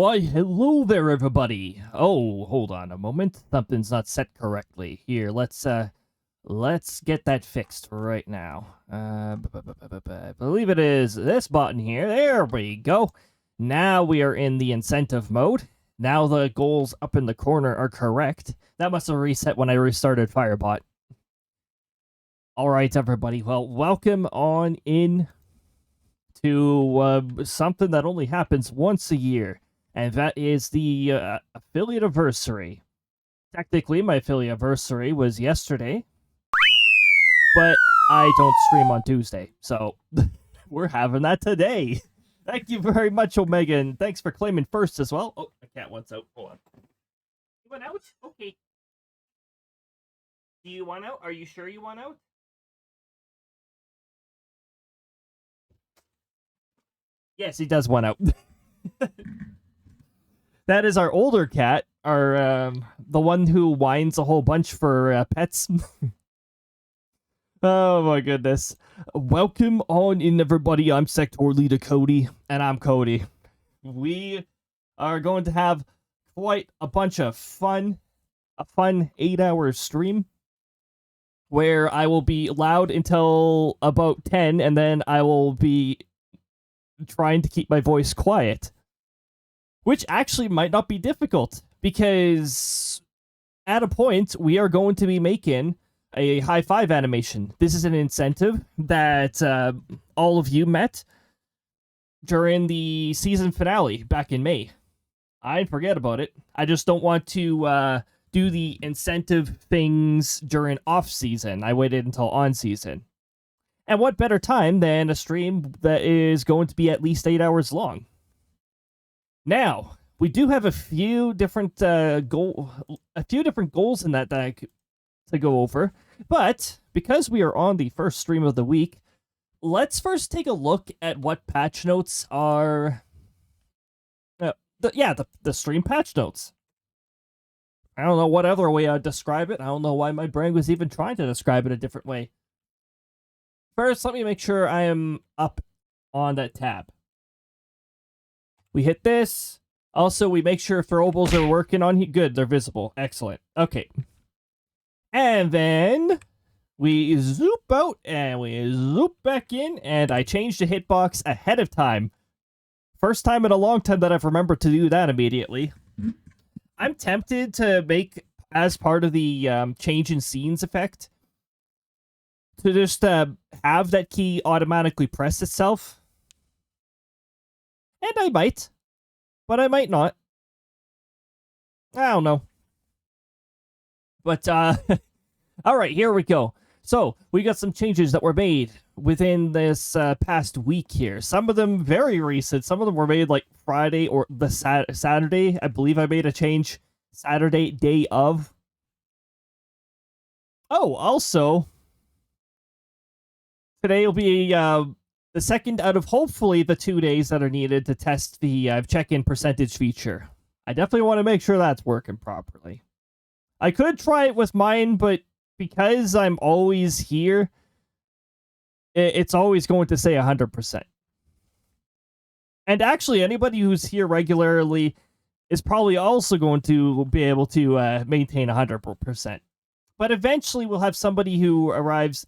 Why, hello there, everybody. Oh, hold on a moment. Something's not set correctly. Here, let's get that fixed right now. I believe it is this button here. There we go. Now we are in the incentive mode. Now the goals up in the corner are correct. That must have reset when I restarted Firebot. Alright, everybody. Well, welcome on in to something that only happens once a year. And that is the Affiliataversary. Technically, my Affiliataversary was yesterday, but I don't stream on Tuesday, so we're having that today. Thank you very much, Omega, and thanks for claiming first as well. Oh, my cat wants out. Hold on. You want out? Okay. Do you want out? Are you sure you want out? Yes, he does want out. That is our older cat, our the one who whines a whole bunch for pets. Oh my goodness. Welcome on in, everybody. I'm SLdr Cody, and I'm Cody. We are going to have quite a bunch of fun, a fun 8-hour stream where I will be loud until about 10, and then I will be trying to keep my voice quiet. Which actually might not be difficult, because at a point, we are going to be making a high five animation. This is an incentive that all of you met during the season finale back in May. I forget about it. I just don't want to do the incentive things during off-season. I waited until on-season. And what better time than a stream that is going to be at least 8 hours long? Now, we do have a few different goals in that to go over, but because we are on the first stream of the week, let's first take a look at what patch notes are. The stream patch notes. I don't know what other way I'd describe it. I don't know why my brain was even trying to describe it a different way. First, let me make sure I am up on that tab. We hit this. Also, we make sure throwables are working on here. Good, they're visible. Excellent. Okay. And then we zoop out and we zoop back in, and I changed the hitbox ahead of time. First time in a long time that I've remembered to do that immediately. I'm tempted to make, as part of the change in scenes effect, to just have that key automatically press itself. And I might, but I might not. I don't know. But, alright, here we go. So, we got some changes that were made within this past week here. Some of them very recent. Some of them were made like Friday or the Saturday. I believe I made a change Saturday, day of. Oh, also, today will be the second out of hopefully the 2 days that are needed to test the check-in percentage feature. I definitely want to make sure that's working properly. I could try it with mine, but because I'm always here, it's always going to say 100%. And actually, anybody who's here regularly is probably also going to be able to maintain 100%. But eventually, we'll have somebody who arrives,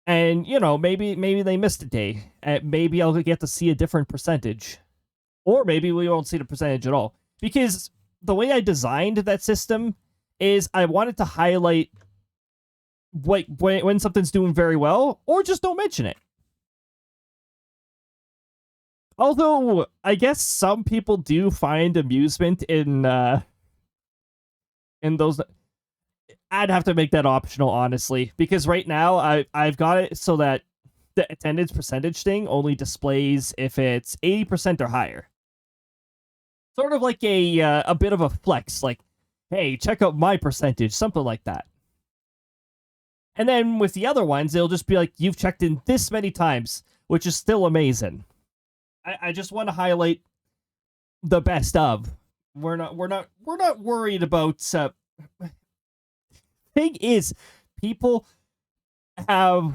and, you know, maybe they missed a day. Maybe I'll get to see a different percentage. Or maybe we won't see the percentage at all. Because the way I designed that system is I wanted to highlight when something's doing very well, or just don't mention it. Although, I guess some people do find amusement in those. I'd have to make that optional, honestly, because right now I've got it so that the attendance percentage thing only displays if it's 80% or higher. Sort of like a bit of a flex, like, hey, check out my percentage, something like that. And then with the other ones, it'll just be like, you've checked in this many times, which is still amazing. I just want to highlight the best of. We're not worried about. Thing is, people have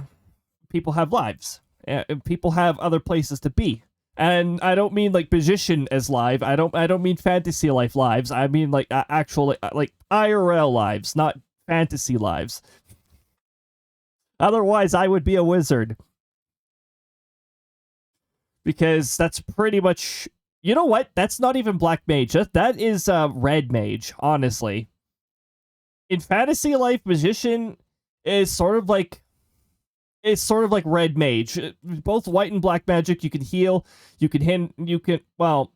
lives. People have other places to be. And I don't mean like magician as live. I don't mean fantasy life lives. I mean like actual like IRL lives, not fantasy lives. Otherwise, I would be a wizard. Because that's pretty much... You know what? That's not even black mage. That is red mage, honestly. In fantasy life, magician is sort of like... It's sort of like red mage. Both white and black magic, you can heal, you can well...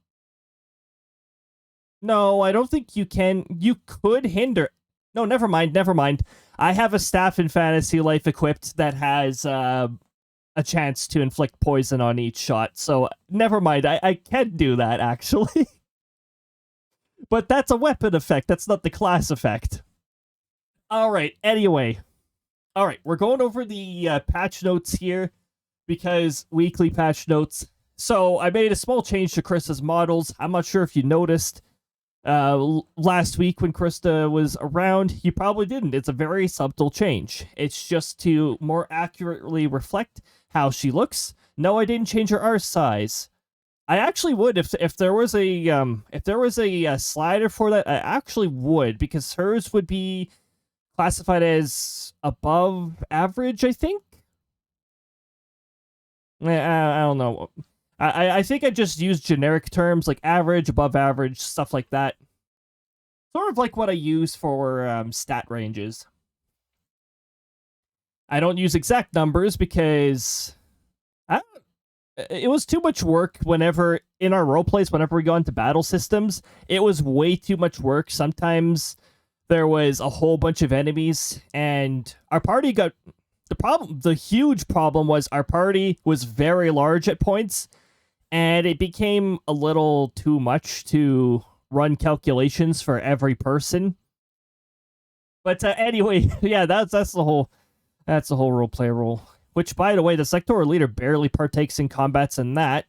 No, I don't think you can. You could hinder... No, never mind. I have a staff in fantasy life equipped that has a chance to inflict poison on each shot, so never mind. I can do that, actually. But that's a weapon effect. That's not the class effect. Alright, anyway. Alright, we're going over the patch notes here, because weekly patch notes. So, I made a small change to Krista's models. I'm not sure if you noticed last week when Krista was around. You probably didn't. It's a very subtle change. It's just to more accurately reflect how she looks. No, I didn't change her R size. I actually would if there was a slider for that. I actually would, because hers would be classified as above average, I think. I don't know. I think I just use generic terms like average, above average, stuff like that. Sort of like what I use for stat ranges. I don't use exact numbers because it was too much work whenever, in our roleplays, whenever we go into battle systems. It was way too much work. Sometimes there was a whole bunch of enemies, and our party got... The huge problem was our party was very large at points, and it became a little too much to run calculations for every person. But anyway, yeah, that's the whole roleplay rule. Which, by the way, the SLdr leader barely partakes in combats in that,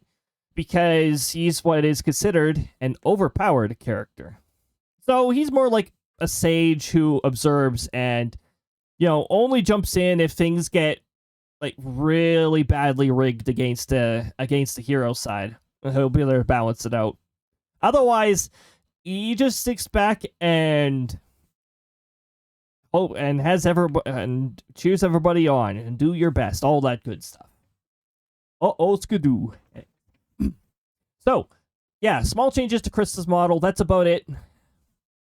because he's what is considered an overpowered character. So he's more like a sage who observes and, you know, only jumps in if things get like really badly rigged against the hero side. He'll be there to balance it out. Otherwise, he just sticks back and and cheers everybody on and do your best, all that good stuff. Skidoo. So, yeah, small changes to Krista's model. That's about it.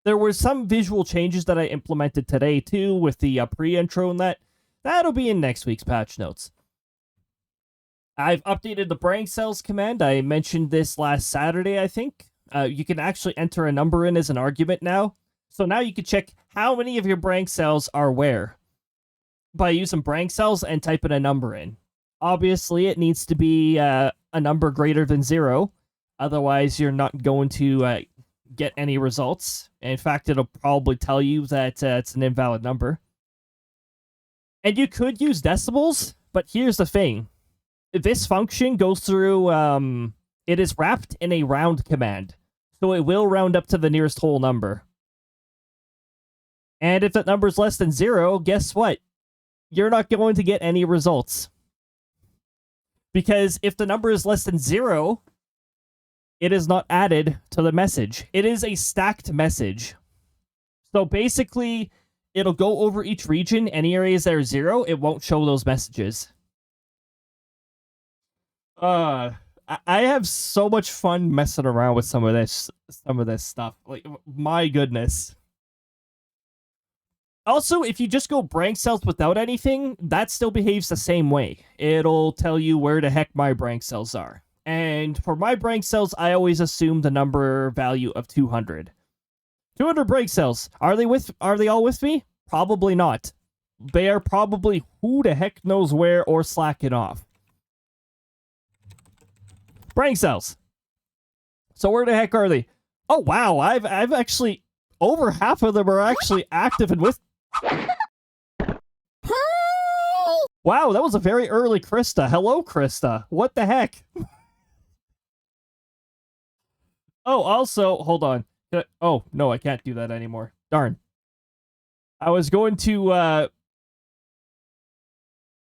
There were some visual changes that I implemented today too, with the pre-intro and that. That'll be in next week's patch notes. I've updated the brain cells command. I mentioned this last Saturday, I think. You can actually enter a number in as an argument now. So now you can check how many of your brain cells are where by using brain cells and typing a number in. Obviously, it needs to be a number greater than 0. Otherwise, you're not going to get any results. In fact, it'll probably tell you that it's an invalid number. And you could use decimals, but here's the thing. This function goes through... it is wrapped in a round command, so it will round up to the nearest whole number. And if that number is less than 0, guess what? You're not going to get any results. Because if the number is less than 0, it is not added to the message. It is a stacked message. So basically, it'll go over each region. Any areas that are 0, it won't show those messages. I have so much fun messing around with some of this stuff. Like, my goodness. Also, if you just go brain cells without anything, that still behaves the same way. It'll tell you where the heck my brain cells are. And for my brain cells, I always assume the number value of 200. 200 brain cells. Are they all with me? Probably not. They are probably who the heck knows where or slacking off. Brain cells. So where the heck are they? Oh wow, I've actually over half of them are actually active and with. Wow, that was a very early Krista. Hello, Krista. What the heck? Oh, also, hold on. Oh, no, I can't do that anymore. Darn. I was going to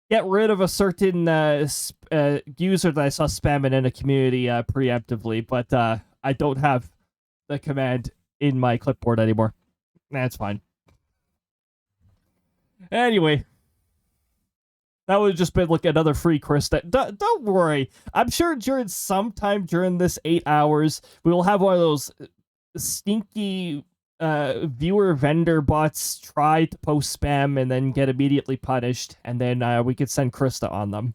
get rid of a certain user that I saw spamming in a community preemptively, but I don't have the command in my clipboard anymore. That's fine. Anyway, that would have just been like another free Krista. Don't worry. I'm sure sometime during this 8 hours, we will have one of those stinky viewer vendor bots try to post spam and then get immediately punished, and then we could send Krista on them.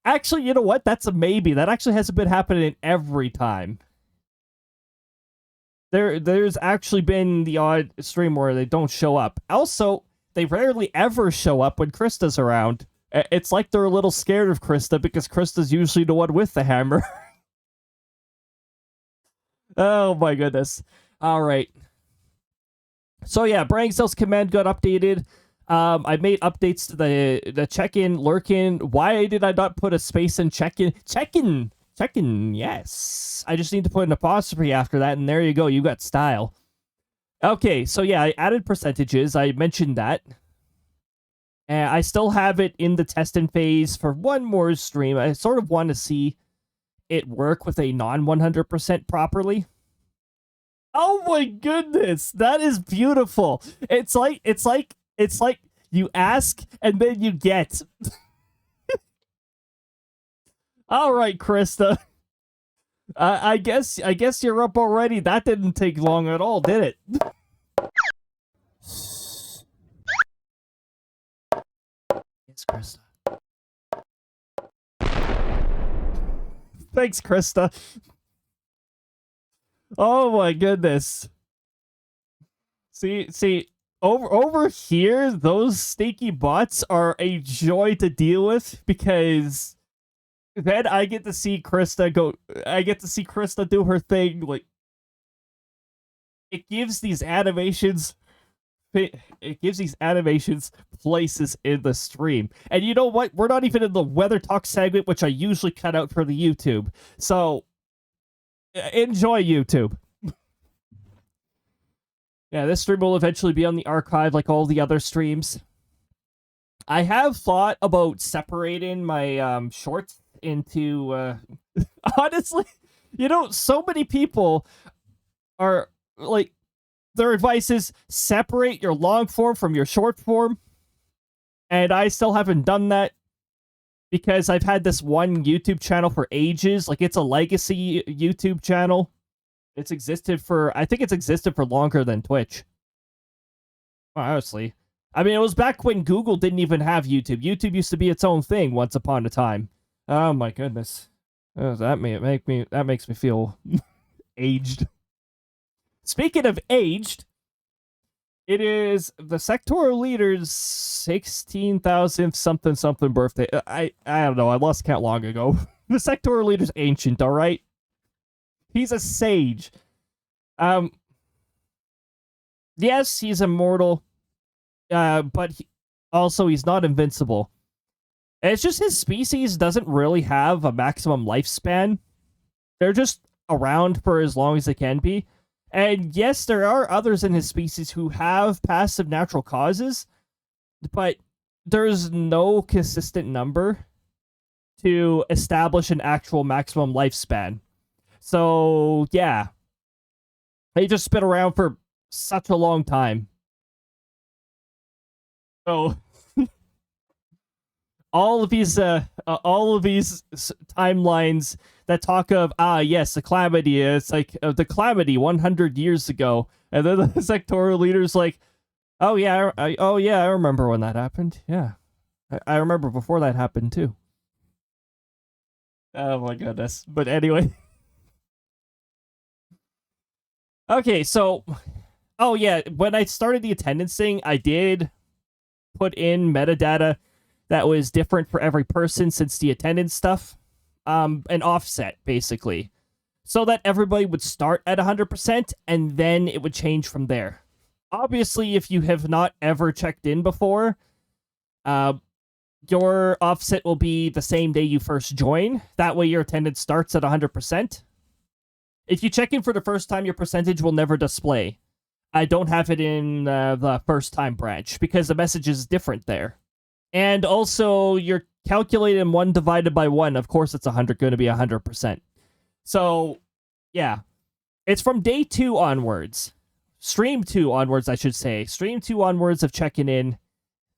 Actually, you know what? That's a maybe. That actually hasn't been happening every time. There's actually been the odd stream where they don't show up. Also, they rarely ever show up when Krista's around. It's like they're a little scared of Krista because Krista's usually the one with the hammer. Oh my goodness. Alright. So yeah, Brain Cells command got updated. I made updates to the check-in, lurk-in. Why did I not put a space in check-in? Check-in, yes. I just need to put an apostrophe after that, and there you go. You got style. Okay, so yeah, I added percentages. I mentioned that. And I still have it in the testing phase for one more stream. I sort of want to see it work with a non-100% properly. Oh my goodness, that is beautiful. It's like you ask and then you get. All right, Krista. I guess you're up already. That didn't take long at all, did it? Yes, Krista. Thanks, Krista. Oh my goodness. See, over here, those stinky bots are a joy to deal with because then I get to see Krista go. I get to see Krista do her thing. Like, it gives these animations. It gives these animations places in the stream. And you know what? We're not even in the weather talk segment, which I usually cut out for the YouTube. So, enjoy YouTube. Yeah, this stream will eventually be on the archive like all the other streams. I have thought about separating my shorts into... honestly, you know, so many people are like... Their advice is separate your long form from your short form. And I still haven't done that because I've had this one YouTube channel for ages. Like, it's a legacy YouTube channel. It's existed for... I think it's existed for longer than Twitch. Honestly. I mean, it was back when Google didn't even have YouTube. YouTube used to be its own thing once upon a time. Oh my goodness. Oh, that makes me feel aged. Speaking of aged, it is the sectoral leader's 16,000 something birthday. I don't know. I lost count long ago. The sectoral leader's ancient, all right? He's a sage. Yes, he's immortal. But he's not invincible. It's just his species doesn't really have a maximum lifespan. They're just around for as long as they can be. And yes, there are others in his species who have passive natural causes, but there's no consistent number to establish an actual maximum lifespan. So, yeah. They just spin around for such a long time. So, all of these timelines that talk of, yes, the calamity, it's like the calamity 100 years ago, and then the sectoral leader's like, oh yeah, I remember when that happened. Yeah, I remember before that happened too. Oh my goodness. But anyway. Okay, so, oh yeah, when I started the attendance thing, I did put in metadata that was different for every person since the attendance stuff. An offset, basically. So that everybody would start at 100%, and then it would change from there. Obviously, if you have not ever checked in before, your offset will be the same day you first join. That way your attendance starts at 100%. If you check in for the first time, your percentage will never display. I don't have it in the first time branch because the message is different there. And also, you're calculating 1 divided by 1. Of course, it's 100 going to be 100%. So, yeah. It's from day 2 onwards. Stream 2 onwards, I should say. Stream 2 onwards of checking in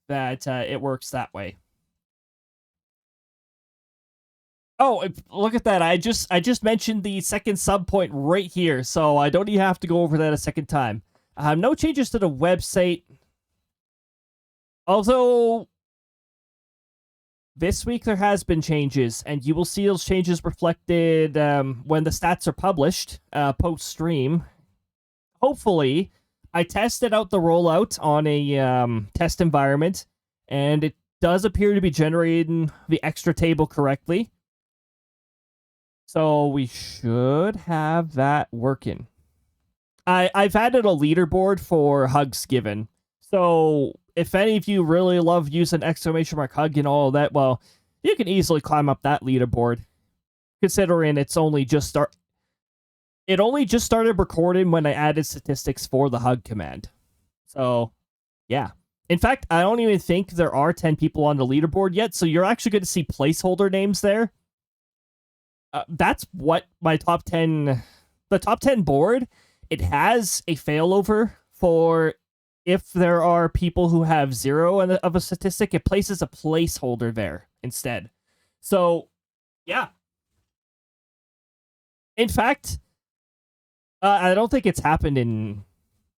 that it works that way. Oh, look at that. I just mentioned the second sub point right here, so I don't even have to go over that a second time. No changes to the website. Although, this week there has been changes, and you will see those changes reflected when the stats are published post-stream. Hopefully, I tested out the rollout on a test environment, and it does appear to be generating the extra table correctly. So we should have that working. I've added a leaderboard for hugs given. So if any of you really love using exclamation mark hug and all of that, well, you can easily climb up that leaderboard. Considering it's only just it only just started recording when I added statistics for the hug command. So, yeah. In fact, I don't even think there are 10 people on the leaderboard yet, so you're actually going to see placeholder names there. That's what my top 10... The top 10 board, it has a failover for if there are people who have 0 of a statistic, it places a placeholder there instead. So, yeah. In fact, I don't think it's happened in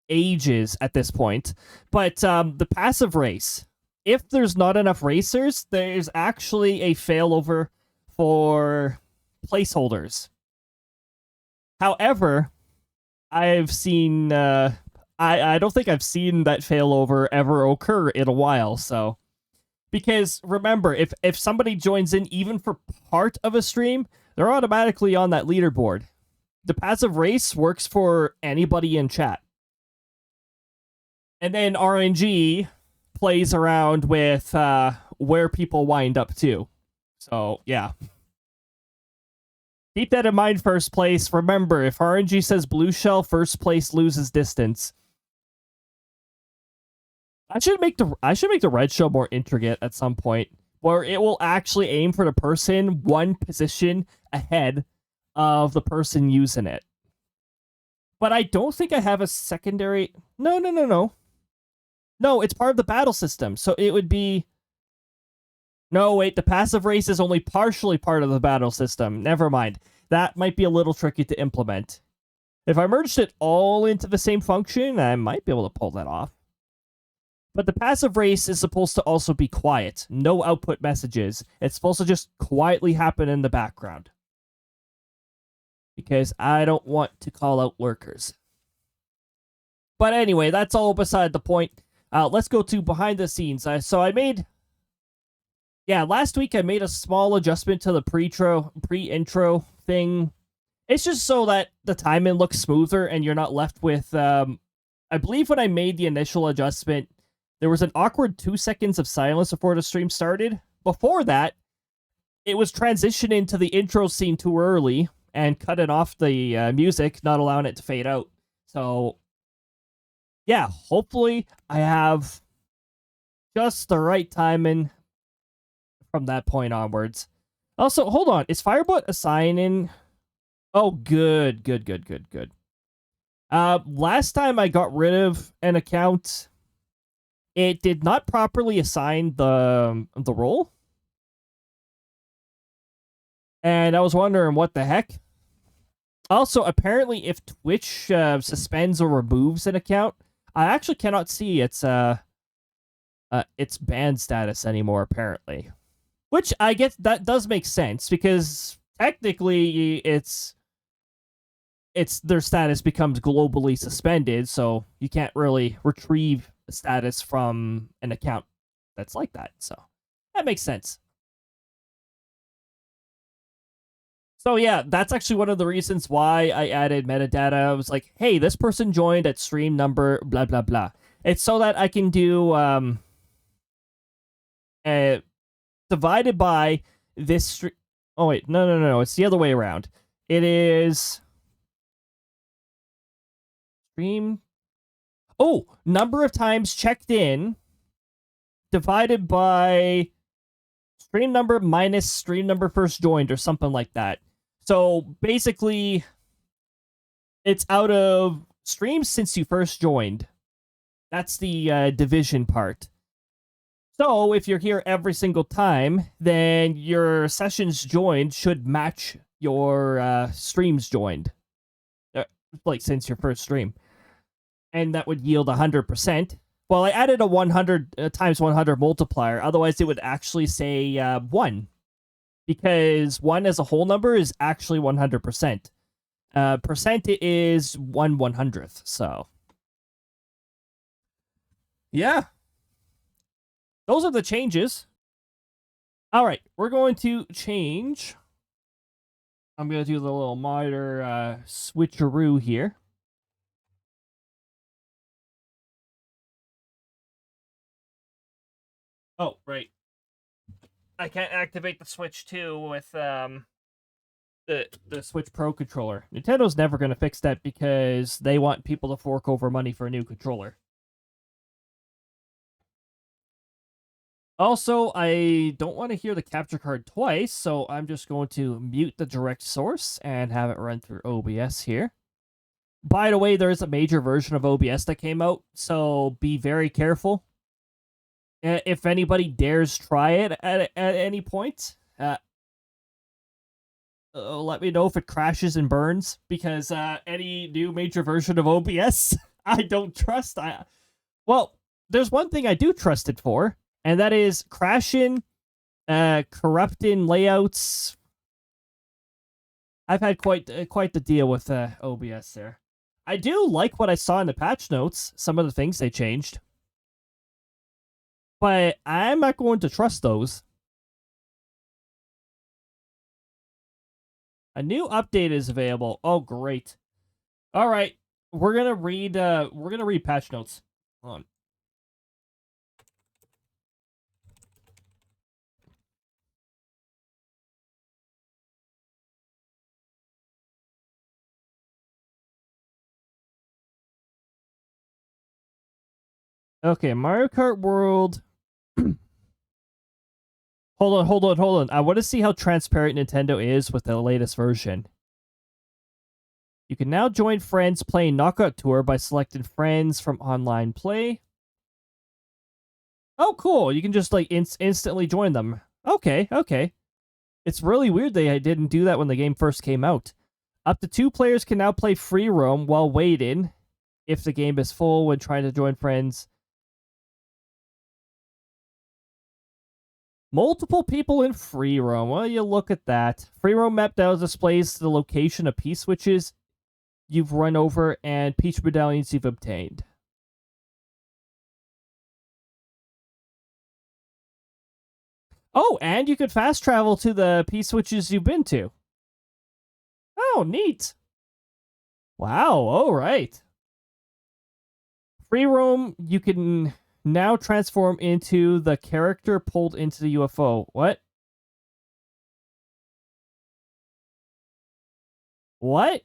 ages at this point, but the passive race, if there's not enough racers, there's actually a failover for placeholders. However, I've seen I don't think I've seen that failover ever occur in a while, so because remember, if somebody joins in even for part of a stream, they're automatically on that leaderboard. The passive race works for anybody in chat. And then RNG plays around with where people wind up to. So, yeah. Keep that in mind, first place. Remember, if RNG says blue shell, first place loses distance. I should make the red shell more intricate at some point, where it will actually aim for the person one position ahead of the person using it. But I don't think I have a secondary... No. No, it's part of the battle system, so it would be... No, wait, the passive race is only partially part of the battle system. Never mind. That might be a little tricky to implement. If I merged it all into the same function, I might be able to pull that off. But the passive race is supposed to also be quiet. No output messages. It's supposed to just quietly happen in the background. Because I don't want to call out lurkers. But anyway, that's all beside the point. Let's go to behind the scenes. Last week I made a small adjustment to the pre-intro thing. It's just so that the timing looks smoother and you're not left with... I believe when I made the initial adjustment, there was an awkward 2 seconds of silence before the stream started. Before that, it was transitioning to the intro scene too early and cutting off the music, not allowing it to fade out. So, yeah, hopefully I have just the right timing from that point onwards. Also, hold on. Is Firebot assigning? Oh, good. Last time I got rid of an account, it did not properly assign the role. And I was wondering what the heck. Also, apparently, if Twitch suspends or removes an account, I actually cannot see its ban status anymore, apparently. Which I guess that does make sense, because technically it's their status becomes globally suspended, so you can't really retrieve the status from an account that's like that. So that makes sense. So yeah, that's actually one of the reasons why I added metadata. I was like, hey, this person joined at stream number blah blah blah. It's so that I can do divided by this oh wait, no, it's the other way around. It is stream Oh, number of times checked in divided by stream number minus stream number first joined or something like that. So basically, it's out of streams since you first joined. That's the division part. So if you're here every single time, then your sessions joined should match your streams joined. Like since your first stream. And that would yield 100%. Well, I added a 100 times 100 multiplier. Otherwise, it would actually say 1. Because 1 as a whole number is actually 100%. Percent is 1/100th. So, yeah. Those are the changes. All right, we're going to change. I'm going to do the little minor switcheroo here. Oh, right. I can't activate the Switch 2 with the Switch Pro controller. Nintendo's never going to fix that because they want people to fork over money for a new controller. Also, I don't want to hear the capture card twice, so I'm just going to mute the direct source and have it run through OBS here. By the way, there is a major version of OBS that came out, so be very careful. If anybody dares try it at any point, let me know if it crashes and burns, because any new major version of OBS, I don't trust. Well, there's one thing I do trust it for, and that is crashing, corrupting layouts. I've had quite the deal with OBS there. I do like what I saw in the patch notes, some of the things they changed. But I'm not going to trust those. A new update is available. Oh, great. All right. We're going to read patch notes. Hold on. Okay, Mario Kart World. Hold on. I want to see how transparent Nintendo is with the latest version. You can now join friends playing Knockout Tour by selecting friends from online play. Oh, cool. You can just like instantly join them. Okay. It's really weird they didn't do that when the game first came out. Up to 2 players can now play free roam while waiting if the game is full when trying to join friends. Multiple people in free roam. Well, you look at that. Free roam map now displays the location of P-switches you've run over and Peach medallions you've obtained. Oh, and you could fast travel to the P-switches you've been to. Oh, neat. Wow, all right. Free roam, you can now transform into the character pulled into the UFO. What? What?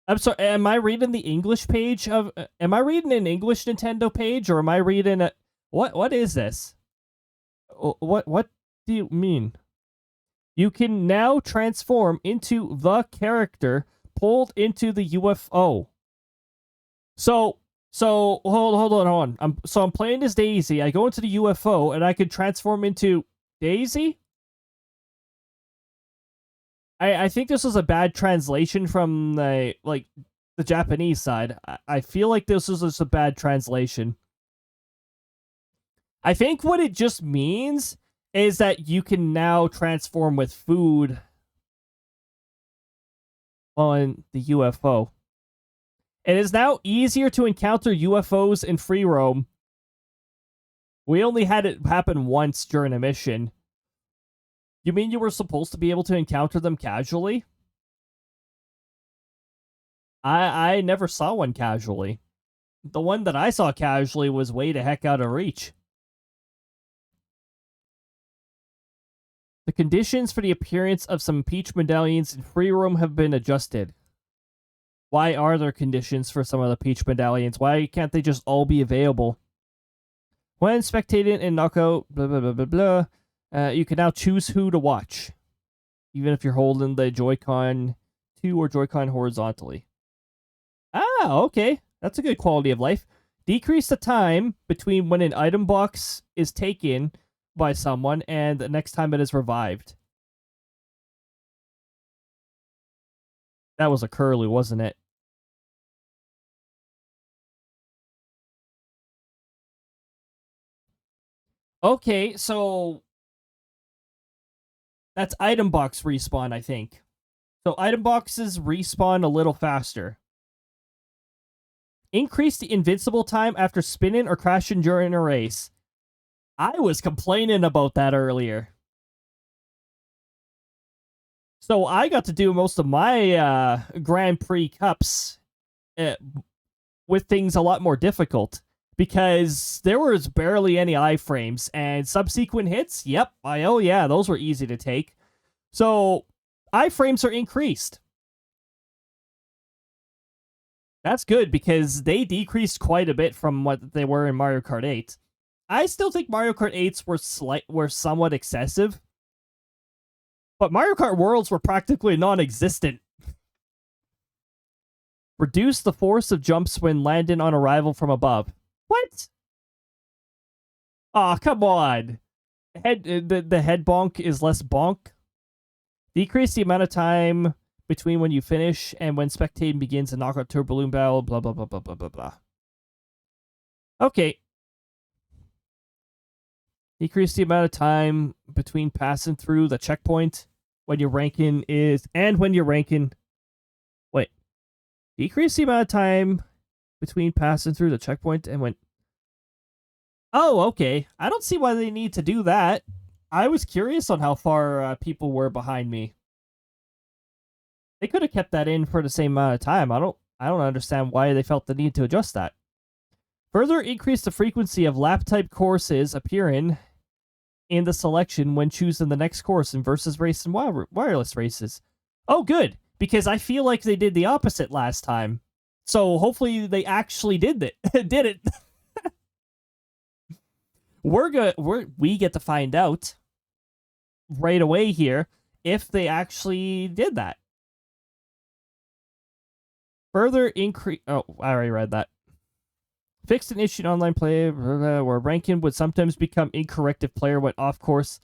I'm sorry, am I reading the English page of... Am I reading an English Nintendo page, or am I reading a... What is this? What do you mean? You can now transform into the character pulled into the UFO. So hold on. I'm playing as Daisy. I go into the UFO and I can transform into Daisy. I think this was a bad translation from the Japanese side. I feel like this was just a bad translation. I think what it just means is that you can now transform with food on the UFO. It is now easier to encounter UFOs in free roam. We only had it happen once during a mission. You mean you were supposed to be able to encounter them casually? I never saw one casually. The one that I saw casually was way the heck out of reach. The conditions for the appearance of some Peach medallions in free roam have been adjusted. Why are there conditions for some of the Peach medallions? Why can't they just all be available? When spectating in Knockout, blah, blah, blah, blah, blah, you can now choose who to watch, even if you're holding the Joy-Con 2 or Joy-Con horizontally. Ah, okay. That's a good quality of life. Decrease the time between when an item box is taken by someone and the next time it is revived. That was a curly, wasn't it? Okay, so that's item box respawn, I think. So item boxes respawn a little faster. Increase the invincible time after spinning or crashing during a race. I was complaining about that earlier. So I got to do most of my Grand Prix Cups with things a lot more difficult because there was barely any iframes, and subsequent hits, yep, oh yeah, those were easy to take. So iframes are increased. That's good because they decreased quite a bit from what they were in Mario Kart 8. I still think Mario Kart 8s were somewhat excessive, but Mario Kart Worlds were practically non-existent. Reduce the force of jumps when landing on arrival from above. What? Aw, oh, come on. The head bonk is less bonk. Decrease the amount of time between when you finish and when spectating begins a knockout tour balloon battle, blah, blah, blah, blah, blah, blah, blah. Okay. Decrease the amount of time between passing through the checkpoint when your ranking is... And when you're ranking... Wait. Decrease the amount of time between passing through the checkpoint and when... Oh, okay. I don't see why they need to do that. I was curious on how far people were behind me. They could have kept that in for the same amount of time. I don't understand why they felt the need to adjust that. Further increase the frequency of lap-type courses appearing in the selection when choosing the next course in versus race and wireless races. Oh, good, because I feel like they did the opposite last time. So hopefully they actually did it. did it. We get to find out right away here if they actually did that. Further increase... Oh, I already read that. Fixed an issue in online play where ranking would sometimes become incorrect if player went off course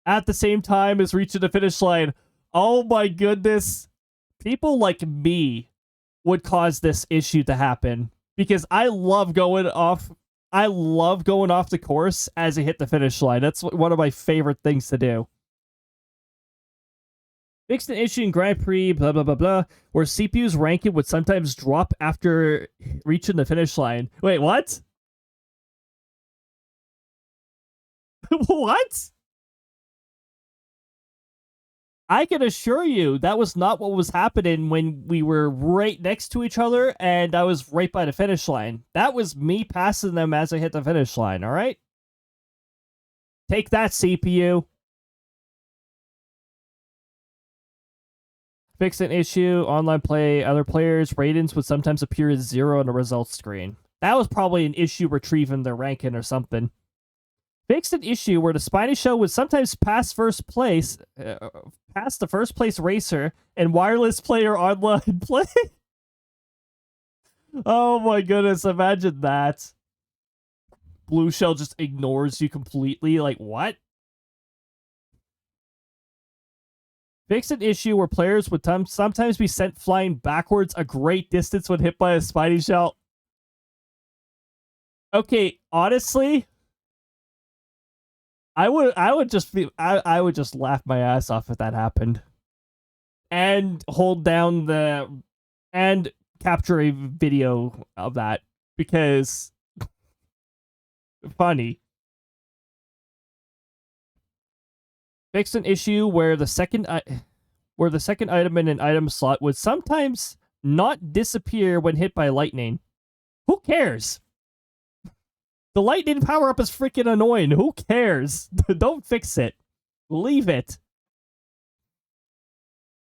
at the same time as reaching the finish line. Oh my goodness. People like me would cause this issue to happen because I love going off the course as I hit the finish line. That's one of my favorite things to do. Fixed an issue in Grand Prix, blah, blah, blah, blah, where CPU's ranking would sometimes drop after reaching the finish line. Wait, what? What? I can assure you that was not what was happening when we were right next to each other and I was right by the finish line. That was me passing them as I hit the finish line, all right? Take that, CPU. Fix an issue, online play, other players' ratings would sometimes appear as 0 on the results screen. That was probably an issue retrieving their ranking or something. Fixed an issue where the Spiny Show would sometimes pass the first place racer and wireless player online play. Oh my goodness, imagine that. Blue Shell just ignores you completely, like what? Fix an issue where players would sometimes be sent flying backwards a great distance when hit by a Spiny Shell. Okay, honestly, I would just laugh my ass off if that happened. And hold down and capture a video of that because funny. Fixed an issue where the second item in an item slot would sometimes not disappear when hit by lightning. Who cares? The lightning power-up is freaking annoying. Who cares? Don't fix it. Leave it.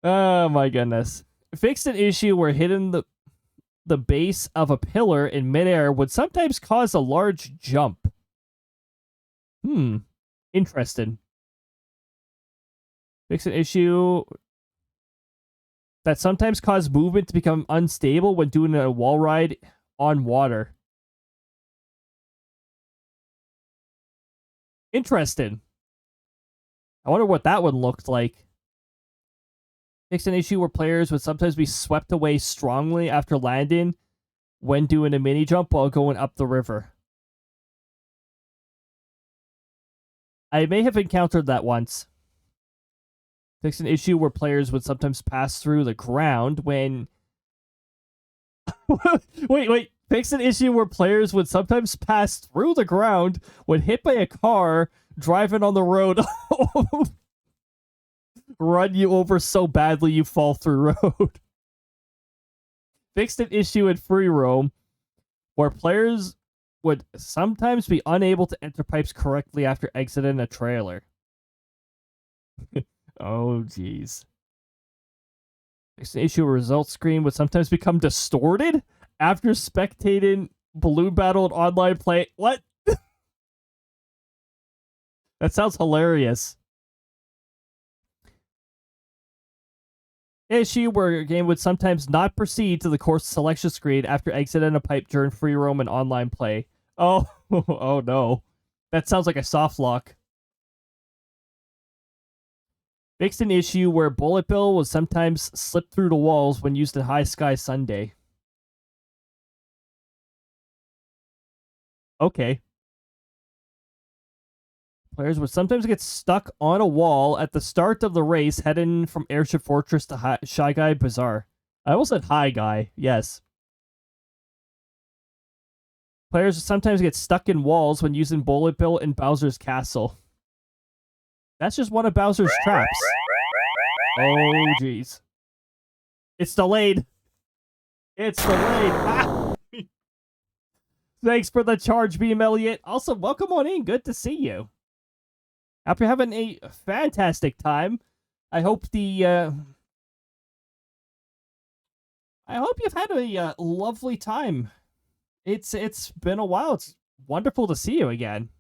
Oh my goodness. Fixed an issue where hitting the... the base of a pillar in midair would sometimes cause a large jump. Interesting. Fix an issue that sometimes cause movement to become unstable when doing a wall ride on water. Interesting. I wonder what that one looked like. Fix an issue where players would sometimes be swept away strongly after landing when doing a mini jump while going up the river. I may have encountered that once. Fix an issue where players would sometimes pass through the ground when... wait. Fix an issue where players would sometimes pass through the ground when hit by a car driving on the road. Run you over so badly you fall through road. Fixed an issue in free roam where players would sometimes be unable to enter pipes correctly after exiting a trailer. Oh, jeez. Fixed an issue where results screen would sometimes become distorted after spectating balloon battle and online play. What? That sounds hilarious. Issue where your game would sometimes not proceed to the course selection screen after exiting a pipe during free roam and online play. Oh, oh no. That sounds like a soft lock. Fixed an issue where bullet bill would sometimes slip through the walls when used in High Sky Sunday. Okay. Players would sometimes get stuck on a wall at the start of the race heading from Airship Fortress to Shy Guy Bazaar. I almost said High Guy, yes. Players would sometimes get stuck in walls when using Bullet Bill in Bowser's Castle. That's just one of Bowser's traps. Oh, jeez. It's delayed. It's delayed. Ah! Thanks for the charge beam, Elliot. Also, welcome on in. Good to see you. Hope you're having a fantastic time. I hope I hope you've had a lovely time. It's been a while. It's wonderful to see you again.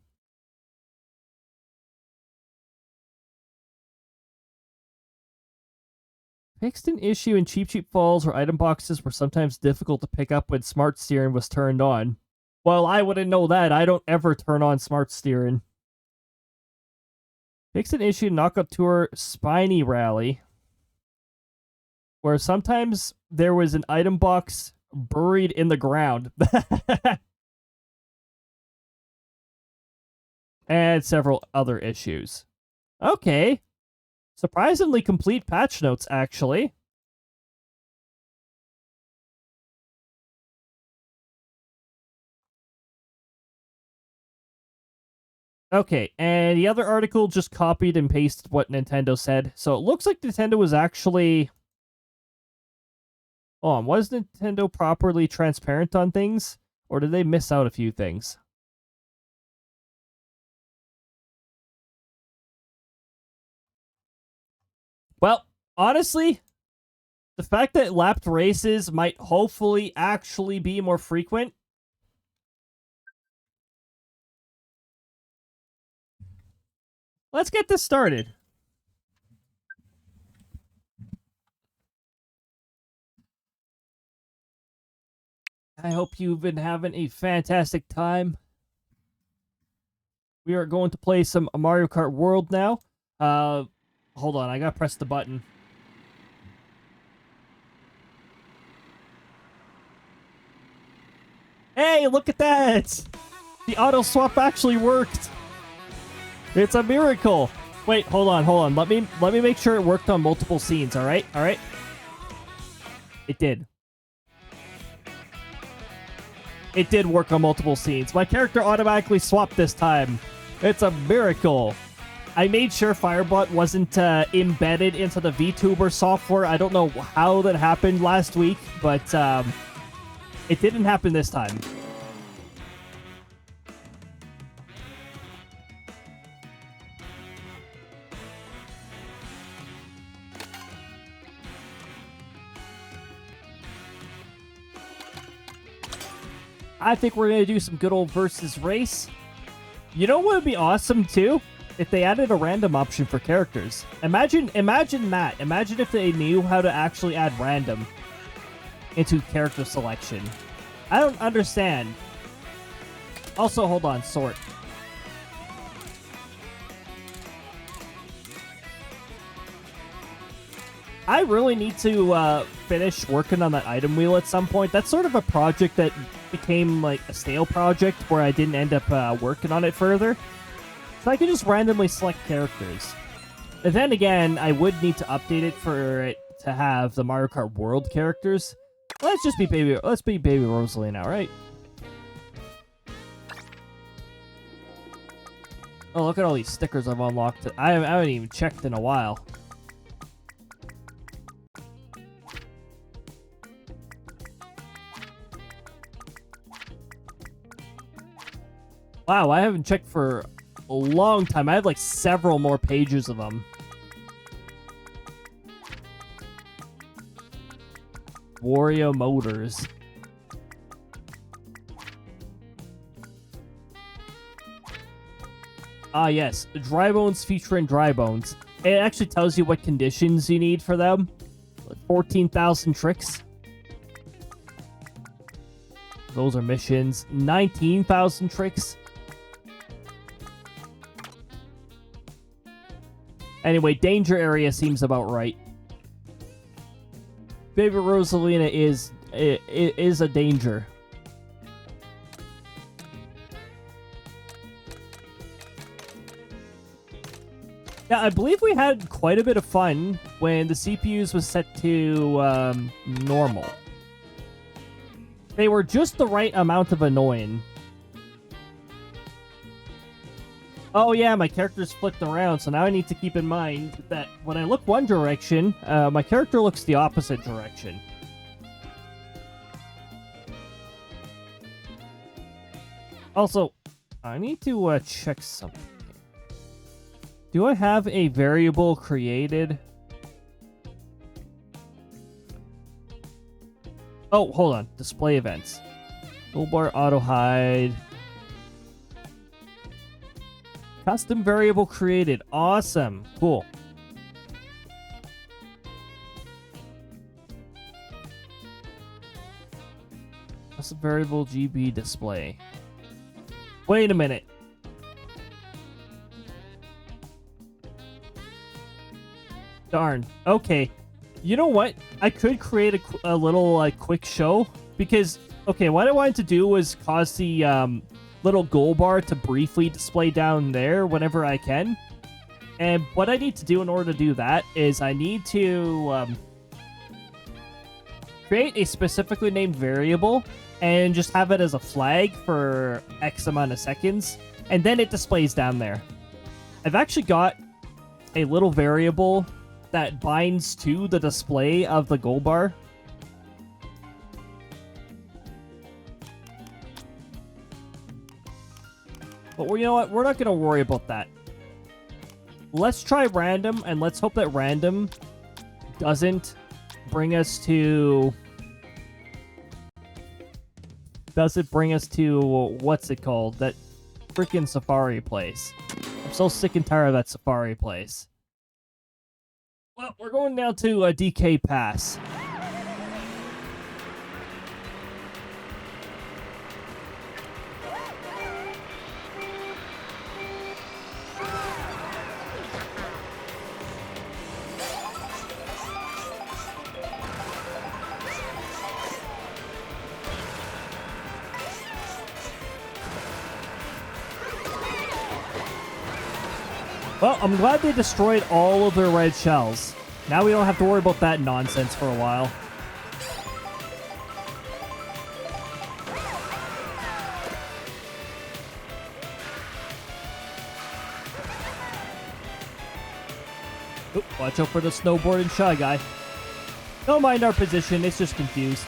Fixed an issue in Cheap Falls where item boxes were sometimes difficult to pick up when smart steering was turned on. Well, I wouldn't know that. I don't ever turn on smart steering. Fixed an issue in Knockout Tour Spiny Rally where sometimes there was an item box buried in the ground. And several other issues. Okay. Surprisingly complete patch notes, actually. Okay, and the other article just copied and pasted what Nintendo said. So it looks like Nintendo was actually... was Nintendo properly transparent on things? Or did they miss out a few things? Well, honestly, the fact that lapped races might hopefully actually be more frequent. Let's get this started. I hope you've been having a fantastic time. We are going to play some Mario Kart World now. Hold on, I gotta press the button. Hey, look at that! The auto swap actually worked. It's a miracle. Wait, hold on. Let me make sure it worked on multiple scenes. All right. It did. It did work on multiple scenes. My character automatically swapped this time. It's a miracle. I made sure Firebot wasn't embedded into the VTuber software. I don't know how that happened last week, but it didn't happen this time. I think we're going to do some good old versus race. You know what would be awesome, too? If they added a random option for characters. Imagine that. Imagine if they knew how to actually add random into character selection. I don't understand. Also, hold on, sort. I really need to finish working on that item wheel at some point. That's sort of a project that became like a stale project where I didn't end up working on it further. So I can just randomly select characters. And then again, I would need to update it for it to have the Mario Kart World characters. Let's be Baby Rosalie now, right? Oh, look at all these stickers I've unlocked. I haven't even checked in a while. Wow, I haven't checked for a long time. I have like several more pages of them. Wario Motors. Ah, yes. Dry Bones featuring Dry Bones. It actually tells you what conditions you need for them. 14,000 tricks. Those are missions. 19,000 tricks. Anyway, danger area seems about right. Baby Rosalina is a danger. Yeah, I believe we had quite a bit of fun when the CPUs was set to normal. They were just the right amount of annoying. Oh yeah, my character's flipped around, so now I need to keep in mind that when I look one direction, my character looks the opposite direction. Also, I need to check something. Do I have a variable created? Oh, hold on. Display events. Toolbar auto hide. Custom variable created. Awesome. Cool. Custom variable GB display. Wait a minute. Darn. Okay. You know what? I could create a little quick show because, okay, what I wanted to do was cause the little goal bar to briefly display down there whenever I can. And what I need to do in order to do that is I need to create a specifically named variable and just have it as a flag for X amount of seconds. And then it displays down there. I've actually got a little variable that binds to the display of the goal bar. But you know what? We're not going to worry about that. Let's try random, and let's hope that random doesn't bring us to... what's it called? That freaking safari place. I'm so sick and tired of that safari place. Well, we're going down to a DK Pass. Well, I'm glad they destroyed all of their red shells. Now we don't have to worry about that nonsense for a while. Oop, watch out for the snowboarding Shy Guy. Don't mind our position, it's just confused.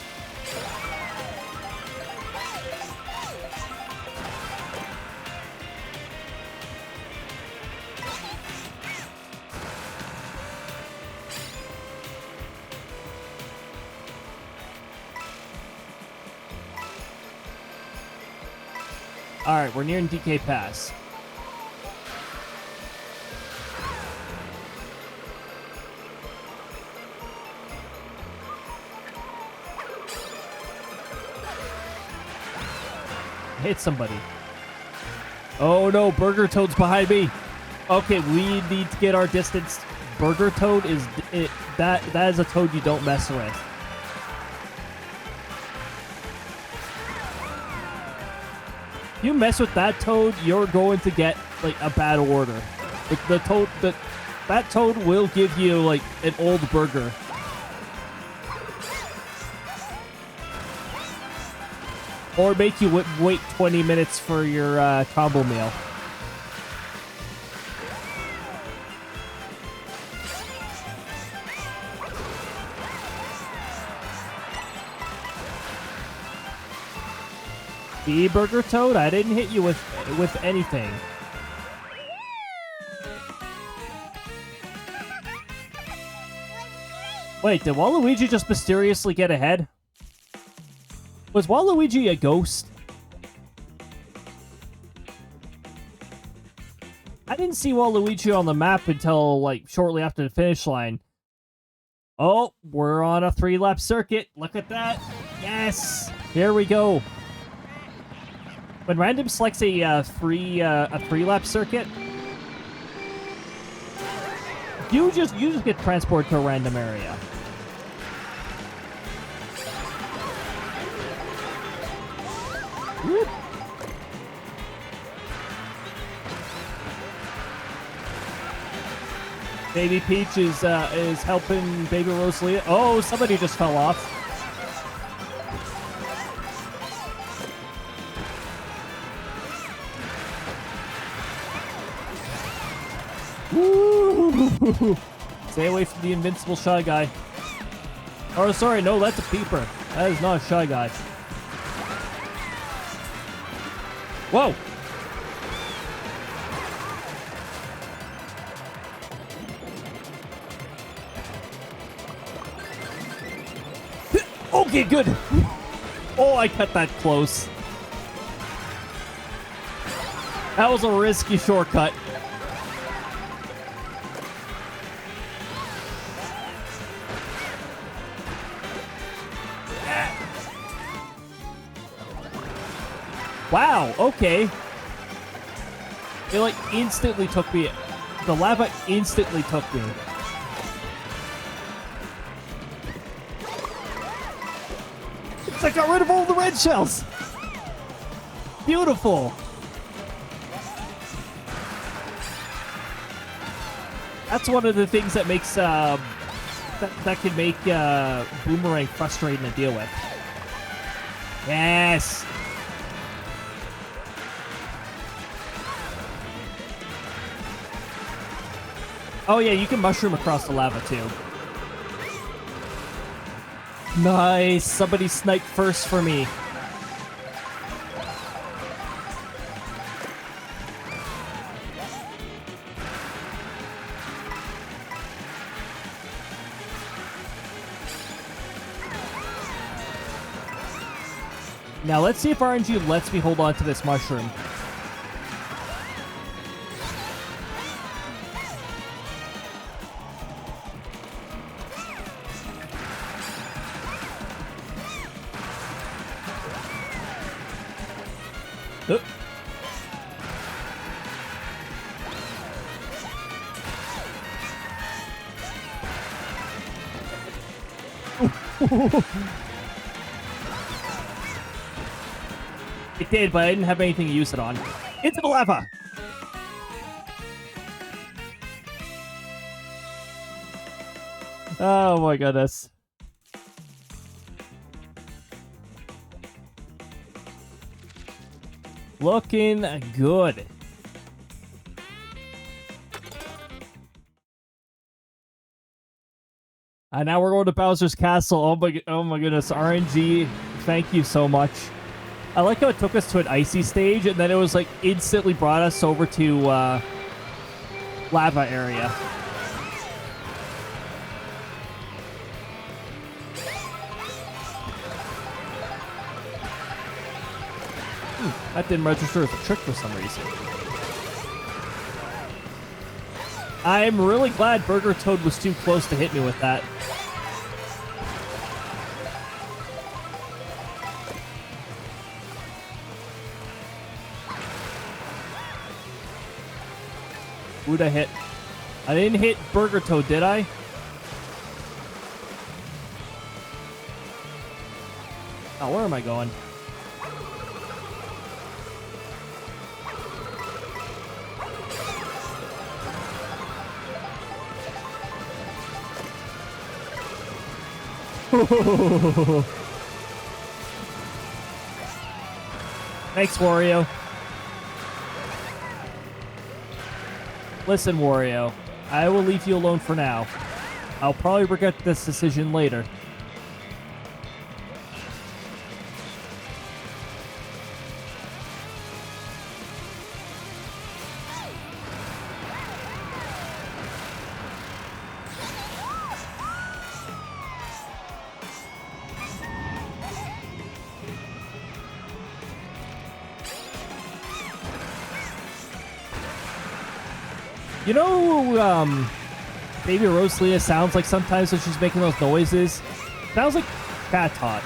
Alright, we're nearing DK Pass. Hit somebody. Oh no, Burger Toad's behind me. Okay, we need to get our distance. Burger Toad is that is a toad you don't mess with. If you mess with that toad, you're going to get like a bad order. Like that toad will give you like an old burger. Or make you wait 20 minutes for your combo meal. See, Burger Toad? I didn't hit you with anything. Wait, did Waluigi just mysteriously get ahead? Was Waluigi a ghost? I didn't see Waluigi on the map until, like, shortly after the finish line. Oh, we're on a 3-lap circuit. Look at that. Yes! Here we go. When random selects a 3-lap circuit, you just get transported to a random area. Whoop. Baby Peach is helping Baby Rosalia. Oh, somebody just fell off. Woo! Stay away from the invincible Shy Guy. Oh, sorry, no, that's a peeper. That is not a Shy Guy. Whoa! Okay, good. Oh, I cut that close. That was a risky shortcut. Wow, okay. It like instantly took me. The lava instantly took me. I got rid of all the red shells. Beautiful. That's one of the things that makes that can make Boomerang frustrating to deal with. Yes. Oh yeah, you can mushroom across the lava too. Nice. Somebody sniped first for me. Now let's see if RNG lets me hold on to this mushroom. It did, but I didn't have anything to use it on. Into the lava! Oh my goodness. Looking good. And now we're going to Bowser's Castle. Oh my goodness. RNG, thank you so much. I like how it took us to an icy stage, and then it was like instantly brought us over to lava area. That didn't register as a trick for some reason. I'm really glad Burger Toad was too close to hit me with that. Who'd I hit? I didn't hit Burger Toad, did I? Oh, where am I going? Thanks, Wario. Listen, Wario, I will leave you alone for now. I'll probably regret this decision later. You know, Baby Rosalia sounds like sometimes when she's making those noises? Sounds like Cat Tot.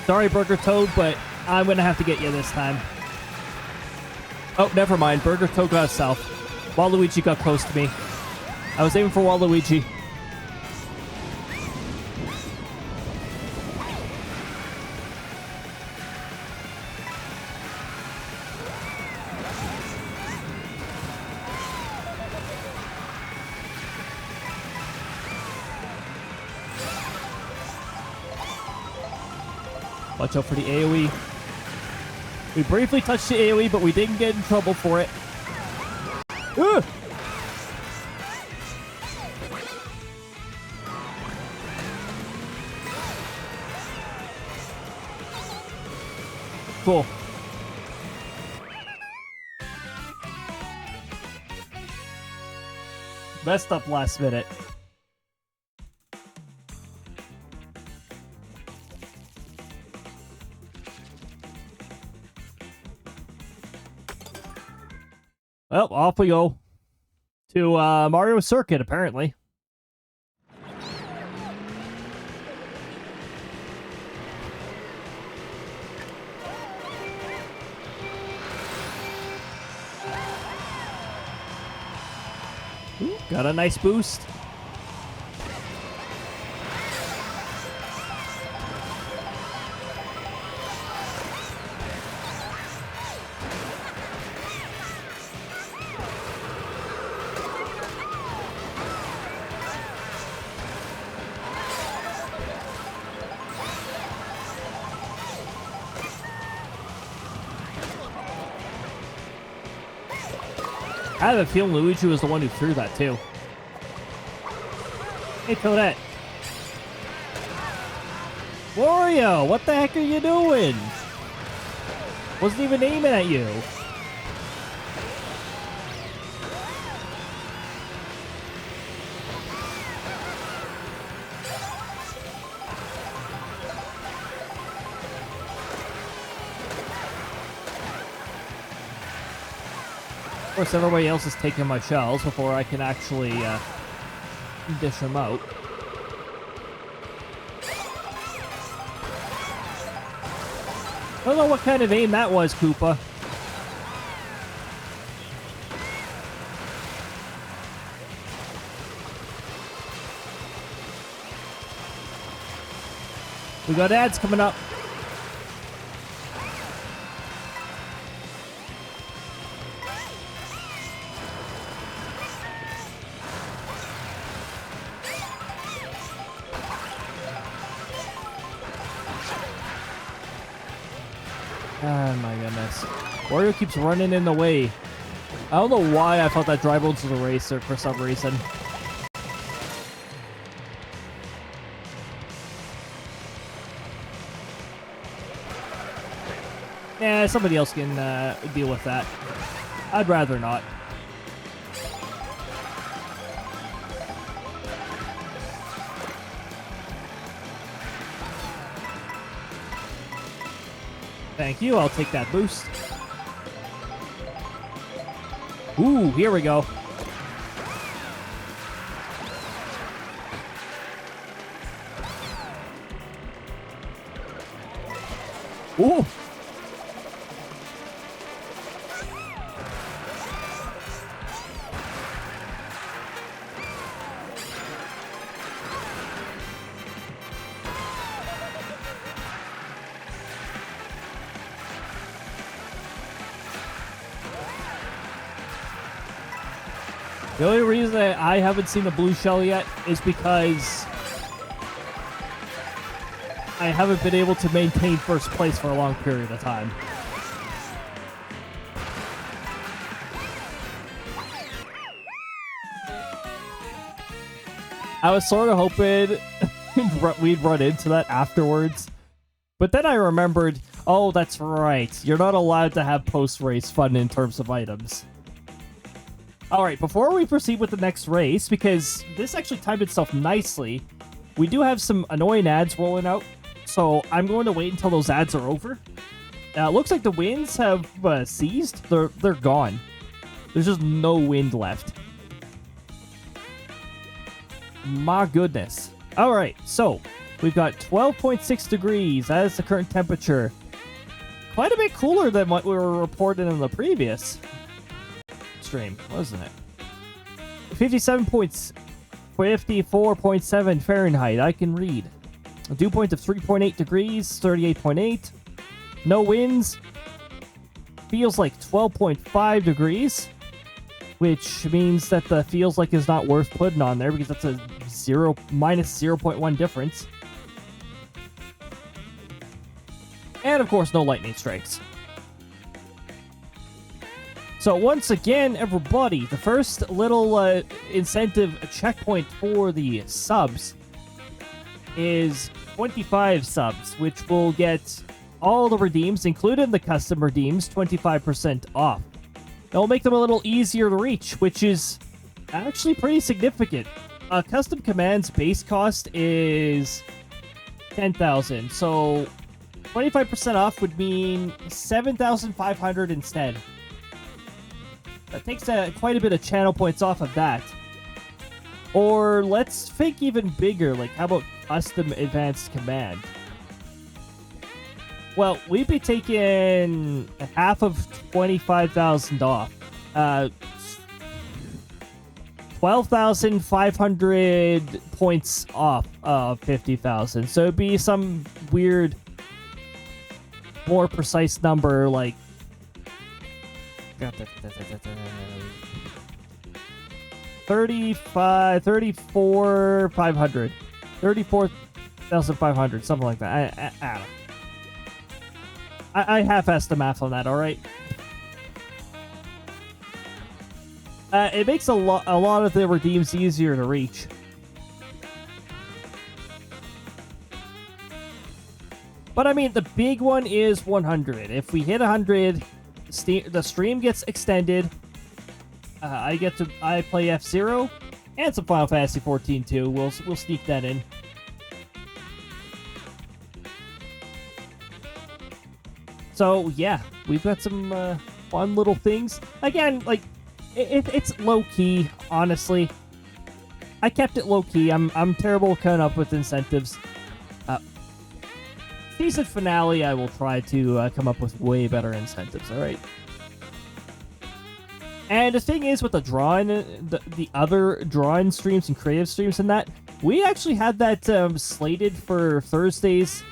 Sorry, Burger Toad, but I'm gonna have to get you this time. Oh, never mind. Burger Toad got south. Waluigi got close to me. I was aiming for Waluigi. Watch out for the AoE. We briefly touched the AoE, but we didn't get in trouble for it. Ugh! Cool. Messed up last minute. Well, off we go to Mario Circuit, apparently. Ooh, got a nice boost. I have a feeling Luigi was the one who threw that, too. Hey, Toadette. Wario, what the heck are you doing? Wasn't even aiming at you. Of course, everybody else is taking my shells before I can actually dish them out. I don't know what kind of aim that was, Koopa. We got ads coming up. Oh my goodness. Wario keeps running in the way. I don't know why I thought that drive was a racer for some reason. Yeah, somebody else can deal with that. I'd rather not. Thank you. I'll take that boost. Ooh, here we go. Ooh. The only reason that I haven't seen the blue shell yet is because I haven't been able to maintain first place for a long period of time. I was sort of hoping we'd run into that afterwards, but then I remembered, oh, that's right, you're not allowed to have post-race fun in terms of items. Alright, before we proceed with the next race, because this actually timed itself nicely, we do have some annoying ads rolling out, so I'm going to wait until those ads are over. It looks like the winds have ceased. They're gone. There's just no wind left. My goodness. Alright, so we've got 12.6 degrees. That is the current temperature. Quite a bit cooler than what we were reporting in the previous stream, wasn't it? 54.7 Fahrenheit. I can read. A dew point of 3.8 degrees, 38.8. No winds. Feels like 12.5 degrees, which means that the feels like is not worth putting on there because that's a minus 0.1 difference. And of course, no lightning strikes. So once again, everybody, the first little incentive checkpoint for the subs is 25 subs, which will get all the redeems, including the custom redeems, 25% off. It'll make them a little easier to reach, which is actually pretty significant. Custom commands base cost is 10,000, so 25% off would mean 7,500 instead. That takes quite a bit of channel points off of that. Or let's think even bigger, like how about custom advanced command? Well, we'd be taking half of 25,000 off. 12,500 points off of 50,000. So it'd be some weird, more precise number, like 34,500, something like that. I don't know. I half-assed the math on that, alright? It makes a lot of the redeems easier to reach. But I mean, the big one is 100. If we hit 100, the stream gets extended. I play F-Zero and some Final Fantasy 14 too. We'll sneak that in. So yeah, we've got some fun little things. Again, like it's low key. Honestly, I kept it low key. I'm terrible coming up with incentives. Season finale, I will try to come up with way better incentives. All right. And the thing is, with the drawing, the other drawing streams and creative streams and that, we actually had that slated for Thursdays.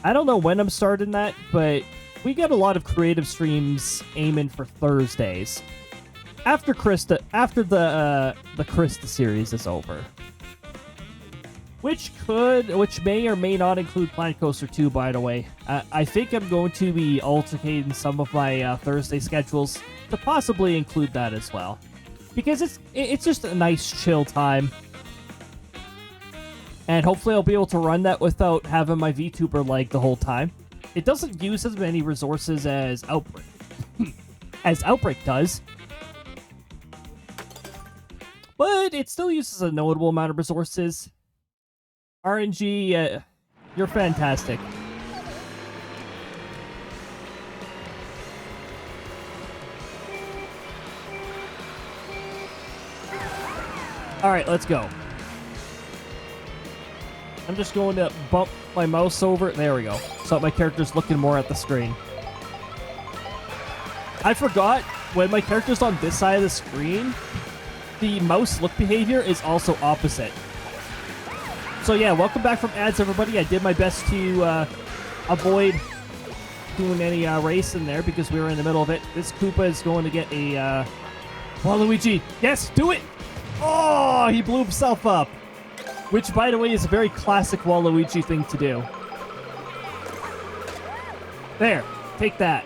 I don't know when I'm starting that, but we got a lot of creative streams aiming for Thursdays after the Krista series is over, which may or may not include Planet Coaster 2. By the way, I think I'm going to be alternating some of my Thursday schedules to possibly include that as well, because it's just a nice chill time. And hopefully I'll be able to run that without having my VTuber lag the whole time. It doesn't use as many resources as Outbreak. as Outbreak does. But it still uses a notable amount of resources. RNG, you're fantastic. Alright, let's go. I'm just going to bump my mouse over. There we go. So my character's looking more at the screen. I forgot, when my character's on this side of the screen, the mouse look behavior is also opposite. So yeah, welcome back from ads, everybody. I did my best to avoid doing any race in there because we were in the middle of it. This Koopa is going to get a Waluigi. Yes, do it! Oh, he blew himself up. Which, by the way, is a very classic Waluigi thing to do. There, take that.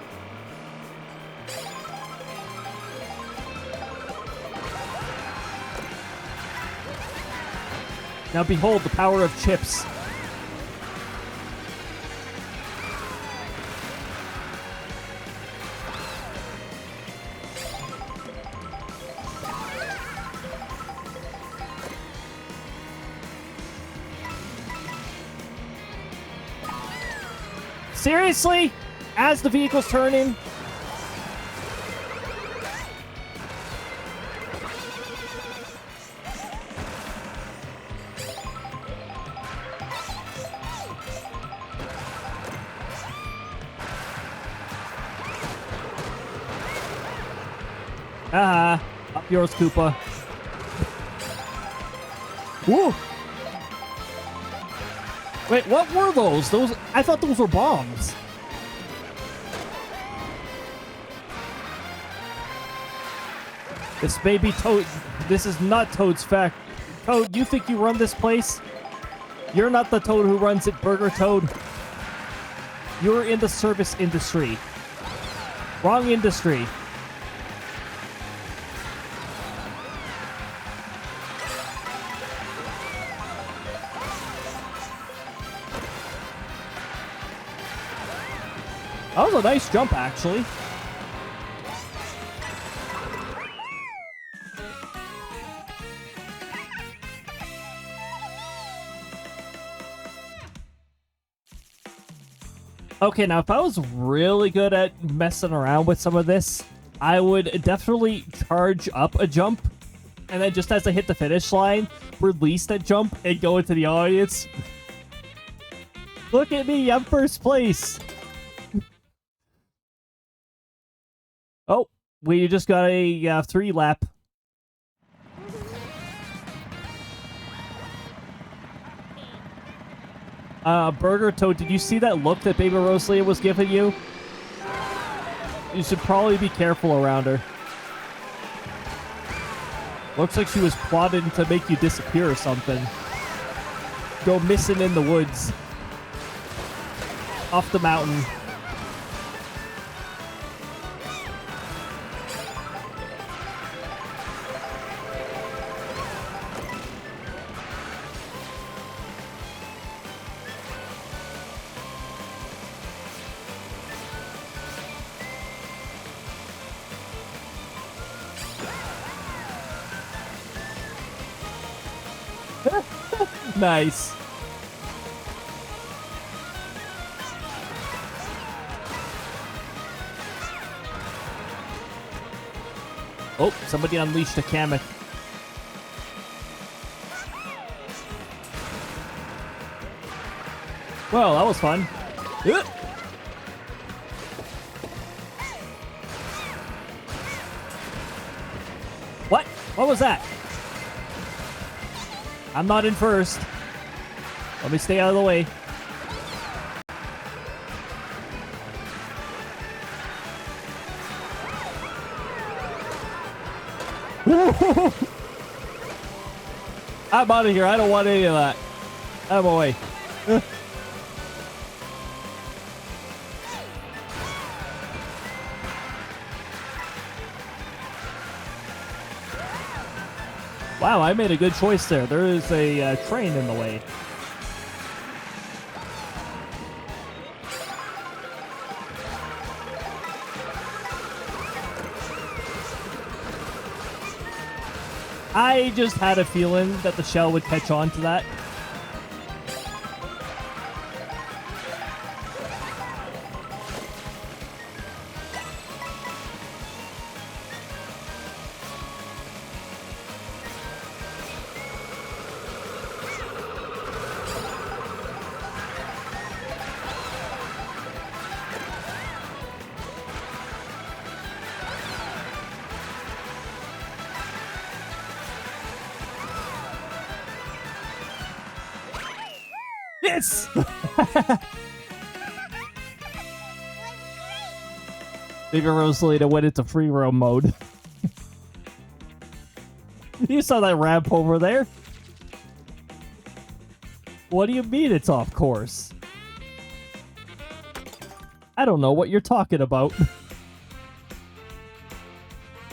Now behold the power of chips. Seriously? As the vehicle's turning? Up yours, Koopa. Woo! Wait, what were those? I thought those were bombs. This may be Toad. This is not Toad's fact. Toad, you think you run this place? You're not the Toad who runs it, Burger Toad. You're in the service industry. Wrong industry. That was a nice jump, actually. Okay, now if I was really good at messing around with some of this, I would definitely charge up a jump, and then just as I hit the finish line, release that jump and go into the audience. Look at me, I'm first place! Oh, we just got a 3-lap. Burger Toad, did you see that look that Baby Rosalia was giving you? You should probably be careful around her. Looks like she was plotting to make you disappear or something. Go missing in the woods. Off the mountain. Nice. Oh, somebody unleashed a Kamek. Well, that was fun. What? What was that? I'm not in first. Let me stay out of the way. I'm out of here. I don't want any of that. I'm away. Wow, I made a good choice there. There is a train in the way. I just had a feeling that the shell would catch on to that. this! Maybe Rosalita went into free roam mode. You saw that ramp over there? What do you mean it's off course? I don't know what you're talking about.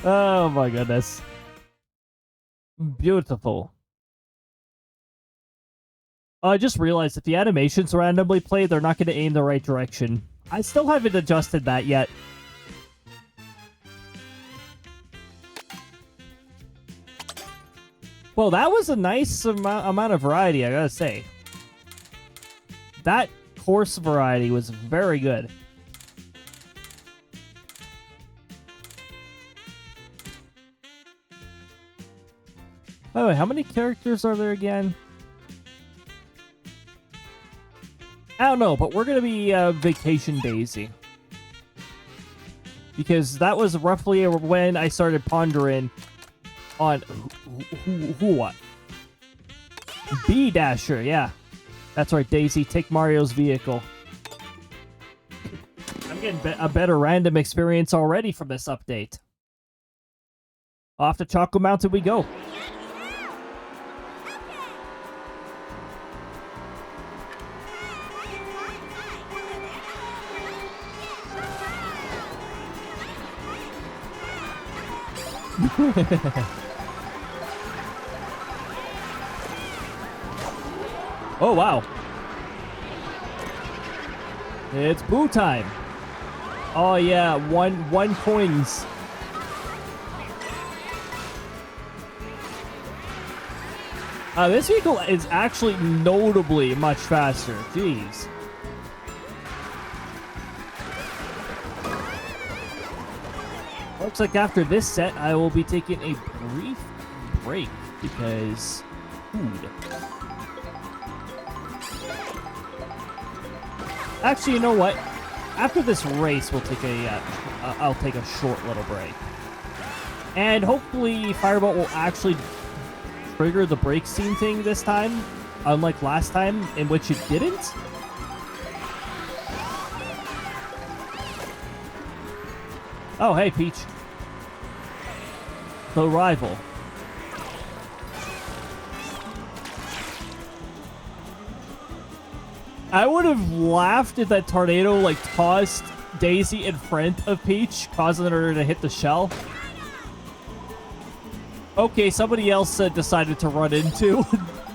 Oh my goodness. Beautiful. I just realized if the animations randomly play, they're not going to aim the right direction. I still haven't adjusted that yet. Well, that was a nice amount of variety, I gotta say. That course variety was very good. By the way, how many characters are there again? I don't know, but we're gonna be Vacation Daisy. Because that was roughly when I started pondering on who what? B-Dasher, yeah. That's right, Daisy, take Mario's vehicle. I'm getting a better random experience already from this update. Off to Choco Mountain we go. Oh, wow. It's boo time. Oh, yeah. One coins. This vehicle is actually notably much faster. Jeez. Looks like after this set, I will be taking a brief break because food. Actually, you know what? After this race, we'll take I'll take a short little break. And hopefully Firebolt will actually trigger the break scene thing this time, unlike last time in which it didn't. Oh, hey, Peach. The rival. I would have laughed if that tornado, like, tossed Daisy in front of Peach, causing her to hit the shell. Okay, somebody else decided to run into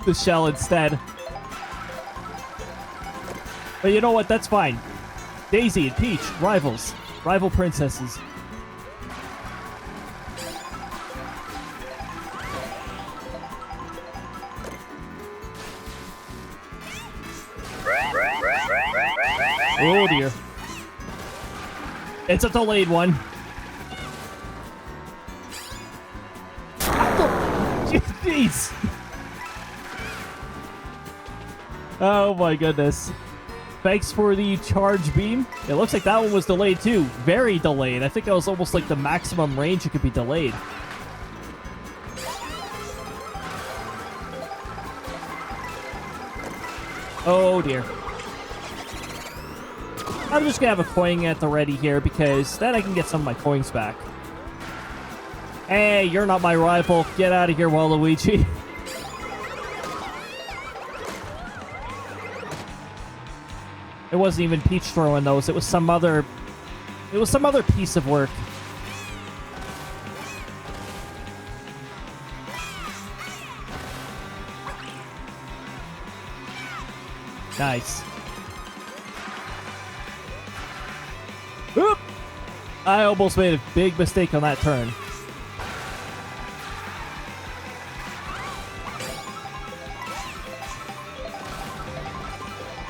the shell instead. But you know what? That's fine. Daisy and Peach, rivals. Rival princesses. Oh dear. It's a delayed one. Jeez. Oh my goodness. Thanks for the charge beam. It looks like that one was delayed too. Very delayed. I think that was almost like the maximum range it could be delayed. Oh dear. I'm just gonna have a coin at the ready here because then I can get some of my coins back. Hey, you're not my rival. Get out of here, Waluigi. It wasn't even Peach throwing those. It was some other piece of work. Nice. Oop! I almost made a big mistake on that turn.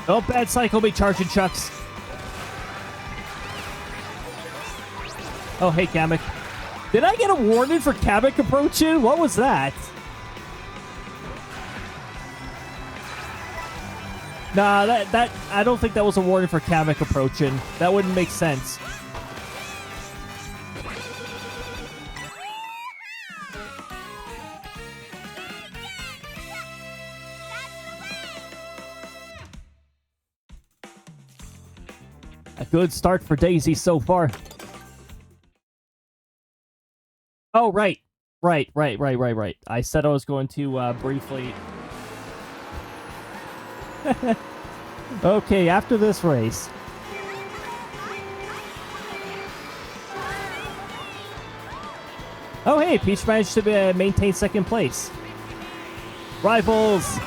Don't bad cycle me, charging chucks. Oh, hey, Kamek. Did I get a warning for Kamek approaching? What was that? Nah, that I don't think that was a warning for Kamek approaching. That wouldn't make sense. good start for Daisy so far. Oh, right. Right. I said I was going to briefly... Okay, after this race... Oh, hey, Peach managed to maintain second place. Rivals!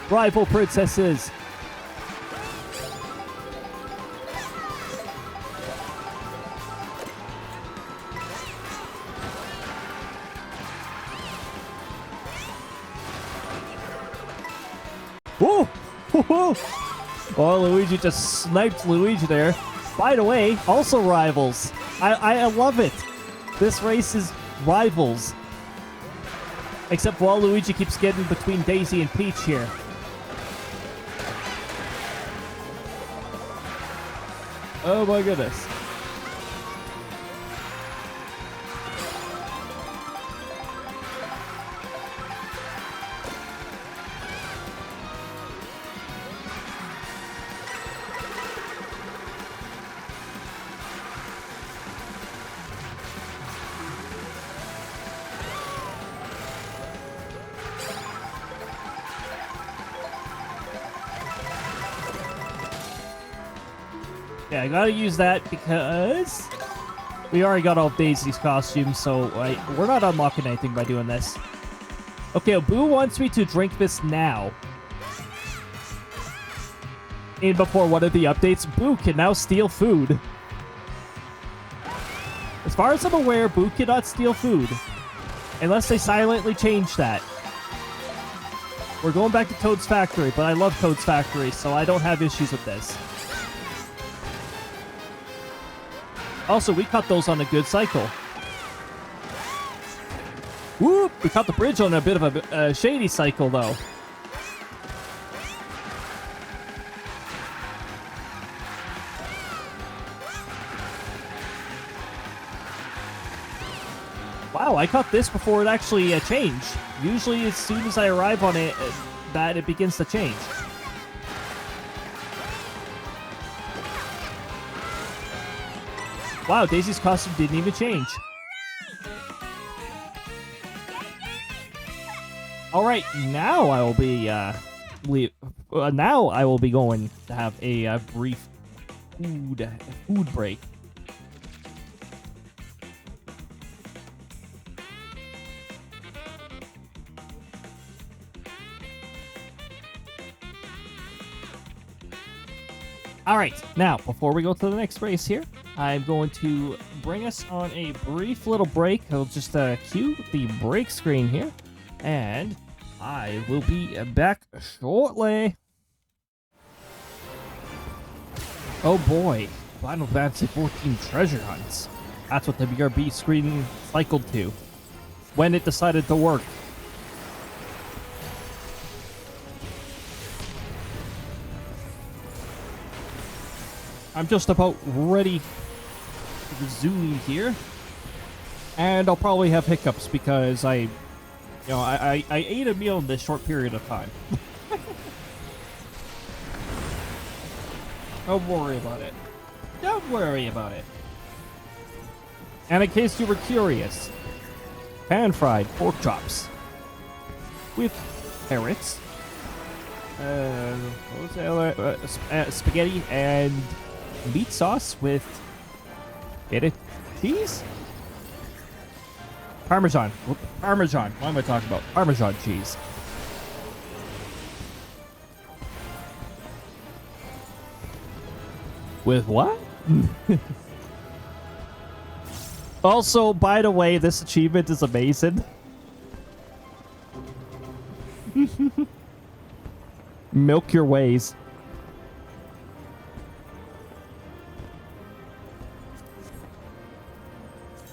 Rival princesses! Whoa! Oh, Luigi just sniped Luigi there. By the way, also rivals. I love it. This race is rivals. Except Waluigi keeps getting between Daisy and Peach here. Oh my goodness. Yeah, I gotta use that because we already got all of Daisy's costumes, so we're not unlocking anything by doing this. Okay, Boo wants me to drink this now. And before one of the updates, Boo can now steal food. As far as I'm aware, Boo cannot steal food. Unless they silently change that. We're going back to Toad's Factory, but I love Toad's Factory, so I don't have issues with this. Also, we caught those on a good cycle. Whoop! We caught the bridge on a bit of a shady cycle, though. Wow, I caught this before it actually changed. Usually, as soon as I arrive on it, it begins to change. Wow, Daisy's costume didn't even change. Alright, now I will be, now I will be going to have a brief food break. Alright, now, before we go to the next race here, I'm going to bring us on a brief little break. I'll just cue the break screen here, and I will be back shortly. Oh boy, Final Fantasy 14 treasure hunts. That's what the BRB screen cycled to when it decided to work. I'm just about ready to resume here, and I'll probably have hiccups because I ate a meal in this short period of time. Don't worry about it. Don't worry about it. And in case you were curious, pan-fried pork chops with carrots, what was the other? Spaghetti and meat sauce with cheese? Parmesan. Parmesan. What am I talking about? Parmesan cheese. With what? Also, by the way, this achievement is amazing. Milk your ways.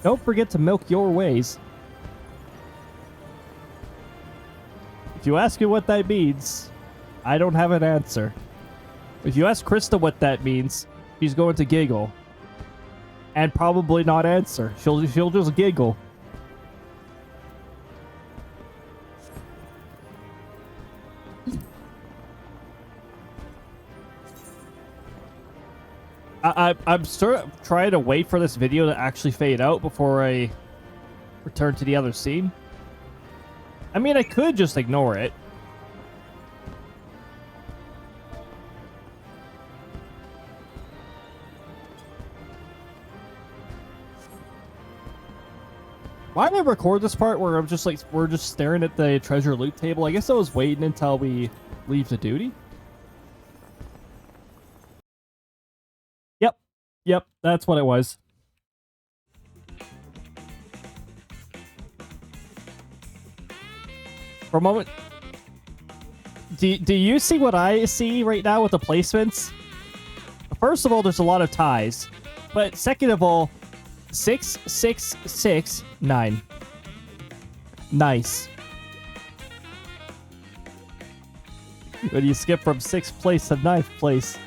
Don't forget to milk your ways. If you ask me what that means, I don't have an answer. If you ask Krista what that means, she's going to giggle. And probably not answer. She'll just giggle. I'm sort of trying to wait for this video to actually fade out before I return to the other scene. I mean, I could just ignore it. Why did I record this part where I'm just like, we're just staring at the treasure loot table? I guess I was waiting until we leave the duty. Yep, that's what it was. For a moment, do you see what I see right now with the placements? First of all, there's a lot of ties, but second of all, 6, 6, 6, 9. Nice. When you skip from 6th place to 9th place.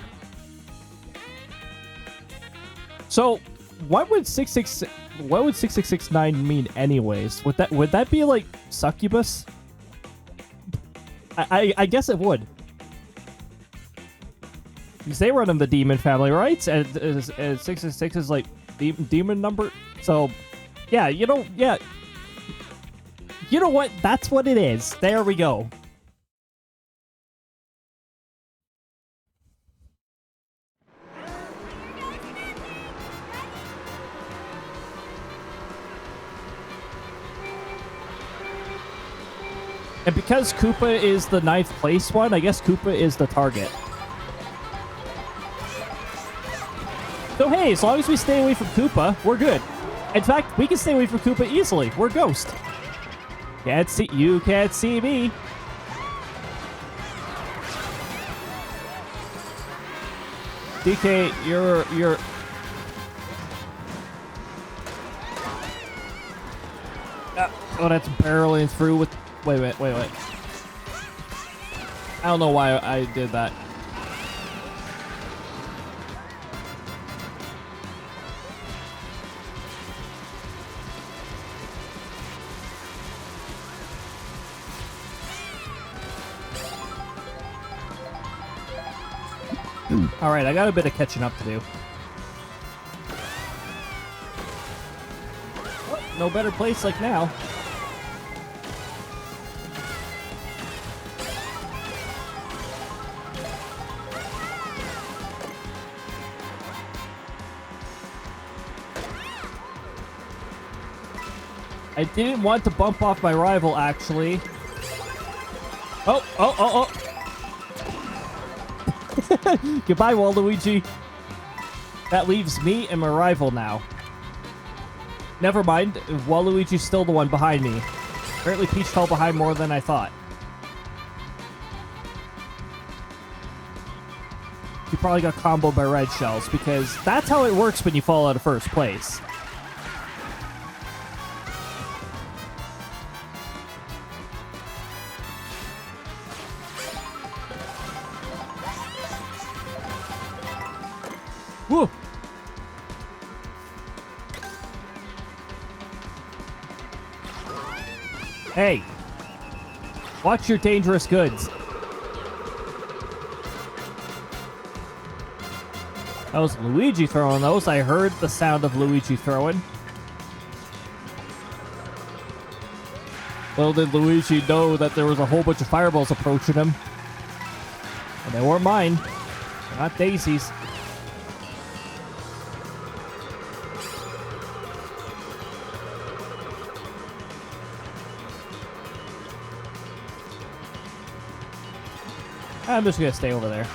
So, what would 6669 mean anyways? Would that be like succubus? I guess it would. Because they run in the demon family, right? And 666 is like demon number. So, yeah, you know what? That's what it is. There we go. And because Koopa is the 9th place one, I guess Koopa is the target. So hey, as long as we stay away from Koopa, we're good. In fact, we can stay away from Koopa easily. We're Ghost. You can't see me. DK, you're... Oh, that's barreling through with... Wait. I don't know why I did that. Alright, I got a bit of catching up to do. Oh, no better place like now. I didn't want to bump off my rival, actually. Oh. Goodbye, Waluigi. That leaves me and my rival now. Never mind, Waluigi's still the one behind me. Apparently Peach fell behind more than I thought. She probably got comboed by red shells, because that's how it works when you fall out of first place. Woo! Hey! Watch your dangerous goods. That was Luigi throwing those. I heard the sound of Luigi throwing. Little did Luigi know that there was a whole bunch of fireballs approaching him. And they weren't mine. They're not Daisy's. I'm just gonna stay over there.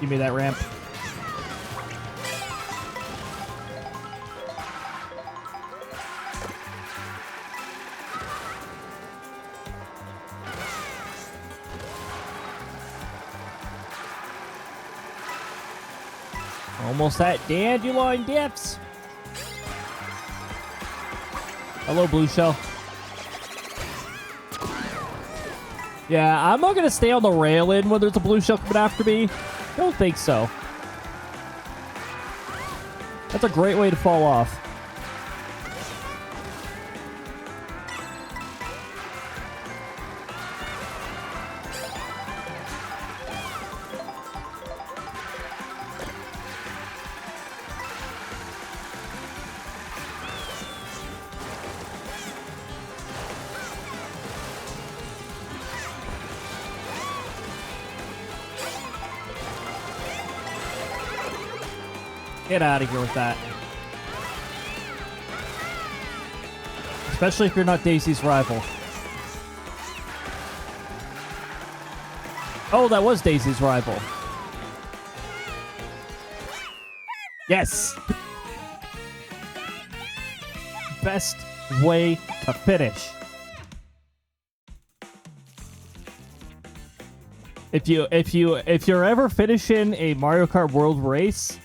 Give me that ramp. Almost at dandelion dips. Hello, blue shell. Yeah, I'm not gonna stay on the railing when there's a blue shell coming after me. Don't think so. That's a great way to fall off. Get out of here with that. Especially if you're not Daisy's rival. Oh, that was Daisy's rival. Yes! Best way to finish. If you're ever finishing a Mario Kart World race,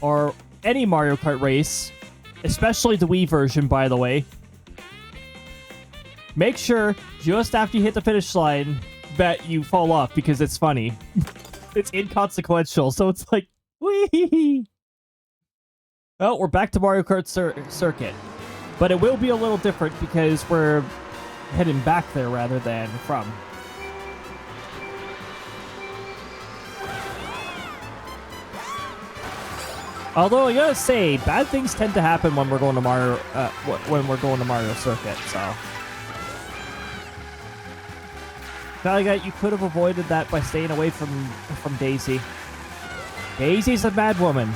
or any Mario Kart race, especially the Wii version, by the way, make sure just after you hit the finish line that you fall off, because it's funny. It's inconsequential, so it's like, wee. Oh, we're back to Mario Kart Circuit. But it will be a little different because we're heading back there rather than from. Although I gotta say, bad things tend to happen when we're going to Mario Circuit. So, you could have avoided that by staying away from Daisy. Daisy's a bad woman.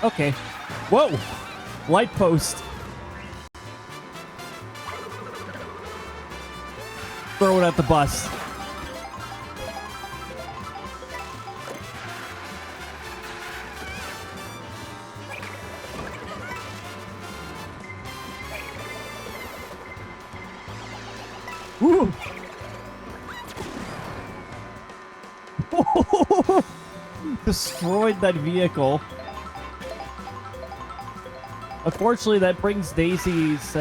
Okay. Whoa! Light post. Throw it at the bus. Woo! Destroyed that vehicle. Unfortunately, that brings Daisy's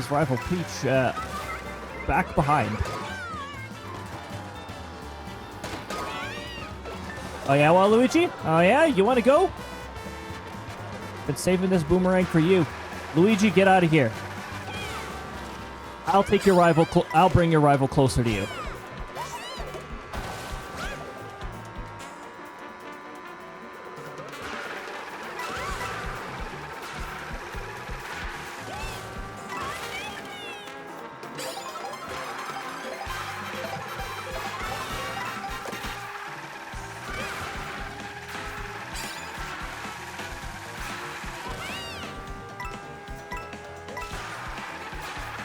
rival Peach back behind. Oh yeah, Waluigi? Oh yeah, you want to go? Been saving this boomerang for you. Luigi, get out of here. I'll take your rival. I'll bring your rival closer to you.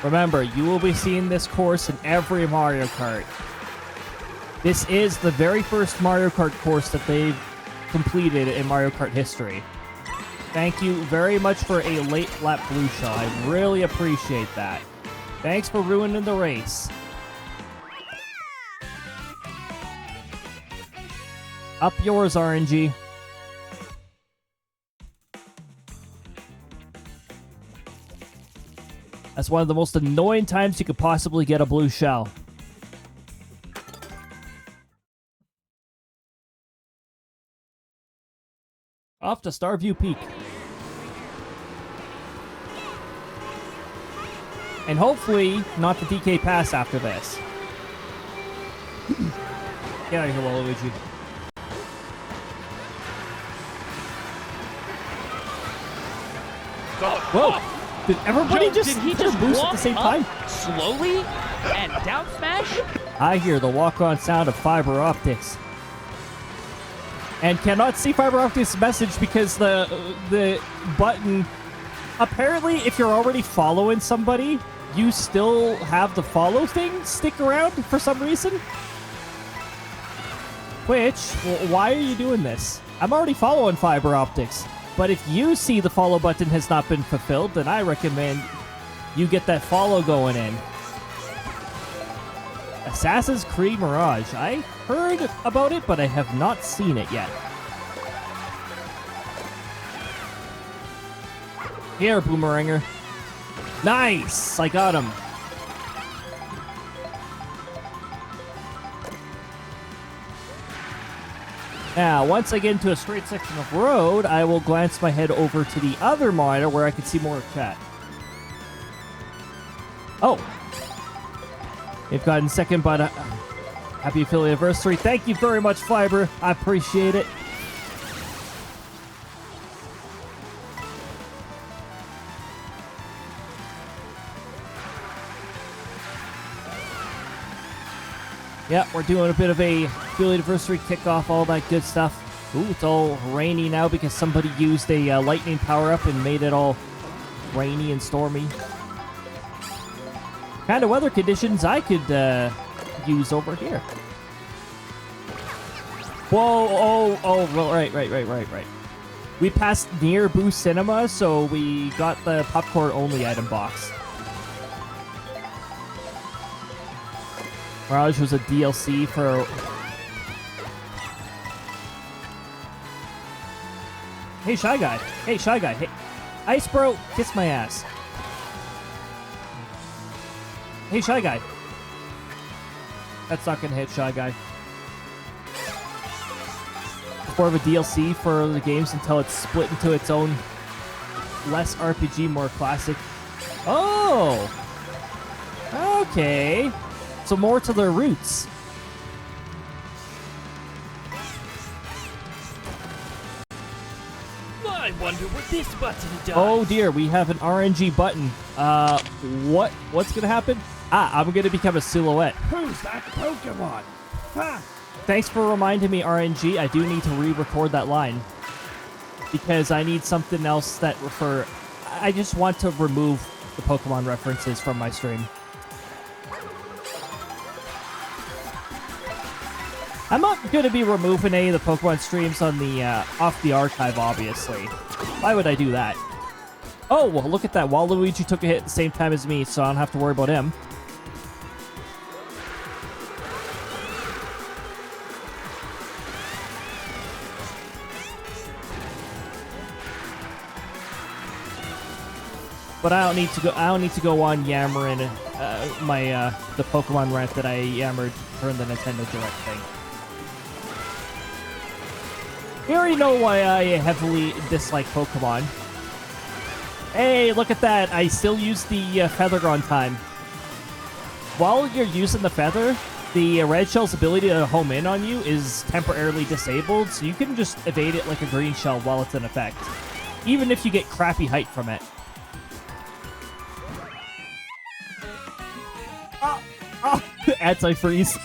Remember, you will be seeing this course in every Mario Kart. This is the very first Mario Kart course that they've completed in Mario Kart history. Thank you very much for a late lap blue shell. I really appreciate that. Thanks for ruining the race. Up yours, RNG. That's one of the most annoying times you could possibly get a blue shell. Off to Starview Peak. And hopefully, not the DK Pass after this. Get out of here, Waluigi. Whoa! Did everybody just hit a boost at the same time? Slowly and down smash? I hear the walk-on sound of fiber optics. And cannot see fiber optics message because the button... Apparently, if you're already following somebody, you still have the follow thing stick around for some reason. Which, why are you doing this? I'm already following fiber optics. But if you see the follow button has not been fulfilled, then I recommend you get that follow going in. Assassin's Creed Mirage. I heard about it, but I have not seen it yet. Here, Boomeranger. Nice! I got him. Now, once I get into a straight section of road, I will glance my head over to the other monitor where I can see more of chat. Oh. They've gotten second, but Happy Affiliataversary. Thank you very much, Fiber. I appreciate it. Yeah, we're doing a bit of a Affiliataversary kickoff, all that good stuff. Ooh, it's all rainy now because somebody used a lightning power-up and made it all rainy and stormy. Kind of weather conditions I could use over here. Whoa, well, right. We passed near Boo Cinema, so we got the popcorn-only item box. Mirage was a DLC for... Hey, Shy Guy. Hey, Ice Bro, kiss my ass. Hey, Shy Guy. That's not gonna hit, Shy Guy. It's more of a DLC for the games until it's split into its own less RPG, more classic. Oh! Okay. So more to their roots. I wonder what this button does. Oh dear, we have an RNG button. What's gonna happen? I'm gonna become a silhouette. Who's that Pokemon? Ha! Thanks for reminding me, RNG. I do need to re-record that line. Because I need something else that I just want to remove the Pokemon references from my stream. I'm not going to be removing any of the Pokemon streams on the off the archive, obviously. Why would I do that? Oh, well, look at that. Waluigi took a hit at the same time as me, so I don't have to worry about him. But I don't need to go on yammering the Pokemon rant that I yammered during the Nintendo Direct thing. You already know why I heavily dislike Pokemon. Hey, look at that. I still use the Feather on time. While you're using the Feather, the Red Shell's ability to home in on you is temporarily disabled, so you can just evade it like a Green Shell while it's in effect. Even if you get crappy height from it. Oh, anti-freeze.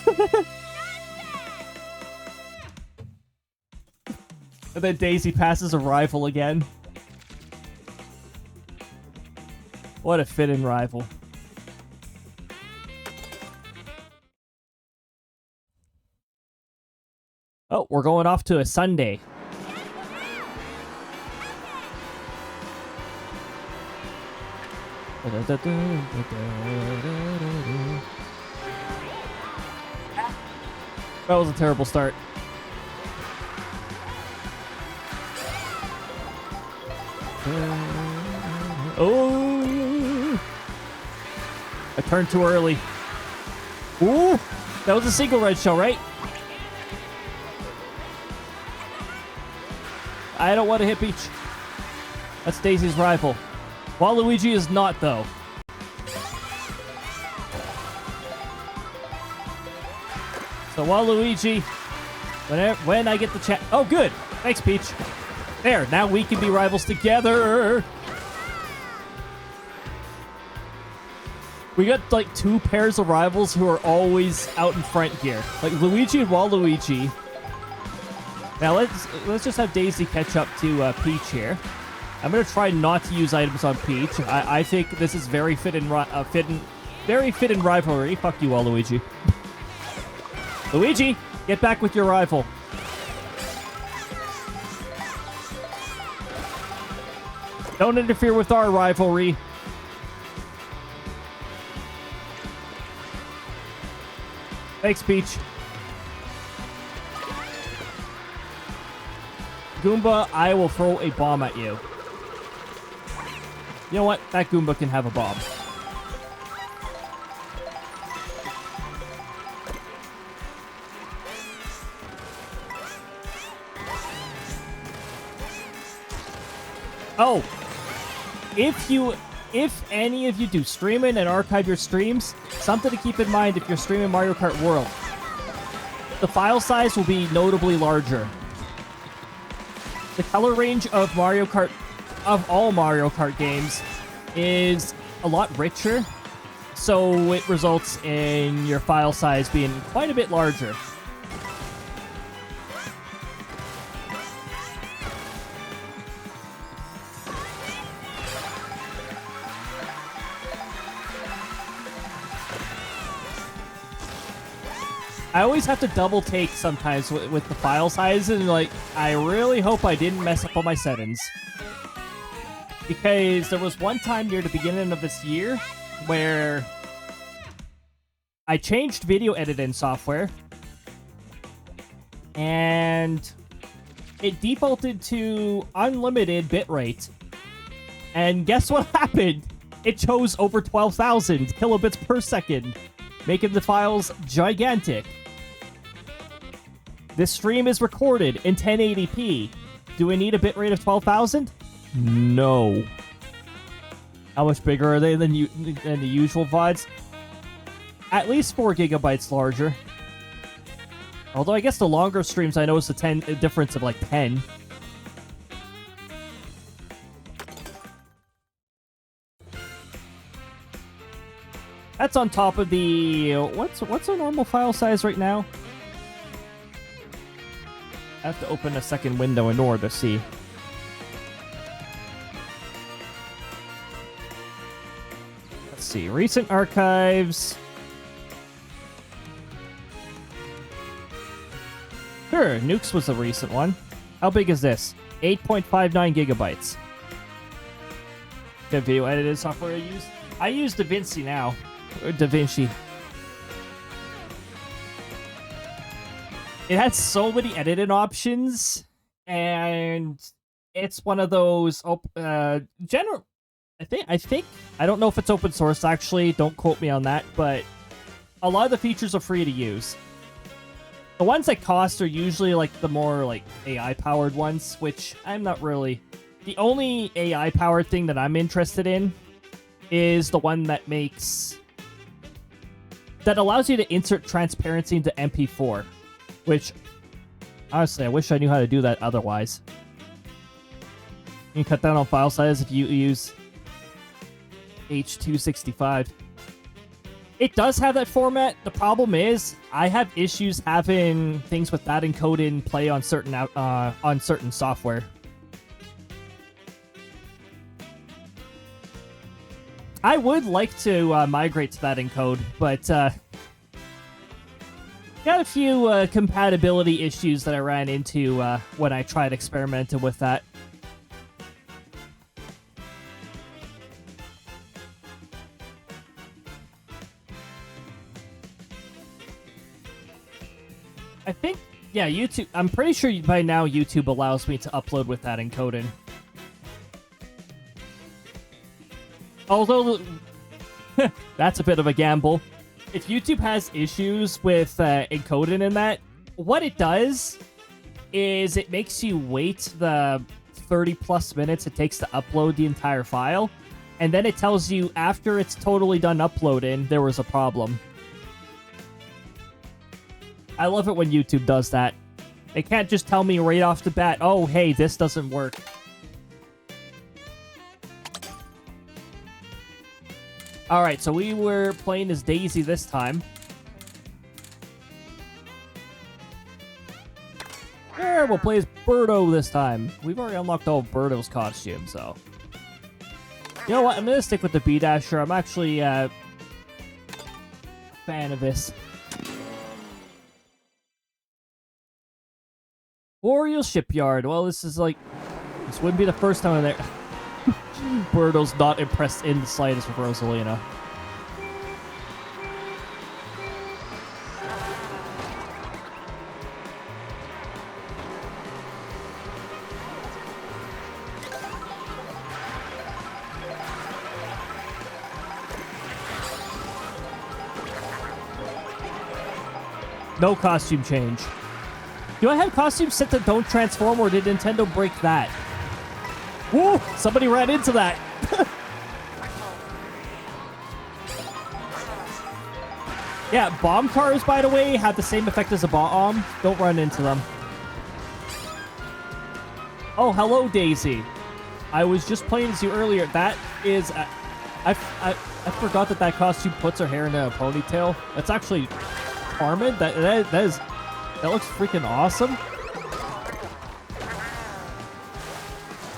And then Daisy passes a rival again. What a fit-in rival. Oh, we're going off to a Sunday. That was a terrible start. Oh! I turned too early. Ooh! That was a single red shell, right? I don't want to hit Peach. That's Daisy's rival. Waluigi is not, though. So Waluigi, when I get the chat... Oh, good! Thanks, Peach. There, now we can be rivals together! We got, like, two pairs of rivals who are always out in front here. Like, Luigi and Waluigi. Now, let's just have Daisy catch up to Peach here. I'm going to try not to use items on Peach. I think this is very fit in rivalry. Fuck you, Waluigi. Luigi, get back with your rival. Don't interfere with our rivalry. Thanks, Peach. Goomba, I will throw a bomb at you. You know what? That Goomba can have a bomb. Oh! If any of you do streaming and archive your streams, something to keep in mind if you're streaming Mario Kart World. the file size will be notably larger. The color range of Mario Kart, of all Mario Kart games, is a lot richer, so it results in your file size being quite a bit larger. I always have to double take sometimes with the file size, and like, I really hope I didn't mess up on my settings. Because there was one time near the beginning of this year where I changed video editing software and it defaulted to unlimited bitrate. And guess what happened? It chose over 12,000 kilobits per second, making the files gigantic. This stream is recorded in 1080p. Do I need a bitrate of 12,000? No. How much bigger are they than the usual VODs? At least 4 gigabytes larger. Although I guess the longer streams I noticed a difference of like 10. That's on top of the what's our normal file size right now? I have to open a second window in order to see. Let's see, recent archives. Sure, Nukes was a recent one. How big is this? 8.59 gigabytes. The video editing software I use? I use DaVinci now. Or DaVinci. It has so many editing options, and it's one of those general. I think I don't know if it's open source actually. Don't quote me on that, but a lot of the features are free to use. The ones that cost are usually like the more like AI powered ones, which I'm not really. The only AI powered thing that I'm interested in is the one that allows you to insert transparency into MP4. Which, honestly, I wish I knew how to do that otherwise. You can cut down on file size if you use H.265. It does have that format. The problem is, I have issues having things with that encoded play on certain software. I would like to migrate to that encode, but got a few compatibility issues that I ran into when I tried experimenting with that. I think, yeah, YouTube. I'm pretty sure by now YouTube allows me to upload with that encoding. Although, that's a bit of a gamble. If YouTube has issues with encoding in that, what it does is it makes you wait the 30 plus minutes it takes to upload the entire file, and then it tells you after it's totally done uploading, there was a problem. I love it when YouTube does that. They can't just tell me right off the bat, oh, hey, this doesn't work. Alright, so we were playing as Daisy this time. Yeah, we'll play as Birdo this time. We've already unlocked all of Birdo's costumes, so... You know what? I'm gonna stick with the B-Dasher. I'm actually a fan of this. Oriole Shipyard. Well, this is like... This wouldn't be the first time I'm there. Birdo's not impressed in the slightest with Rosalina. No costume change. Do I have costumes set that don't transform, or did Nintendo break that? Woo! Somebody ran into that. Yeah, bomb cars, by the way, have the same effect as a bomb. Don't run into them. Oh, hello, Daisy. I was just playing as you earlier. That is... I forgot that costume puts her hair in a ponytail. That's actually charming. That looks freaking awesome.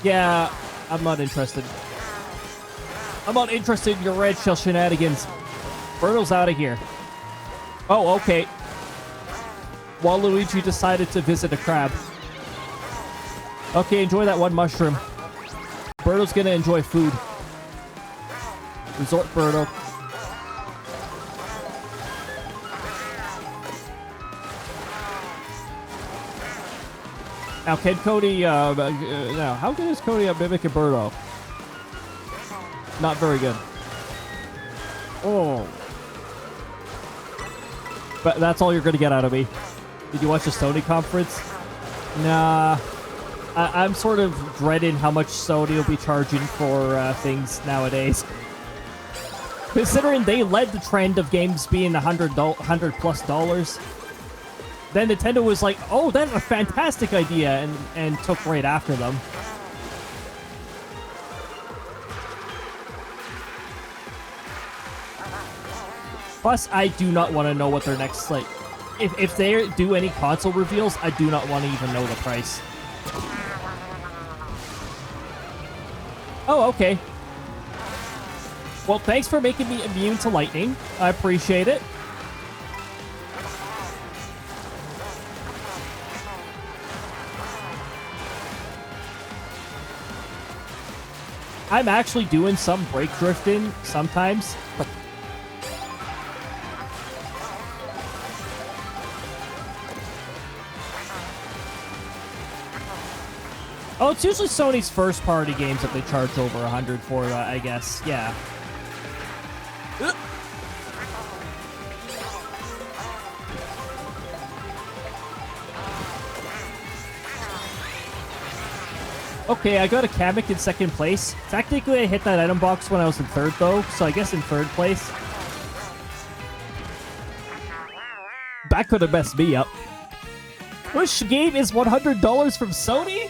Yeah, I'm not interested. I'm not interested in your red shell shenanigans. Birdo's out of here. Oh, okay. Waluigi decided to visit a crab. Okay, enjoy that one mushroom. Birdo's gonna enjoy food. Resort Birdo. Now, can Cody, now, how good is Cody at mimicking Birdo? Not very good. Oh. But that's all you're gonna get out of me. Did you watch the Sony conference? Nah. I'm sort of dreading how much Sony will be charging for things nowadays. Considering they led the trend of games being $100+ then Nintendo was like, oh, that's a fantastic idea, and took right after them. Plus, I do not want to know what their next, like... If they do any console reveals, I do not want to even know the price. Oh, okay. Well, thanks for making me immune to lightning. I appreciate it. I'm actually doing some brake drifting sometimes. Oh, it's usually Sony's first-party games that they charge over 100 for, I guess. Yeah. Okay, I got a Kamek in second place. Technically, I hit that item box when I was in third, though, so I guess in third place. That could have messed me up. Which game is $100 from Sony?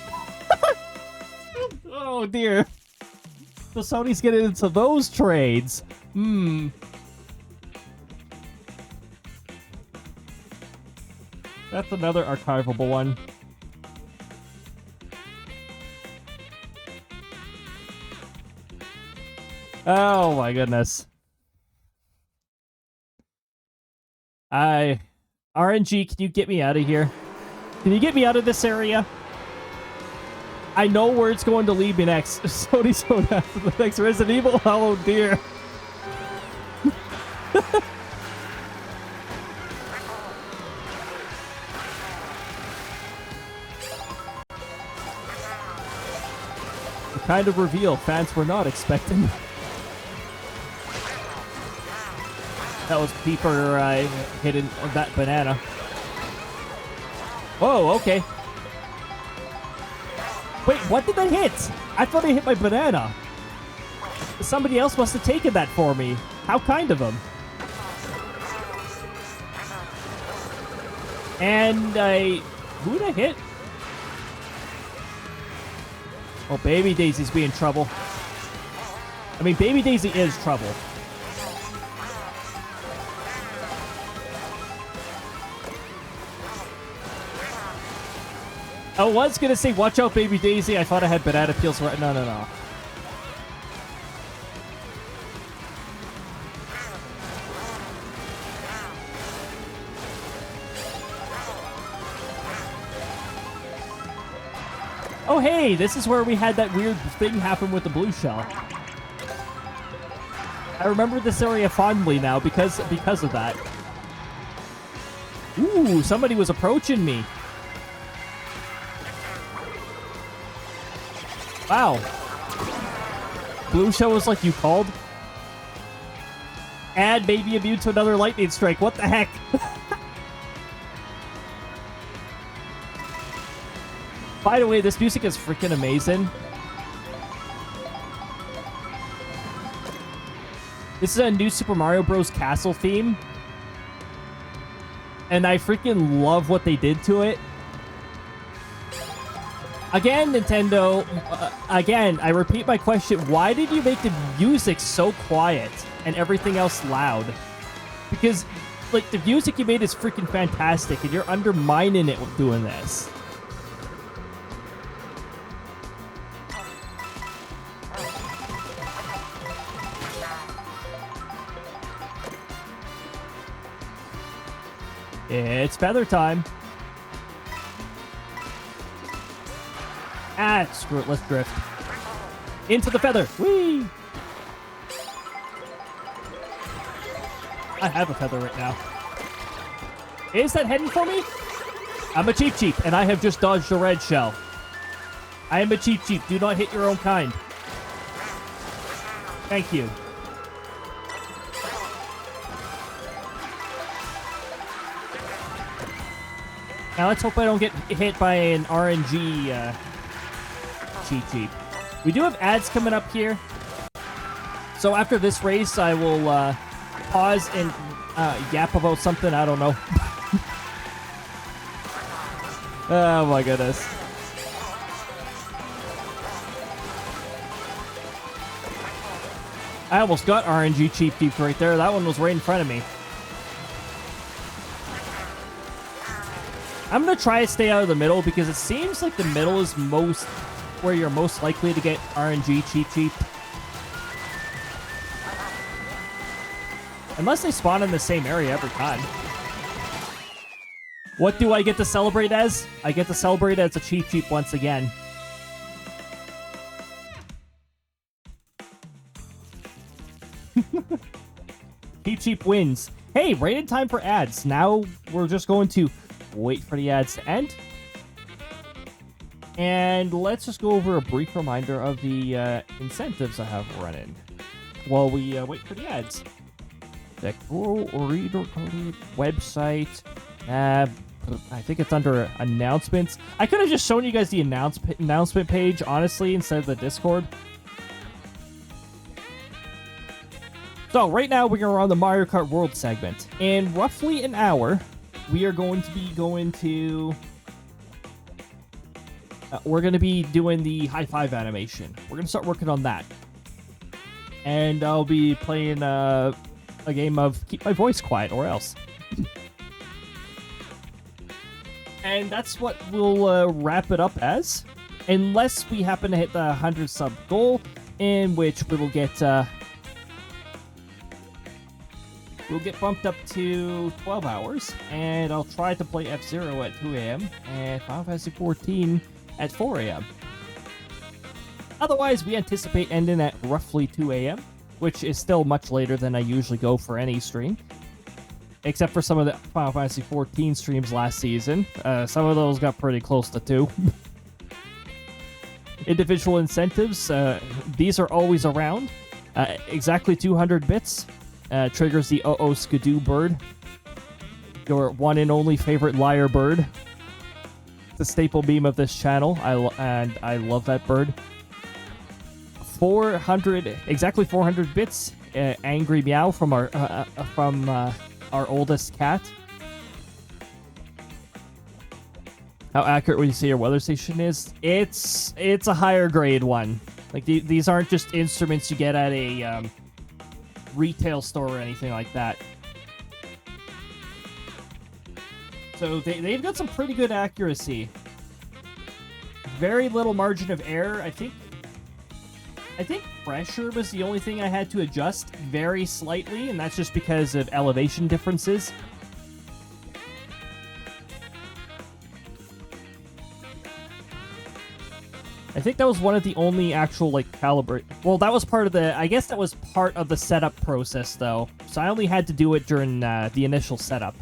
Oh, dear. So Sony's getting into those trades. That's another archivable one. Oh my goodness. RNG, can you get me out of here? Can you get me out of this area? I know where it's going to lead me next. Sony Soda after the next Resident Evil. Oh dear. The kind of reveal fans were not expecting. That was Peeper hitting that banana. Whoa, okay. Wait, what did that hit? I thought I hit my banana. Somebody else must have taken that for me. How kind of them. And who did I hit? Oh, Baby Daisy's be in trouble. I mean, Baby Daisy is trouble. I was gonna say, watch out, Baby Daisy. I thought I had banana peels right. No, no, no. Oh, hey, this is where we had that weird thing happen with the blue shell. I remember this area fondly now because of that. Ooh, somebody was approaching me. Wow. Blue shell was like you called? And maybe immune to another lightning strike. What the heck? By the way, this music is freaking amazing. This is a new Super Mario Bros. Castle theme. And I freaking love what they did to it. Again, Nintendo, again, I repeat my question. Why did you make the music so quiet and everything else loud? Because, like, the music you made is freaking fantastic, and you're undermining it with doing this. It's feather time. Ah, screw it. Let's drift. Into the feather. Whee! I have a feather right now. Is that heading for me? I'm a Cheep Cheep, and I have just dodged a red shell. I am a Cheep Cheep. Do not hit your own kind. Thank you. Now let's hope I don't get hit by an RNG Cheep Cheep. We do have ads coming up here. So after this race, I will pause and yap about something. I don't know. Oh my goodness. I almost got RNG Cheep Cheep right there. That one was right in front of me. I'm going to try to stay out of the middle because it seems like the middle is where you're most likely to get RNG Cheep Cheep. Unless they spawn in the same area every time. What do I get to celebrate as? I get to celebrate as a Cheep Cheep once again. Cheep Cheep wins. Hey, right in time for ads. Now we're just going to wait for the ads to end. And let's just go over a brief reminder of the incentives I have running while we wait for the ads. Sectoral Reader Code website. I think it's under announcements. I could have just shown you guys the announcement page, honestly, instead of the Discord. So right now we're on the Mario Kart World segment. In roughly an hour, we are going to be we're going to be doing the high five animation. We're going to start working on that. And I'll be playing a game of Keep My Voice Quiet or Else. And that's what we'll wrap it up as. Unless we happen to hit the 100 sub goal, in which we will get bumped up to 12 hours, and I'll try to play F-Zero at 2 a.m. and Final Fantasy 14 at 4 a.m. Otherwise, we anticipate ending at roughly 2 a.m., which is still much later than I usually go for any stream. Except for some of the Final Fantasy 14 streams last season. Some of those got pretty close to 2. Individual incentives, these are always around. Exactly 200 bits. Triggers the Skidoo bird. Your one and only favorite liar bird. The staple meme of this channel, and I love that bird. 400, exactly 400 bits. Angry meow from our oldest cat. How accurate would you say your weather station is? It's a higher grade one. Like these aren't just instruments you get at a retail store or anything like that. So they've got some pretty good accuracy. Very little margin of error. I think pressure was the only thing I had to adjust very slightly, and that's just because of elevation differences. I think that was one of the only actual, like, calibrate. Well, that was part of the... I guess that was part of the setup process, though. So I only had to do it during the initial setup.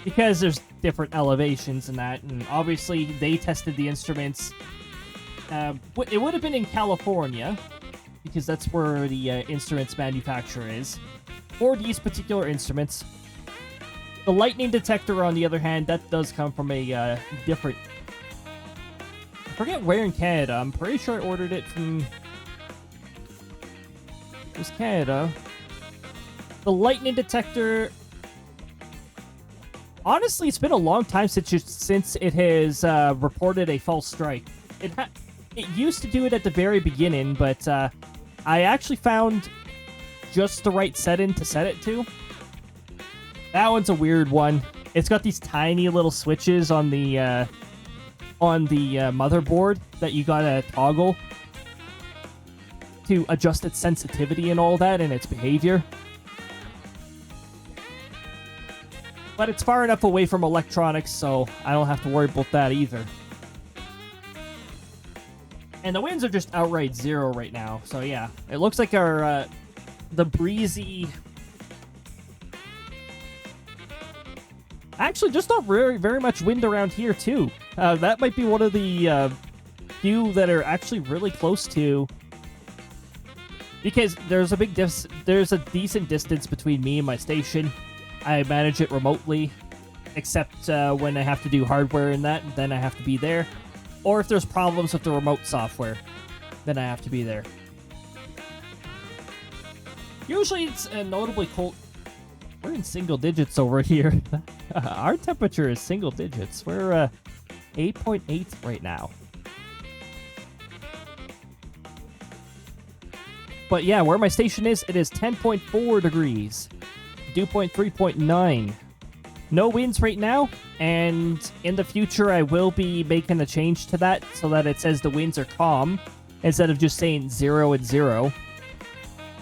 Because there's different elevations and that, and obviously they tested the instruments. It would have been in California, because that's where the instruments manufacturer is. For these particular instruments. The lightning detector, on the other hand, that does come from a different... I forget where in Canada. I'm pretty sure I ordered it from... It was Canada. The lightning detector Honestly, it's been a long time since it has reported a false strike. It used to do it at the very beginning, but I actually found just the right setting to set it to. That one's a weird one. It's got these tiny little switches on the motherboard that you gotta toggle to adjust its sensitivity and all that and its behavior. But it's far enough away from electronics, so I don't have to worry about that either. And the winds are just outright 0 right now, so yeah. It looks like our, the breezy... Actually, just not very much wind around here, too. That might be one of the few that are actually really close to... Because there's a decent distance between me and my station. I manage it remotely, except when I have to do hardware in that, then I have to be there. Or if there's problems with the remote software, then I have to be there. Usually it's notably cold. We're in single digits over here. Our temperature is single digits. We're 8.8 right now. But yeah, where my station is, it is 10.4 degrees. Dew point 3.9. No winds right now, and in the future I will be making a change to that so that it says the winds are calm instead of just saying 0 and 0.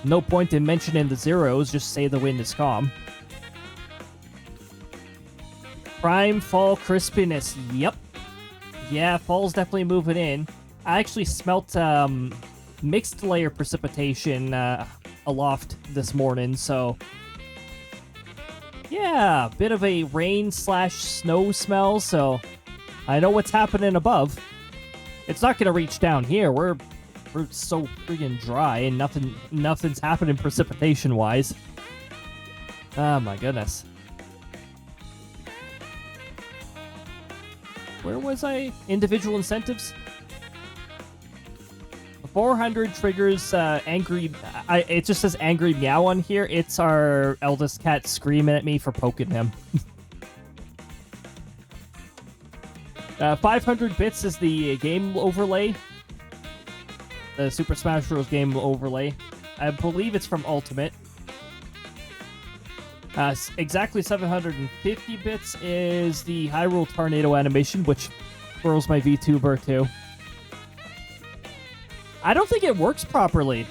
No point in mentioning the zeros, just say the wind is calm. Prime fall crispiness. Yep. Yeah, fall's definitely moving in. I actually smelt mixed layer precipitation aloft this morning, so... Yeah, bit of a rain/snow smell, so I know what's happening above. It's not gonna reach down here. We're so friggin' dry and nothing's happening precipitation-wise. Oh my goodness. Where was I? Individual incentives? 400 triggers angry... it just says angry meow on here. It's our eldest cat screaming at me for poking him. 500 bits is the game overlay. The Super Smash Bros. Game overlay. I believe it's from Ultimate. Exactly 750 bits is the Hyrule Tornado animation, which throws my VTuber too. I don't think it works properly.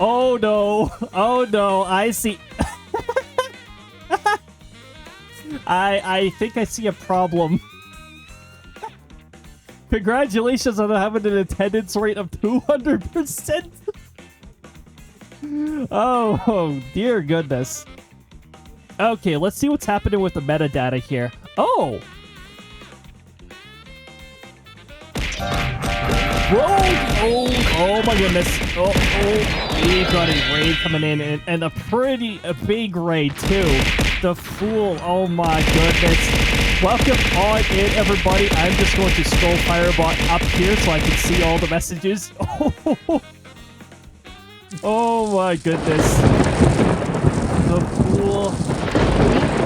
Oh no. Oh no. I see. I think I see a problem. Congratulations on having an attendance rate of 200%. Oh, dear goodness. Okay, let's see what's happening with the metadata here. Oh! Whoa! Oh my goodness. Oh, we've got a raid coming in, and a big raid, too. The Fool. Oh my goodness. Welcome on in, everybody. I'm just going to scroll Firebot up here so I can see all the messages. Oh my goodness. The Fool.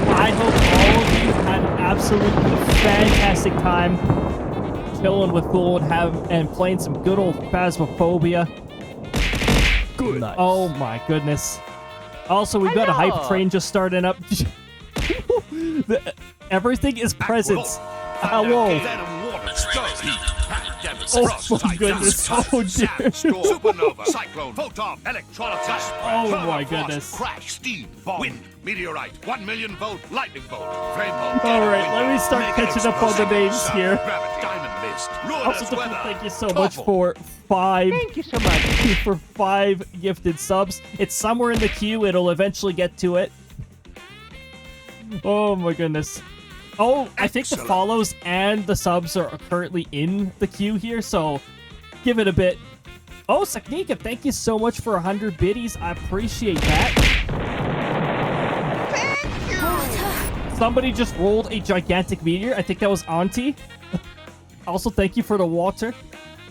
I hope all of you had an absolutely fantastic time chilling with Fool and playing some good old Phasmophobia. Good. Nice. Oh my goodness. Also, we've got a hype train just starting up. Everything is presents. Hello. Oh my goodness. Oh dear. Supernova, cyclone, photon, electronic blast, Oh my goodness. crash, steam, bomb, wind, meteorite, 1 million volt, lightning bolt, flame bolt. Alright, let me start catching up on the names here. Gravity, diamond mist, Also, ruinous weather. thank you so much for 5. Thank you so much. For 5 gifted subs. It's somewhere in the queue. It'll eventually get to it. Oh my goodness. Oh, I think the Excellent. follows and the subs are currently in the queue here, so give it a bit. Oh, Saknika, thank you so much for 100 biddies. I appreciate that. Thank you. Somebody just rolled a gigantic meteor. I think that was Auntie. Also, thank you for the water.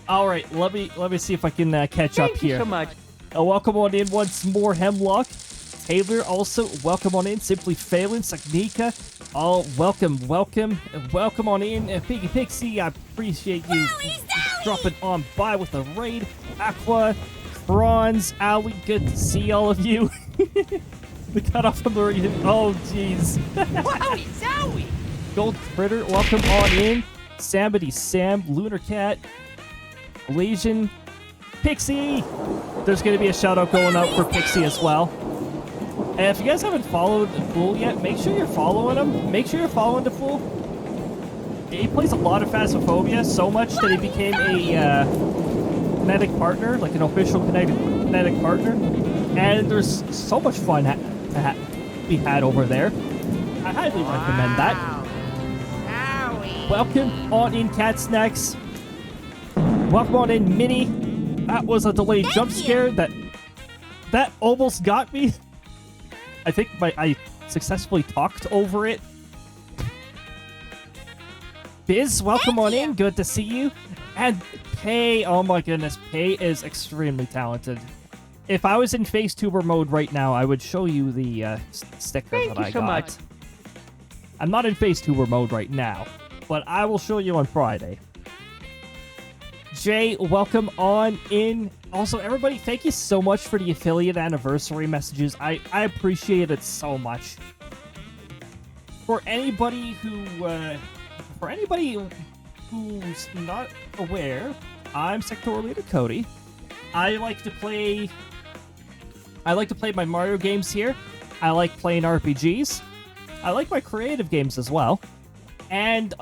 All right, let me see if I can catch up Thank you here. so much. Welcome on in once more, Hemlock. Taylor, also welcome on in. Simply Phelan, Sagnika, all welcome on in. Piggy Pixie, I appreciate you dropping on by with the raid. Aqua, Bronze, Ali, good to see all of you. The cutoff from the raid. Oh, jeez. Wowie zowie! Gold Fritter, welcome on in. Samity Sam, Lunar Cat, Legion, Pixie. There's going to be a shout out going out for Pixie as well. And if you guys haven't followed Fool yet, make sure you're following him. Make sure you're following the Fool. He plays a lot of Phasmophobia, so much that he became a kinetic partner, like an official kinetic partner. And there's so much fun to be had over there. I highly recommend that. Welcome on in, Cat Snacks. Welcome on in, Minnie. That was a delayed jump scare that almost got me. I think I successfully talked over it. Biz, welcome on in. Good to see you. And Pay, oh my goodness, Pay is extremely talented. If I was in FaceTuber mode right now, I would show you the sticker that I got. Much. I'm not in FaceTuber mode right now, but I will show you on Friday. Jay, welcome on in. Also, everybody, thank you so much for the affiliate anniversary messages. I appreciate it so much. For anybody who's not aware, I'm Sector Leader Cody. I like to play my Mario games here. I like playing RPGs. I like my creative games as well. And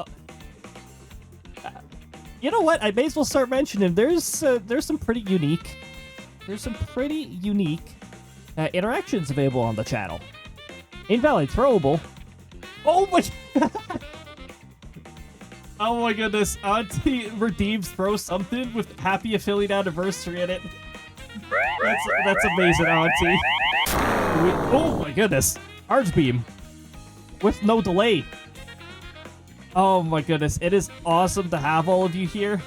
you know what? I may as well start mentioning there's some pretty unique interactions available on the channel. Invalid throwable. Oh my! Oh my goodness! Auntie redeems throw something with happy affiliate anniversary in it. That's amazing, Auntie. Oh my goodness! Archbeam with no delay. Oh my goodness, it is awesome to have all of you here.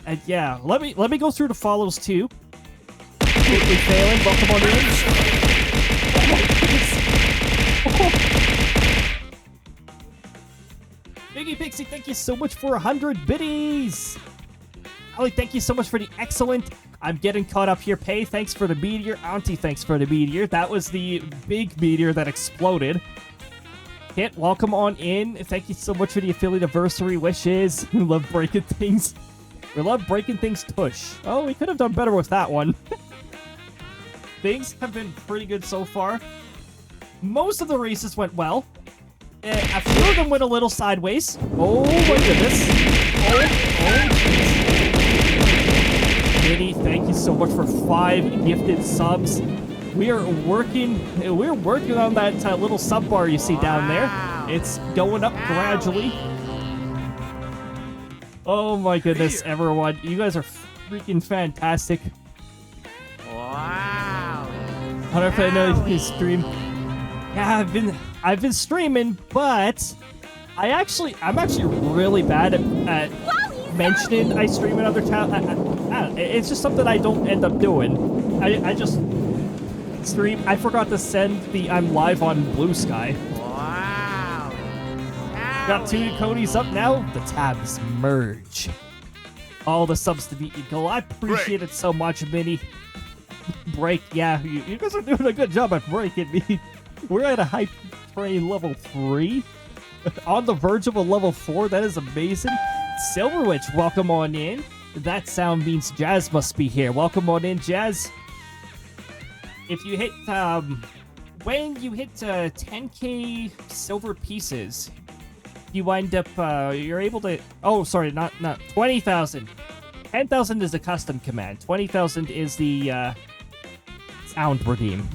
And yeah, let me go through the follows too. Quickly failing, welcome on in. Biggie Pixie, thank you so much for 100 biddies. Ali, thank you so much for the excellent. I'm getting caught up here. Pay, thanks for the meteor. Auntie, thanks for the meteor. That was the big meteor that exploded. Kit, welcome on in. Thank you so much for the Affiliataversary wishes. We love breaking things. We love breaking things, tush. Oh, we could have done better with that one. Things have been pretty good so far. Most of the races went well. A few of them went a little sideways. Oh my goodness. Kitty, thank you so much for 5 gifted subs. We're working on that little sub bar you see down there. It's going up gradually. Oh my goodness, everyone. You guys are freaking fantastic. Wow. I don't know if I know you stream. Yeah, I've been streaming, but I'm actually really bad at mentioning I stream another channel. It's just something I don't end up doing. I just stream. I forgot to send the I'm live on Blue Sky. Wow. Got 2 Codys up now. The tabs merge. All the subs to beat Eagle. I appreciate it so much, Minnie. Break, yeah. You guys are doing a good job at breaking me. We're at a high train level 3. On the verge of a level 4. That is amazing. Silver Witch, welcome on in. That sound means Jazz must be here. Welcome on in, Jazz. If you hit, when you hit 10k silver pieces, you wind up, you're able to, oh, sorry, not 20,000. 10,000 is the custom command. 20,000 is the, sound redeem.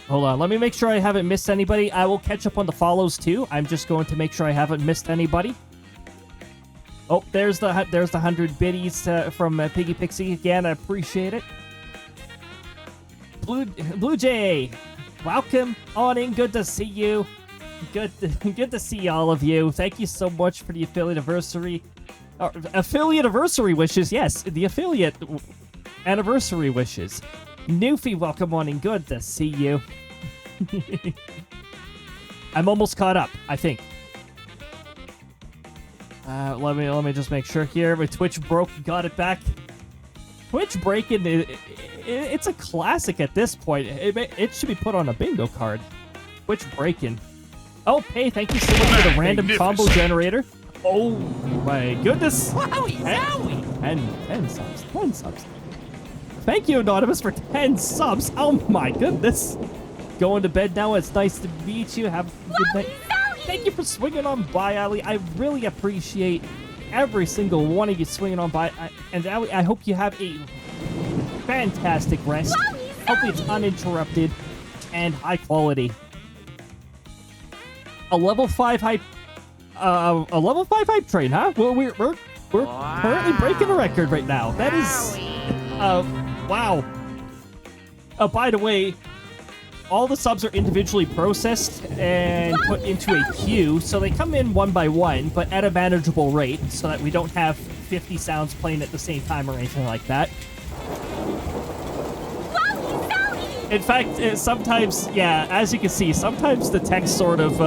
Hold on, let me make sure I haven't missed anybody. I will catch up on the follows too. I'm just going to make sure I haven't missed anybody. Oh, there's the 100 biddies from Piggy Pixie again. I appreciate it. Blue Jay, welcome on in. Good to see you. Good to see all of you. Thank you so much for the Affiliataversary. Affiliataversary wishes, yes. The affiliate anniversary wishes. Newfie, welcome on and good to see you. I'm almost caught up, I think. Let me just make sure here. My Twitch broke, got it back. Twitch breaking, it's a classic at this point. It should be put on a bingo card. Twitch breaking. Oh, hey, thank you so much for the random combo generator. Oh my goodness. Wowie zowie! 10 subs. 10 subs. Thank you, Anonymous, for 10 subs. Oh my goodness. Going to bed now. It's nice to meet you. Have a good night. Thank you for swinging on by, Ali. I really appreciate every single one of you swinging on by. And Ali, I hope you have a fantastic rest. Hopefully it's uninterrupted and high quality. A level 5 hype. A level 5 hype train, huh? Well, we're currently breaking a record right now. That is, wow. By the way, all the subs are individually processed and put into a queue, so they come in one by one, but at a manageable rate, so that we don't have 50 sounds playing at the same time or anything like that. In fact, sometimes, yeah, as you can see, sometimes the text sort of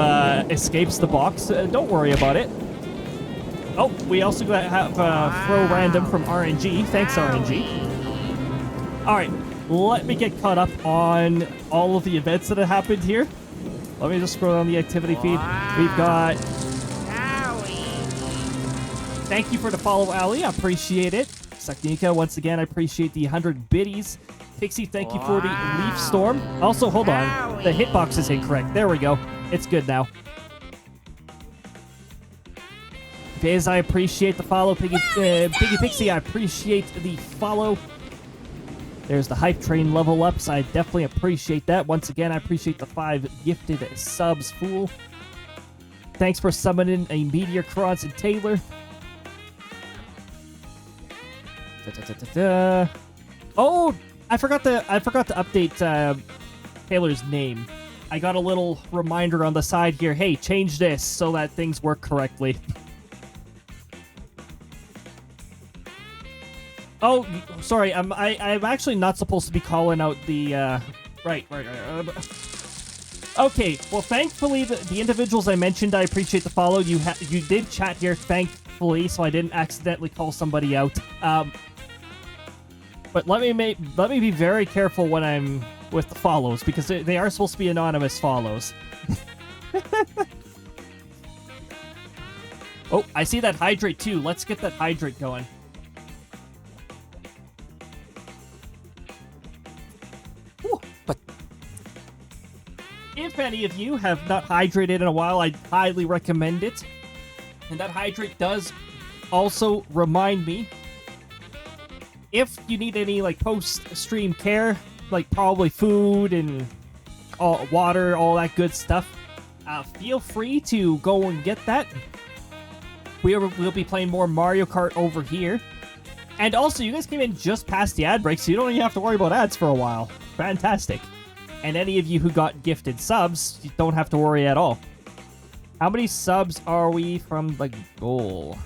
escapes the box. Don't worry about it. Oh, we also have throw random from RNG. Thanks, RNG. All right, let me get caught up on all of the events that have happened here. Let me just scroll down the activity feed. We've got... Thank you for the follow, Ali. I appreciate it. Saknika, once again, I appreciate the 100 biddies. Pixie, thank you for the Leaf Storm. Also, hold on. The hitbox is incorrect. There we go. It's good now. Biz, I appreciate the follow. Piggy Pixie, I appreciate the follow. There's the hype train level ups. I definitely appreciate that. Once again, I appreciate the 5 gifted subs, Fool. Thanks for summoning a Meteor Cross and Taylor. Oh, I forgot to update Taylor's name. I got a little reminder on the side here. Hey, change this so that things work correctly. Oh, sorry. I'm actually not supposed to be calling out the right. Okay. Well, thankfully the individuals I mentioned, I appreciate the follow. You did chat here, thankfully, so I didn't accidentally call somebody out. But let me be very careful when I'm with the follows, because they are supposed to be anonymous follows. Oh, I see that hydrate too. Let's get that hydrate going. Ooh, but if any of you have not hydrated in a while, I highly recommend it. And that hydrate does also remind me, if you need any like post-stream care, like probably food and water, all that good stuff, feel free to go and get that. We'll be playing more Mario Kart over here. And also, you guys came in just past the ad break, so you don't even have to worry about ads for a while. Fantastic. And any of you who got gifted subs, you don't have to worry at all. How many subs are we from the goal?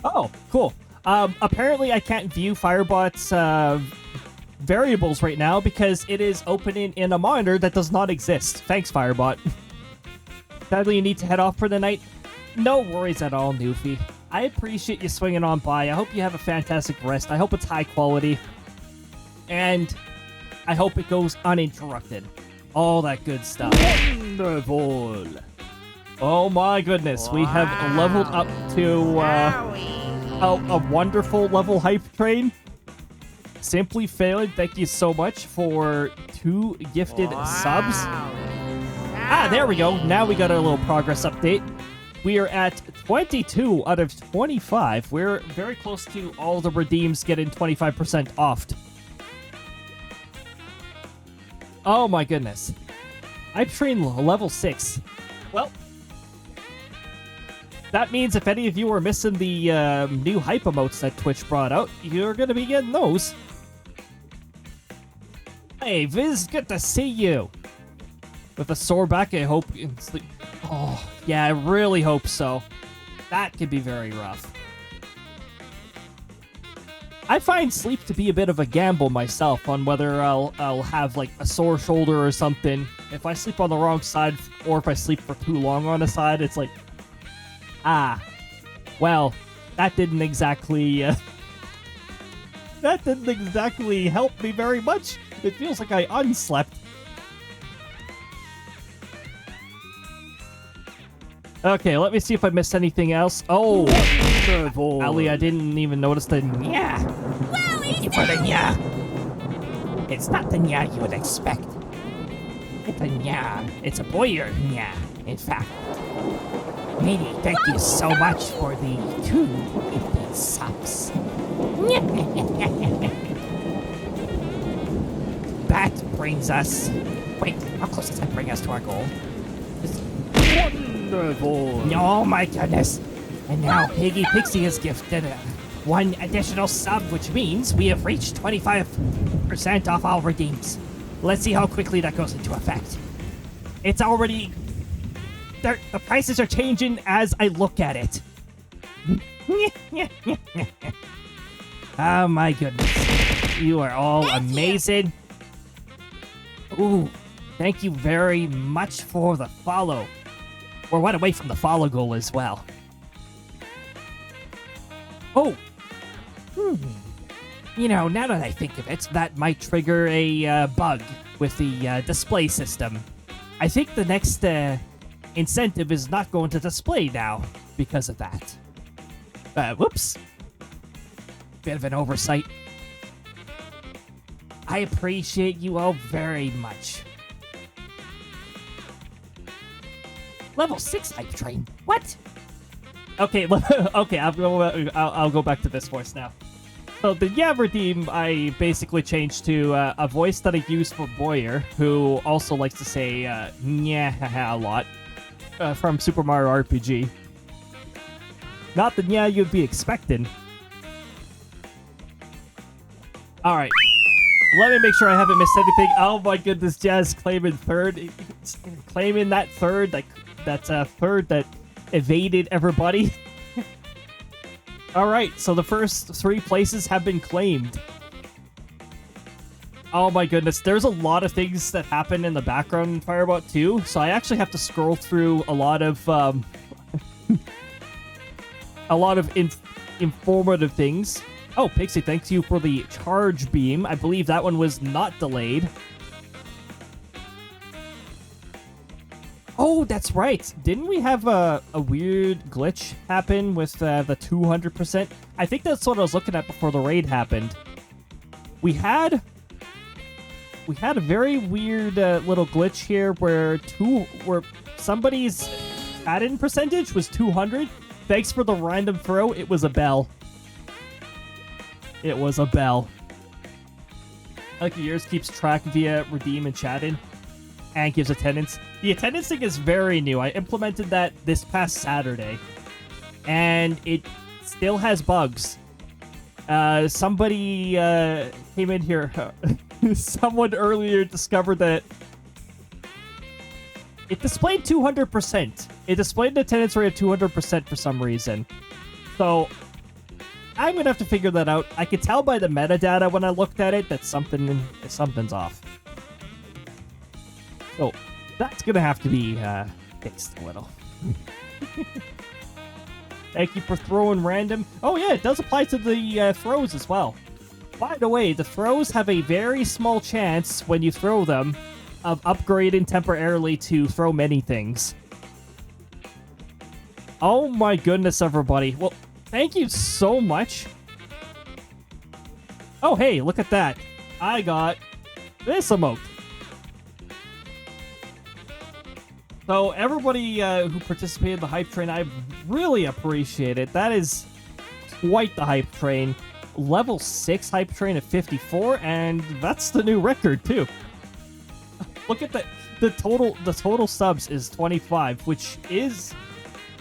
Oh, cool. Apparently I can't view Firebot's variables right now because it is opening in a monitor that does not exist. Thanks, Firebot. Sadly, you need to head off for the night. No worries at all, Newfie. I appreciate you swinging on by. I hope you have a fantastic rest. I hope it's high quality. And I hope it goes uninterrupted. All that good stuff. Wonderful. Oh my goodness, we have leveled up to a wonderful level hype train. Simply Failing, thank you so much for 2 gifted subs. Ah, there we go. Now we got a little progress update. We are at 22 out of 25. We're very close to all the redeems getting 25% off. Oh my goodness. Hype train level 6. Well, that means if any of you are missing the new hype emotes that Twitch brought out, you're going to be getting those. Hey, Viz, good to see you. With a sore back, I hope you can sleep. Oh, yeah, I really hope so. That could be very rough. I find sleep to be a bit of a gamble myself on whether I'll have like a sore shoulder or something. If I sleep on the wrong side or if I sleep for too long on a side, it's like, well, that didn't exactly help me very much. It feels like I unslept. Okay, let me see if I missed anything else. Oh, Ali, I didn't even notice the nya. Thank you for the nya. It's not the nya you would expect. It's a nya. It's a boyer nya, in fact. Lady, thank you so much for the 2 subs. That brings us... Wait, how close does that bring us to our goal? Wonderful. Oh my goodness. And now Piggy Pixie has gifted 1 additional sub, which means we have reached 25% off all redeems. Let's see how quickly that goes into effect. It's already... The prices are changing as I look at it. Oh my goodness. You are all amazing. Ooh, thank you very much for the follow. We're 1 away from the follow goal as well. Oh. You know, now that I think of it, that might trigger a bug with the display system. I think the next incentive is not going to display now because of that. Whoops. Bit of an oversight. I appreciate you all very much. Level 6 hype train. What? Okay, okay, I'll go back to this voice now. So the yeah redeem I basically changed to a voice that I use for Boyer, who also likes to say yeah a lot from Super Mario RPG. Not the yeah you'd be expecting. All right. Let me make sure I haven't missed anything. Oh my goodness, Jazz claiming third. Claiming that third, that's a third that evaded everybody. Alright, so the first 3 places have been claimed. Oh my goodness, there's a lot of things that happen in the background in Firebot 2, so I actually have to scroll through a lot of informative things. Oh, Pixie, thanks you for the charge beam. I believe that one was not delayed. Oh, that's right. Didn't we have a weird glitch happen with the 200%? I think that's what I was looking at before the raid happened. We had a very weird little glitch here where somebody's add-in percentage was 200. Thanks for the random throw. It was a bell. It was a bell. Lucky Yours keeps track via redeem and chat-in and gives attendance. The attendance thing is very new. I implemented that this past Saturday, and it still has bugs. Somebody came in here. Someone earlier discovered that it displayed 200%. It displayed an attendance rate of 200% for some reason. So I'm gonna have to figure that out. I could tell by the metadata when I looked at it that something's off. So that's gonna have to be fixed a little. Thank you for throwing random. Oh yeah, it does apply to the throws as well. By the way, the throws have a very small chance when you throw them of upgrading temporarily to throw many things. Oh my goodness, everybody. Well, thank you so much. Oh, hey, look at that. I got this emote. So everybody who participated in the hype train, I really appreciate it. That is quite the hype train. Level 6 hype train at 54, and that's the new record too. Look at the total subs is 25, which is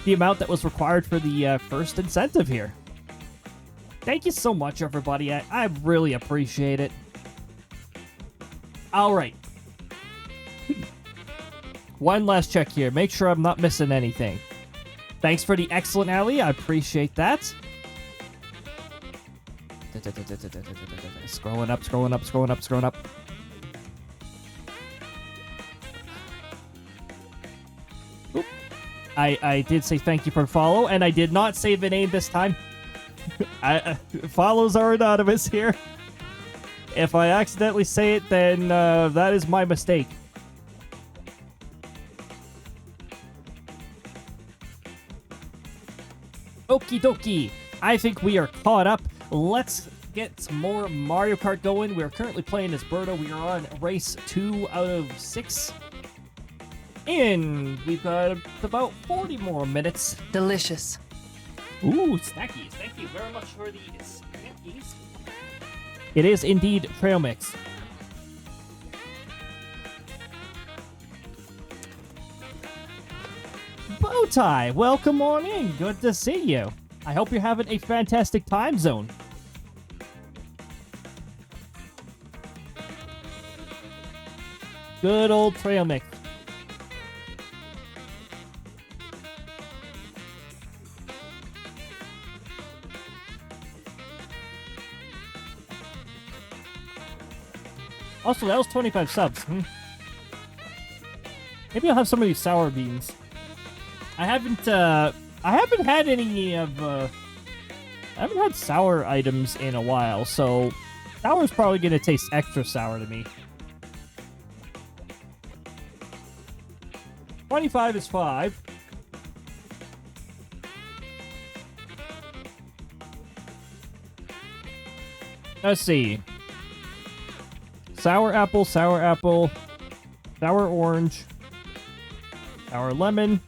the amount that was required for the first incentive here. Thank you so much, everybody. I really appreciate it. All right. One last check here. Make sure I'm not missing anything. Thanks for the excellent alley. I appreciate that. Scrolling up, scrolling up, scrolling up, scrolling up. Oop. I did say thank you for the follow, and I did not say the name this time. Follows are anonymous here. If I accidentally say it, then that is my mistake. Okie dokie. I think we are caught up. Let's get some more Mario Kart going. We are currently playing as Berto. We are on race 2 out of 6. And we've got about 40 more minutes. Delicious. Ooh, snackies. Thank you very much for the snackies. It is indeed trail mix. Bowtie, welcome on in. Good to see you. I hope you're having a fantastic time zone. Good old trail mix. Also, that was 25 subs. Maybe I'll have some of these sour beans. I haven't had any of, I haven't had sour items in a while, so sour is probably going to taste extra sour to me. 25 is 5. Let's see. Sour apple, sour orange, sour lemon.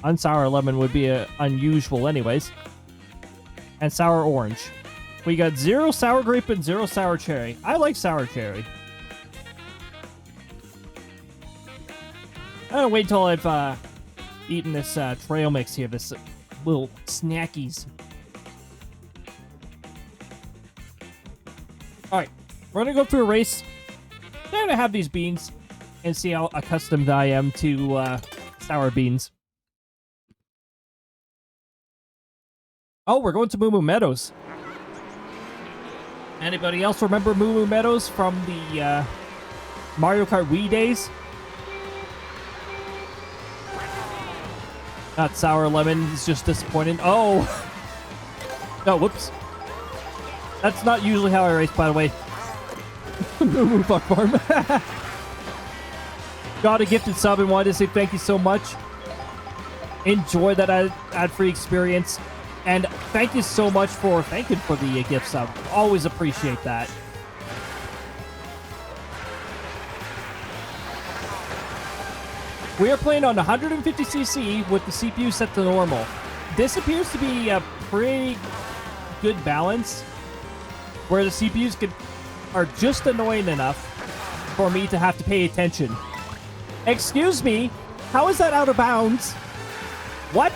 Unsour lemon would be unusual anyways. And sour orange. We got 0 sour grape and 0 sour cherry. I like sour cherry. I'm gonna wait till I've eaten this trail mix here, this little snackies. Alright, we're gonna go through a race. I'm gonna have these beans and see how accustomed I am to sour beans. Oh, we're going to Moo Moo Meadows. Anybody else remember Moo Moo Meadows from the Mario Kart Wii days? Not sour lemon, it's just disappointing. Oh! No, whoops. That's not usually how I race, by the way. Moo Moo Fuck Farm. Got a gifted sub and wanted to say thank you so much. Enjoy that ad-free experience. And thank you so much for thanking for the gift sub. Always appreciate that. We are playing on 150cc with the CPU set to normal. This appears to be a pretty good balance where the CPUs are just annoying enough for me to have to pay attention. Excuse me, how is that out of bounds? What?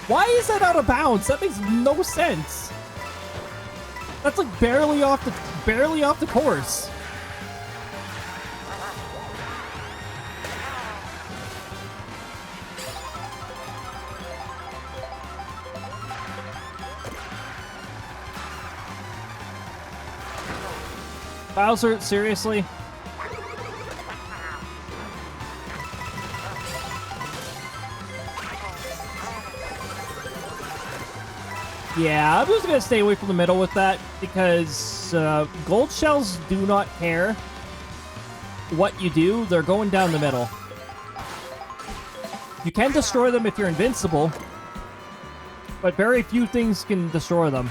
Why is that out of bounds? That makes no sense. That's like barely off the course. Bowser, seriously? Yeah, I'm just gonna stay away from the middle with that because gold shells do not care what you do. They're going down the middle. You can destroy them if you're invincible, but very few things can destroy them.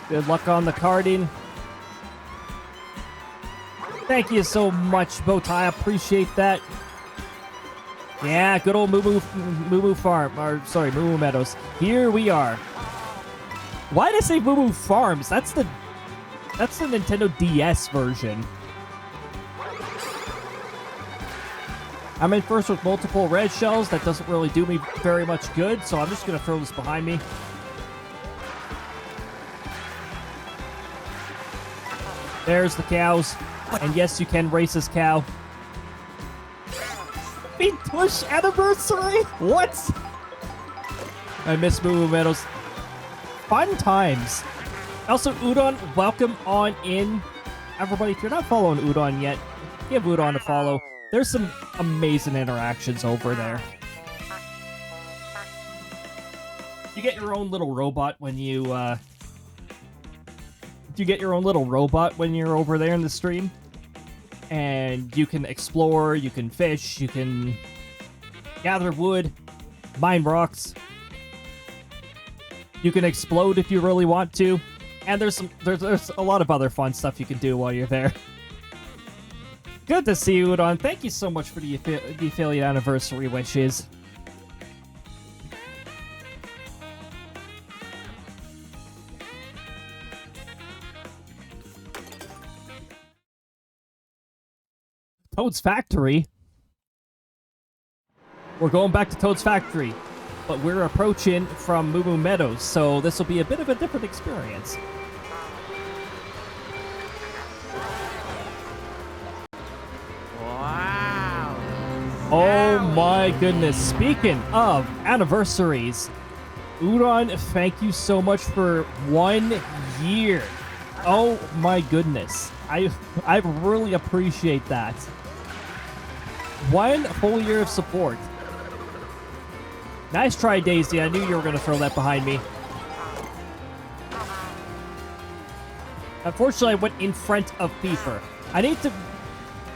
Good luck on the karting. Thank you so much, Bowtie. I appreciate that. Yeah, good old Moo Moo Farm. Or, sorry, Moo Moo Meadows. Here we are. Why did I say Moo Moo Farms? That's the Nintendo DS version. I'm in first with multiple red shells. That doesn't really do me very much good, so I'm just going to throw this behind me. There's the cows. And yes, you can race this cow. Big push anniversary? What? I miss Moo Moo Meadows. Fun times. Also, Udon, welcome on in. Everybody, if you're not following Udon yet, give Udon a follow. There's some amazing interactions over there. You get your own little robot when you get your own little robot when you're over there in the stream. And you can explore, you can fish, you can gather wood, mine rocks. You can explode if you really want to. And there's a lot of other fun stuff you can do while you're there. Good to see you, Udon. Thank you so much for the affiliate anniversary wishes. Toad's Factory? We're going back to Toad's Factory, but we're approaching from Moo Moo Meadows, so this will be a bit of a different experience. Wow. Oh my goodness. Speaking of anniversaries, Udon, thank you so much for 1 year. Oh my goodness. I really appreciate that. 1 whole year of support. Nice try, Daisy. I knew you were going to throw that behind me. Unfortunately, I went in front of Peeper. I need to...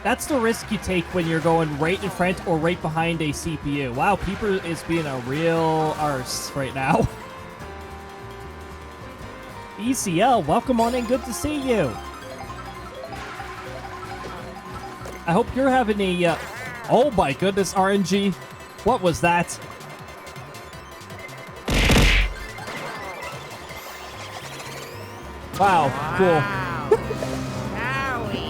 That's the risk you take when you're going right in front or right behind a CPU. Wow, Peeper is being a real arse right now. ECL, welcome on in. Good to see you. I hope you're having a... Oh my goodness, RNG. What was that? Wow, cool.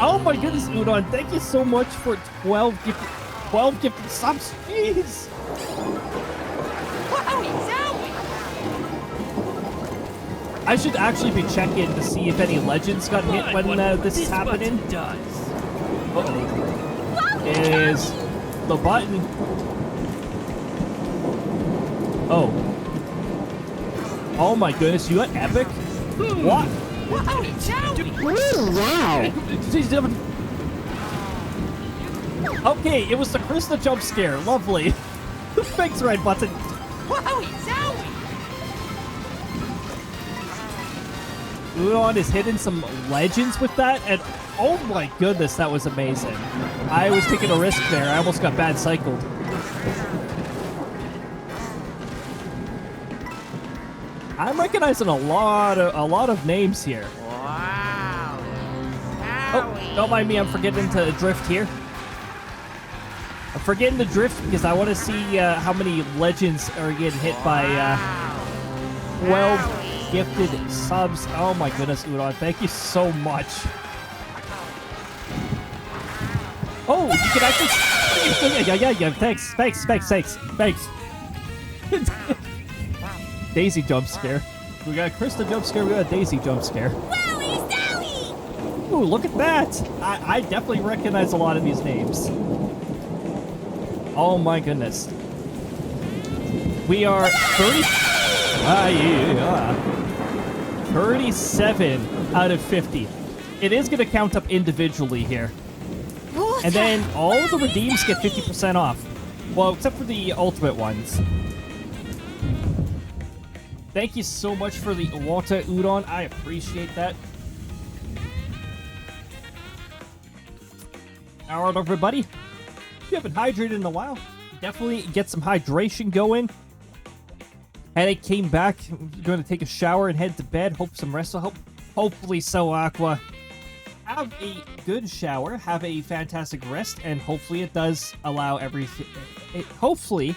Oh my goodness, Udon, thank you so much for 12 gifted subs. Jeez. I should actually be checking to see if any legends got hit when this is happening. Uh-oh. Is the button... Oh. Oh my goodness, you got epic? What? Wow. Okay, it was the Krista jump scare. Lovely. Thanks, Red Button. Udon is hitting some legends with that, and oh my goodness, that was amazing. I was taking a risk there. I almost got bad cycled. I'm recognizing a lot of names here. Wow. Oh, don't mind me. I'm forgetting to drift here. I'm forgetting to drift because I want to see how many legends are getting hit by 12 gifted subs. Oh my goodness, Udon. Thank you so much. Oh, you can actually... Yeah. Thanks. Daisy jump scare. We got a Krista jump scare, we got a Daisy jump scare. Wowie zowie! Ooh, look at that! I definitely recognize a lot of these names. Oh my goodness. We are 37 out of 50. It is going to count up individually here. And then all of the redeems get 50% off. Well, except for the ultimate ones. Thank you so much for the water, Udon. I appreciate that. All right, everybody. If you haven't hydrated in a while, definitely get some hydration going. Headache came back. I'm going to take a shower and head to bed. Hope some rest. Hopefully so, Aqua. Have a good shower. Have a fantastic rest. And hopefully it does allow everything... Hopefully...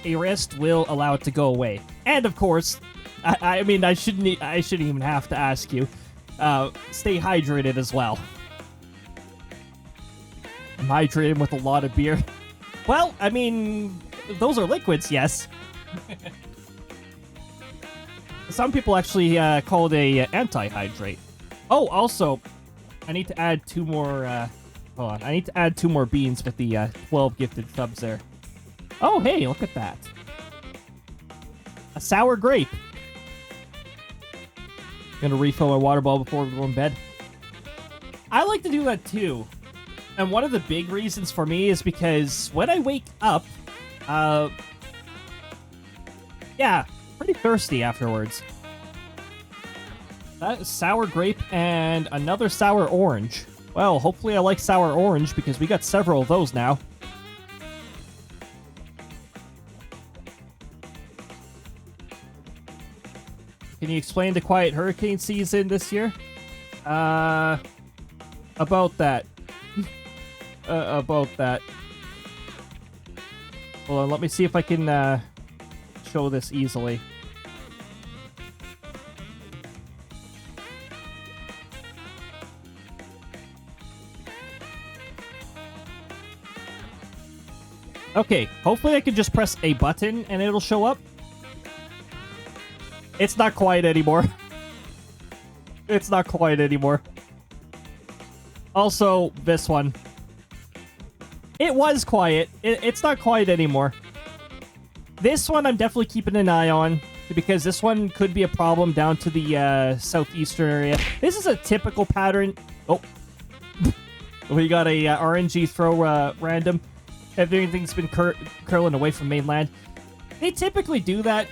a rest will allow it to go away. And of course, I mean, I shouldn't even have to ask you. Stay hydrated as well. I'm hydrating with a lot of beer. Well, I mean, those are liquids, yes. Some people actually call it a anti-hydrate. Oh, also, I need to add 2 more, hold on. I need to add 2 more beans with the 12 gifted subs there. Oh, hey, look at that. A sour grape. Gonna refill my water bottle before we go in bed. I like to do that too. And one of the big reasons for me is because when I wake up, yeah, pretty thirsty afterwards. That is sour grape and another sour orange. Well, hopefully I like sour orange because we got several of those now. Can you explain the quiet hurricane season this year? About that. About that. Hold on, let me see if I can, show this easily. Okay, hopefully I can just press a button and it'll show up. It's not quiet anymore. It's not quiet anymore. Also, this one. It was quiet. It's not quiet anymore. This one I'm definitely keeping an eye on because this one could be a problem down to the southeastern area. This is a typical pattern. Oh. We got a RNG throw random. Everything's been curling away from mainland. They typically do that.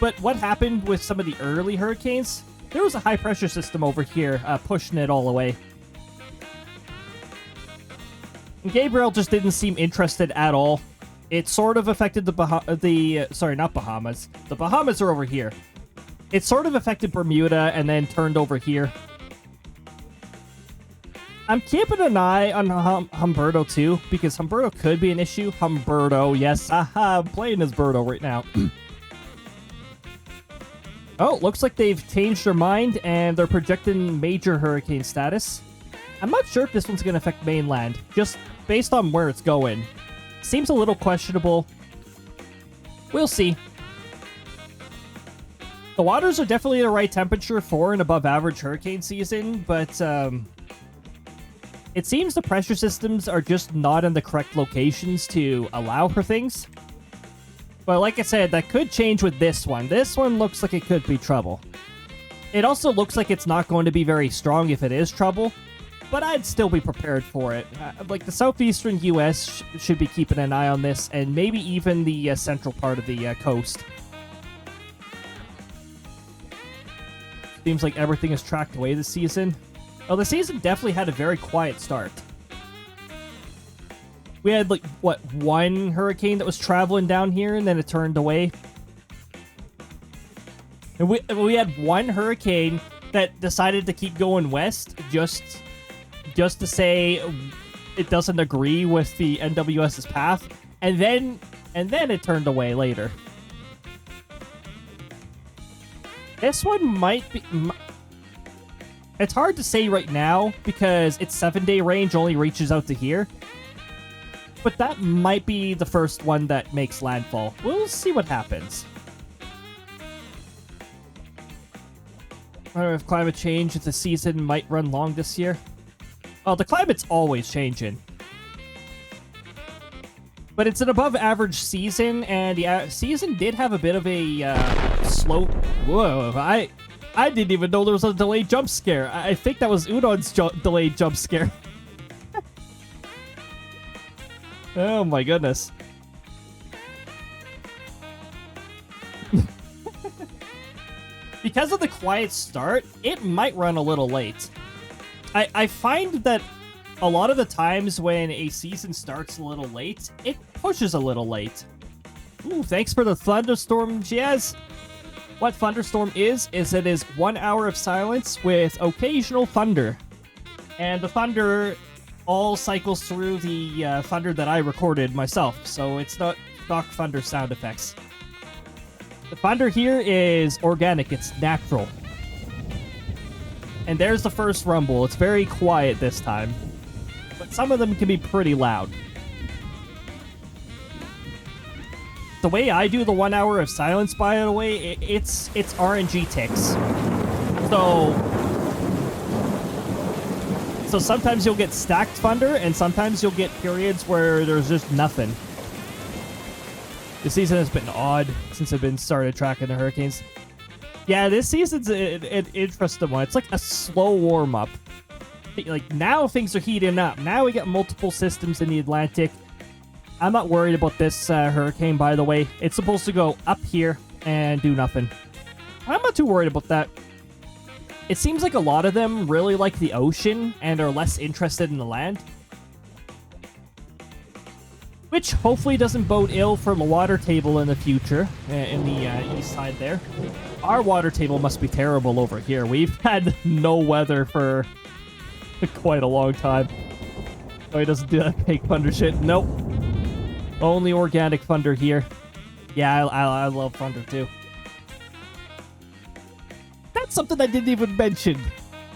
But what happened with some of the early hurricanes, there was a high pressure system over here pushing it all away. And Gabriel just didn't seem interested at all. It sort of affected sorry, not Bahamas. The Bahamas are over here. It sort of affected Bermuda and then turned over here. I'm keeping an eye on Humberto too, because Humberto could be an issue. Humberto, yes. Aha, I'm playing as Berto right now. Oh, looks like they've changed their mind and they're projecting major hurricane status. I'm not sure if this one's going to affect mainland, just based on where it's going. Seems a little questionable. We'll see. The waters are definitely the right temperature for an above average hurricane season, but it seems the pressure systems are just not in the correct locations to allow for things. But like I said, that could change with this one. This one looks like it could be trouble. It also looks like it's not going to be very strong if it is trouble, but I'd still be prepared for it. Like the southeastern U.S. should be keeping an eye on this, and maybe even the central part of the coast. Seems like everything is tracked away this season. Oh, the season definitely had a very quiet start. We had, like, what, one hurricane that was traveling down here, and then it turned away. And we had one hurricane that decided to keep going west, just to say it doesn't agree with the NWS's path, and then it turned away later. This one might be... It's hard to say right now, because its 7-day range only reaches out to here. But that might be the first one that makes landfall. We'll see what happens. I don't know if climate change, if the season might run long this year. Oh, the climate's always changing. But it's an above average season, and the season did have a bit of a slow... Whoa, I didn't even know there was a delayed jump scare. I think that was Udon's delayed jump scare. Oh my goodness. Because of the quiet start, it might run a little late. I find that a lot of the times when a season starts a little late, it pushes a little late. Ooh, thanks for the thunderstorm, Jazz. What thunderstorm is it is 1 hour of silence with occasional thunder. And the thunder all cycles through the thunder that I recorded myself, so it's not stock thunder sound effects. The thunder here is organic, it's natural. And there's the first rumble. It's very quiet this time, but some of them can be pretty loud. The way I do the 1 hour of silence, by the way, it's RNG ticks. So So sometimes you'll get stacked thunder, and sometimes you'll get periods where there's just nothing. The season has been odd since I've been started tracking the hurricanes. Yeah, this season's an interesting one. It's like a slow warm-up. Like, now things are heating up. Now we got multiple systems in the Atlantic. I'm not worried about this hurricane, by the way. It's supposed to go up here and do nothing. I'm not too worried about that. It seems like a lot of them really like the ocean and are less interested in the land. Which hopefully doesn't bode ill for the water table in the future, in the east side there. Our water table must be terrible over here. We've had no weather for quite a long time. Oh, he doesn't do that fake thunder shit. Nope. Only organic thunder here. Yeah, I love thunder too. That's something I didn't even mention.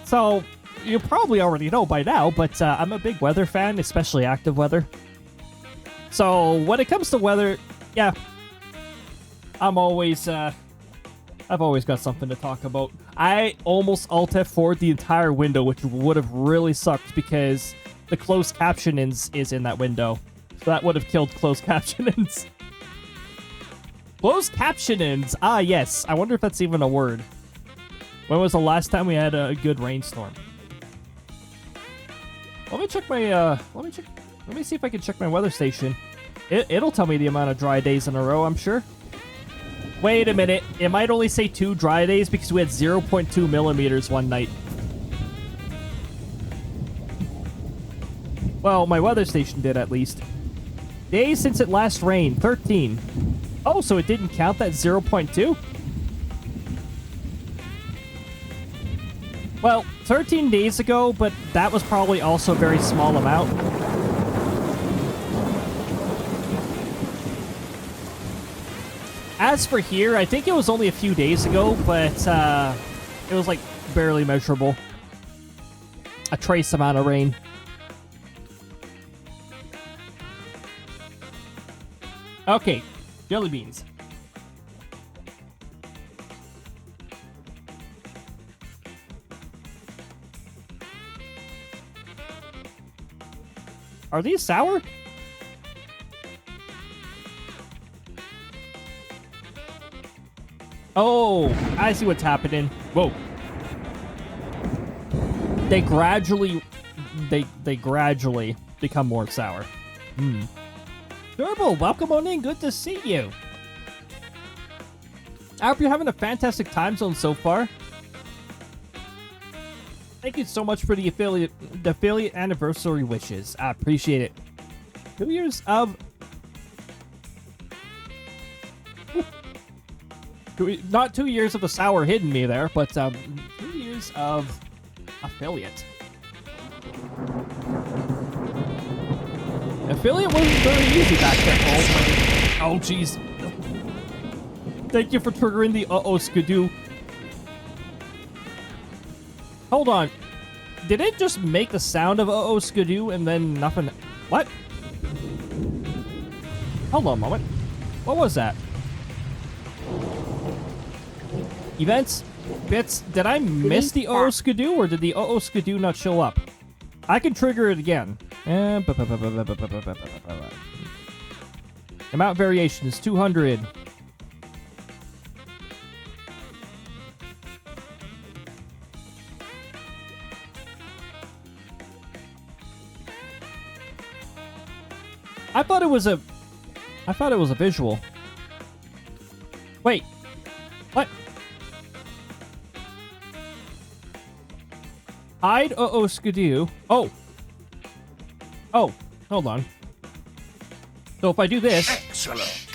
So, you probably already know by now, but I'm a big weather fan, especially active weather. So, when it comes to weather, yeah, I've always got something to talk about. I almost Alt F4'd the entire window, which would have really sucked because the closed captionings is in that window. So that would have killed closed captionings. Closed captionings! Ah, yes. I wonder if that's even a word. When was the last time we had a good rainstorm? Let me check my, let me see if I can check my weather station. It'll tell me the amount of dry days in a row, I'm sure. Wait a minute. It might only say 2 dry days because we had 0.2 millimeters one night. Well, my weather station did at least. Days since it last rained, 13. Oh, so it didn't count that 0.2? Well, 13 days ago, but that was probably also a very small amount. As for here, I think it was only a few days ago, but it was like barely measurable. A trace amount of rain. Okay, jelly beans. Are these sour? Oh, I see what's happening. Whoa. They gradually become more sour. Durable, welcome on in. Good to see you. I hope you're having a fantastic time zone so far. Thank you so much for the affiliate anniversary wishes. I appreciate it. 2 years of... Not 2 years of the sour hidden me there, but 2 years of affiliate. Affiliate wasn't very easy back then. Oh, jeez. Thank you for triggering the uh-oh skidoo. Hold on. Did it just make the sound of uh-oh skidoo and then nothing? What? Hold on a moment. What was that? Events? Bits? Did I miss the uh-oh skidoo or did the uh-oh skidoo not show up? I can trigger it again. Amount variation is 200. I thought it was a visual. Wait. What? Hide uh-oh skidoo. Oh. Oh, hold on. So if I do this... Excellent.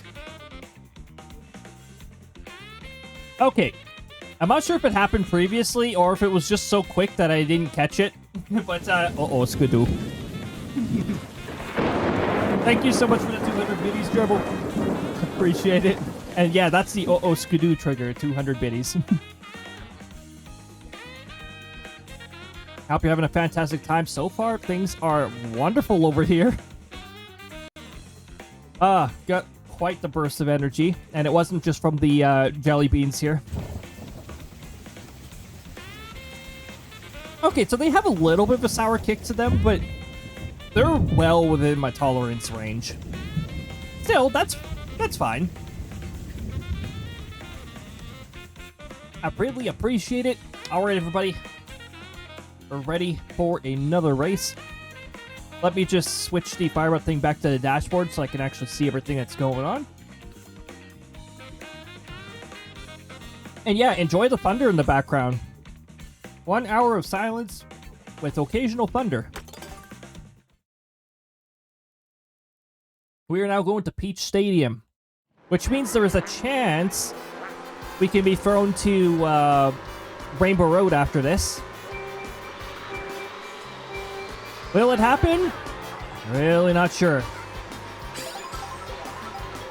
Okay. I'm not sure if it happened previously or if it was just so quick that I didn't catch it. But, uh-oh, skidoo. Thank you so much for the 200 biddies, Dribble. Appreciate it. And yeah, that's the uh-oh skidoo trigger, 200 biddies. Hope you're having a fantastic time so far. Things are wonderful over here. Got quite the burst of energy. And it wasn't just from the jelly beans here. Okay, so they have a little bit of a sour kick to them, but they're well within my tolerance range. Still, that's fine. I really appreciate it. All right, everybody. We're ready for another race. Let me just switch the fire up thing back to the dashboard so I can actually see everything that's going on. And yeah, enjoy the thunder in the background. 1 hour of silence with occasional thunder. We are now going to Peach Stadium, which means there is a chance we can be thrown to Rainbow Road after this. Will it happen? Really not sure.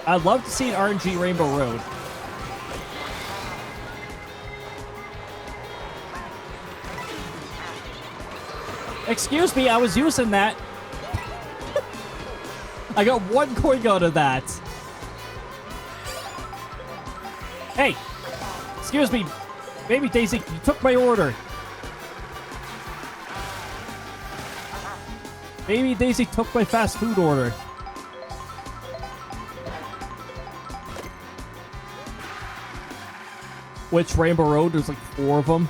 I'd love to see an RNG Rainbow Road. Excuse me, I was using that. I got 1 coin out of that. Hey, excuse me, Baby Daisy, you took my order. Baby Daisy took my fast food order. Which Rainbow Road? There's like 4 of them.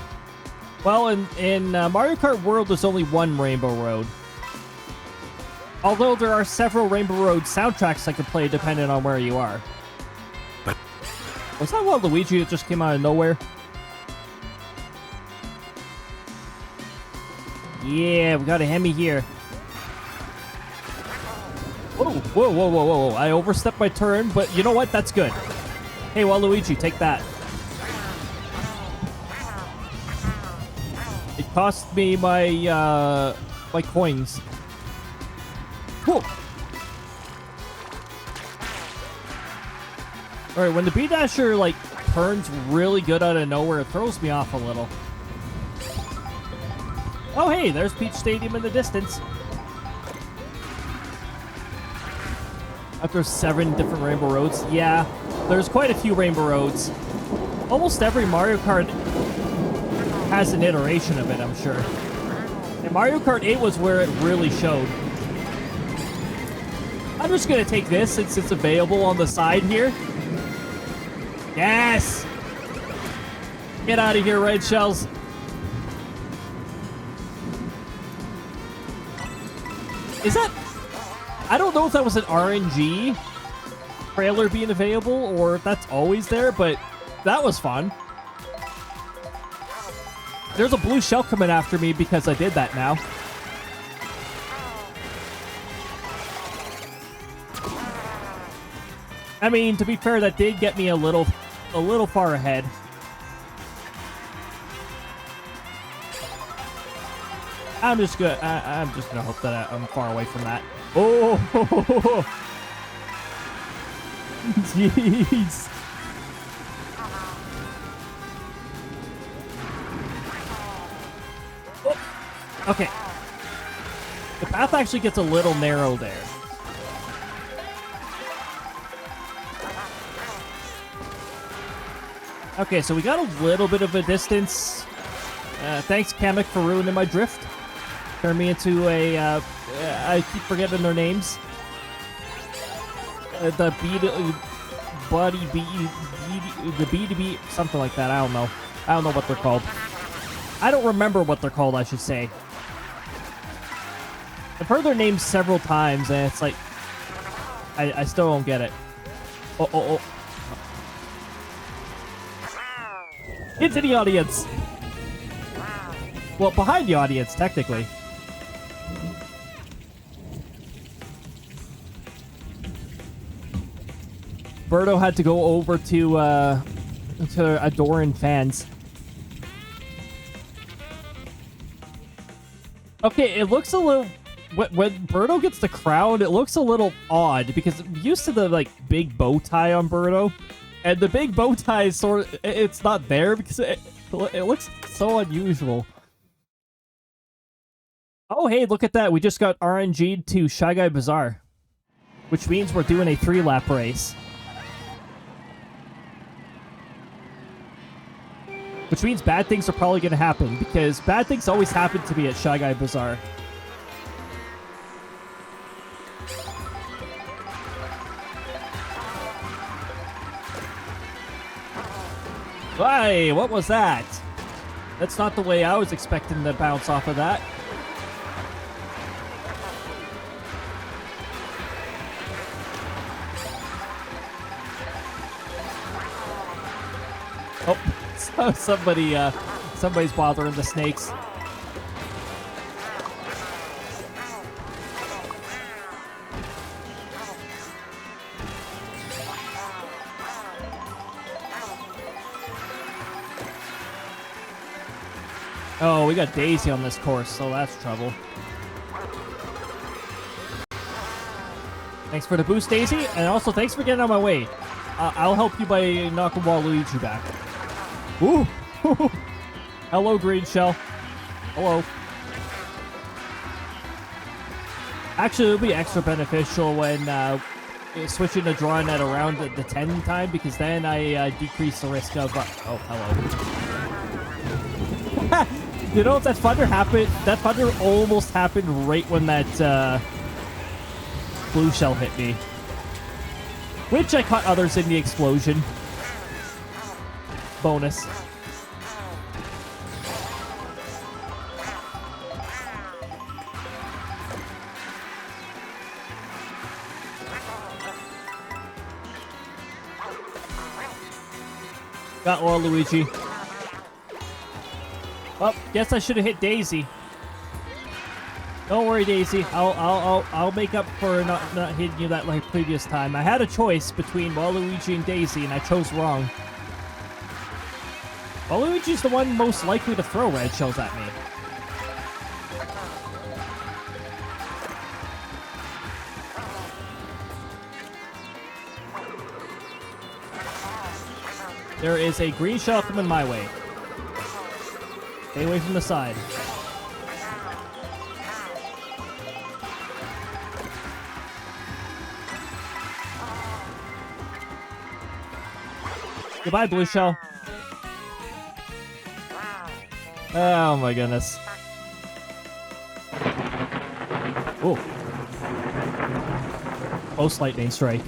Well, in Mario Kart World, there's only 1 Rainbow Road. Although there are several Rainbow Road soundtracks I can play depending on where you are. Was that Waluigi that just came out of nowhere? Yeah, we got a Hemi here. Whoa, whoa, whoa, whoa, whoa. I overstepped my turn, but you know what? That's good. Hey, Waluigi, take that. It cost me my, my coins. Whoa. Alright, when the B-Dasher, like, turns really good out of nowhere, it throws me off a little. Oh, hey, there's Peach Stadium in the distance. After 7 different Rainbow Roads. Yeah, there's quite a few Rainbow Roads. Almost every Mario Kart has an iteration of it, I'm sure. And Mario Kart 8 was where it really showed. I'm just going to take this since it's available on the side here. Yes! Get out of here, Red Shells. Is that... I don't know if that was an RNG trailer being available or if that's always there, but that was fun. There's a blue shell coming after me because I did that now. I mean, to be fair, that did get me a little far ahead. I'm just gonna hope that I'm far away from that. Oh, jeez. Oh. Okay. The path actually gets a little narrow there. Okay, so we got a little bit of a distance. Thanks, Kamek, for ruining my drift. Turned me into a, I keep forgetting their names. The B2B, something like that, I don't know. I don't know what they're called. I don't remember what they're called, I should say. I've heard their names several times, and it's like, I still don't get it. Oh. Into the audience! Well, behind the audience, technically. Birdo had to go over to Adoran fans. Okay, it looks a little... When Birdo gets the crowd, it looks a little odd, because I'm used to the, like, big bow tie on Birdo. And the big bow tie is sort of... It's not there, because it looks so unusual. Oh, hey, look at that. We just got RNG'd to Shy Guy Bazaar. Which means we're doing a 3-lap race. Which means bad things are probably going to happen, because bad things always happen to me at Shy Guy Bazaar. Hey, what was that? That's not the way I was expecting to bounce off of that. Oh, so somebody's bothering the snakes. Oh, we got Daisy on this course, so that's trouble. Thanks for the boost, Daisy, and also thanks for getting on my way. I'll help you by knocking Waluigi back. Ooh! Hello, Green Shell. Hello. Actually, it'll be extra beneficial when switching to drawing at around the 10 time, because then I decrease the risk of... oh, hello. You know, if that thunder happened, that thunder almost happened right when that blue shell hit me. Which I caught others in the explosion. Bonus. Got Waluigi. Well, guess I should have hit Daisy. Don't worry, Daisy. I'll make up for not hitting you that like previous time. I had a choice between Waluigi and Daisy, and I chose wrong. Waluigi's the one most likely to throw red shells at me. There is a green shell coming my way. Stay away from the side. Goodbye, blue shell. Oh my goodness. Oh. Close lightning strike.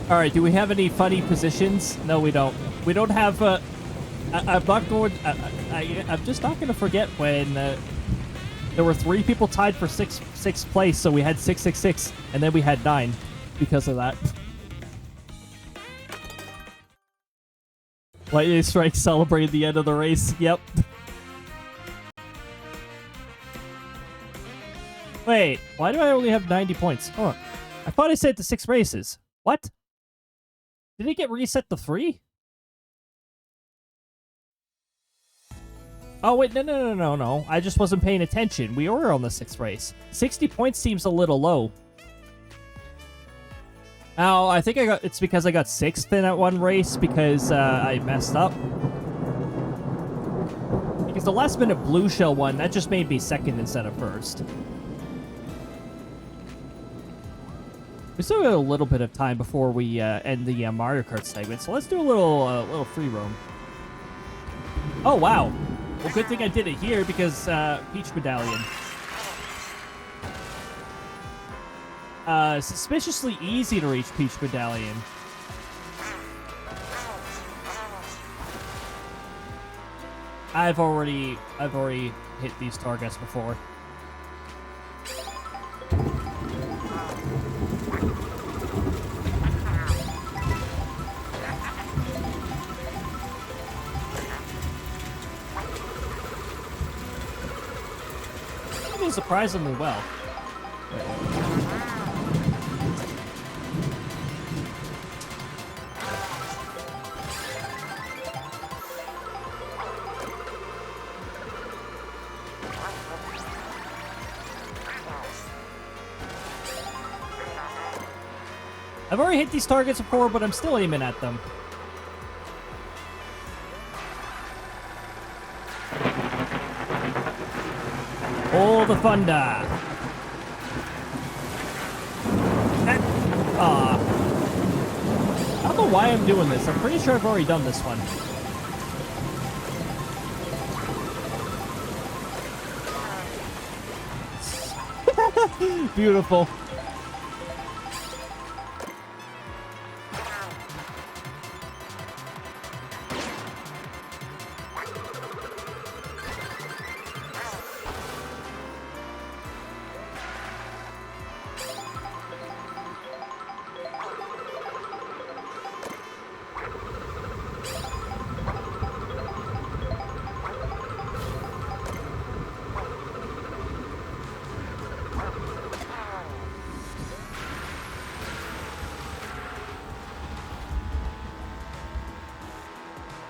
Alright, do we have any funny positions? No, we don't. We don't have, I'm not going, I'm just not going to forget when, there were 3 people tied for sixth place, so we had 666, and then we had 9 because of that. Lightning strike celebrated the end of the race, yep. Wait, why do I only have 90 points? Oh, I thought I said the 6 races. What? Did it get reset to 3? Oh, wait, no. I just wasn't paying attention. We were on the 6th race. 60 points seems a little low. Oh, I think it's because I got 6th in that one race because I messed up. Because the last minute blue shell one, that just made me 2nd instead of 1st. We still have a little bit of time before we end the Mario Kart segment, so let's do a little free roam. Oh, wow. Well, good thing I did it here because Peach Medallion. Suspiciously easy to reach Peach Medallion. I've already hit these targets before. Surprisingly well. I've already hit these targets before, but I'm still aiming at them. All the thunder. How the know why I'm doing this. I'm pretty sure I've already done this one. Beautiful.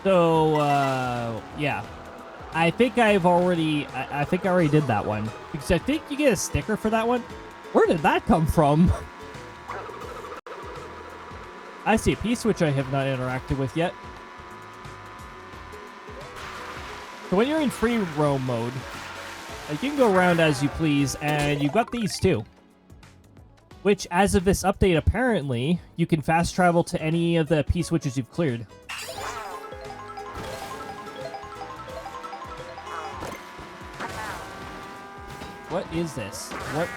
So, yeah. I think I already did that one. Because I think you get a sticker for that one. Where did that come from? I see a P-switch I have not interacted with yet. So when you're in free roam mode, you can go around as you please, and you've got these too. Which, as of this update, apparently, you can fast travel to any of the P-switches you've cleared. What is this? What?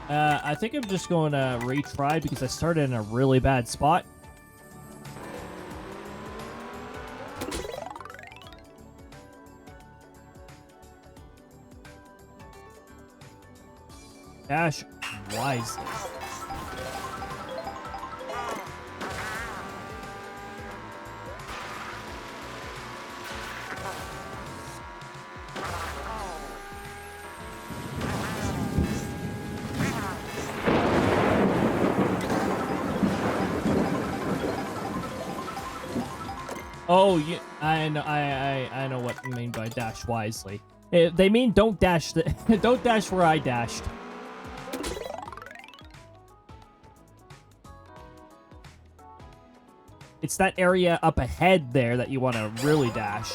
I think I'm just going to retry because I started in a really bad spot. Dash wisely. Oh, yeah, I know what you mean by dash wisely. They mean don't dash don't dash where I dashed. It's that area up ahead there that you want to really dash.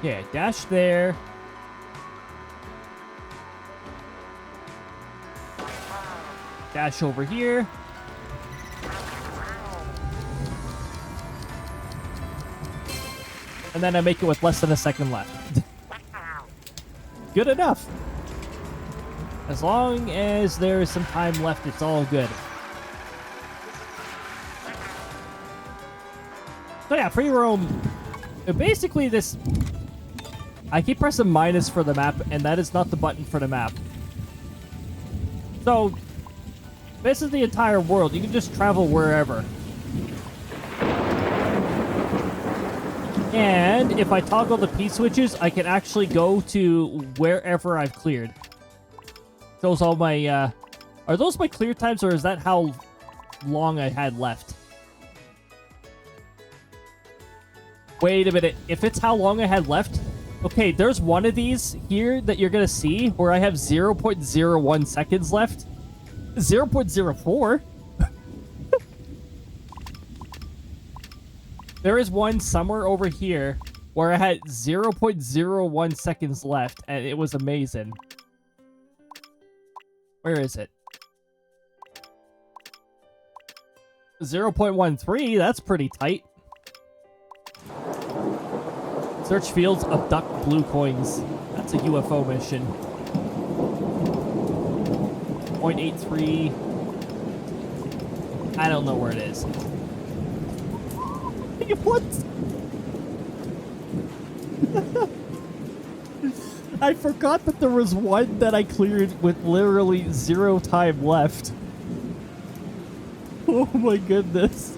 Yeah, dash there. Dash over here. And then I make it with less than a second left. Good enough. As long as there is some time left, it's all good. So yeah, free roam. Basically this... I keep pressing minus for the map, and that is not the button for the map. So, this is the entire world. You can just travel wherever. And if I toggle the P-switches, I can actually go to wherever I've cleared. Shows all my, Are those my clear times, or is that how long I had left? Wait a minute. If it's how long I had left... Okay, there's one of these here that you're going to see where I have 0.01 seconds left. 0.04? There is one somewhere over here where I had 0.01 seconds left, and it was amazing. Where is it? 0.13, that's pretty tight. Search fields, abduct blue coins. That's a UFO mission. 0.83. I don't know where it is. What? I forgot that there was one that I cleared with literally 0 time left. Oh my goodness.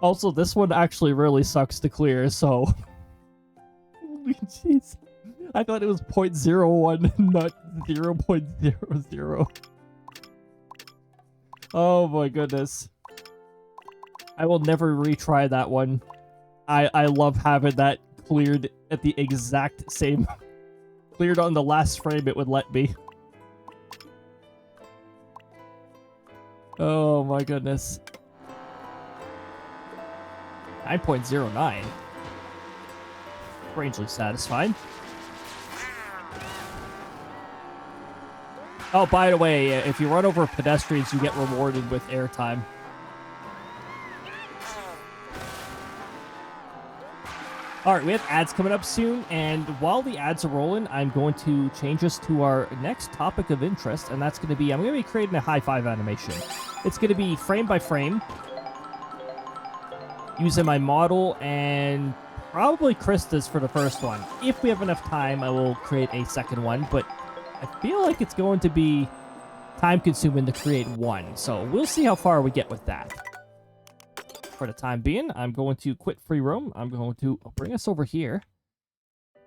Also, this one actually really sucks to clear, so... Holy jeez. I thought it was 0.01, not 0.00. Oh my goodness. I will never retry that one. I love having that cleared at the exact same... cleared on the last frame it would let me. Oh my goodness. 9.09. Strangely satisfied. Oh, by the way, if you run over pedestrians, you get rewarded with airtime. Alright, we have ads coming up soon, and while the ads are rolling, I'm going to change us to our next topic of interest, and that's going to be, I'm going to be creating a high five animation. It's going to be frame by frame, using my model, and probably Krista's for the first one. If we have enough time, I will create a second one, but I feel like it's going to be time-consuming to create one, so we'll see how far we get with that. For the time being, I'm going to quit free roam. I'm going to bring us over here.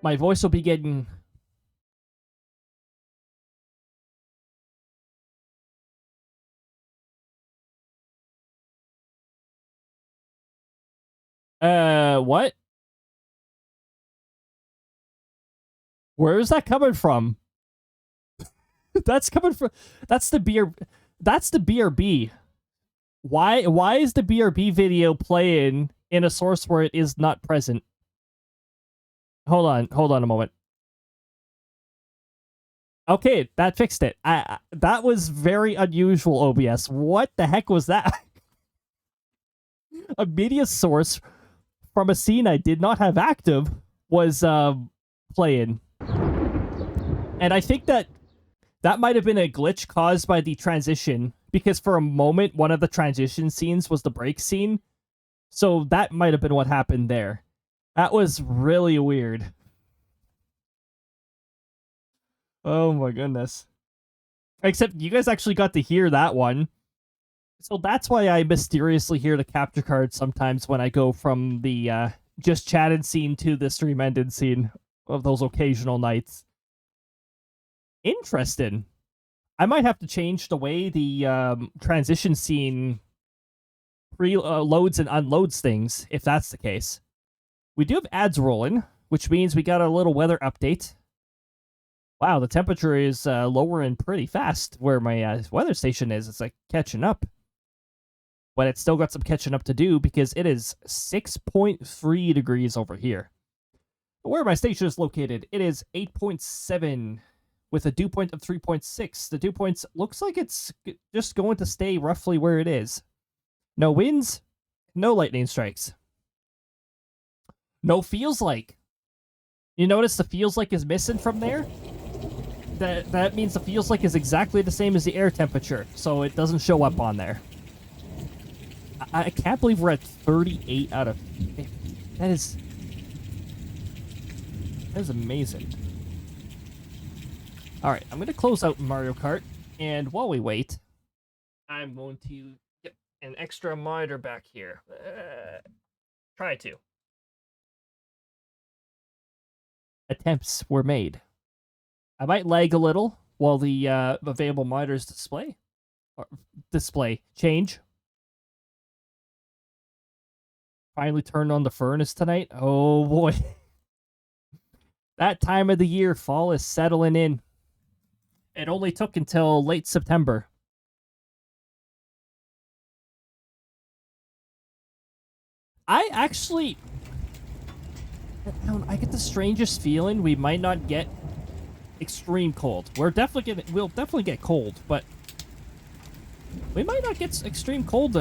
My voice will be getting... what? Where is that coming from? That's coming from... That's the BRB. Why is the BRB video playing in a source where it is not present? Hold on a moment. Okay, that fixed it. That was very unusual, OBS. What the heck was that? A media source from a scene I did not have active was playing. And I think that might have been a glitch caused by the transition, because for a moment, one of the transition scenes was the break scene. So that might have been what happened there. That was really weird. Oh my goodness. Except you guys actually got to hear that one. So that's why I mysteriously hear the capture card sometimes when I go from the just chatted scene to the stream ended scene of those occasional nights. Interesting. I might have to change the way the transition scene loads and unloads things, if that's the case. We do have ads rolling, which means we got a little weather update. Wow, the temperature is lowering pretty fast where my weather station is. It's like catching up. But it's still got some catching up to do because it is 6.3 degrees over here. Where my station is located, it is 8.7 with a dew point of 3.6. The dew points looks like it's just going to stay roughly where it is. No winds, no lightning strikes. No feels like. You notice the feels like is missing from there? That means the feels like is exactly the same as the air temperature, so it doesn't show up on there. I can't believe we're at 38 out of 50. That is amazing. Alright, I'm going to close out Mario Kart, and while we wait, I'm going to get an extra monitor back here. Try to. Attempts were made. I might lag a little while the available monitors change. Finally turned on the furnace tonight. Oh boy. That time of the year, fall is settling in. It only took until late September. I get the strangest feeling we might not get extreme cold. We'll definitely get cold, but we might not get extreme cold,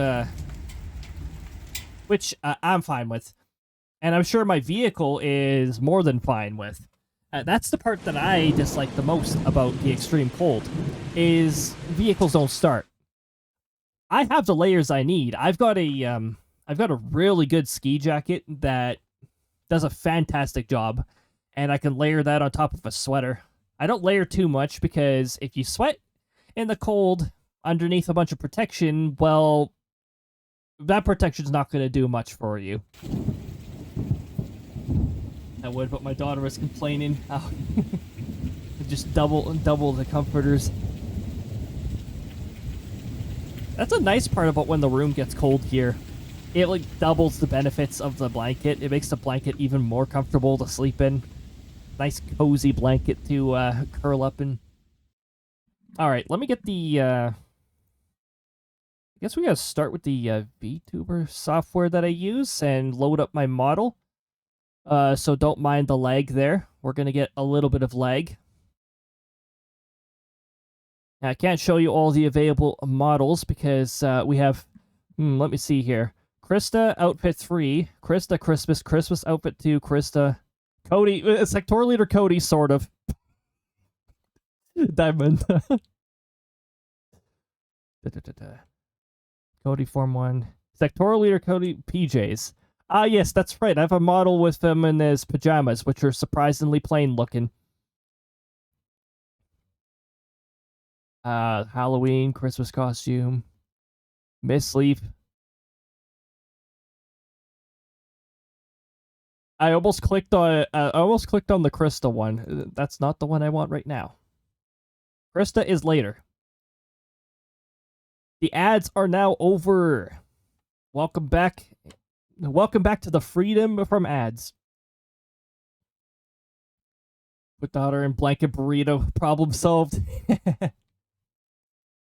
which I'm fine with. And I'm sure my vehicle is more than fine with. That's the part that I dislike the most about the extreme cold, is vehicles don't start. I have the layers I need. I've got a really good ski jacket that does a fantastic job, and I can layer that on top of a sweater. I don't layer too much because if you sweat in the cold underneath a bunch of protection, well, that protection's not going to do much for you. I would, but my daughter was complaining. Oh, just double the comforters. That's a nice part about when the room gets cold here. it like doubles the benefits of the blanket. It makes the blanket even more comfortable to sleep in. Nice cozy blanket to curl up in. All right, let me get the. I guess we gotta start with the VTuber software that I use and load up my model. So don't mind the lag there. We're gonna get a little bit of lag. Now, I can't show you all the available models because we have. Let me see here. Krista outfit 3, Krista Christmas outfit 2, Krista Cody. Sector leader Cody, sort of. Diamond. Cody Form 1. Sectoral Leader Cody PJs. Ah, yes, that's right. I have a model with him in his pajamas, which are surprisingly plain looking. Halloween, Christmas costume. Miss Leaf. I almost clicked on the Krista one. That's not the one I want right now. Krista is later. The ads are now over. Welcome back. Welcome back to the freedom from ads. Put daughter in blanket burrito. Problem solved.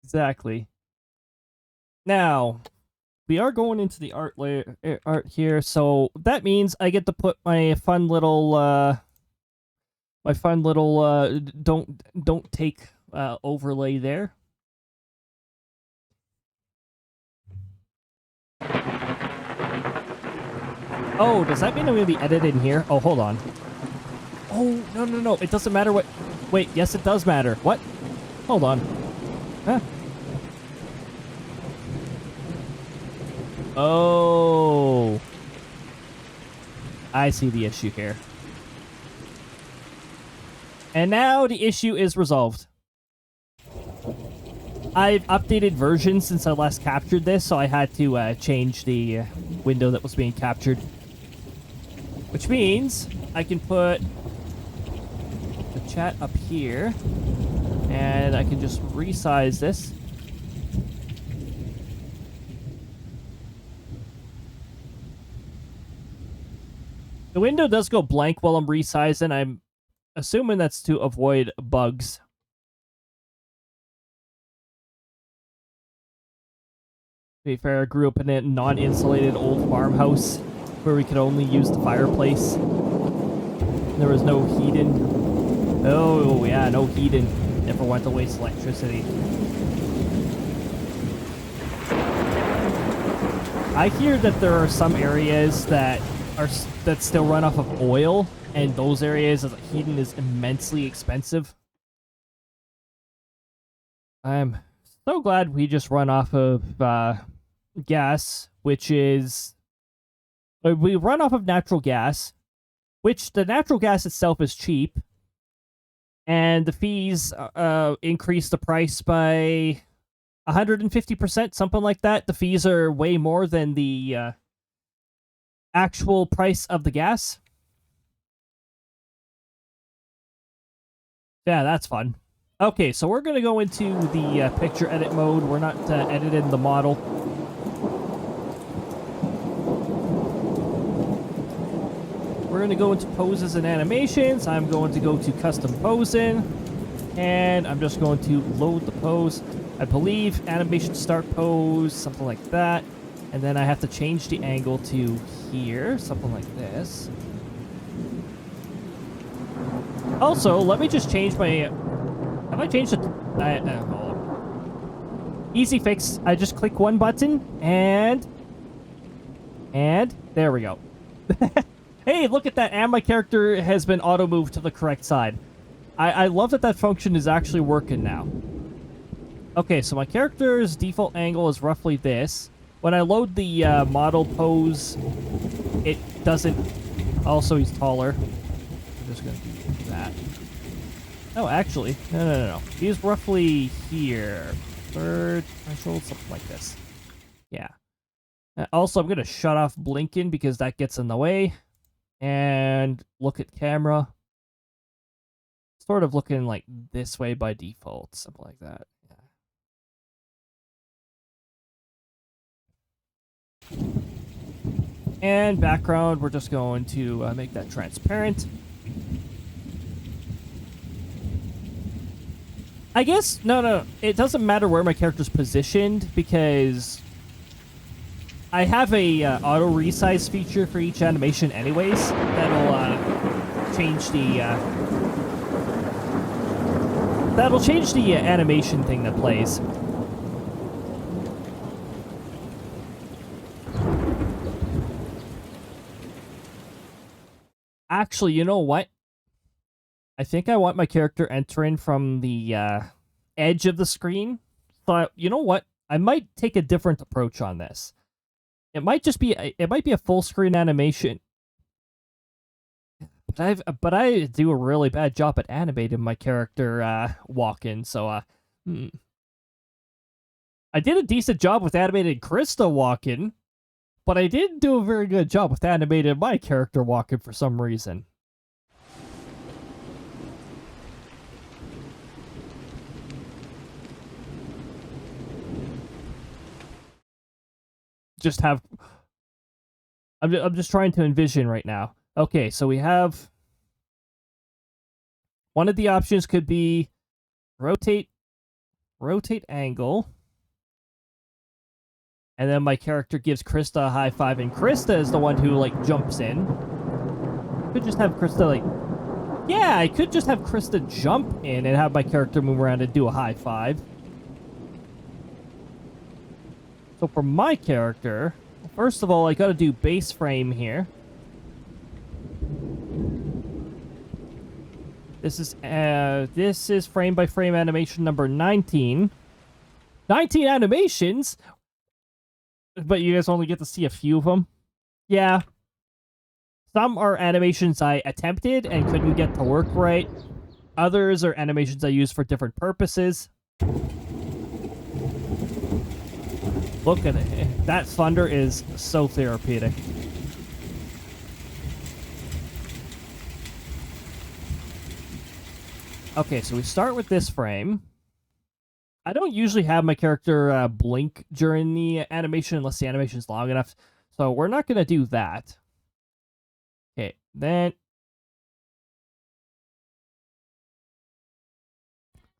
Exactly. Now, we are going into the art here, so that means I get to put my fun little don't take overlay there. Oh, does that mean I'm going to be edited here? Oh, hold on. Oh, no. It doesn't matter what... Wait, yes, it does matter. What? Hold on. Huh? Oh. I see the issue here. And now the issue is resolved. I've updated versions since I last captured this, so I had to change the window that was being captured. Which means I can put the chat up here, and I can just resize this. The window does go blank while I'm resizing. I'm assuming that's to avoid bugs. To be fair, I grew up in a non-insulated old farmhouse where we could only use the fireplace. There was no heating. Oh, yeah, no heating. Never want to waste electricity. I hear that there are some areas that still run off of oil, and those areas of heating is immensely expensive. I'm so glad we just run off of gas, which is... We run off of natural gas, which the natural gas itself is cheap, and the fees increase the price by 150%, something like that. The fees are way more than the actual price of the gas. Yeah, that's fun. Okay, so we're going to go into the picture edit mode. We're not editing the model. We're going to go into poses and animations. I'm going to go to custom posing, and I'm just going to load the pose. I believe animation start pose, something like that. And then I have to change the angle to here, something like this. Also, let me just change my... Have I changed it? Hold on. Easy fix. I just click one button, and there we go. Hey, look at that, and my character has been auto-moved to the correct side. I love that that function is actually working now. Okay, so my character's default angle is roughly this. When I load the model pose, it doesn't... Also, he's taller. I'm just going to do that. Oh, actually, no. He's roughly here. Third threshold, something like this. Yeah. Also, I'm going to shut off blinking because that gets in the way. And look at camera. Sort of looking like this way by default, something like that. Yeah. And background, we're just going to make that transparent. I guess, no, it doesn't matter where my character's positioned because I have a auto resize feature for each animation anyways. That'll change the animation thing that plays. Actually, you know what? I think I want my character entering from the edge of the screen. But you know what? I might take a different approach on this. It might just be a full screen animation. But I do a really bad job at animating my character walking. So I did a decent job with animating Krista walking, but I didn't do a very good job with animating my character walking for some reason. I'm just trying to envision right now. Okay, so we have one of the options could be rotate angle, and then my character gives Krista a high five, and Krista is the one who like jumps in. Could just have Krista I could just have Krista jump in and have my character move around and do a high five. So for my character, first of all, I gotta do base frame here. This is frame by frame animation number 19. 19 animations? But you guys only get to see a few of them? Yeah. Some are animations I attempted and couldn't get to work right. Others are animations I use for different purposes. Look at it. That thunder is so therapeutic. Okay, so we start with this frame. I don't usually have my character blink during the animation unless the animation's long enough. So we're not going to do that. Okay, then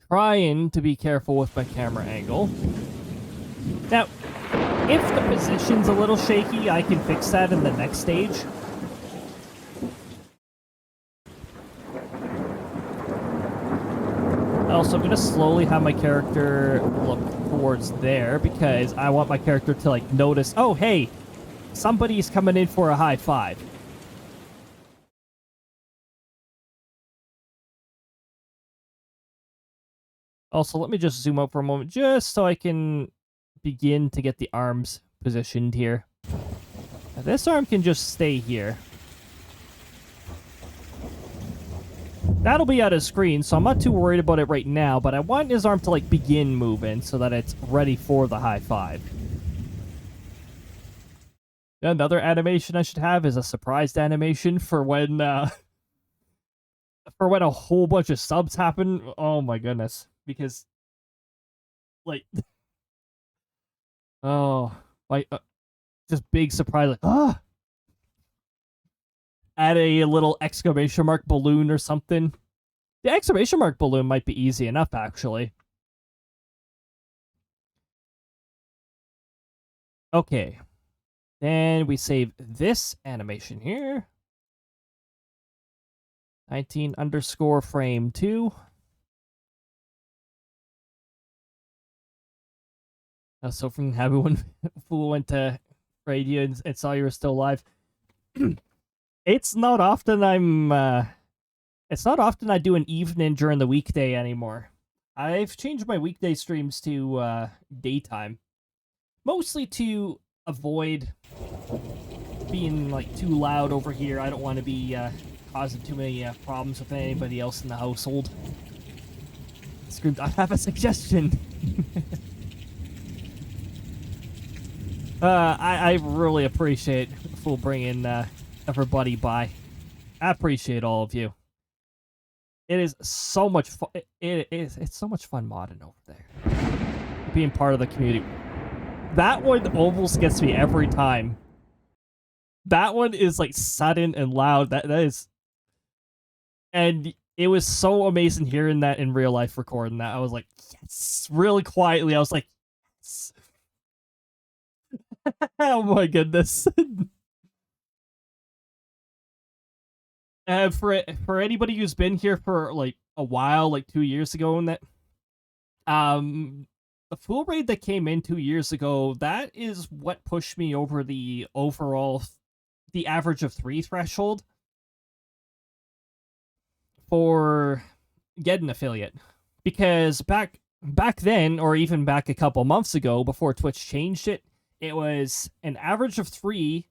trying to be careful with my camera angle. Now, if the position's a little shaky, I can fix that in the next stage. Also, I'm going to slowly have my character look towards there because I want my character to, like, notice, oh, hey, somebody's coming in for a high five. Also, let me just zoom out for a moment just so I can begin to get the arms positioned here. Now, this arm can just stay here. That'll be out of screen, so I'm not too worried about it right now, but I want his arm to, like, begin moving so that it's ready for the high five. Another animation I should have is a surprised animation for when a whole bunch of subs happen. Oh my goodness. Because, like, oh, like, just big surprise, like, ah! Add a little exclamation mark balloon or something. The exclamation mark balloon might be easy enough, actually. Okay. Then we save this animation here. 19_frame2. So from everyone who went to radio and saw you were still alive. It's not often I do an evening during the weekday anymore. I've changed my weekday streams to daytime. Mostly to avoid being, like, too loud over here. I don't want to be causing too many problems with anybody else in the household. Screamed, I have a suggestion. I really appreciate Fool bringing everybody by. I appreciate all of you. It is so much fun. It's so much fun modding over there. Being part of the community. That one almost gets me every time. That one is like sudden and loud. That is, and it was so amazing hearing that in real life, recording that. I was like, yes, really quietly. I was like, yes. Oh my goodness. For anybody who's been here for like a while, like 2 years ago, and that the full raid that came in 2 years ago, that is what pushed me over the overall the average of 3 threshold for get an affiliate. Because back then, or even back a couple months ago before Twitch changed it, it was an average of 3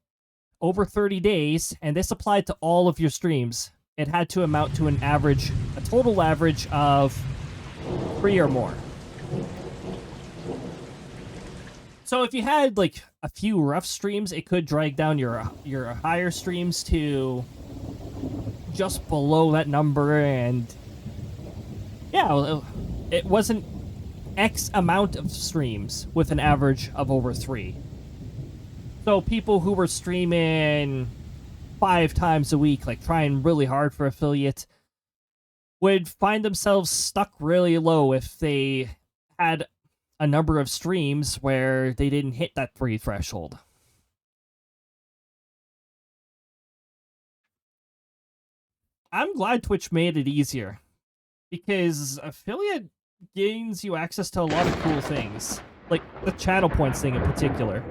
over 30 days, and this applied to all of your streams. It had to amount to a total average of 3 or more. So if you had like a few rough streams, it could drag down your higher streams to just below that number, and yeah, it wasn't X amount of streams with an average of over 3. So people who were streaming 5 times a week, like trying really hard for affiliate, would find themselves stuck really low if they had a number of streams where they didn't hit that 3 threshold. I'm glad Twitch made it easier, because affiliate gains you access to a lot of cool things, like the channel points thing in particular.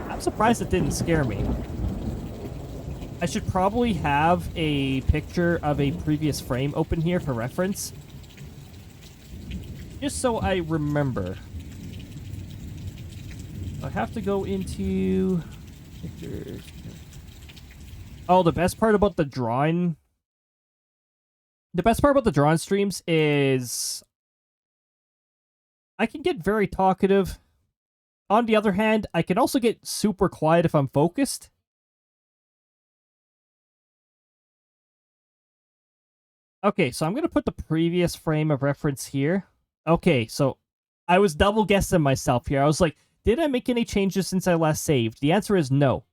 I'm surprised it didn't scare me. I should probably have a picture of a previous frame open here for reference, just so I remember. I have to go into pictures. Oh, the best part about the drawing streams is I can get very talkative. On the other hand, I can also get super quiet if I'm focused. Okay, so I'm going to put the previous frame of reference here. Okay, so I was double guessing myself here. I was like, did I make any changes since I last saved? The answer is no.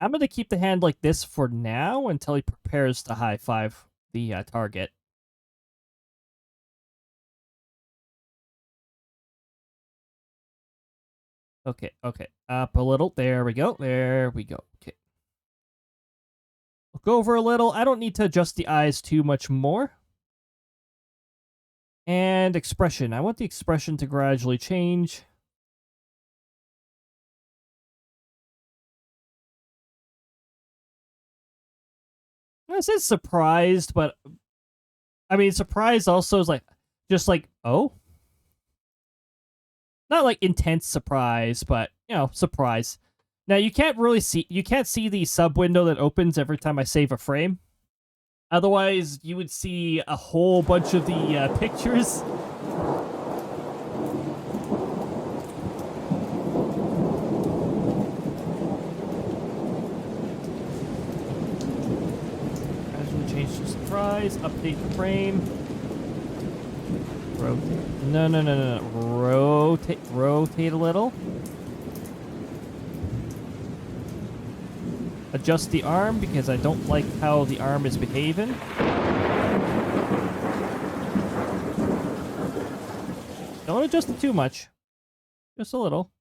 I'm going to keep the hand like this for now until he prepares to high five the target. Okay. Up a little. There we go. Okay. Look over a little. I don't need to adjust the eyes too much more. And expression. I want the expression to gradually change. I said surprised, but I mean, surprised also is like, just like, oh? Not like intense surprise, but, you know, surprise. Now, you can't see the sub window that opens every time I save a frame. Otherwise, you would see a whole bunch of the pictures. Gradually change to surprise, update the frame. Rotate. No. Rotate a little. Adjust the arm because I don't like how the arm is behaving. Don't adjust it too much. Just a little.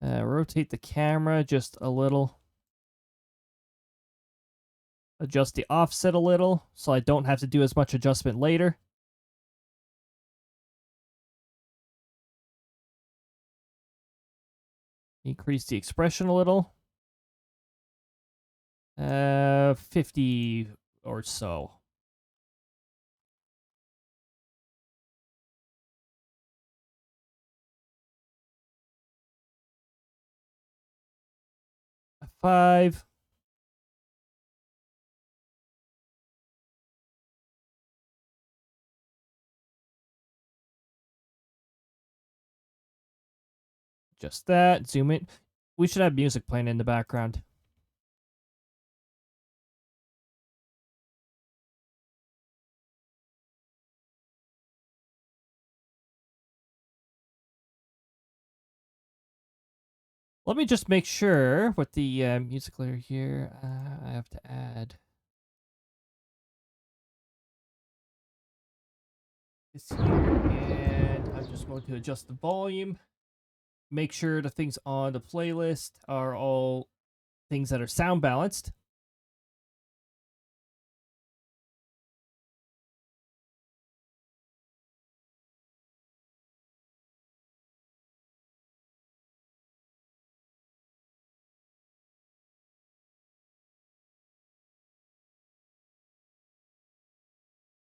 Rotate the camera just a little. Adjust the offset a little so I don't have to do as much adjustment later. Increase the expression a little. 50 or so. F5. Just that. Zoom in. We should have music playing in the background. Let me just make sure with the music layer here. I have to add this here, and I'm just going to adjust the volume. Make sure the things on the playlist are all things that are sound balanced.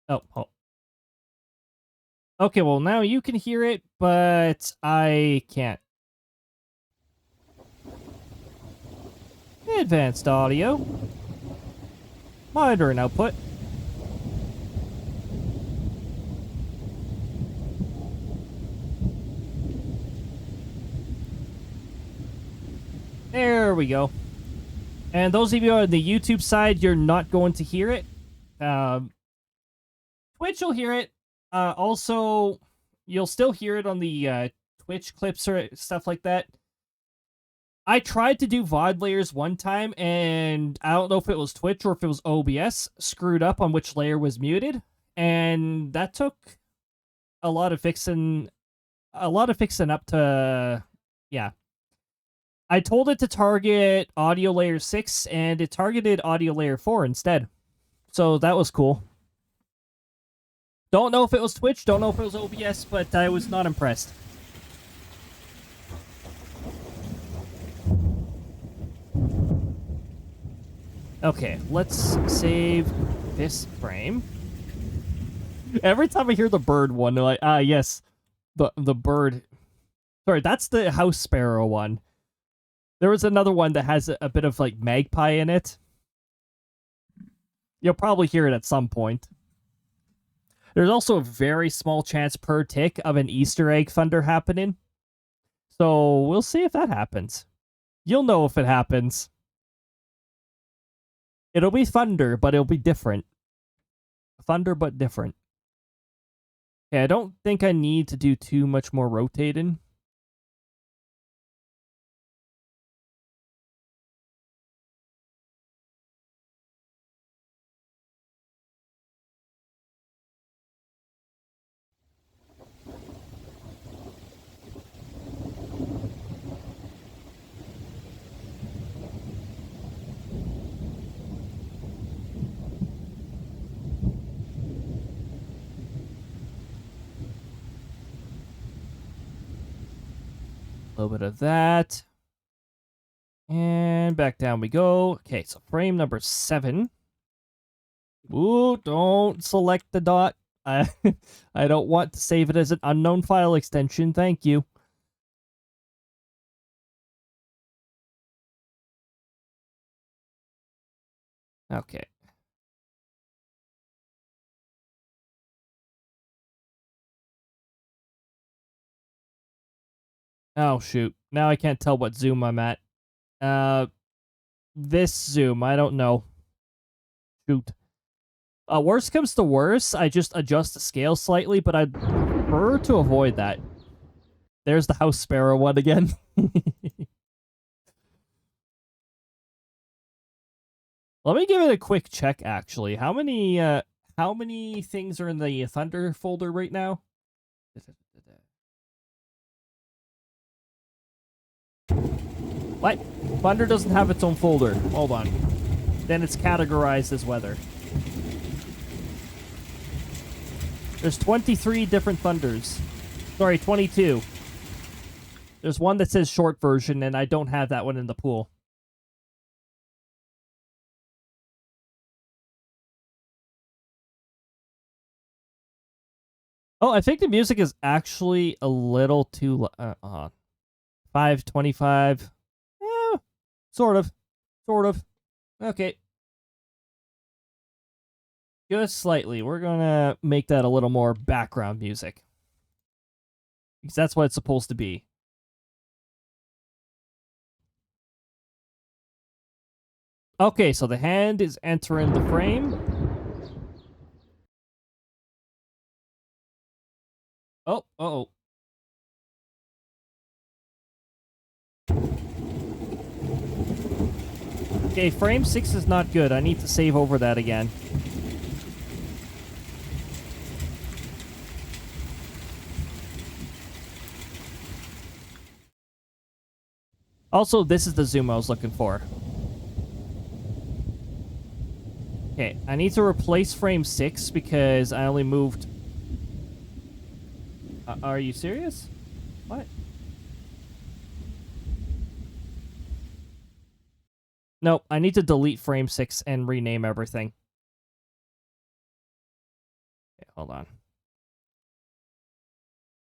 Oh. Okay, well, now you can hear it, but I can't. Advanced audio. Monitor and output. There we go. And those of you on the YouTube side, you're not going to hear it. Twitch will hear it. Also, you'll still hear it on the Twitch clips or stuff like that. I tried to do VOD layers one time, and I don't know if it was Twitch or if it was OBS, screwed up on which layer was muted, and that took a lot of fixing up to, yeah. I told it to target audio layer 6, and it targeted audio layer 4 instead. So that was cool. Don't know if it was Twitch, don't know if it was OBS, but I was not impressed. Okay, let's save this frame. Every time I hear the bird one, they're like, yes, the bird. Sorry, that's the house sparrow one. There was another one that has a bit of, like, magpie in it. You'll probably hear it at some point. There's also a very small chance per tick of an Easter egg thunder happening. So we'll see if that happens. You'll know if it happens. It'll be thunder, but it'll be different. Thunder, but different. Okay, I don't think I need to do too much more rotating. A little bit of that. And back down we go. Okay, so frame number 7. Ooh, don't select the dot. I don't want to save it as an unknown file extension. Thank you. Okay. Oh, shoot. Now I can't tell what zoom I'm at. This zoom, I don't know. Shoot. Worst comes to worst, I just adjust the scale slightly, but I'd prefer to avoid that. There's the house sparrow one again. Let me give it a quick check, actually. How many things are in the Thunder folder right now? What? Thunder doesn't have its own folder. Hold on. Then it's categorized as weather. There's 23 different Thunders. Sorry, 22. There's one that says short version, and I don't have that one in the pool. Oh, I think the music is actually a little too... 525. Yeah, sort of. Sort of. Okay. Just slightly. We're gonna make that a little more background music. Because that's what it's supposed to be. Okay, so the hand is entering the frame. Oh, uh-oh. Okay, frame 6 is not good. I need to save over that again. Also, this is the zoom I was looking for. Okay, I need to replace frame 6 because I only moved... are you serious? What? Nope, I need to delete frame 6 and rename everything. Okay, hold on.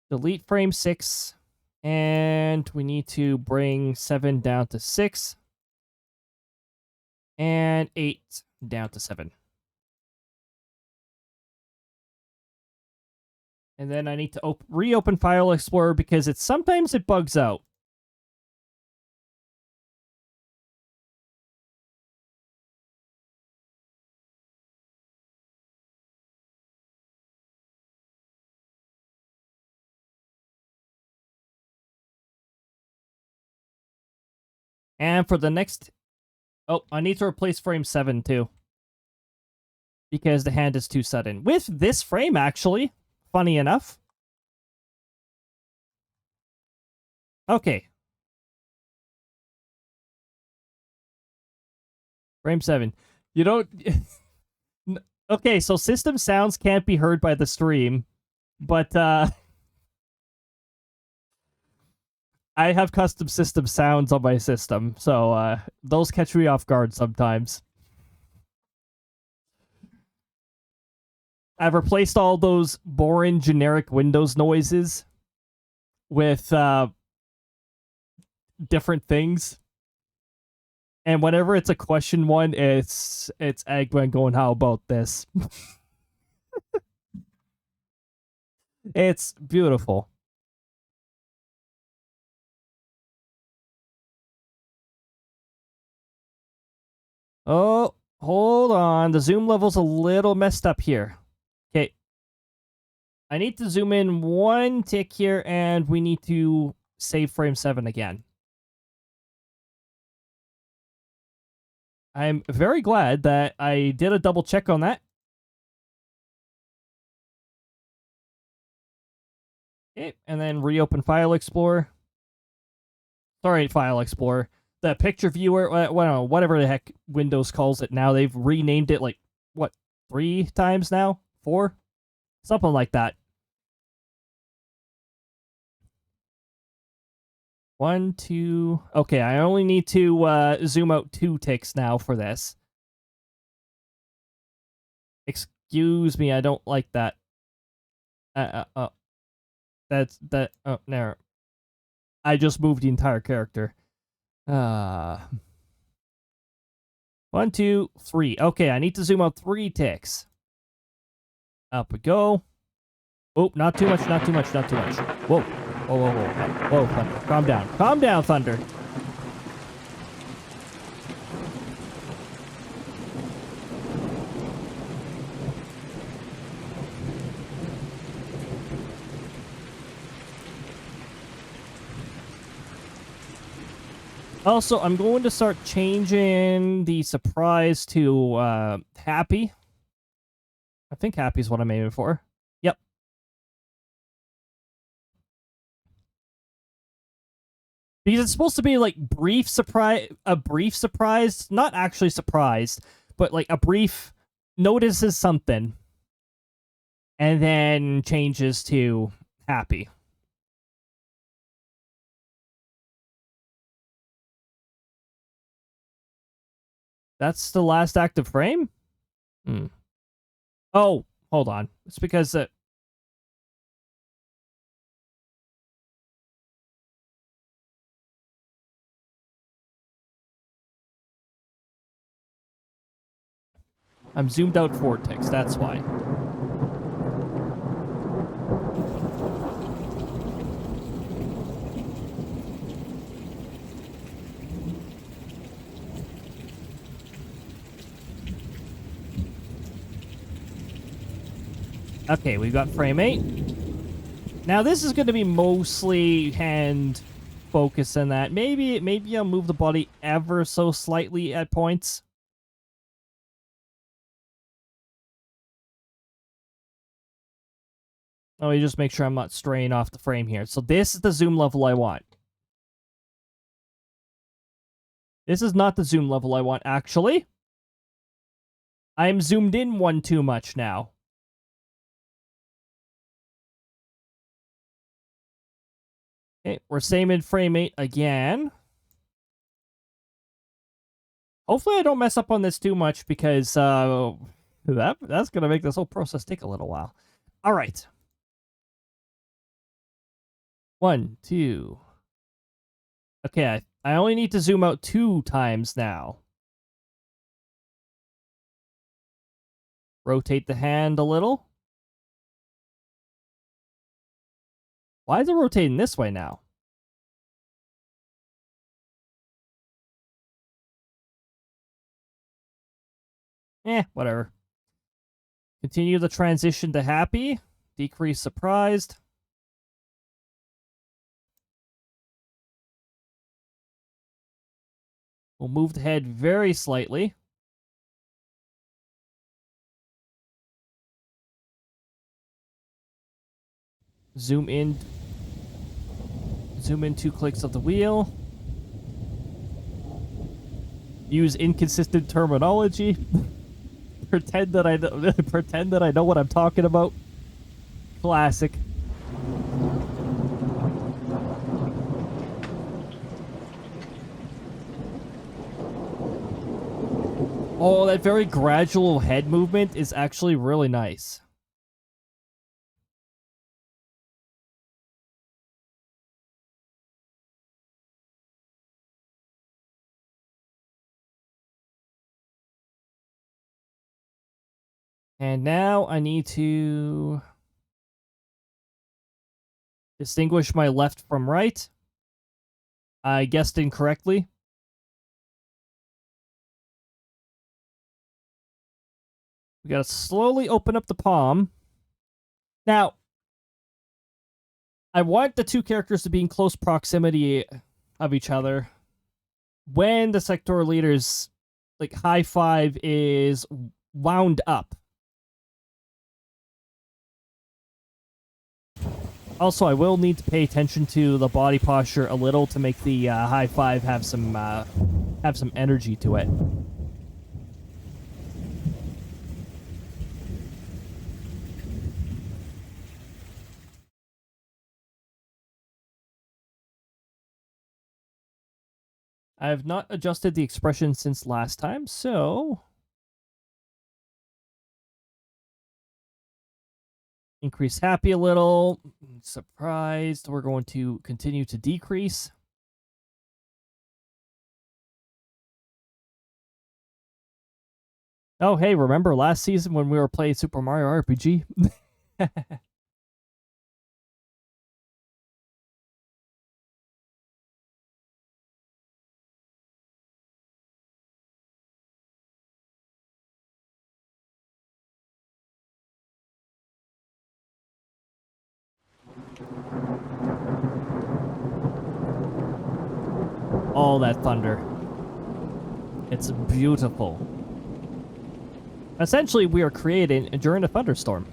Delete frame 6, and we need to bring 7 down to 6, and 8 down to 7. And then I need to reopen File Explorer because sometimes it bugs out. And for the next... Oh, I need to replace frame 7 too. Because the hand is too sudden. With this frame, actually. Funny enough. Okay. Frame 7. You don't... Okay, so system sounds can't be heard by the stream. But, I have custom system sounds on my system, so those catch me off guard sometimes. I've replaced all those boring generic Windows noises with different things. And whenever it's a question one, it's Eggman going, how about this? It's beautiful. Oh, hold on. The zoom level's a little messed up here. Okay. I need to zoom in one tick here, and we need to save frame 7 again. I'm very glad that I did a double check on that. Okay, and then reopen File Explorer. Sorry, File Explorer. The picture viewer, whatever the heck Windows calls it now. They've renamed it like, what, 3 times now? 4? Something like that. 1, 2... Okay, I only need to zoom out 2 ticks now for this. Excuse me, I don't like that. Oh, no. I just moved the entire character. 1, 2, 3. Okay, I need to zoom out 3 ticks. Up we go. Oh, not too much, not too much, not too much. Whoa. Whoa, whoa, whoa. Whoa, Thunder. Calm down. Calm down, Thunder. Also, I'm going to start changing the surprise to happy. I think happy is what I'm aiming for. Yep. Because it's supposed to be like brief surprise, not actually surprised, but like a brief notices something and then changes to happy. That's the last active frame? Oh, hold on. It's because I'm zoomed out 4 ticks, that's why. Okay, we've got frame 8. Now this is going to be mostly hand focus in that. Maybe I'll move the body ever so slightly at points. Oh, you just make sure I'm not straying off the frame here. So this is the zoom level I want. This is not the zoom level I want, actually. I'm zoomed in one too much now. Okay, we're same in frame 8 again. Hopefully I don't mess up on this too much because that's going to make this whole process take a little while. All right. 1, 2. Okay, I only need to zoom out 2 times now. Rotate the hand a little. Why is it rotating this way now? Whatever. Continue the transition to happy. Decrease surprised. We'll move the head very slightly. Zoom in 2 clicks of the wheel. Use inconsistent terminology. pretend that I know what I'm talking about. Classic. Oh, that very gradual head movement is actually really nice. And now I need to distinguish my left from right. I guessed incorrectly. We gotta slowly open up the palm. Now, I want the 2 characters to be in close proximity of each other. When the sector leader's high five is wound up. Also, I will need to pay attention to the body posture a little to make the high five have some energy to it. I have not adjusted the expression since last time, so increase happy a little. Surprised. We're going to continue to decrease. Oh, hey, remember last season when we were playing Super Mario RPG? All that thunder. It's beautiful. Essentially, we are creating during a thunderstorm.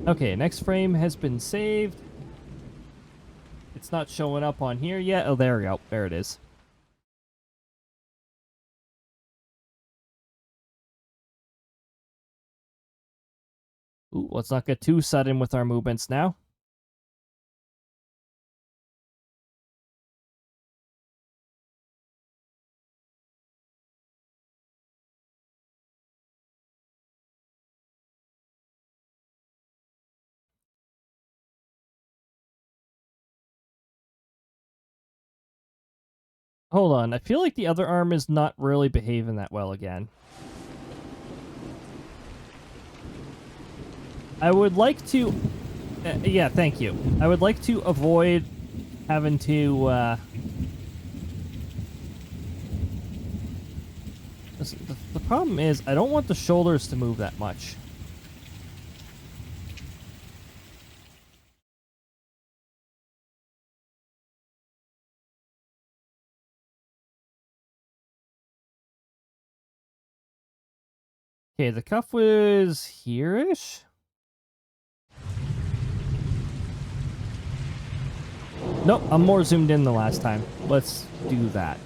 Okay, next frame has been saved. It's not showing up on here yet. Oh, there we go. There it is. Ooh, let's not get too sudden with our movements now. Hold on, I feel like the other arm is not really behaving that well again. I would like to... yeah, thank you. I would like to avoid having to The problem is, I don't want the shoulders to move that much. Okay, the cuff was here-ish? Nope, I'm more zoomed in than last time. Let's do that.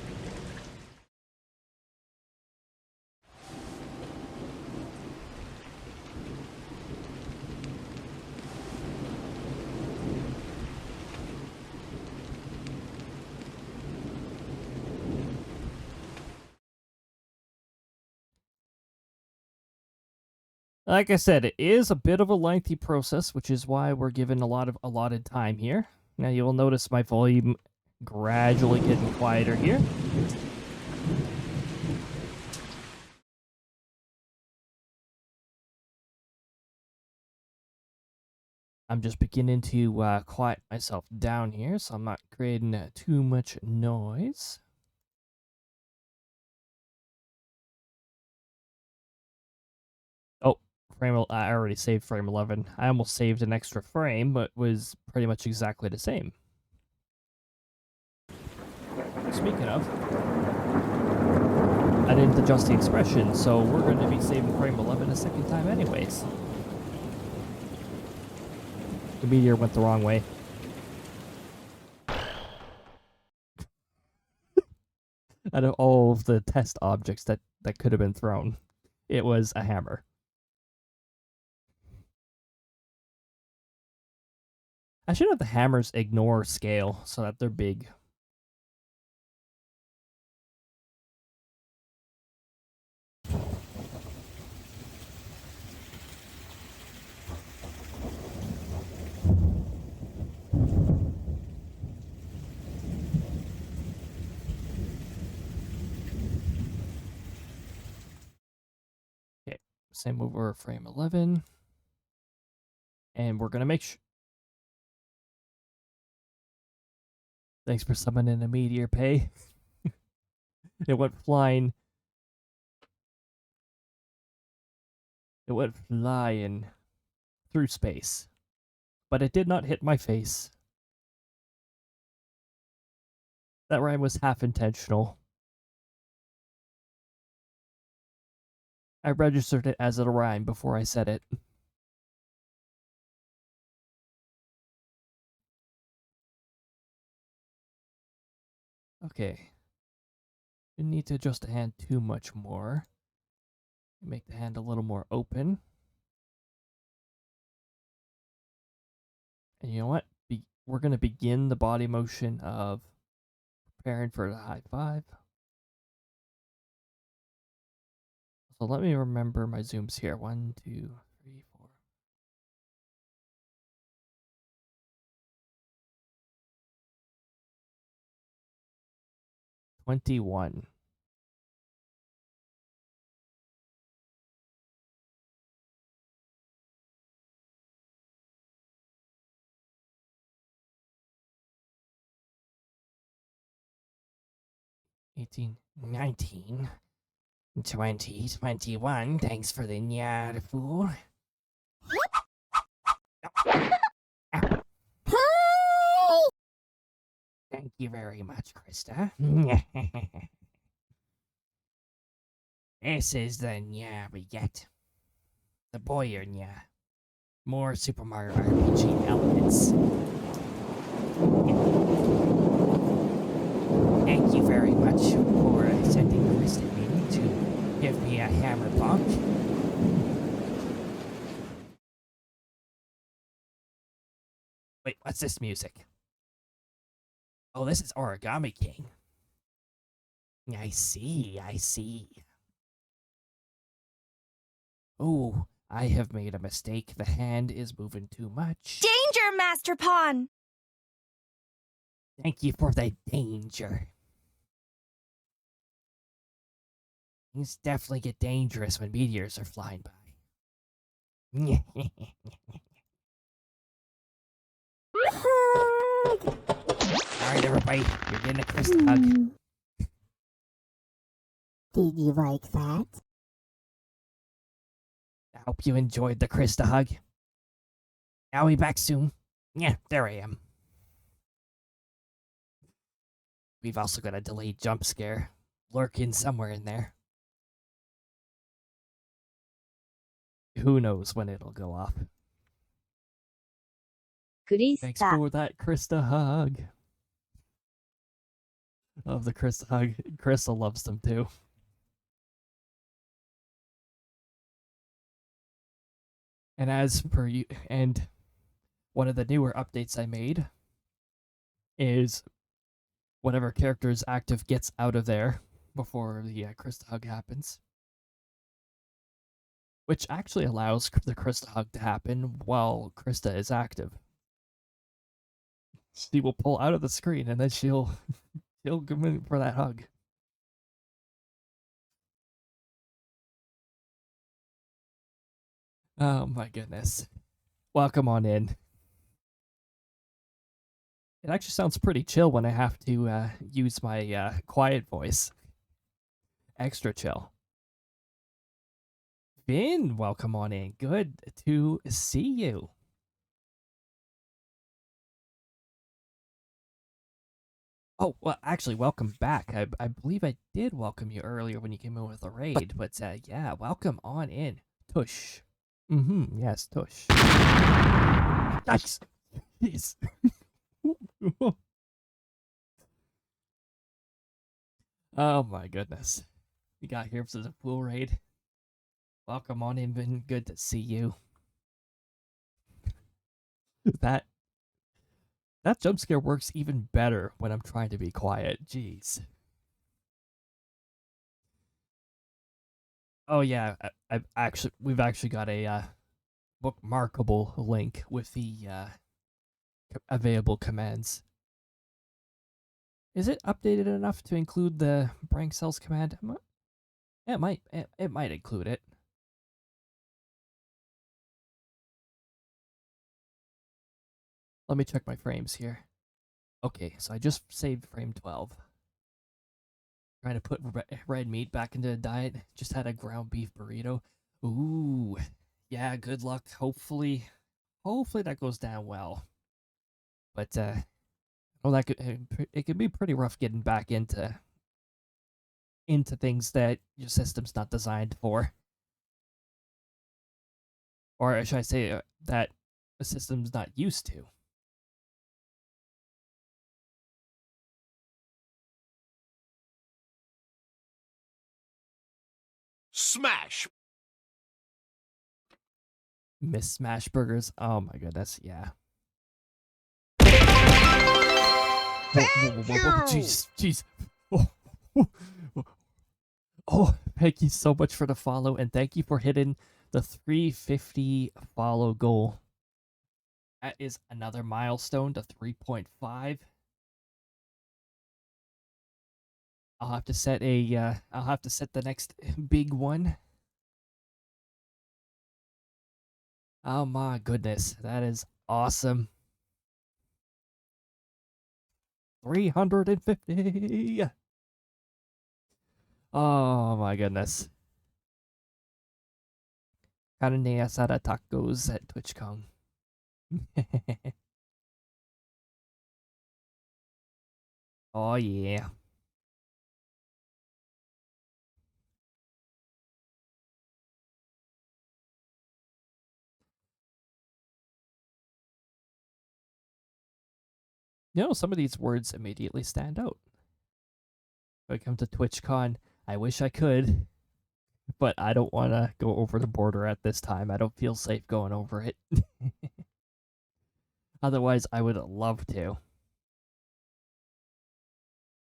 Like I said, it is a bit of a lengthy process, which is why we're given a lot of allotted time here. Now you'll notice my volume gradually getting quieter here. I'm just beginning to quiet myself down here, so I'm not creating too much noise. Oh, I already saved frame 11. I almost saved an extra frame, but was pretty much exactly the same. Speaking of, I didn't adjust the expression, so we're going to be saving frame 11 a second time anyways. The meteor went the wrong way. Out of all of the test objects that could have been thrown, it was a hammer. I should have the hammers ignore scale so that they're big. Okay, same over frame 11. And we're going to make sure. Thanks for summoning a meteor, Pay. It went flying. It went flying through space. But it did not hit my face. That rhyme was half intentional. I registered it as a rhyme before I said it. Okay. Didn't need to adjust the hand too much more. Make the hand a little more open. And you know what? We're going to begin the body motion of preparing for the high five. So let me remember my zooms here. 1, 2, 3, 4. "21. "18, 19, 20, 21. Thanks for the nyar fool. Thank you very much, Krista. This is the nya we get. The boyer nya. More Super Mario RPG elements. Thank you very much for sending Krista in to give me a hammer bonk. Wait, what's this music? Oh, this is Origami King. I see. Oh, I have made a mistake. The hand is moving too much. Danger, Master Pawn! Thank you for the danger. Things definitely get dangerous when meteors are flying by. Alright, everybody, you're getting a Krista hug. Did you like that? I hope you enjoyed the Krista hug. I'll be back soon. Yeah, there I am. We've also got a delayed jump scare lurking somewhere in there. Who knows when it'll go off. Thanks Krista. for that Krista hug. Love the Krista hug. Krista loves them too. And as per you, and one of the newer updates I made is whatever character is active gets out of there before the Krista hug happens. Which actually allows the Krista hug to happen while Krista is active. She will pull out of the screen and then she'll come in for that hug. Oh my goodness. Welcome on in. It actually sounds pretty chill when I have to use my quiet voice. Extra chill. Vin, welcome on in. Good to see you. Oh, well, actually, welcome back. I believe I did welcome you earlier when you came in with a raid, but yeah, welcome on in. Tush. Yes, Tush. Nice. Jeez. Oh my goodness. You got here for the pool raid. Welcome on in, Vin. Good to see you. That jump scare works even better when I'm trying to be quiet. Jeez. Oh yeah, we've actually got a bookmarkable link with the available commands. Is it updated enough to include the brank cells command? It might include it. Let me check my frames here. Okay, so I just saved frame 12. Trying to put red meat back into the diet. Just had a ground beef burrito. Ooh, yeah. Good luck. Hopefully that goes down well. But well, it could be pretty rough getting back into things that your system's not designed for, or should I say that the system's not used to. Smash! Miss Smash Burgers. Oh my goodness, yeah. Jeez, jeez. Oh, thank you so much for the follow, and thank you for hitting the 350 follow goal. That is another milestone to 3.5. I'll have to set the next big one. Oh my goodness, that is awesome. 350. Oh my goodness. Carne asada tacos at TwitchCon. Oh yeah. You know, some of these words immediately stand out. If I come to TwitchCon, I wish I could, but I don't want to go over the border at this time. I don't feel safe going over it. Otherwise, I would love to.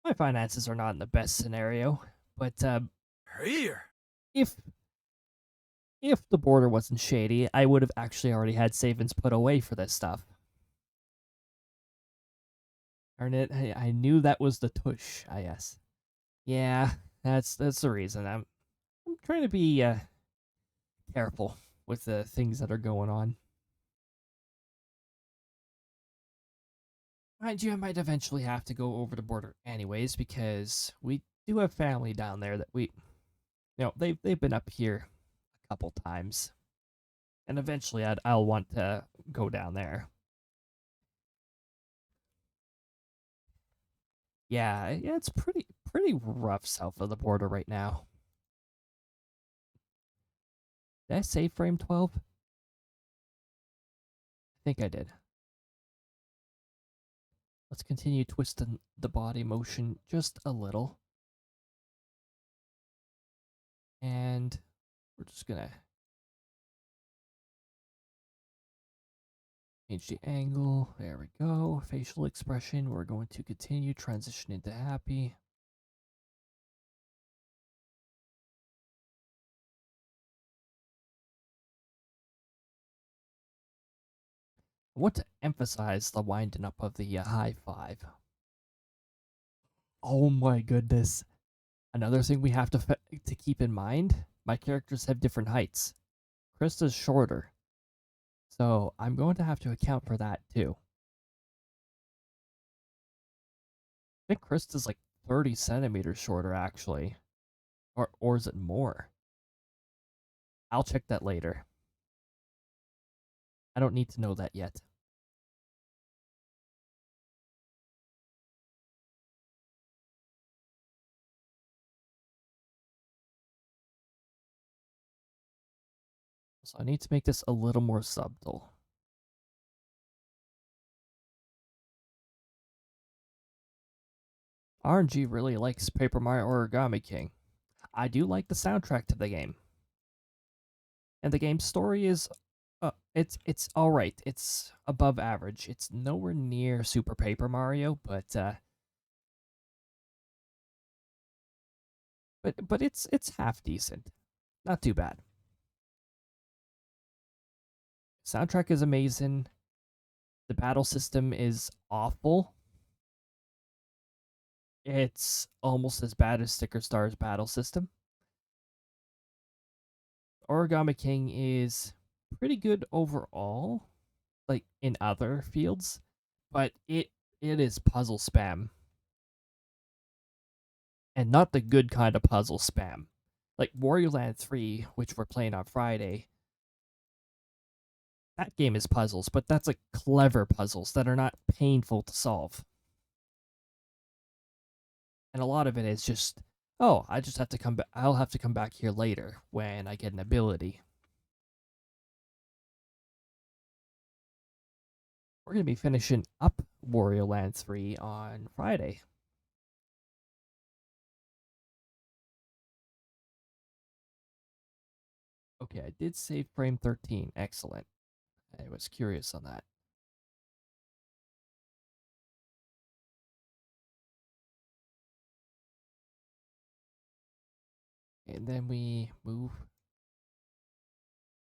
My finances are not in the best scenario, but Here! if the border wasn't shady, I would have actually already had savings put away for this stuff. Darn it, I knew that was the tush, I guess. Yeah, that's the reason. I'm trying to be careful with the things that are going on. Mind you, I might eventually have to go over the border anyways, because we do have family down there that they've been up here a couple times, and eventually I'll want to go down there. Yeah, it's pretty rough south of the border right now. Did I save frame 12? I think I did. Let's continue twisting the body motion just a little. And we're just gonna change the angle. There we go. Facial expression. We're going to continue transition into happy. I want to emphasize the winding up of the high five. Oh my goodness. Another thing we have to keep in mind, my characters have different heights. Krista's shorter. So I'm going to have to account for that too. I think Krista's like 30 centimeters shorter actually. Or is it more? I'll check that later. I don't need to know that yet. So I need to make this a little more subtle. RNG really likes Paper Mario Origami King. I do like the soundtrack to the game. And the game's story is it's all right. It's above average. It's nowhere near Super Paper Mario, but it's half decent. Not too bad. Soundtrack is amazing. The battle system is awful. It's almost as bad as Sticker Star's battle system. Origami King is pretty good overall, like in other fields, but it is puzzle spam. And not the good kind of puzzle spam. Like Wario Land 3, which we're playing on Friday. That game is puzzles, but that's like clever puzzles that are not painful to solve. And a lot of it is just, oh, I just have to come back. I'll have to come back here later when I get an ability. We're going to be finishing up Wario Land 3 on Friday. Okay, I did save frame 13. Excellent. I was curious on that. And then we move.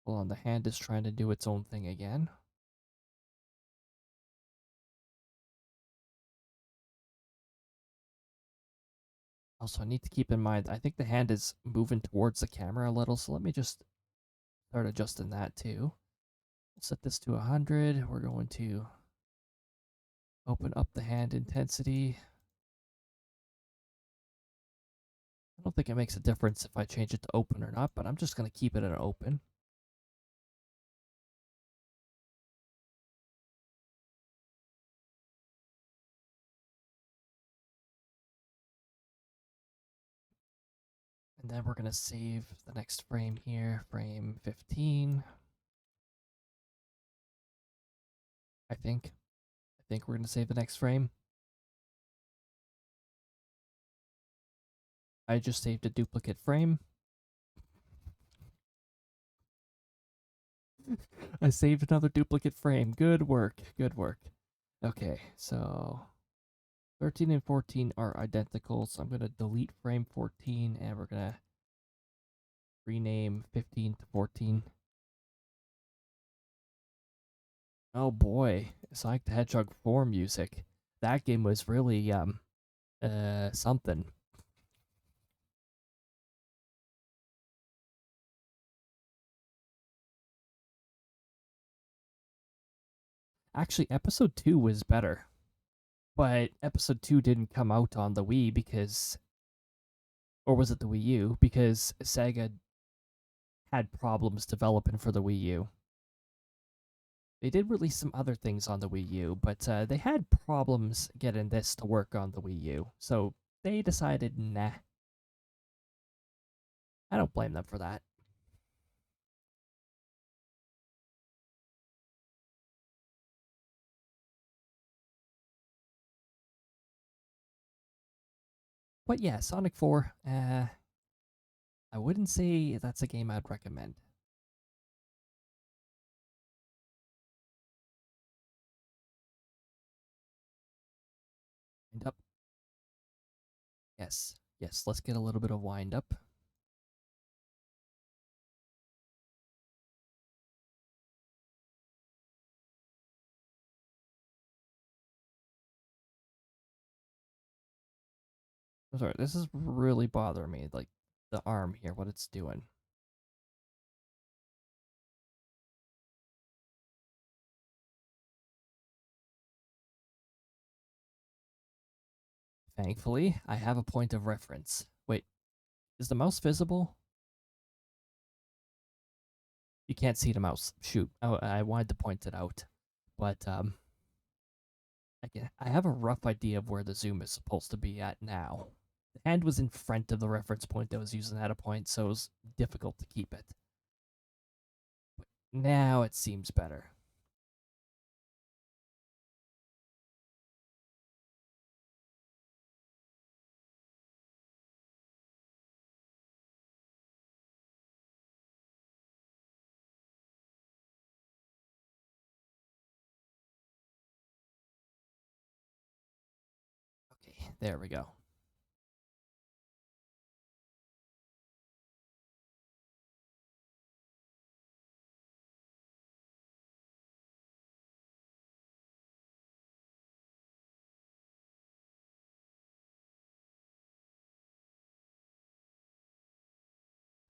Hold on, the hand is trying to do its own thing again. Also, I need to keep in mind, I think the hand is moving towards the camera a little, so let me just start adjusting that too. We'll set this to 100. We're going to open up the hand intensity. I don't think it makes a difference if I change it to open or not, but I'm just going to keep it at open. And then we're going to save the next frame here, frame 15. I think we're going to save the next frame. I just saved a duplicate frame. I saved another duplicate frame. Good work. Good work. Okay, so 13 and 14 are identical, so I'm going to delete frame 14 and we're going to rename 15 to 14. Oh boy, Sonic the Hedgehog 4 music. That game was really something. Actually, episode 2 was better. But episode 2 didn't come out on the Wii because Or was it the Wii U? Because Sega had problems developing for the Wii U. They did release some other things on the Wii U, but they had problems getting this to work on the Wii U. So they decided, nah. I don't blame them for that. But yeah, Sonic 4, I wouldn't say that's a game I'd recommend. Wind up. Yes, yes, let's get a little bit of wind up. I'm sorry, this is really bothering me, like the arm here, what it's doing. Thankfully, I have a point of reference. Wait, is the mouse visible? You can't see the mouse. Shoot, I wanted to point it out. But, I have a rough idea of where the zoom is supposed to be at now. The hand was in front of the reference point that was using at a point, so it was difficult to keep it. But now it seems better. Okay, there we go.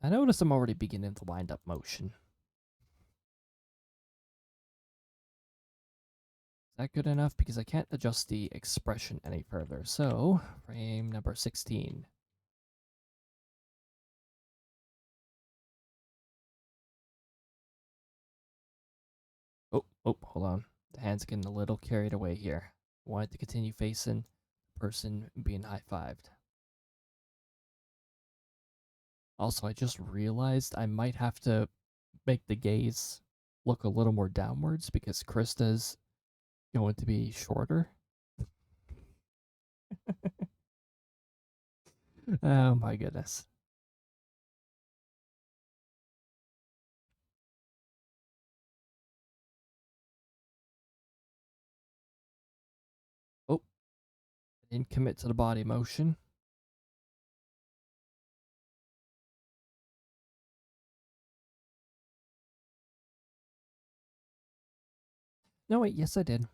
I notice I'm already beginning the wind up motion. Is that good enough? Because I can't adjust the expression any further. So, frame number 16. Oh, hold on. The hand's getting a little carried away here. Wanted to continue facing the person being high-fived. Also, I just realized I might have to make the gaze look a little more downwards because Krista's going to be shorter. Oh my goodness. Oh, I didn't commit to the body motion. No, wait, yes, I did.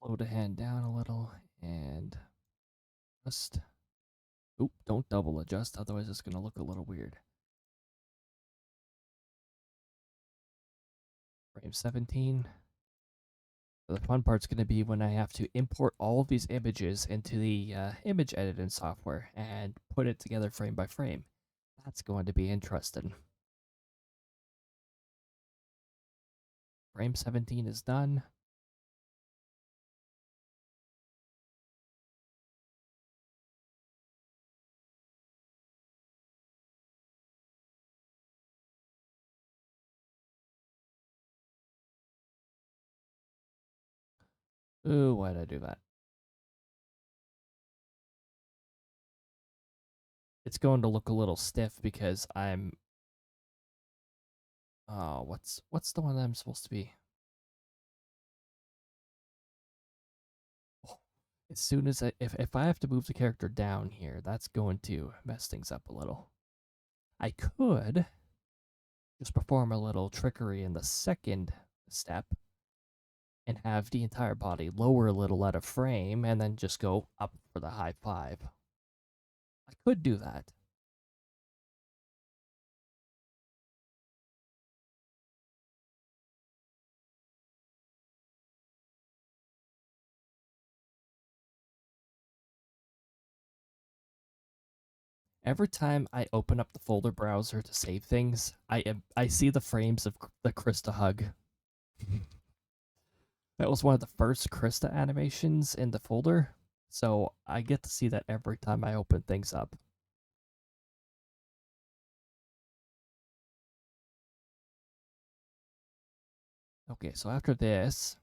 Slow the hand down a little and just. Oop, don't double adjust, otherwise it's going to look a little weird. Frame 17. The fun part's going to be when I have to import all of these images into the image editing software and put it together frame by frame. That's going to be interesting. Frame 17 is done. Ooh, why did I do that? It's going to look a little stiff because I'm... Oh, what's the one that I'm supposed to be? Oh, as soon as if I have to move the character down here, that's going to mess things up a little. I could just perform a little trickery in the second step and have the entire body lower a little at a frame and then just go up for the high five. I could do that. Every time I open up the folder browser to save things, I see the frames of the Krista hug. That was one of the first Krista animations in the folder, so I get to see that every time I open things up. Okay, so after this,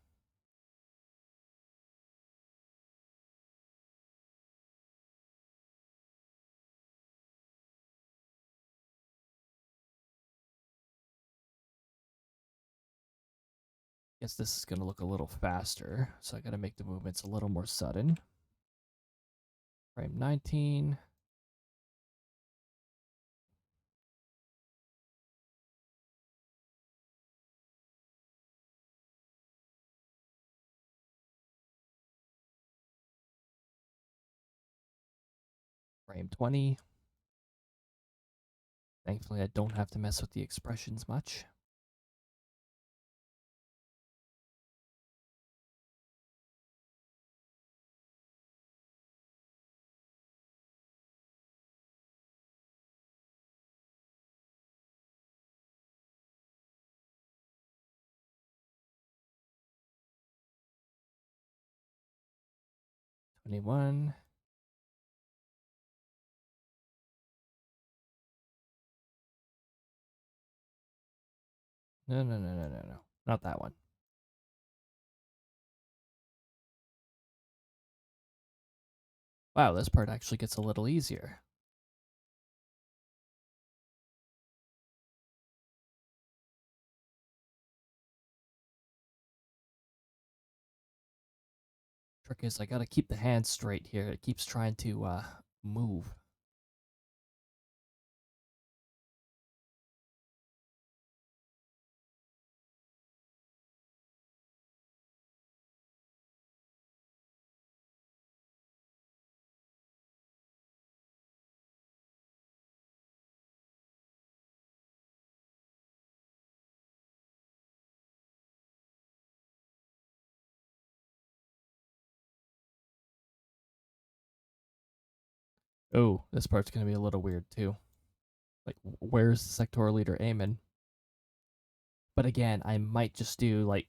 guess this is going to look a little faster, so I got to make the movements a little more sudden. Frame 19. Frame 20. Thankfully, I don't have to mess with the expressions much. '21. No. Not that one. Wow, this part actually gets a little easier. Trick is I gotta keep the hand straight here. It keeps trying to move. Oh, this part's gonna be a little weird too. Like, where's the sector leader aiming? But again, I might just do like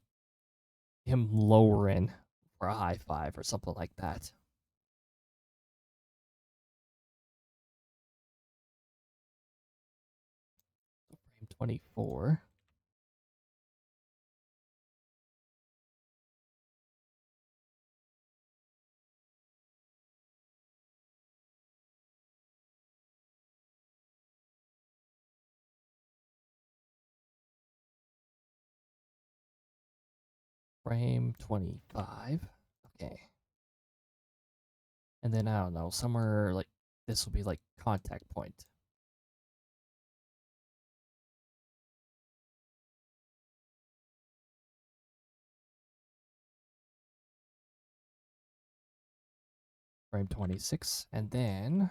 him lowering for a high five or something like that. Frame 24. Frame 25. Okay. And then I don't know, somewhere like this will be like contact point. Frame 26, and then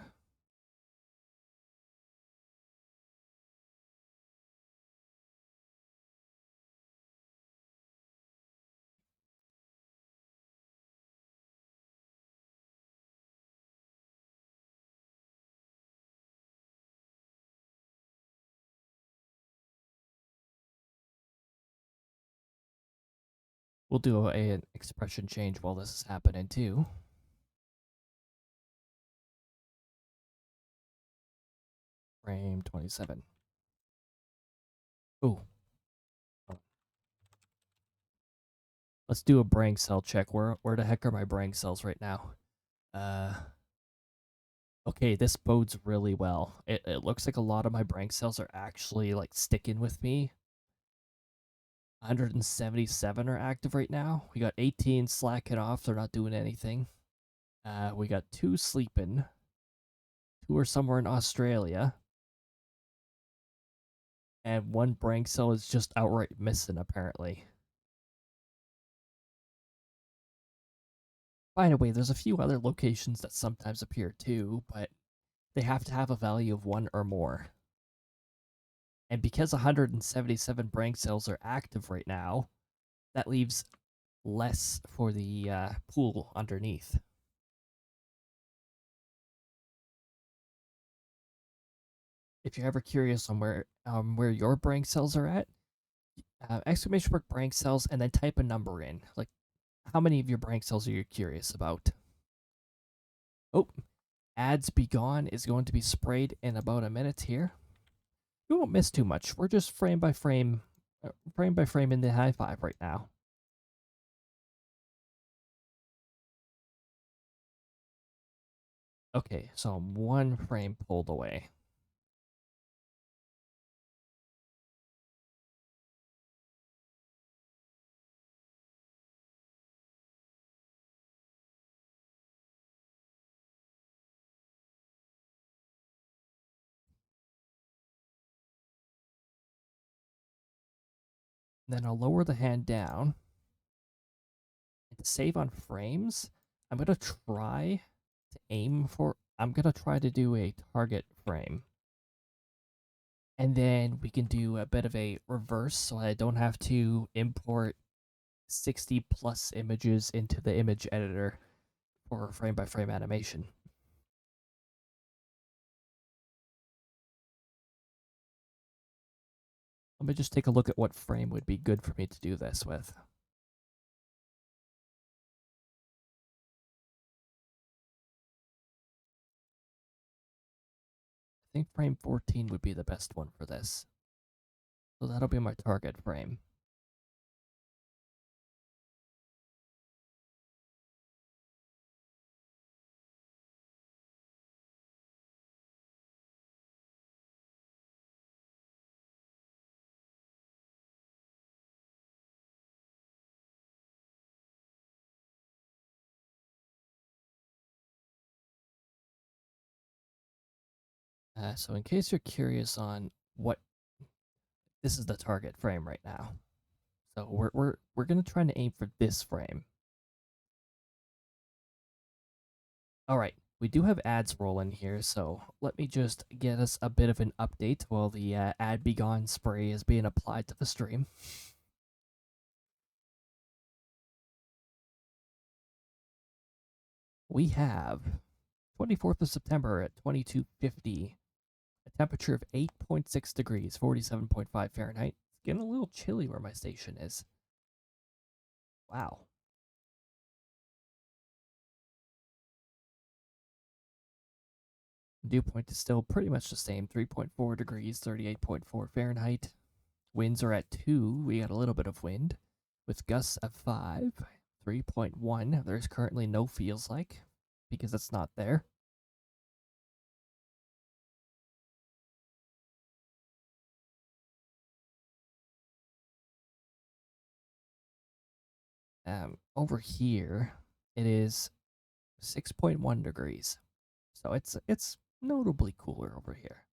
we'll do an expression change while this is happening too. Frame 27. Ooh. Oh. Let's do a brain cell check. Where the heck are my brain cells right now? Okay, this bodes really well. It looks like a lot of my brain cells are actually like sticking with me. 177 are active right now. We got 18 slacking off. They're not doing anything. We got 2 sleeping. 2 are somewhere in Australia. And 1 brain cell is just outright missing, apparently. By the way, there's a few other locations that sometimes appear too, but they have to have a value of 1 or more. And because 177 brain cells are active right now, that leaves less for the pool underneath. if you're ever curious on where your brain cells are at, exclamation mark brain cells, and then type a number in. Like, how many of your brain cells are you curious about? Oh, ads be gone is going to be sprayed in about a minute here. You won't miss too much. We're just frame by frame in the high five right now. Okay, so I'm one frame pulled away. Then I'll lower the hand down. And to save on frames, I'm going to try to do a target frame. And then we can do a bit of a reverse so I don't have to import 60 plus images into the image editor for frame by frame animation. Let me just take a look at what frame would be good for me to do this with. I think frame 14 would be the best one for this. So that'll be my target frame. So in case you're curious on what, this is the target frame right now. So we're gonna try to aim for this frame. All right, we do have ads rolling here, so let me just get us a bit of an update while the ad be gone spray is being applied to the stream. We have 24th of September at 2250. A temperature of 8.6 degrees, 47.5 Fahrenheit. It's getting a little chilly where my station is. Wow. Dew point is still pretty much the same, 3.4 degrees, 38.4 Fahrenheit. Winds are at 2. We got a little bit of wind with gusts of 5, 3.1. There's currently no feels like because it's not there. Over here, it is 6.1 degrees. So it's notably cooler over here.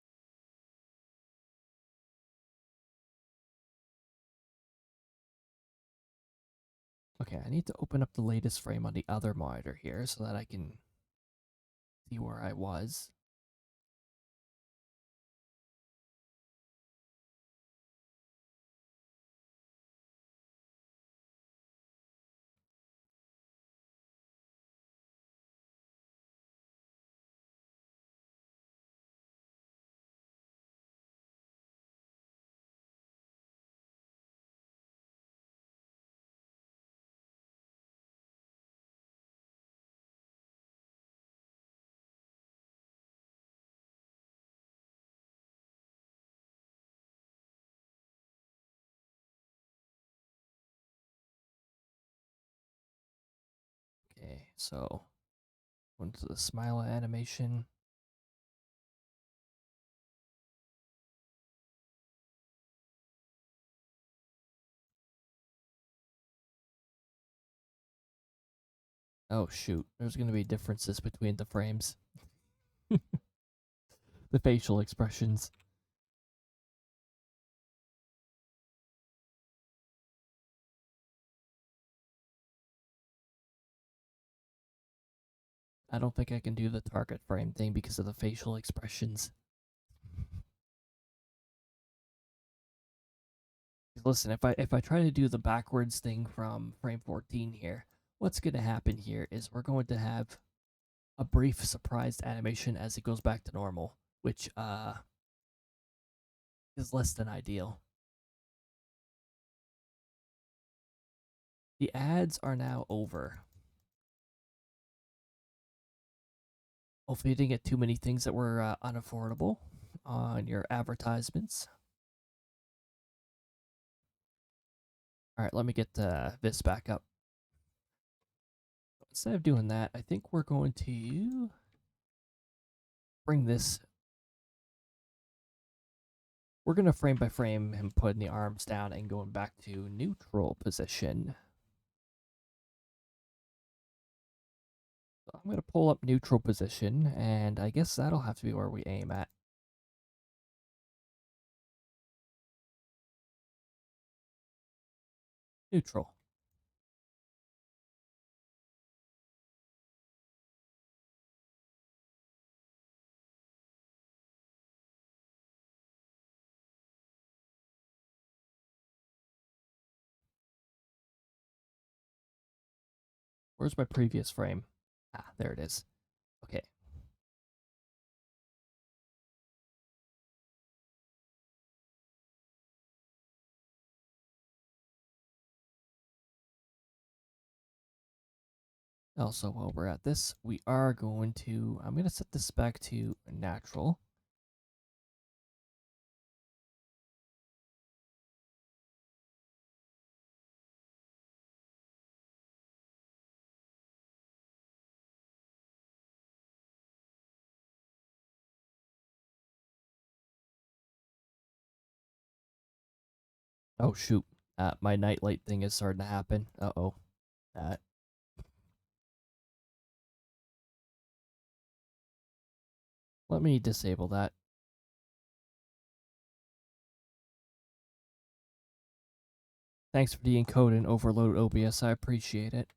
Okay, I need to open up the latest frame on the other monitor here so that I can see where I was. Okay, so going to the smile animation. Oh shoot, there's going to be differences between the frames. The facial expressions. I don't think I can do the target frame thing because of the facial expressions. Listen, if I try to do the backwards thing from frame 14 here, what's going to happen here is we're going to have a brief surprised animation as it goes back to normal, which is less than ideal. The ads are now over. Hopefully you didn't get too many things that were unaffordable on your advertisements. All right, let me get this back up. Instead of doing that, I think we're going to bring this. We're going to frame by frame him putting the arms down and going back to neutral position. So I'm going to pull up neutral position, and I guess that'll have to be where we aim at. Neutral. Where's my previous frame? Ah, there it is. Okay. Also, while we're at this, we are going to, I'm going to set this back to natural. Oh, shoot. My nightlight thing is starting to happen. Uh-oh. Let me disable that. Thanks for the encode and overload OBS. I appreciate it.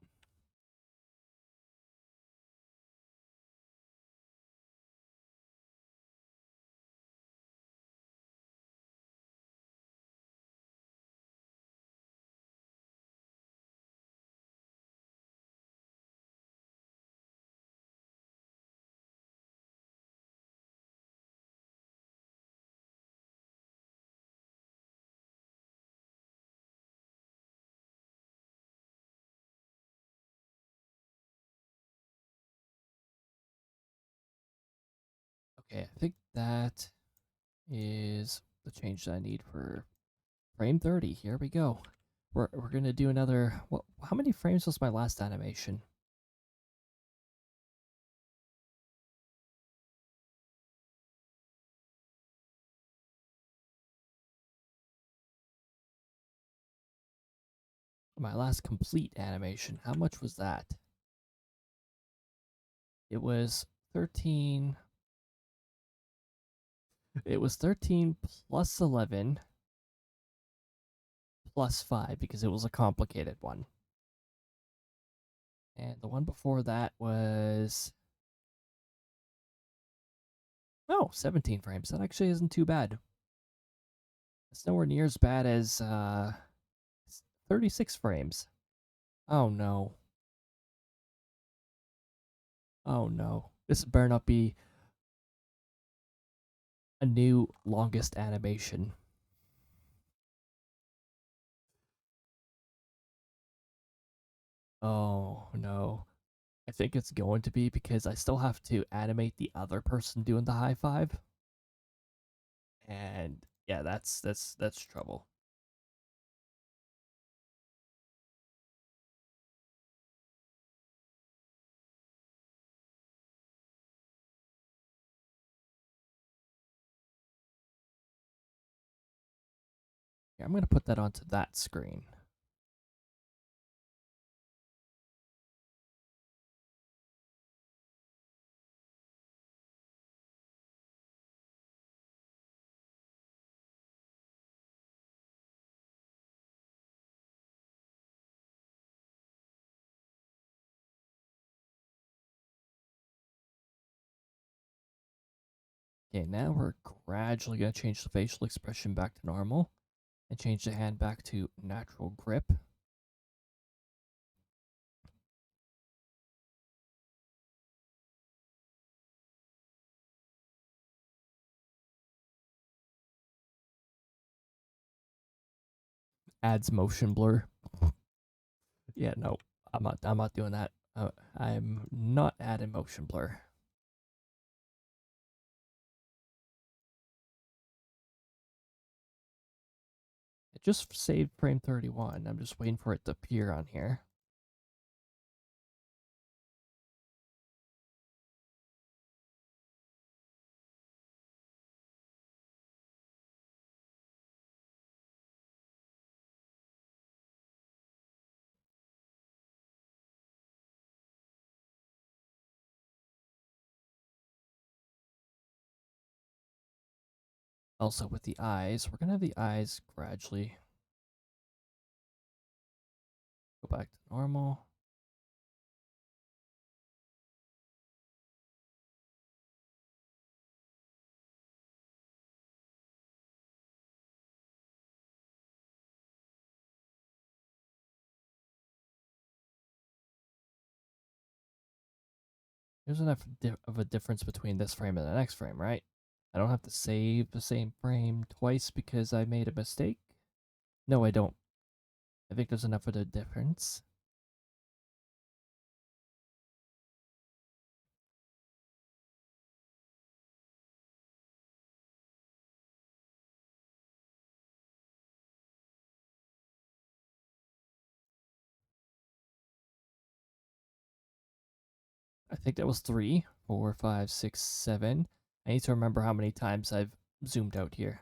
Okay, I think that is the change that I need for frame 30. Here we go. We're gonna do another. What? How many frames was my last animation? My last complete animation. How much was that? It was 13. It was 13 plus 11 plus 5 because it was a complicated one. And the one before that was, oh, 17 frames. That actually isn't too bad. It's nowhere near as bad as 36 frames. Oh no. Oh no. This better not be a new longest animation. Oh no. I think it's going to be because I still have to animate the other person doing the high five. And yeah, that's trouble. Yeah, I'm going to put that onto that screen. Okay, now we're gradually going to change the facial expression back to normal and change the hand back to natural grip. adds motion blur. Yeah, no, I'm not doing that. I'm not adding motion blur. It just saved frame 31. I'm just waiting for it to appear on here. Also, with the eyes, we're gonna have the eyes gradually go back to normal. There's enough of a difference between this frame and the next frame, right? I don't have to save the same frame twice because I made a mistake. No, I don't. I think there's enough of a difference. I think that was 3, 4, 5, 6, 7. I need to remember how many times I've zoomed out here.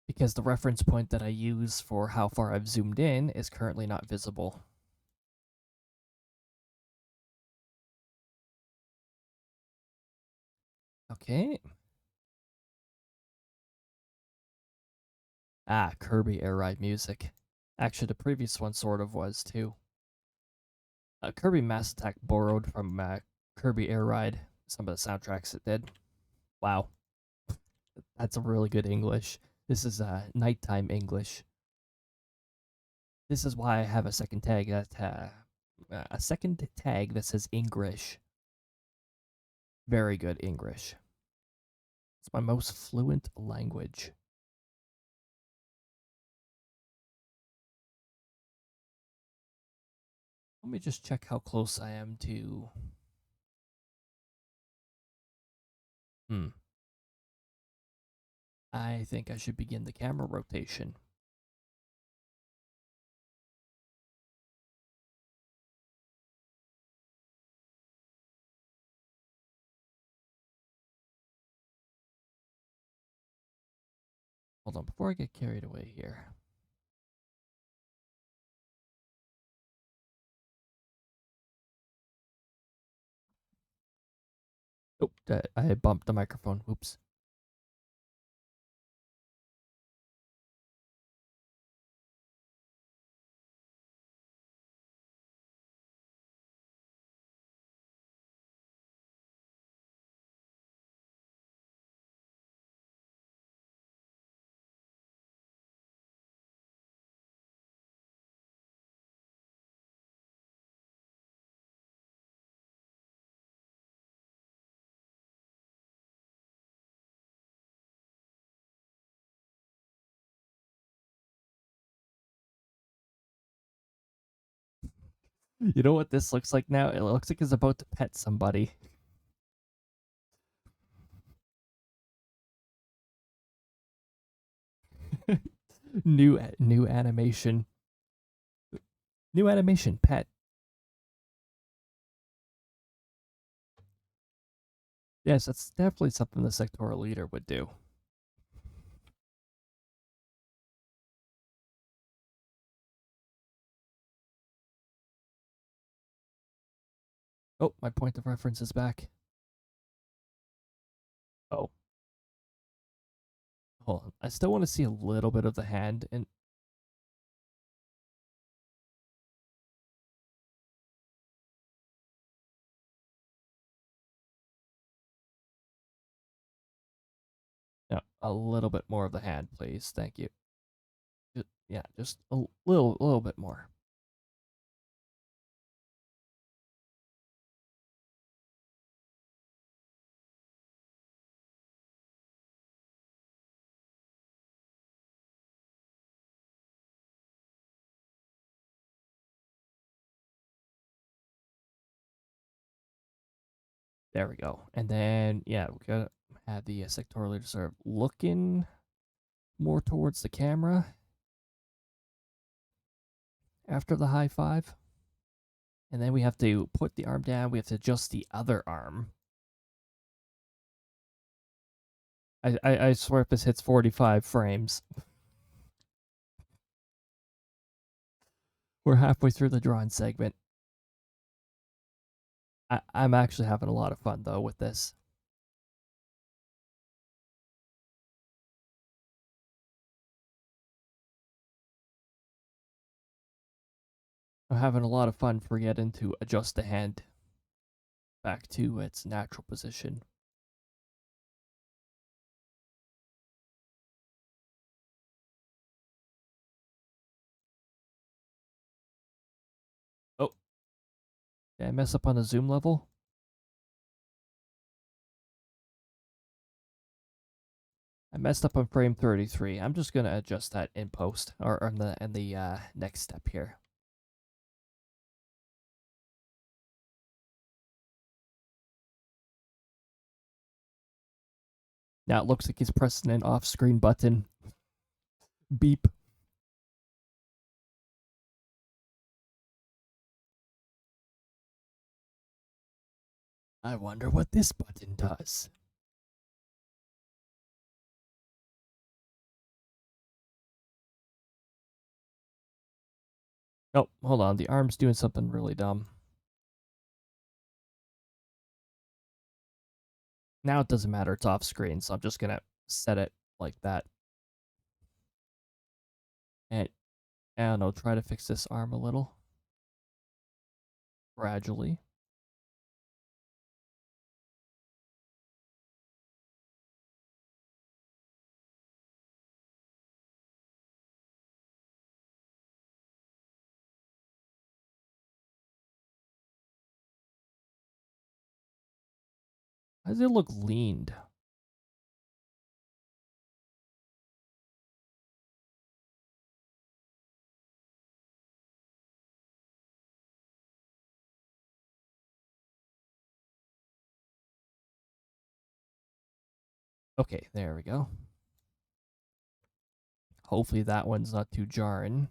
Because the reference point that I use for how far I've zoomed in is currently not visible. Okay. Ah, Kirby Air Ride music. Actually, the previous one sort of was too. Kirby Mass Attack borrowed from Kirby Air Ride, some of the soundtracks it did. Wow. That's a really good English. This is nighttime English. This is why I have a second tag that says English. Very good English. It's my most fluent language. Let me just check how close I am to. I think I should begin the camera rotation. Hold on, before I get carried away here. Oh, I bumped the microphone. Oops. You know what this looks like now? It looks like it's about to pet somebody. New animation. New animation, pet. Yes, that's definitely something the sectoral leader would do. Oh, my point of reference is back. Oh. Hold on. I still want to see a little bit of the hand and no, a little bit more of the hand, please. Thank you. Yeah, just a little bit more. There we go. And then, yeah, we gotta have the sector leader sort of looking more towards the camera after the high five. And then we have to put the arm down. We have to adjust the other arm. I swear if this hits 45 frames. We're halfway through the drawing segment. I'm actually having a lot of fun, though, with this. I'm having a lot of fun forgetting to adjust the hand back to its natural position. Oh, did I mess up on the zoom level? I messed up on frame 33. I'm just gonna adjust that in post or in the next step here. Now it looks like he's pressing an off-screen button. Beep. I wonder what this button does. Oh, hold on. The arm's doing something really dumb. Now it doesn't matter. It's off screen, so I'm just going to set it like that. And, I don't know, try to fix this arm a little. Gradually. How does it look leaned? Okay, there we go. Hopefully that one's not too jarring.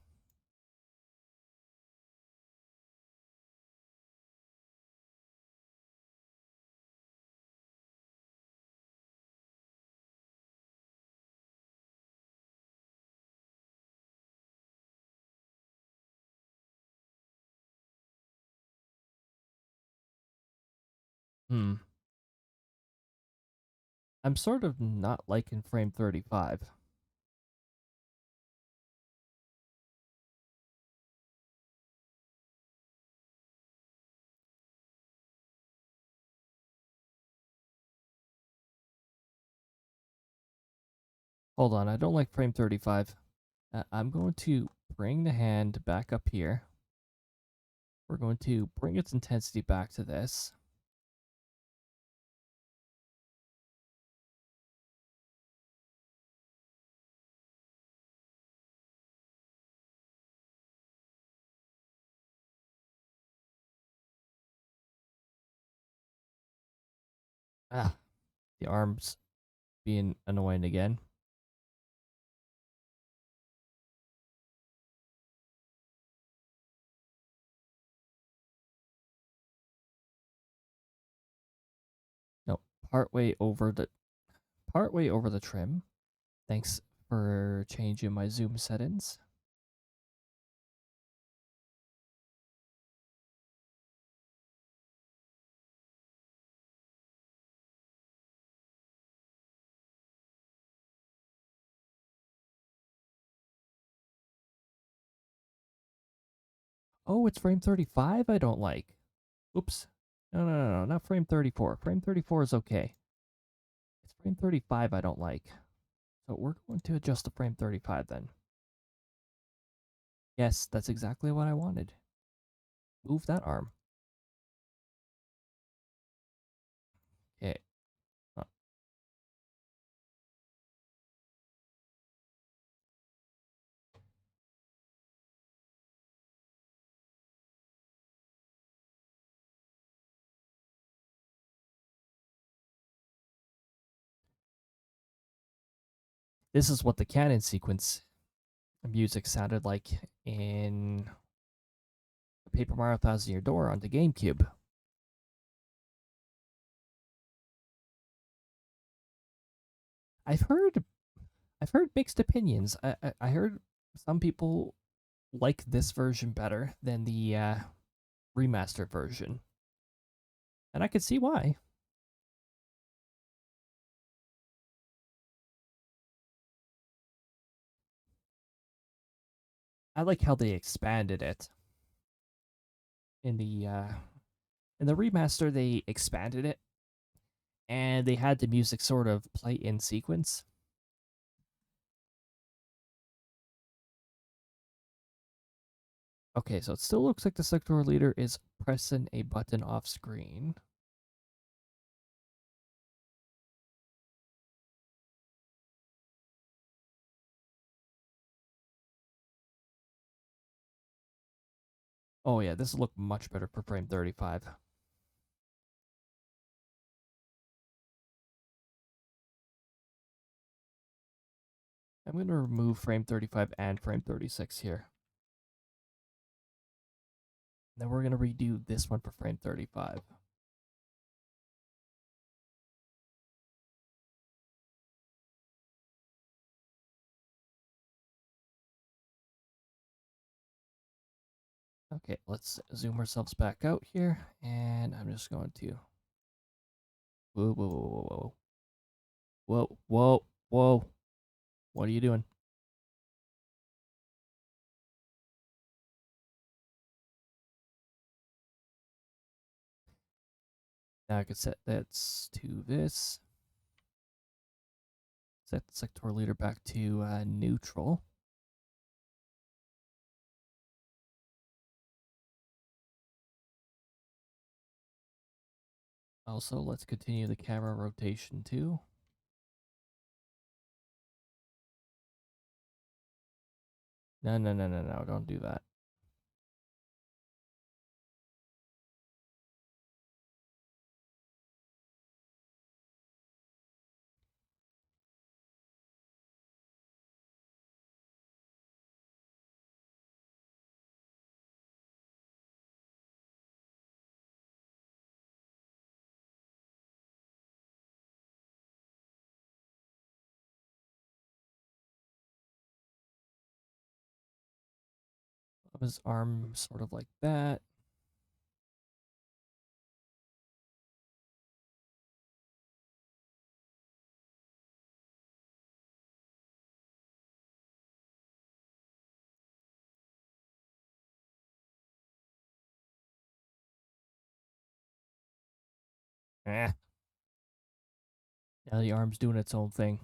I'm sort of not liking frame 35. Hold on, I don't like frame 35. I'm going to bring the hand back up here. We're going to bring its intensity back to this. Ah, the arm's being annoying again. No, partway over the trim. Thanks for changing my zoom settings. Oh, it's frame 35 I don't like. Oops. No, not frame 34. Frame 34 is okay. It's frame 35 I don't like. So we're going to adjust the frame 35 then. Yes, that's exactly what I wanted. Move that arm. Okay. This is what the canon sequence music sounded like in Paper Mario Thousand Year Door on the GameCube. I've heard mixed opinions. I heard some people like this version better than the remastered version, and I could see why. I like how they expanded it in the remaster. They expanded it, and they had the music sort of play in sequence. Okay, so it still looks like the sector leader is pressing a button off screen. Oh yeah, this will look much better for frame 35. I'm going to remove frame 35 and frame 36 here. Then we're going to redo this one for frame 35. Okay, let's zoom ourselves back out here, and I'm just going to... Whoa, whoa, whoa, whoa, whoa. Whoa, whoa, whoa. What are you doing? Now I can set that to this. Set the sector leader back to neutral. Also, let's continue the camera rotation too. No, no, no, no, no, don't do that. Of his arm sort of like that. Eh. Now the arm's doing its own thing.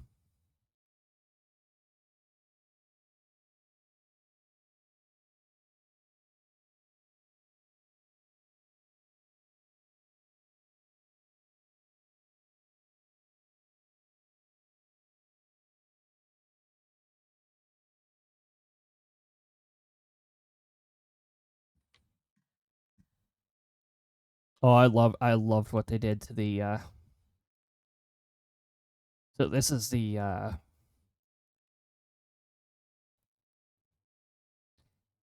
Oh, I loved what they did to the so this is the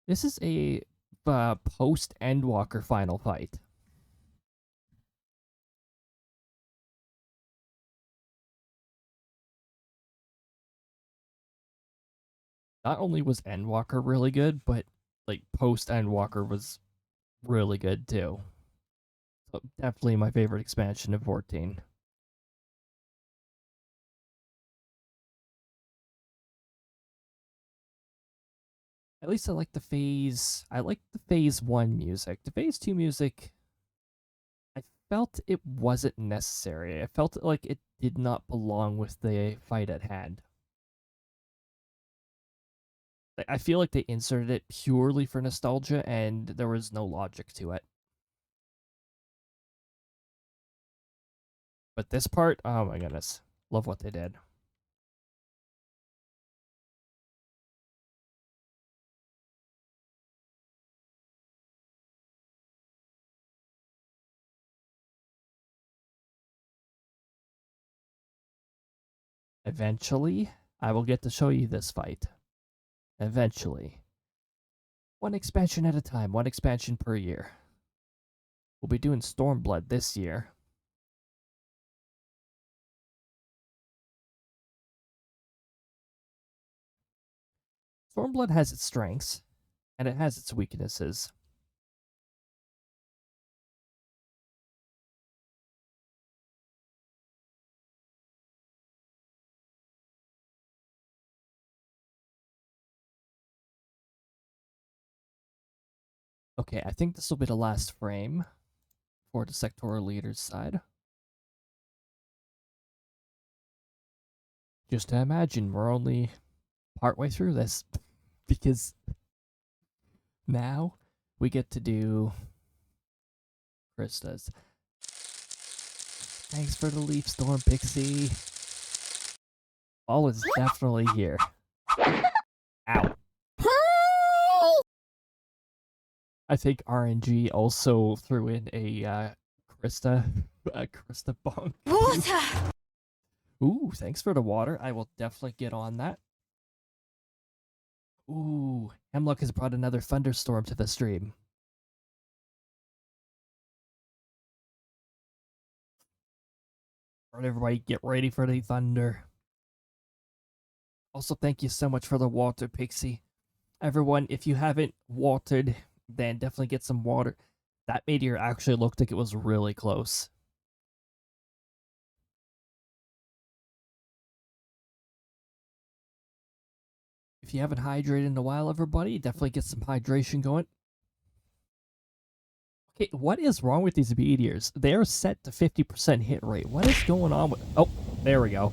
this is a post Endwalker final fight. Not only was Endwalker really good, but like post Endwalker was really good too. So definitely my favorite expansion of 14. At least I like the phase. I like the phase 1 music. The phase 2 music, I felt it wasn't necessary. I felt like it did not belong with the fight at hand. I feel like they inserted it purely for nostalgia, and there was no logic to it. But this part, oh my goodness, love what they did. Eventually, I will get to show you this fight. Eventually. One expansion at a time, one expansion per year. We'll be doing Stormblood this year. Stormblood has its strengths, and it has its weaknesses. Okay, I think this will be the last frame for the sectoral leader's side. Just to imagine, we're only partway through this, because now we get to do Krista's. Thanks for the leaf storm, Pixie. Fall is definitely here. Ow. I think RNG also threw in a Krista bonk. Water! Ooh, thanks for the water. I will definitely get on that. Ooh, Hemlock has brought another thunderstorm to the stream. Alright, everybody, get ready for the thunder. Also, thank you so much for the water, Pixie. Everyone, if you haven't watered, then definitely get some water. That meteor actually looked like it was really close. If you haven't hydrated in a while, everybody, definitely get some hydration going. Okay, what is wrong with these meteors? They're set to 50% hit rate. What is going on with... Oh, there we go.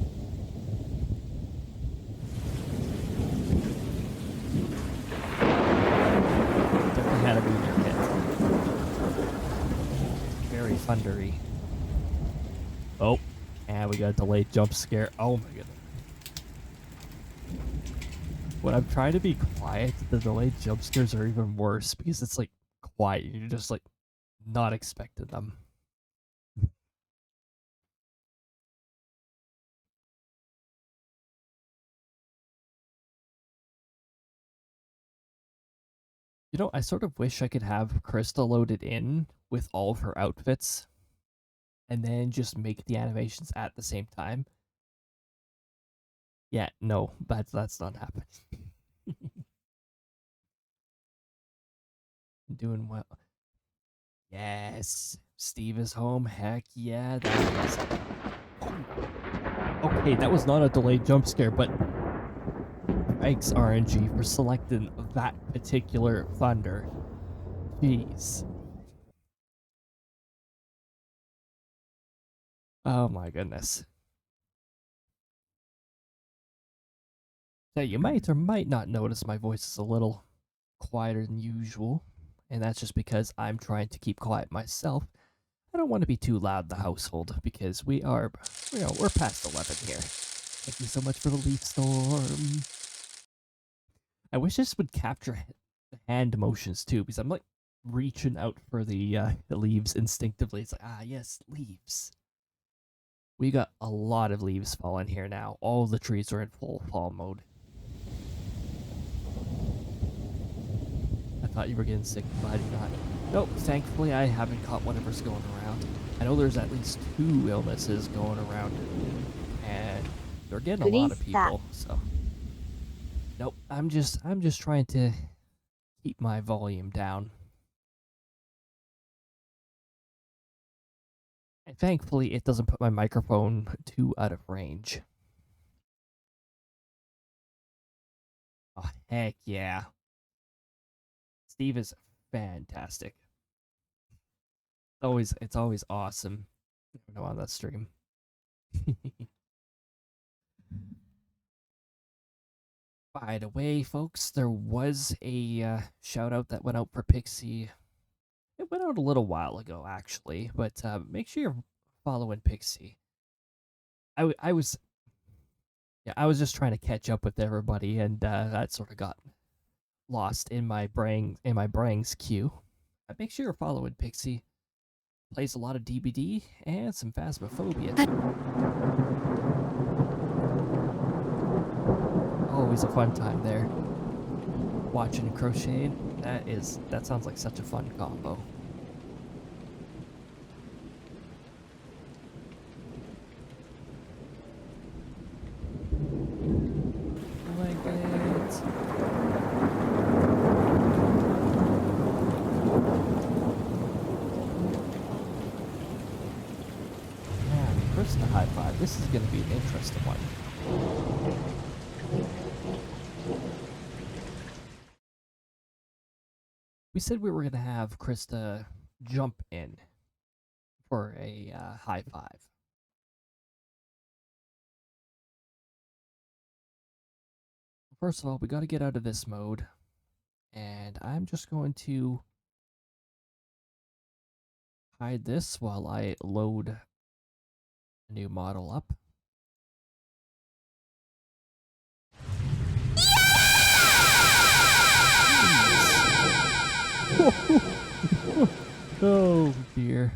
Definitely had a meteor hit. Very thundery. Oh, and we got a delayed jump scare. Oh my goodness. When I'm trying to be quiet, the delayed jump scares are even worse because it's like quiet. You're just like not expecting them. You know, I sort of wish I could have Krista loaded in with all of her outfits and then just make the animations at the same time. Yeah, no, that's not happening. Doing well. Yes, Steve is home. Heck yeah, that is. Okay, that was not a delayed jump scare, but thanks RNG for selecting that particular thunder. Jeez. Oh my goodness. So you might or might not notice my voice is a little quieter than usual, and that's just because I'm trying to keep quiet myself. I don't want to be too loud in the household because we are, we're past 11 here. Thank you so much for the leaf storm. I wish this would capture the hand motions too, because I'm like reaching out for the leaves instinctively. It's like, ah, yes, leaves. We got a lot of leaves falling here now. All the trees are in full fall mode. I thought you were getting sick, but I did not. Nope, thankfully I haven't caught whatever's going around. I know there's at least 2 illnesses going around, and they're getting a lot of people, so... Nope, I'm just trying to keep my volume down. And thankfully, it doesn't put my microphone too out of range. Oh, heck yeah. Steve is fantastic. It's always awesome. I know on that stream. By the way, folks, there was a shout out that went out for Pixie. It went out a little while ago, actually, but make sure you're following Pixie. I was just trying to catch up with everybody, and that sort of got lost in my brain's queue. Make sure you're following Pixie. Plays a lot of DBD and some Phasmophobia too. always a fun time there. Watching crocheting, that sounds like such a fun combo. Like it. Yeah, first the high five. This is gonna be an interesting one. We said we were going to have Krista jump in for a high five. First of all, we got to get out of this mode. And I'm just going to hide this while I load a new model up. Oh dear.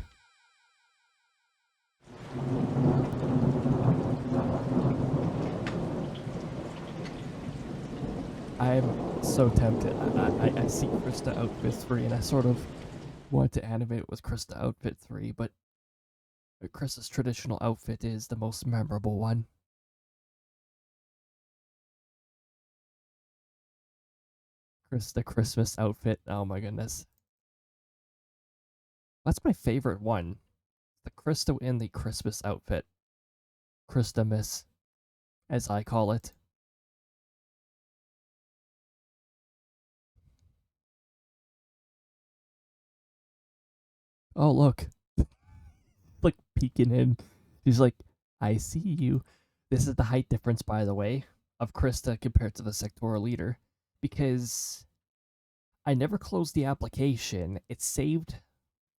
I'm so tempted. I see Krista Outfit 3 and I sort of want to animate with Krista Outfit 3, but Krista's traditional outfit is the most memorable one. The Christmas outfit. Oh my goodness. That's my favorite one. The Krista in the Christmas outfit. Christmas, as I call it. Oh, look. Like peeking in. She's like, I see you. This is the height difference, by the way, of Krista compared to the sectoral leader. Because I never closed the application. It saved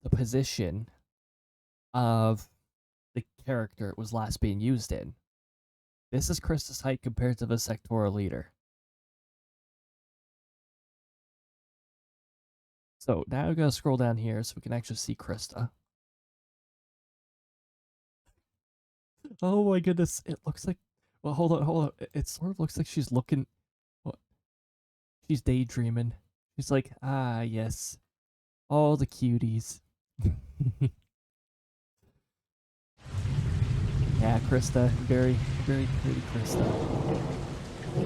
the position of the character it was last being used in. This is Krista's height compared to the sectoral leader. So now we gotta scroll down here so we can actually see Krista. Oh my goodness, it looks like... Well, hold on. It sort of looks like she's looking... Well, she's daydreaming. She's like, ah, yes. All the cuties. Yeah, Krista. Very, very pretty Krista.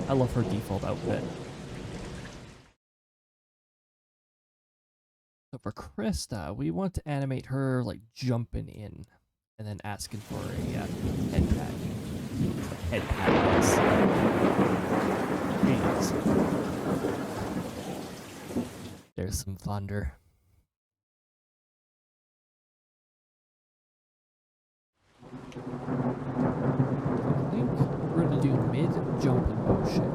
I love her default outfit. So for Krista, we want to animate her like jumping in and then asking for a head pat. Head pat, yes. There's some thunder. I think we're gonna do mid-jumping motion.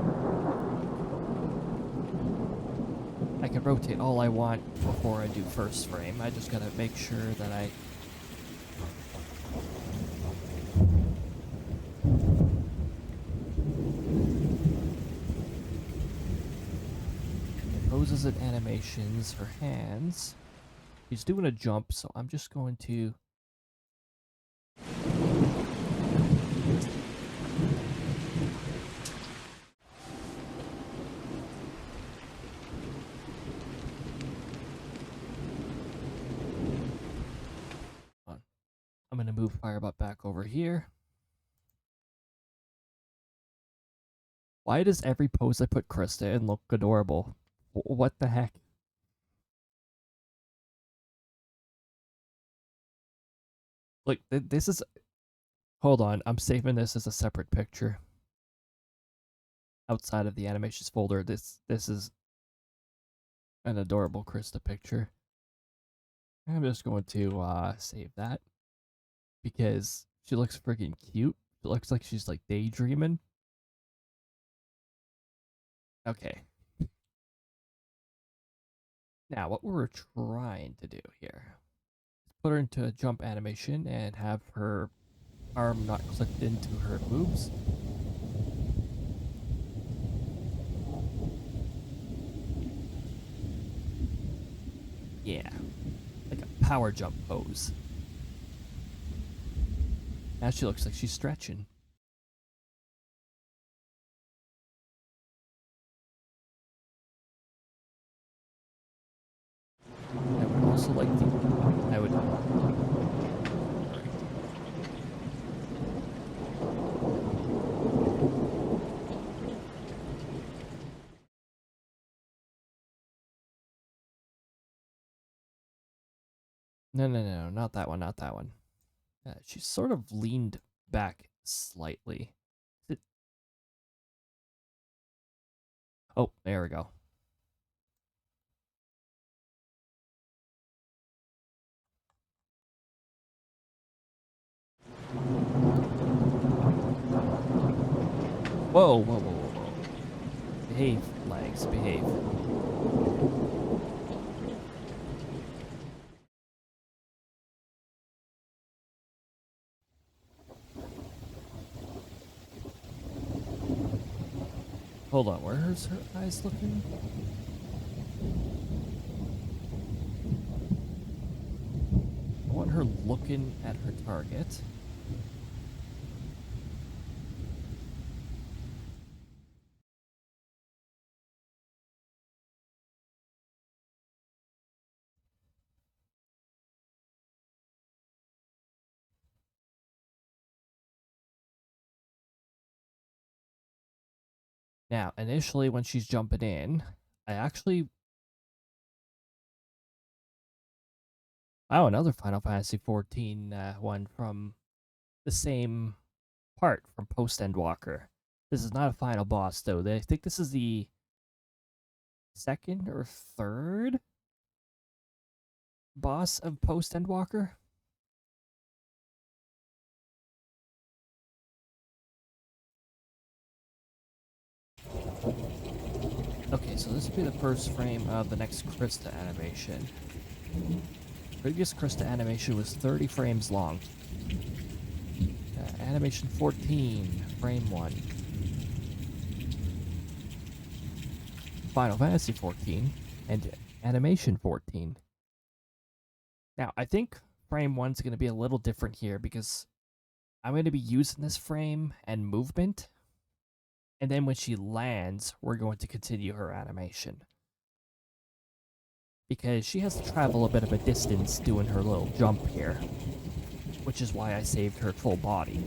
I can rotate all I want before I do first frame. I just gotta make sure that I... Poses and animations, her hands. She's doing a jump, so I'm just going to... I'm going to move Firebot back over here. Why does every pose I put Krista in look adorable? What the heck? Like, this is... Hold on, I'm saving this as a separate picture. Outside of the animations folder, this is an adorable Krista picture. I'm just going to save that. Because she looks freaking cute. It looks like she's like daydreaming. Okay. Now, what we're trying to do here is put her into a jump animation and have her arm not clipped into her boobs. Yeah. Like a power jump pose. Now she looks like she's stretching. also like the... I would... No, not that one, not that one. She's sort of leaned back slightly. Oh, there we go. Whoa. Behave, legs, behave. Hold on, where's her eyes looking? I want her looking at her target. Now, initially when she's jumping in, I actually... Oh, another Final Fantasy XIV one from the same part from Post Endwalker. This is not a final boss, though. I think this is the second or third boss of Post Endwalker. Okay, so this will be the first frame of the next Krista animation. Previous Krista animation was 30 frames long. Animation 14, frame 1. Final Fantasy 14, and Animation 14. Now, I think frame 1's going to be a little different here because I'm going to be using this frame and movement. And then when she lands, we're going to continue her animation. Because she has to travel a bit of a distance doing her little jump here. Which is why I saved her full body.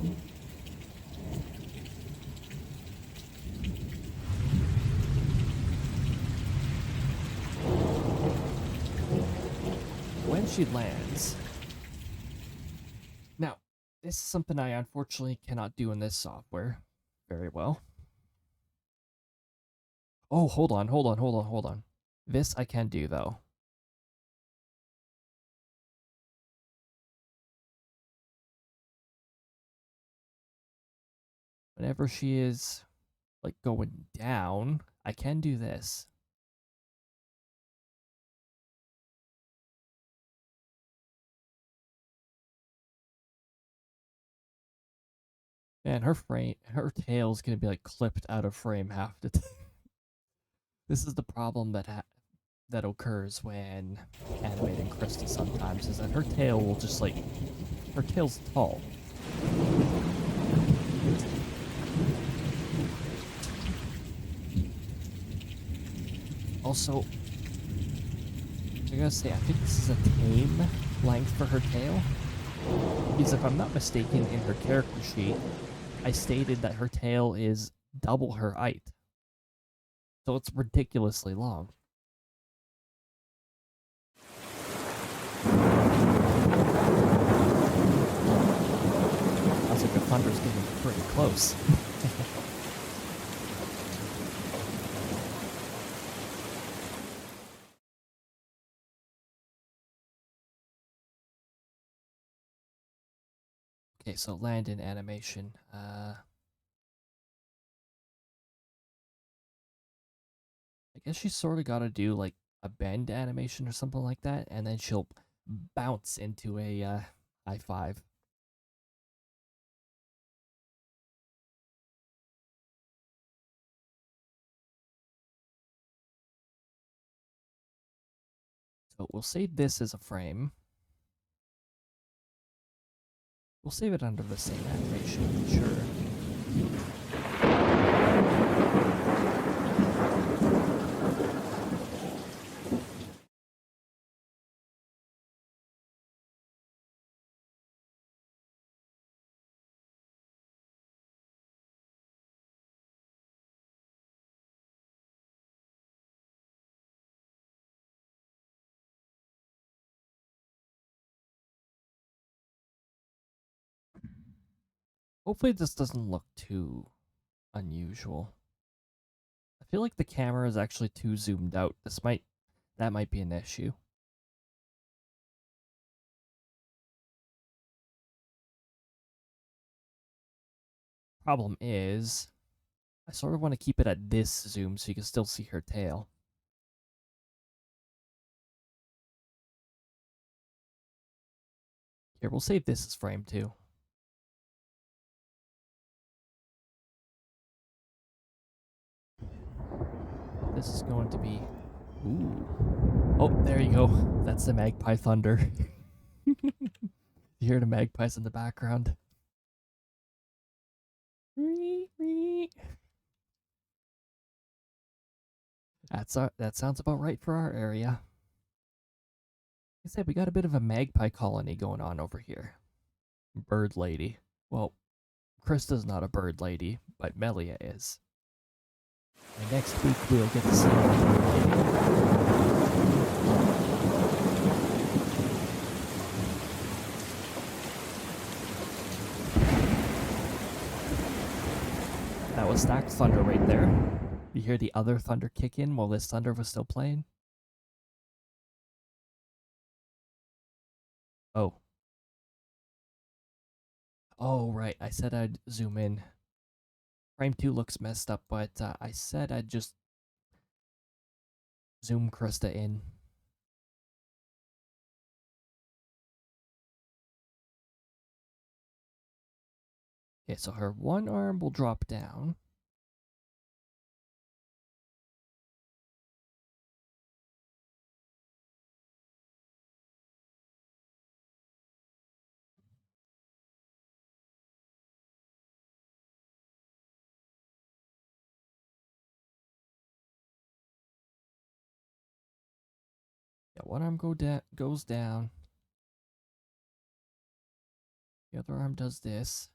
When she lands... Now, this is something I unfortunately cannot do in this software very well. Oh, hold on. This I can do, though. Whenever she is, like, going down, I can do this. Man, her tail's gonna be, like, clipped out of frame half the time. This is the problem that occurs when animating Krista sometimes, is that her tail will just, like, her tail's tall. Also, I gotta say, I think this is a tame length for her tail. Because if I'm not mistaken, in her character sheet, I stated that her tail is double her height. So it's ridiculously long. Sounds like the thunder's getting pretty close. Okay, so land in animation. I guess she's sort of got to do like a bend animation or something like that, and then she'll bounce into a high five. So we'll save this as a frame. We'll save it under the same animation, sure. Hopefully this doesn't look too unusual. I feel like the camera is actually too zoomed out. That might be an issue. Problem is, I sort of want to keep it at this zoom so you can still see her tail. Here, we'll save this as frame 2. This is going to be... Ooh. Oh, there you go. That's the magpie thunder. You hear the magpies in the background. That sounds about right for our area. Like I said, we got a bit of a magpie colony going on over here. Bird lady. Well, Krista's not a bird lady, but Melia is. And next week we'll get to see That was stacked thunder right there. You hear the other thunder kick in while this thunder was still playing? Oh. Oh, right. I said I'd zoom in. Frame 2 looks messed up, but I said I'd just zoom Krista in. Okay, so her one arm will drop down. Yeah, one arm goes down. The other arm does this.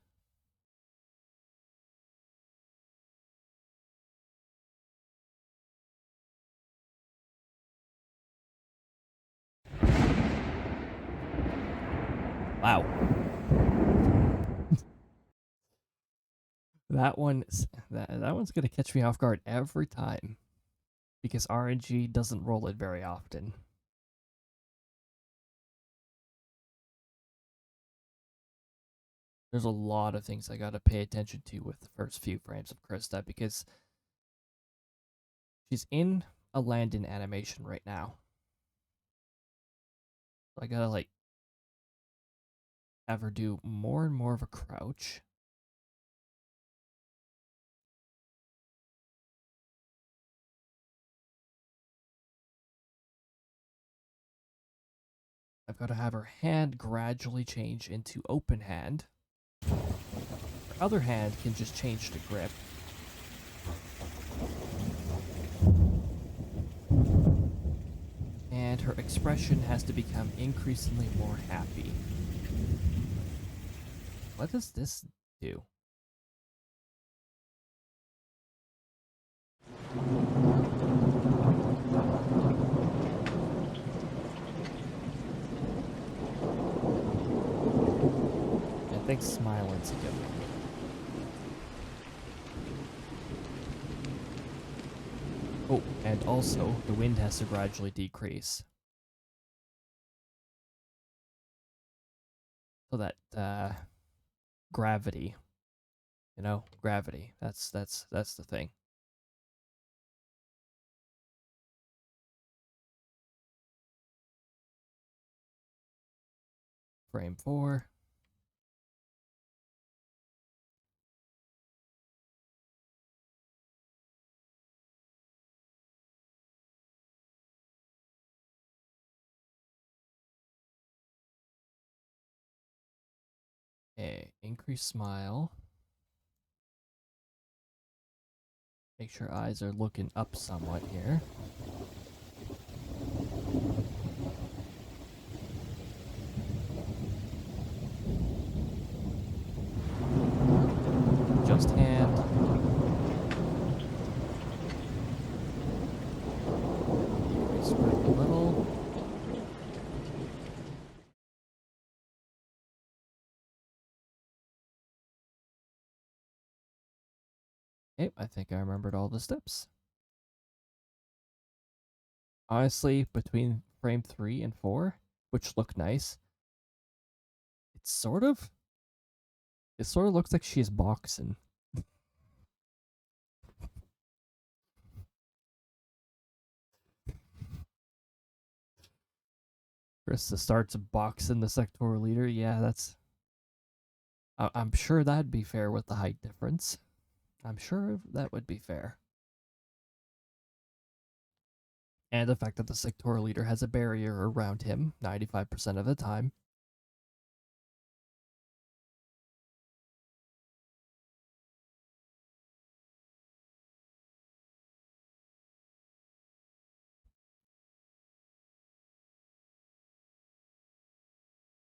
Wow. that one's gonna catch me off guard every time. Because RNG doesn't roll it very often. There's a lot of things I gotta pay attention to with the first few frames of Krista because she's in a land-in animation right now. So I gotta like have her do more and more of a crouch. I've got to have her hand gradually change into open hand. Her other hand can just change to grip. And her expression has to become increasingly more happy. What does this do? I think smiling's a good one. Oh, and also, the wind has to gradually decrease. So that, gravity. You know, gravity. That's the thing. Frame 4. Okay, increase smile. Make sure eyes are looking up somewhat here. Just hand. Increase grip a little. Okay, I think I remembered all the steps. Honestly, between frame 3 and 4, which look nice, it sort of looks like she's boxing. Krista starts boxing the sectoral leader. Yeah, that's. I'm sure that'd be fair with the height difference. I'm sure that would be fair. And the fact that the sectoral leader has a barrier around him 95% of the time.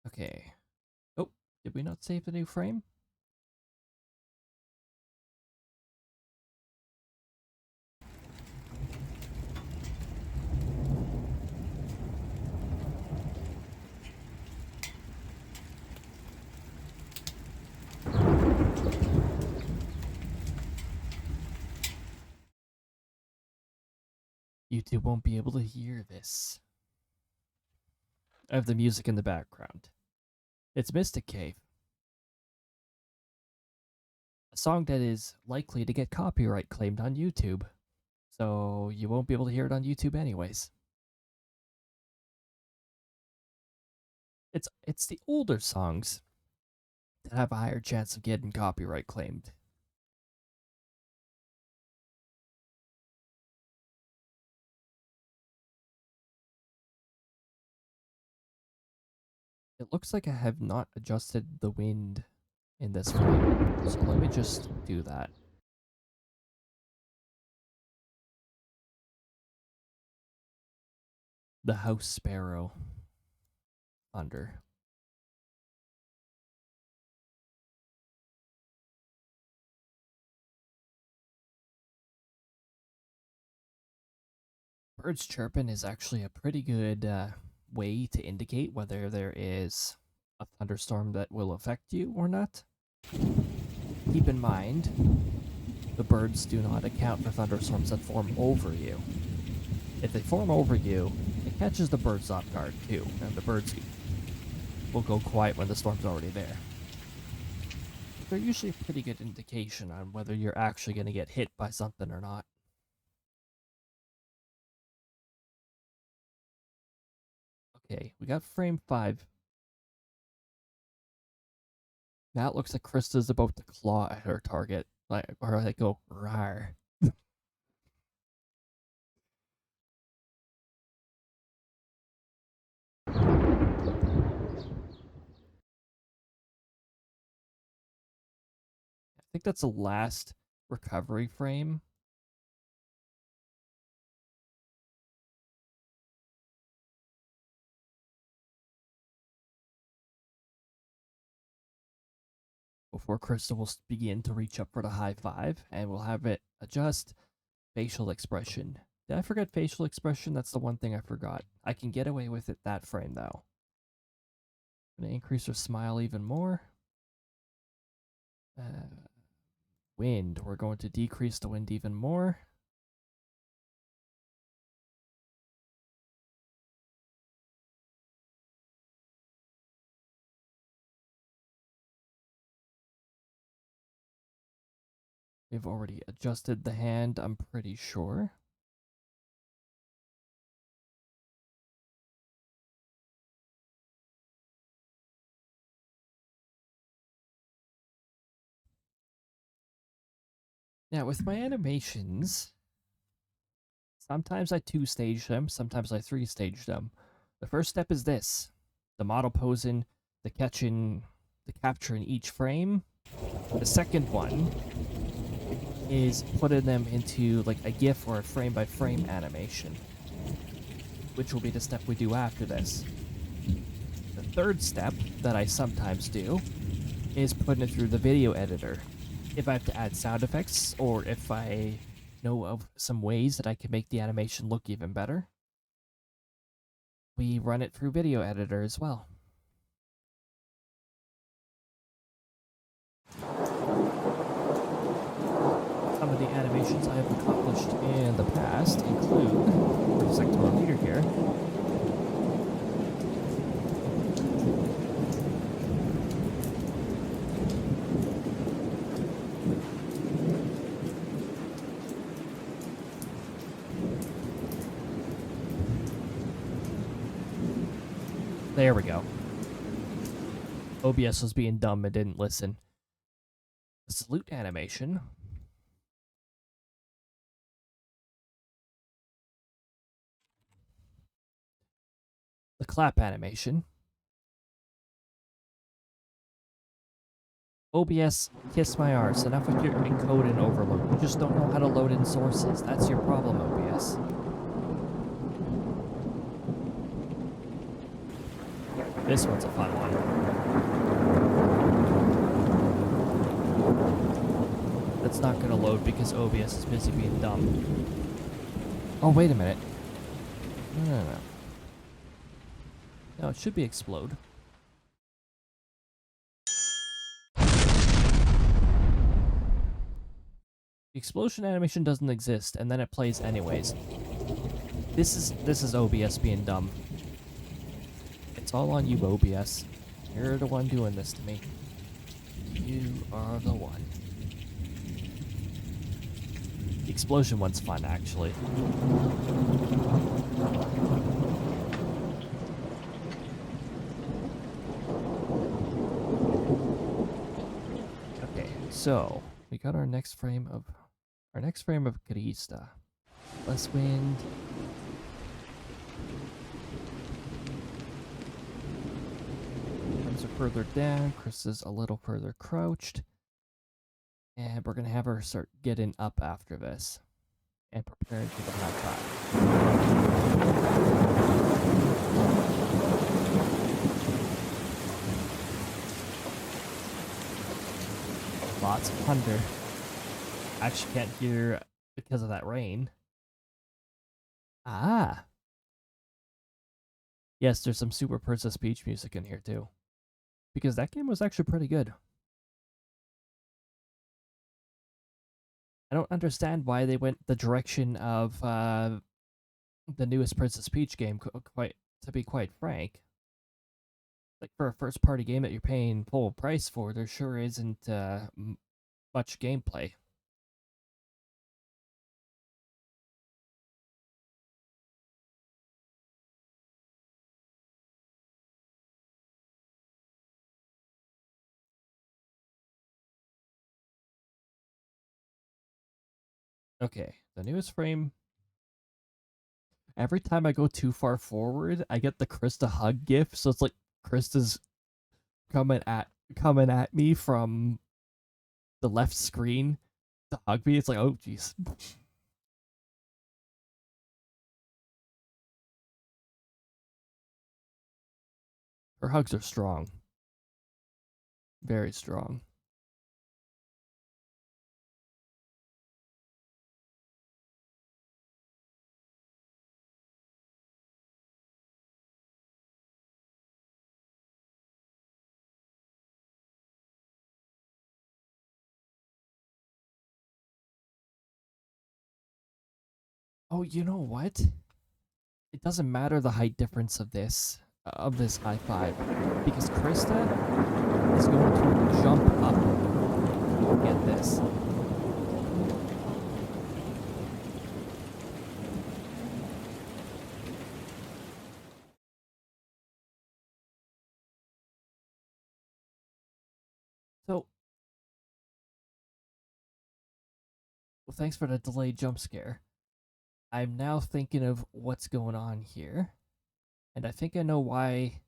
Okay. Oh, did we not save the new frame? YouTube won't be able to hear this. I have the music in the background. It's Mystic Cave. A song that is likely to get copyright claimed on YouTube. So you won't be able to hear it on YouTube anyways. It's the older songs that have a higher chance of getting copyright claimed. It looks like I have not adjusted the wind in this frame. So let me just do that. The house sparrow. Thunder. Birds chirping is actually a pretty good way to indicate whether there is a thunderstorm that will affect you or not. Keep in mind, the birds do not account for thunderstorms that form over you. If they form over you, it catches the birds off guard too, and the birds will go quiet when the storm's already there. They're usually a pretty good indication on whether you're actually going to get hit by something or not. Okay, we got frame 5. Now it looks like Krista's about to claw at her target, or go rawr. I think that's the last recovery frame. Before Krista will begin to reach up for the high 5, and we'll have it adjust facial expression. Did I forget facial expression? That's the one thing I forgot. I can get away with it that frame, though. I'm going to increase her smile even more. Wind. We're going to decrease the wind even more. We've already adjusted the hand, I'm pretty sure. Now, with my animations, sometimes I 2-stage them, sometimes I 3-stage them. The first step is this. The model posing, the capture in each frame. The second one is putting them into like a GIF or a frame-by-frame animation, which will be the step we do after this. The third step that I sometimes do is putting it through the video editor. If I have to add sound effects, or if I know of some ways that I can make the animation look even better, we run it through video editor as well. Some of the missions I have accomplished in the past include for the sectoral leader here. There we go. OBS was being dumb and didn't listen. The salute animation. The clap animation. OBS, kiss my arse. Enough with your encode and overload. You just don't know how to load in sources. That's your problem, OBS. This one's a fun one. That's not gonna load because OBS is busy being dumb. Oh, wait a minute. No. No, it should be explode. The explosion animation doesn't exist, and then it plays anyways. This is OBS being dumb. It's all on you, OBS. You're the one doing this to me. You are the one. The explosion one's fun, actually. Okay, so we got our next frame of Krista. Less wind. Are further down. Chris is a little further crouched. And we're gonna have her start getting up after this. And preparing for the high five. Lots of thunder. Actually can't hear because of that rain. Ah. Yes, there's some Super Princess Peach music in here too. Because that game was actually pretty good. I don't understand why they went the direction of the newest Princess Peach game, to be quite frank. Like, for a first-party game that you're paying full price for, there sure isn't much gameplay. Okay, the newest frame. Every time I go too far forward, I get the Krista hug gif, so it's like Krista's coming at me from the left screen to hug me. It's like, oh jeez. Her hugs are strong. Very strong. Oh, you know what? It doesn't matter the height difference of this high five, because Krista is going to jump up. Get this. So, well, thanks for the delayed jump scare. I'm now thinking of what's going on here, and I think I know why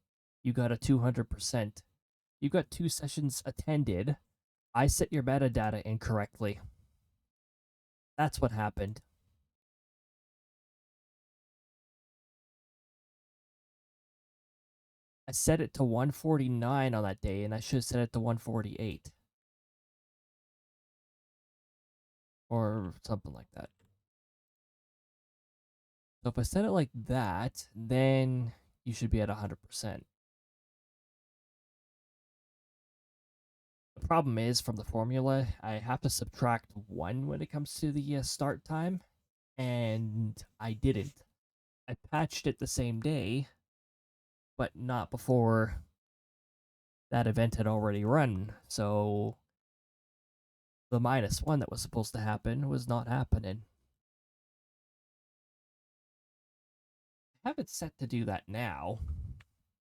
you got a 200%. You got 2 sessions attended. I set your metadata incorrectly. That's what happened. I set it to 149 on that day, and I should have set it to 148. Or something like that. So if I set it like that, then you should be at 100%. The problem is, from the formula, I have to subtract 1 when it comes to the start time, and I didn't. I patched it the same day, but not before that event had already run, so the -1 that was supposed to happen was not happening. I have it set to do that now.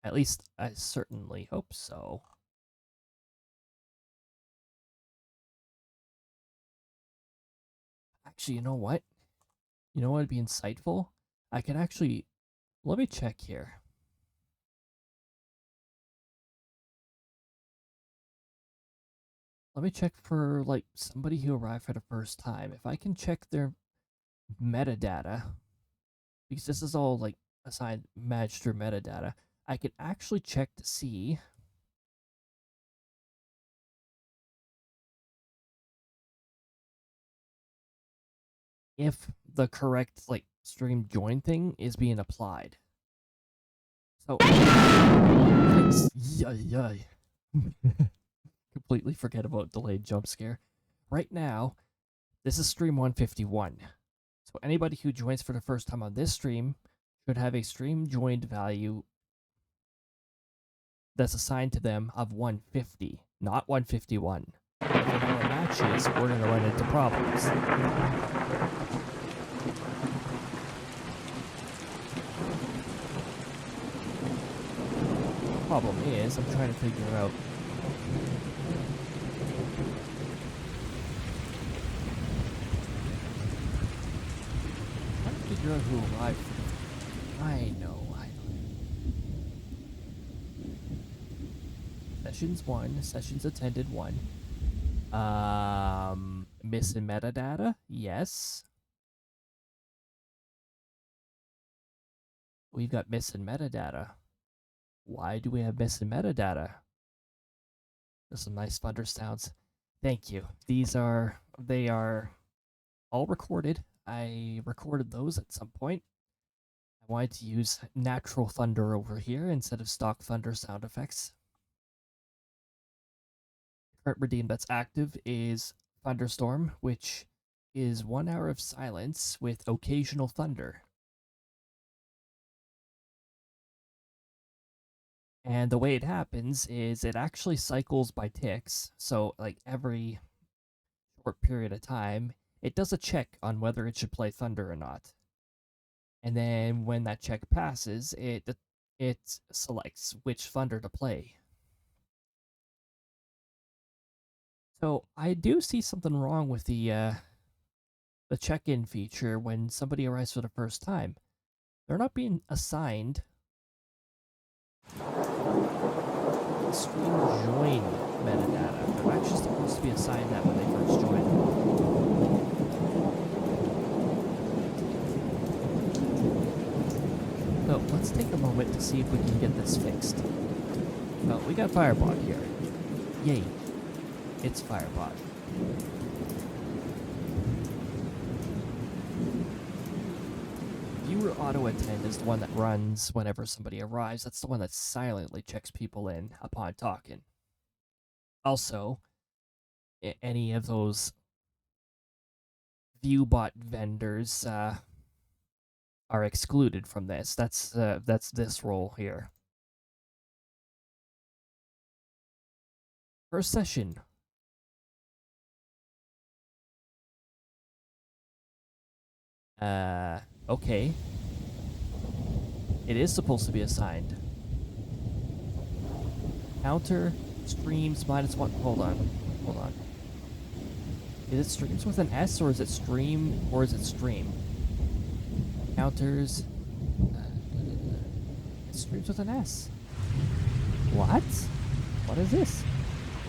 At least I certainly hope so. Actually, you know what? You know what would be insightful? I can actually... Let me check here. Let me check for, like, somebody who arrived for the first time. If I can check their metadata, because this is all, like, assigned, matched through metadata, I can actually check to see if the correct, like, stream join thing is being applied. So, yay. Completely forget about delayed jump scare. Right now, this is stream 151. So anybody who joins for the first time on this stream should have a stream joined value that's assigned to them of 150, not 151. If it never matches, we're going to run into problems. Problem is, I'm trying to figure out who arrived. I know. Sessions 1, sessions attended 1. Missing metadata? Yes. We've got missing metadata. Why do we have missing metadata? There's some nice thunder sounds. Thank you. They are all recorded. I recorded those at some point. I wanted to use natural thunder over here instead of stock thunder sound effects. The current redeem that's active is Thunderstorm, which is 1 hour of silence with occasional thunder. And the way it happens is it actually cycles by ticks. So, like, every short period of time, it does a check on whether it should play thunder or not. And then when that check passes, it selects which thunder to play. So I do see something wrong with the check-in feature when somebody arrives for the first time. They're not being assigned stream join metadata. They're actually supposed to be assigned that when they first join. So let's take a moment to see if we can get this fixed. Oh, we got Firebot here. Yay. It's Firebot. Viewer auto attend is the one that runs whenever somebody arrives. That's the one that silently checks people in upon talking. Also, any of those viewbot vendors are excluded from this. That's this role here. First session. Okay. It is supposed to be assigned. Counter streams -1. Hold on. Is it streams with an S or is it stream or is it stream? Counters. It streams with an S. What? What is this?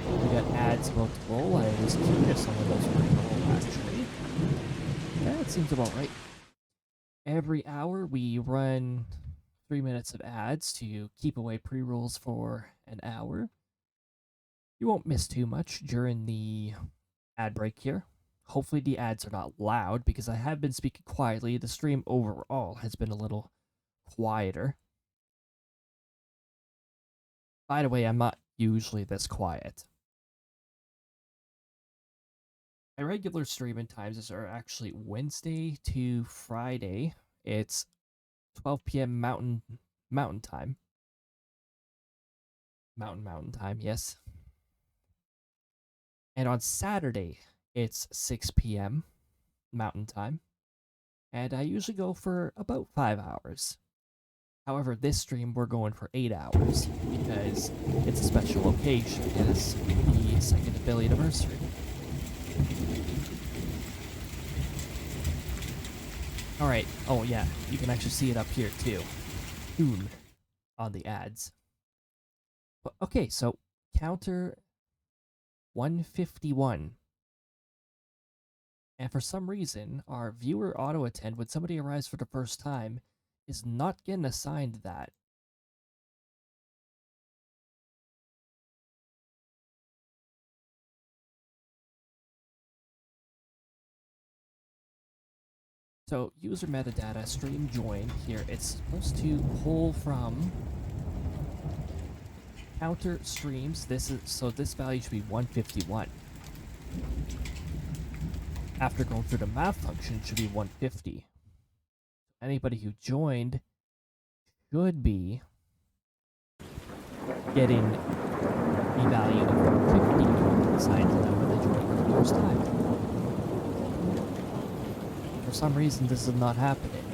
We got ads multiple. I was curious on when those were roll actually. That seems about right. Every hour we run 3 minutes of ads to keep away pre-rolls for an hour. You won't miss too much during the ad break here. Hopefully the ads are not loud because I have been speaking quietly. The stream overall has been a little quieter. By the way, I'm not usually this quiet. My regular streaming times are actually Wednesday to Friday. It's 12 p.m. Mountain time. Mountain time, yes. And on Saturday, it's 6 p.m. Mountain time. And I usually go for about 5 hours. However, this stream we're going for 8 hours because it's a special occasion. It is the second Affiliataversary. Alright, oh yeah, you can actually see it up here too. Soon on the ads. But, okay, so counter 151. And for some reason, our viewer auto attend when somebody arrives for the first time is not getting assigned that. So user metadata stream join here. It's supposed to pull from counter streams. This value should be 151. After going through the math function, it should be 150. Anybody who joined should be getting a value of 150 assigned to them when they join for the first time. For some reason, this is not happening.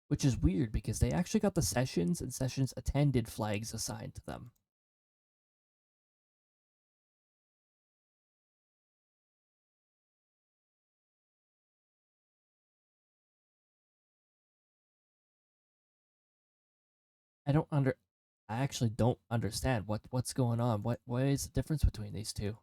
Which is weird because they actually got the sessions and sessions attended flags assigned to them. I actually don't understand what's going on. What is the difference between these two?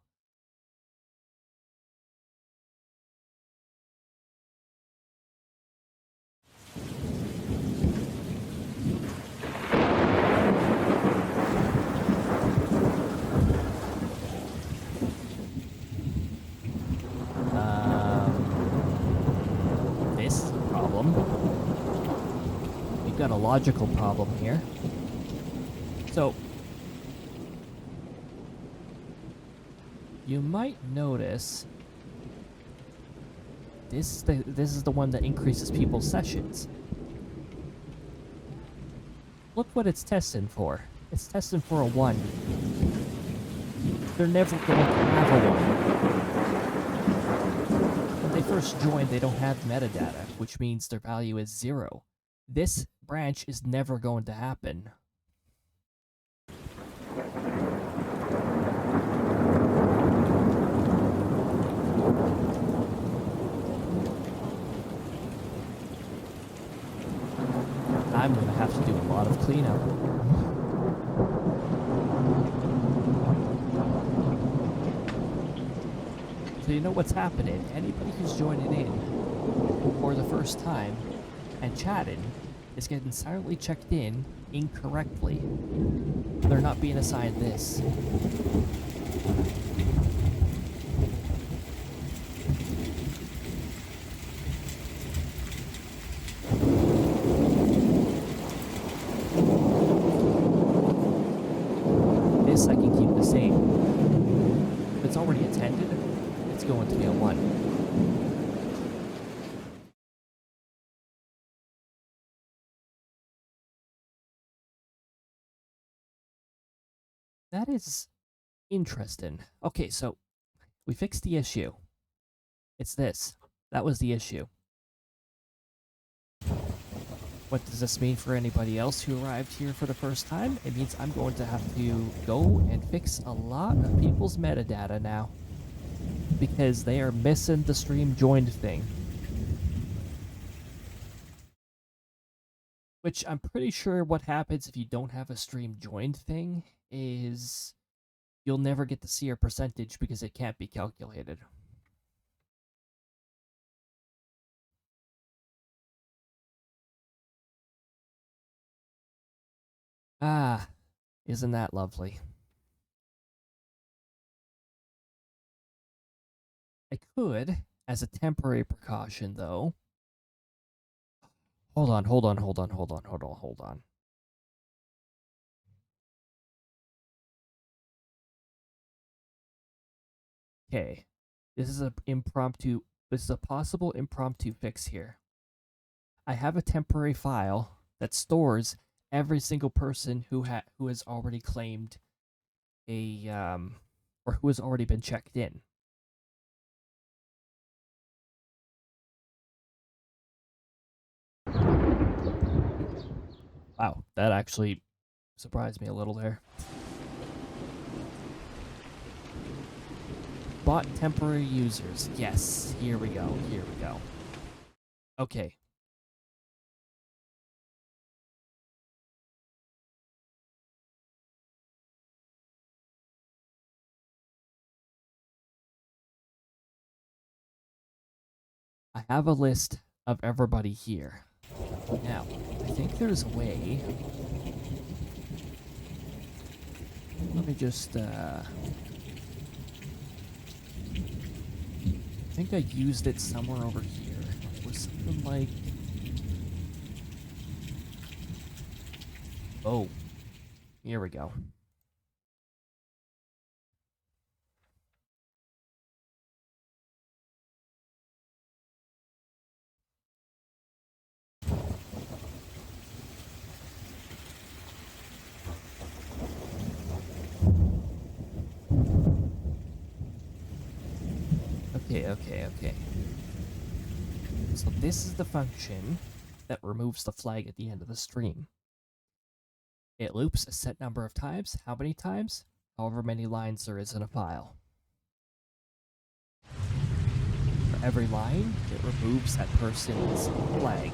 This is a problem. We've got a logical problem here. So, you might notice this is the one that increases people's sessions. Look what it's testing for. It's testing for a 1. They're never going to have a 1. When they first join, they don't have metadata, which means their value is 0. This branch is never going to happen. I'm going to have to do a lot of cleanup. So you know what's happening? Anybody who's joining in for the first time and chatting is getting silently checked in incorrectly. They're not being assigned this. This I can keep the same. If it's already attended, it's going to be a 1. That is interesting. Okay, so we fixed the issue. It's this. That was the issue. What does this mean for anybody else who arrived here for the first time? It means I'm going to have to go and fix a lot of people's metadata now. Because they are missing the stream joined thing. Which I'm pretty sure what happens if you don't have a stream joined thing is you'll never get to see your percentage because it can't be calculated. Ah, isn't that lovely? I could, as a temporary precaution though. Hold on. Okay. This is a impromptu. This is a possible impromptu fix here. I have a temporary file that stores every single person who has already claimed a or who has already been checked in. Wow, that actually surprised me a little there. Bot temporary users. Yes, here we go. Here we go. Okay. I have a list of everybody here. Now, I think there's a way. Let me just, I think I used it somewhere over here. It was something like... Oh, here we go. Okay. So this is the function that removes the flag at the end of the stream. It loops a set number of times. How many times? However many lines there is in a file. For every line, it removes that person's flag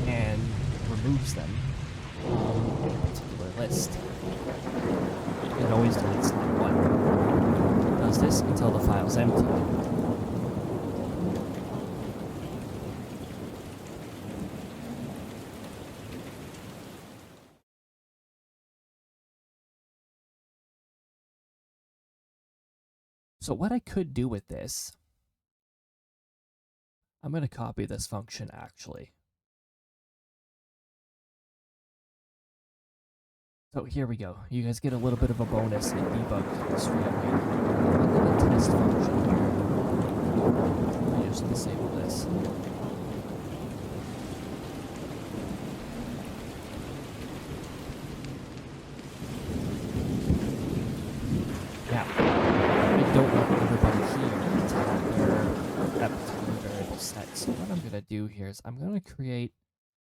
and removes them from a particular list. It always deletes line 1. It does this until the file's empty. So what I could do with this, I'm going to copy this function actually. So here we go. You guys get a little bit of a bonus in debug streaming. Look at the test function here. Let me just disable this. Now, I don't want everybody here to have that particular variable set. So what I'm going to do here is I'm going to create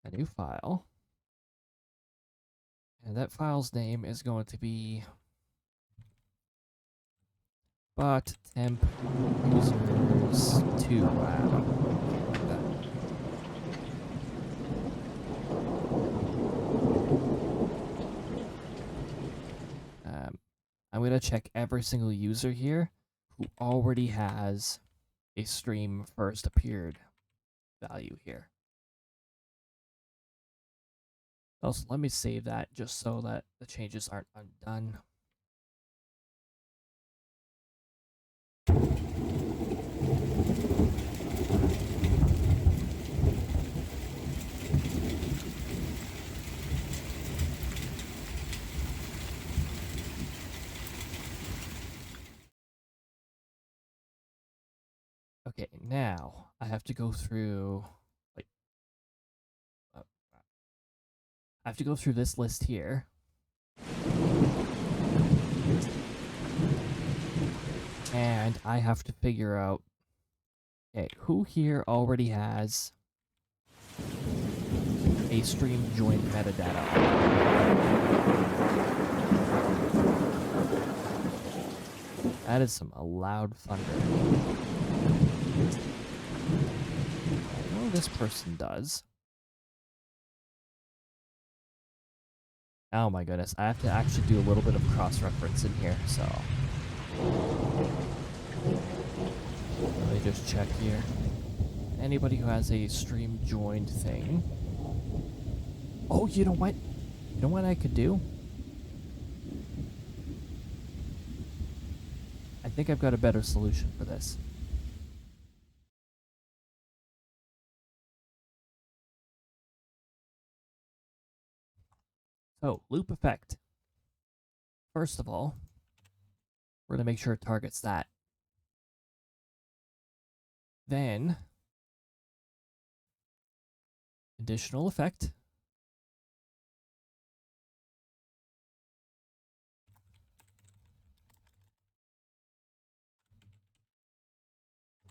a new file. And that file's name is going to be bot temp users 2. I'm going to check every single user here who already has a stream first appeared value here. Also, let me save that just so that the changes aren't undone. Okay, now I have to go through, like, I have to go through this list here. And I have to figure out, okay, who here already has a stream joined metadata? That is some loud thunder. I know this person does. Oh my goodness, I have to actually do a little bit of cross-reference in here, so... Let me just check here. Anybody who has a stream joined thing... Oh, you know what? You know what I could do? I think I've got a better solution for this. So, loop effect. First of all, We're going to make sure it targets that. Then, additional effect.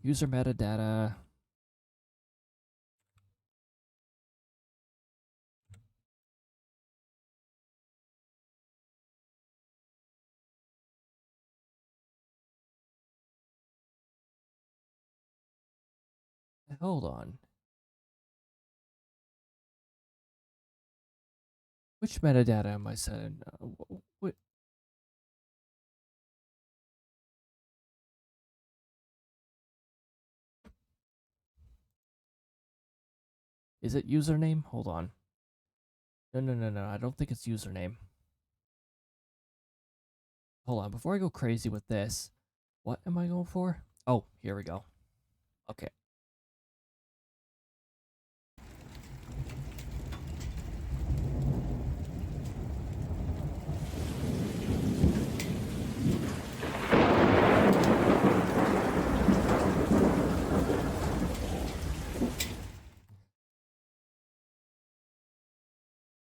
User metadata. Hold on. Which metadata am I setting? What? Is it username? Hold on. No. I don't think it's username. Hold on. Before I go crazy with this, what am I going for? Oh, here we go. Okay.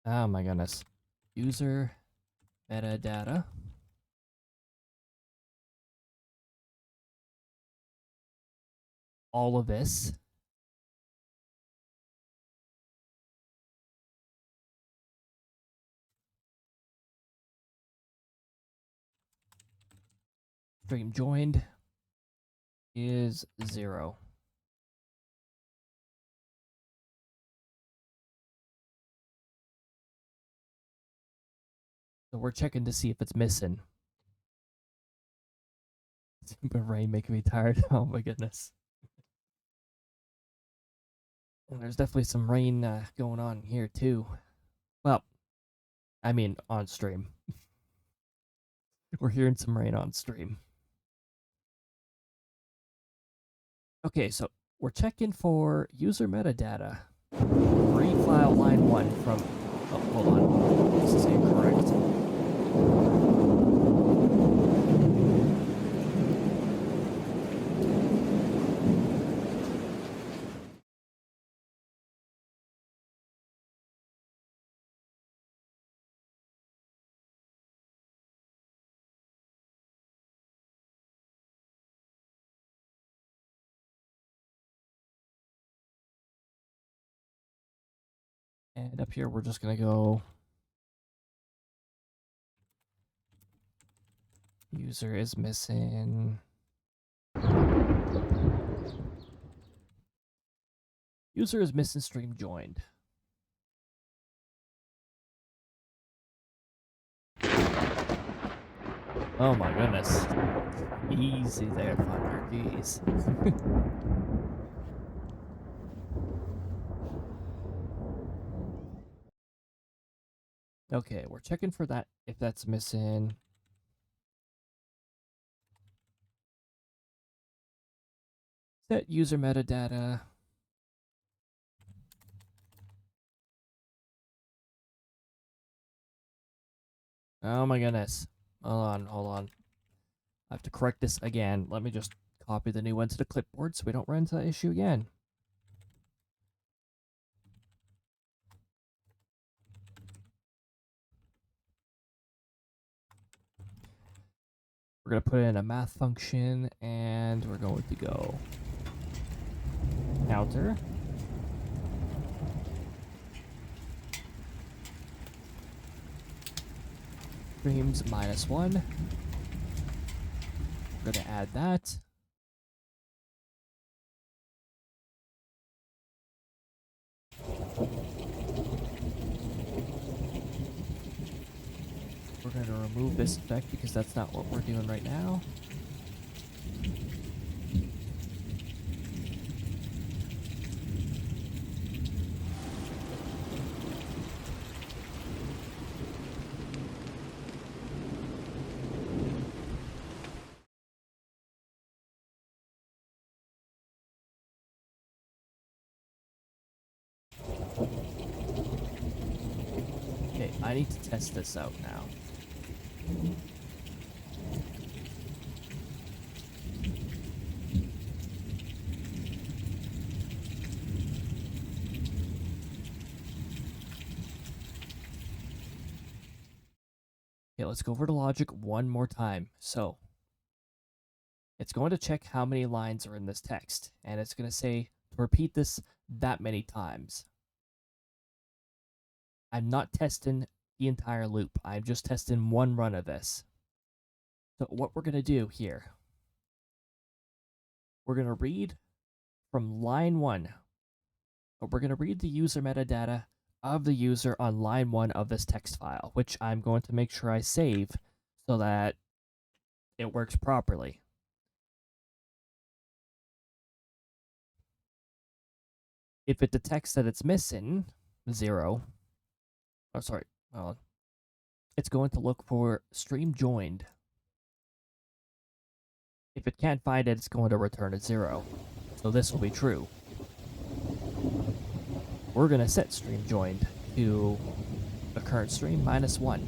Oh my goodness. User metadata. All of this. Stream joined is 0. So we're checking to see if it's missing. But rain making me tired. Oh my goodness. And there's definitely some rain going on here too. Well, I mean on stream. We're hearing some rain on stream. Okay, so we're checking for user metadata. Free file line 1 from... Oh, hold on. This is incorrect. And up here, we're just going to go... User is missing... User is missing stream joined. Oh my goodness. Easy there, Thunder. Jeez. Okay, we're checking for that if that's missing. Set user metadata. Oh my goodness. Hold on. I have to correct this again. Let me just copy the new one to the clipboard so we don't run into that issue again. We're going to put in a math function and we're going to go counter. Streams -1. We're going to add that. We're going to remove this effect because that's not what we're doing right now. Okay, I need to test this out now. Okay, let's go over the logic one more time. So, it's going to check how many lines are in this text, and it's going to say to repeat this that many times. I'm not testing the entire loop. I'm just testing one run of this. So what we're going to do here, we're going to read from line 1, but we're going to read the user metadata of the user on line 1 of this text file, which I'm going to make sure I save so that it works properly. If it detects that it's missing 0, oh sorry, well, it's going to look for stream joined. If it can't find it, it's going to return a 0. So this will be true. We're going to set stream joined to the current stream -1.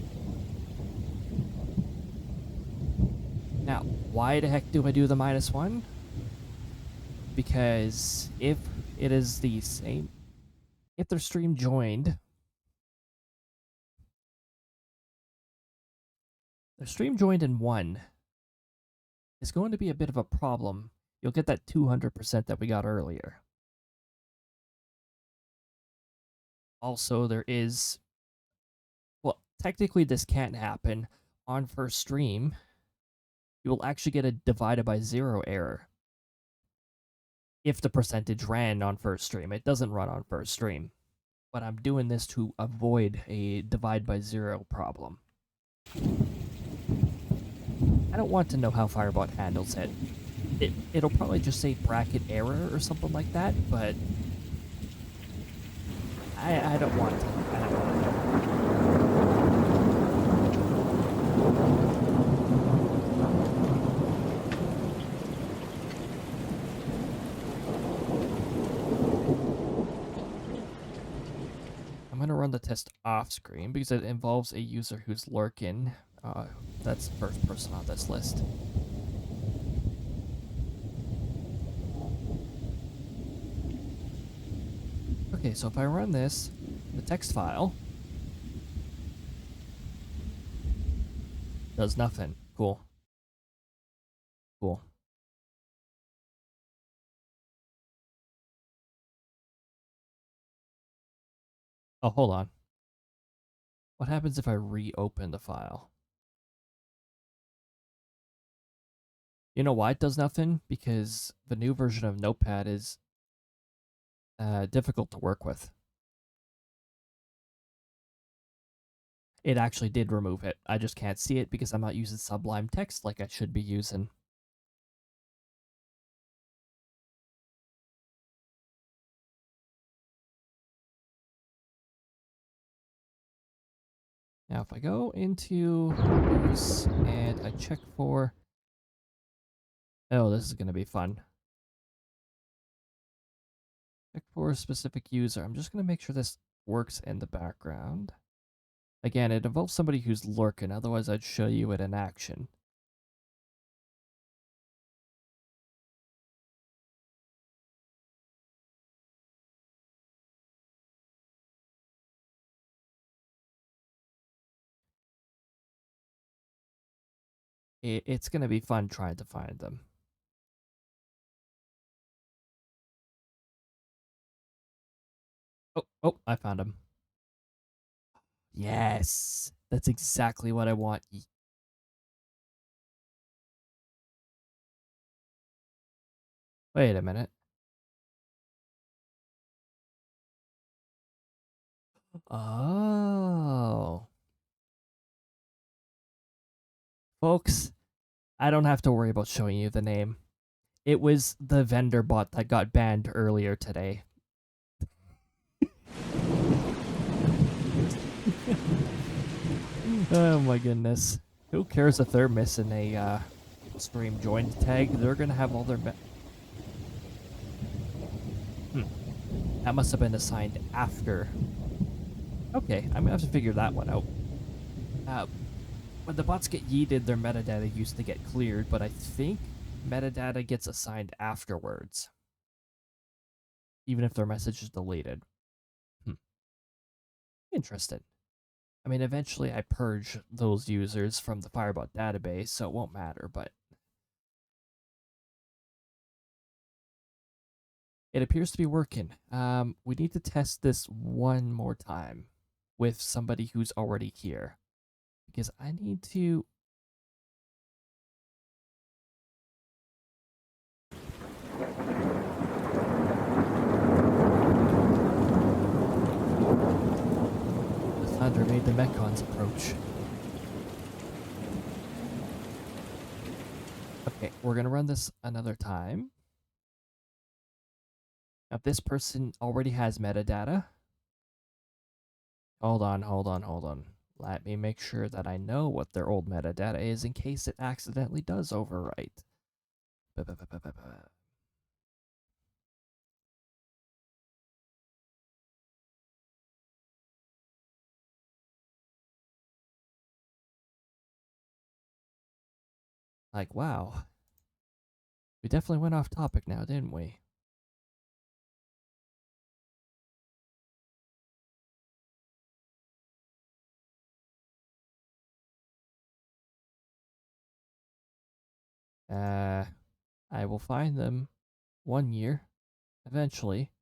Now, why the heck do I do the -1? Because if it is the same, if they're stream joined, they're stream joined in 1, it's going to be a bit of a problem. You'll get that 200% that we got earlier. Also, there is, well, technically this can't happen on first stream. You will actually get a divided by 0 error if the percentage ran on first stream. It doesn't run on first stream, but I'm doing this to avoid a divide by 0 problem. I don't want to know how Firebot handles it. It'll probably just say bracket error or something like that, but I don't want to. I don't want to know. I'm going to run the test off screen because it involves a user who's lurking. That's the first person on this list. Okay, so if I run this, the text file does nothing. Cool. Cool. Oh, hold on. What happens if I reopen the file? You know why it does nothing? Because the new version of Notepad is difficult to work with. It actually did remove it. I just can't see it because I'm not using Sublime Text like I should be using. Now, if I go into use and I check for... Oh, this is going to be fun. Check for a specific user. I'm just going to make sure this works in the background. Again, it involves somebody who's lurking, otherwise I'd show you it in action. It's going to be fun trying to find them. Oh, I found him. Yes, that's exactly what I want. Wait a minute. Oh. Folks, I don't have to worry about showing you the name. It was the vendor bot that got banned earlier today. Oh my goodness. Who cares if they're missing a stream joined tag? They're gonna have all their... That must have been assigned after. Okay, I'm gonna have to figure that one out. When the bots get yeeted, their metadata used to get cleared, but I think metadata gets assigned afterwards. Even if their message is deleted. Interesting. I mean, eventually I purge those users from the Firebot database, so it won't matter, but it appears to be working. We need to test this one more time with somebody who's already here, because I need to... The thunder made the Mechons approach. Okay, we're gonna run this another time. Now, this person already has metadata. Hold on. Let me make sure that I know what their old metadata is in case it accidentally does overwrite. Like, wow. We definitely went off topic now, didn't we? I will find them 1 year, eventually.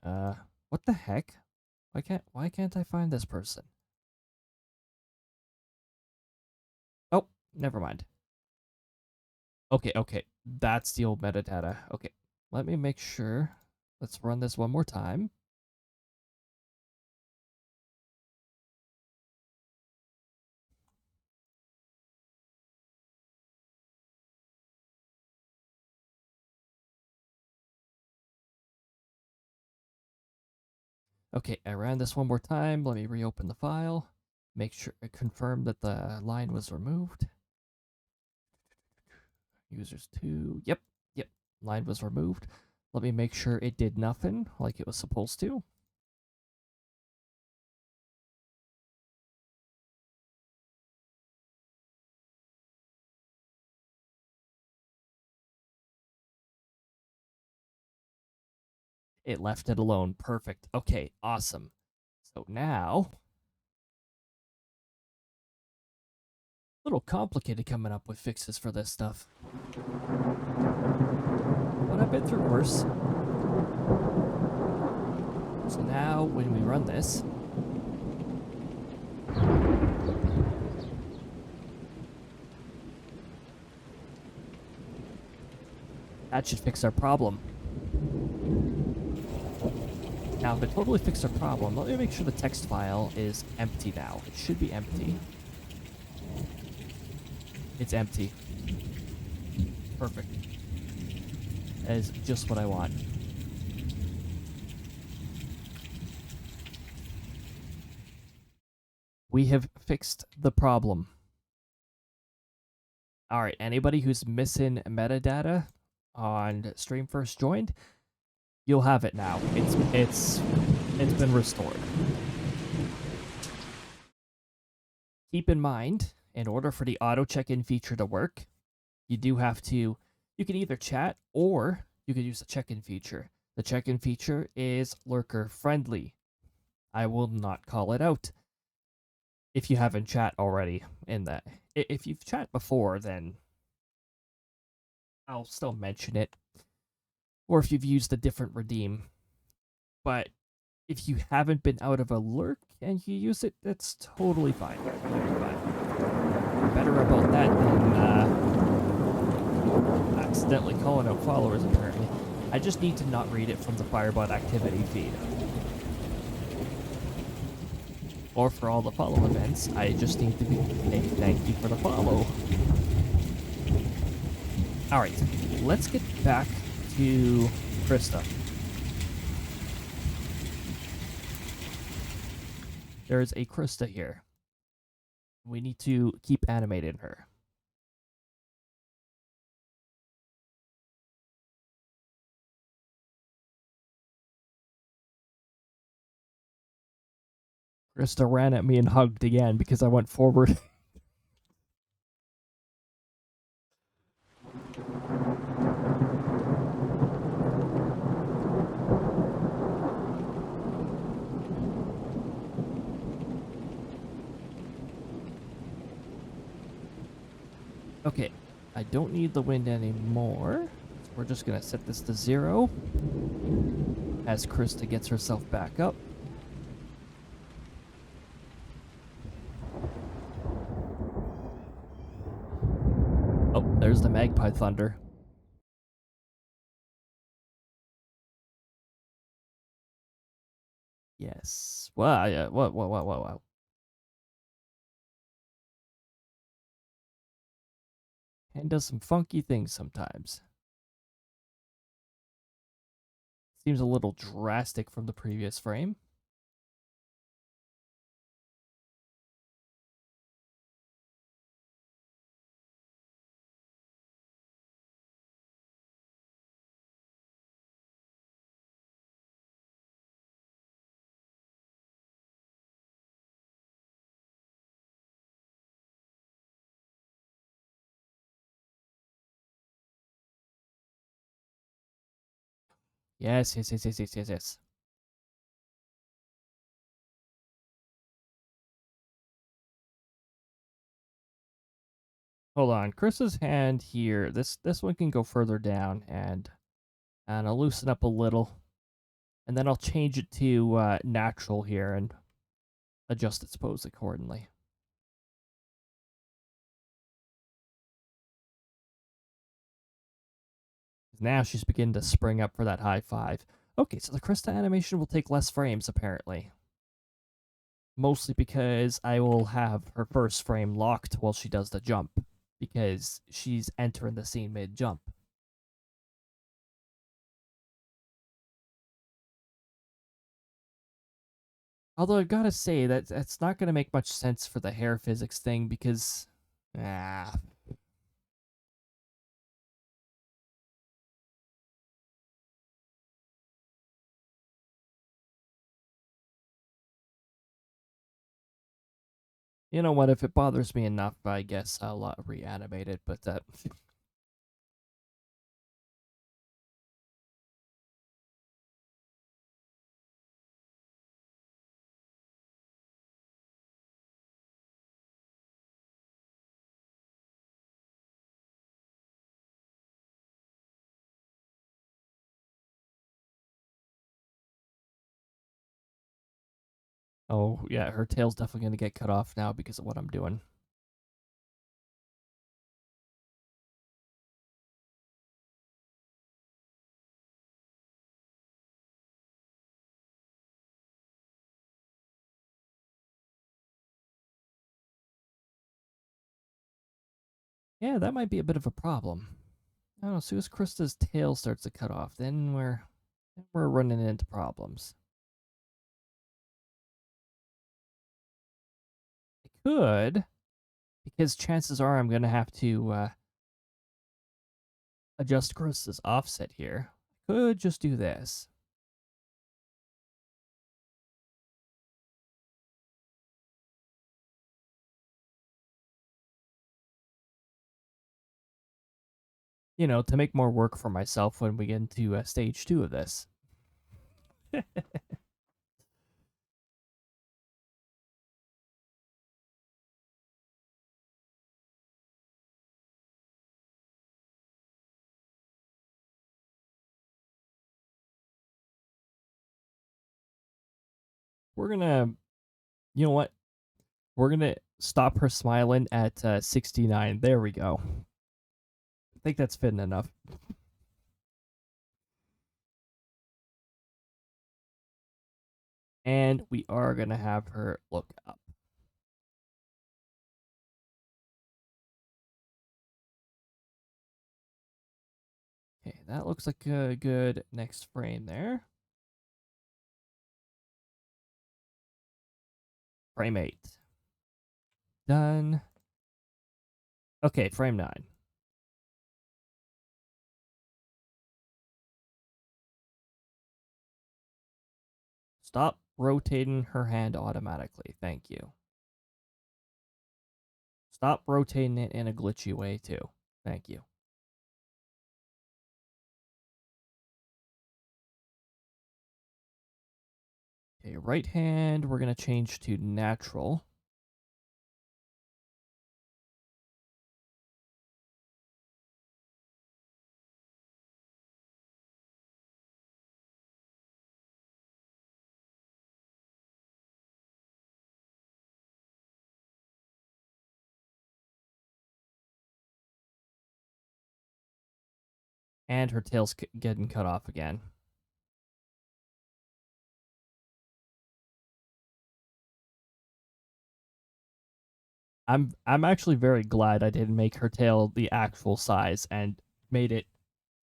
What the heck? Why can't I find this person? Oh, never mind. Okay. That's the old metadata. Okay, let me make sure. Let's run this one more time. Okay, I ran this one more time. Let me reopen the file. Make sure, confirm that the line was removed. Users 2. Yep. Line was removed. Let me make sure it did nothing like it was supposed to. It left it alone. Perfect. Okay, awesome. So now, a little complicated coming up with fixes for this stuff. But I've been through worse. So now, when we run this, that should fix our problem. Now, to totally fix our problem, let me make sure the text file is empty now. It should be empty. It's empty. Perfect. That is just what I want. We have fixed the problem. Alright, anybody who's missing metadata on stream first joined, you'll have it now. It's been restored. Keep in mind, in order for the auto check-in feature to work, you can either chat or you could use the check-in feature. The check-in feature is lurker friendly. I will not call it out if you haven't chat already in that. If you've chat before, then I'll still mention it. Or if you've used a different redeem. But if you haven't been out of a lurk and you use it, that's totally fine. Better about that than accidentally calling out followers, apparently. I just need to not read it from the Firebot activity feed. Or for all the follow events, I just need to say thank you for the follow. Alright, let's get back to Krista. There is a Krista here. We need to keep animating her. Krista ran at me and hugged again because I went forward. Okay, I don't need the wind anymore. So we're just gonna set this to 0 as Krista gets herself back up. Oh, there's the magpie thunder. Yes. Wow, yeah. Whoa. And does some funky things sometimes. Seems a little drastic from the previous frame. Yes. Hold on, Chris's hand here. This one can go further down, and I'll loosen up a little, and then I'll change it to natural here and adjust its pose accordingly. Now she's beginning to spring up for that high five. Okay, so the Krista animation will take less frames apparently. Mostly because I will have her first frame locked while she does the jump, because she's entering the scene mid-jump. Although I gotta say that that's not gonna make much sense for the hair physics thing because, ah, you know what? If it bothers me enough, I guess I'll reanimate it. But oh yeah, her tail's definitely gonna get cut off now because of what I'm doing. Yeah, that might be a bit of a problem. I don't know. As soon as Krista's tail starts to cut off, then we're running into problems. I could, because chances are I'm gonna have to adjust Krista's offset here. I could just do this. You know, to make more work for myself when we get into stage 2 of this. We're gonna, you know what? We're gonna stop her smiling at 69. There we go. I think that's fitting enough. And we are gonna have her look up. Okay, that looks like a good next frame there. Frame 8. Done. Okay, frame 9. Stop rotating her hand automatically. Thank you. Stop rotating it in a glitchy way, too. Thank you. Okay, right hand, we're going to change to natural. And her tail's getting cut off again. I'm actually very glad I didn't make her tail the actual size and made it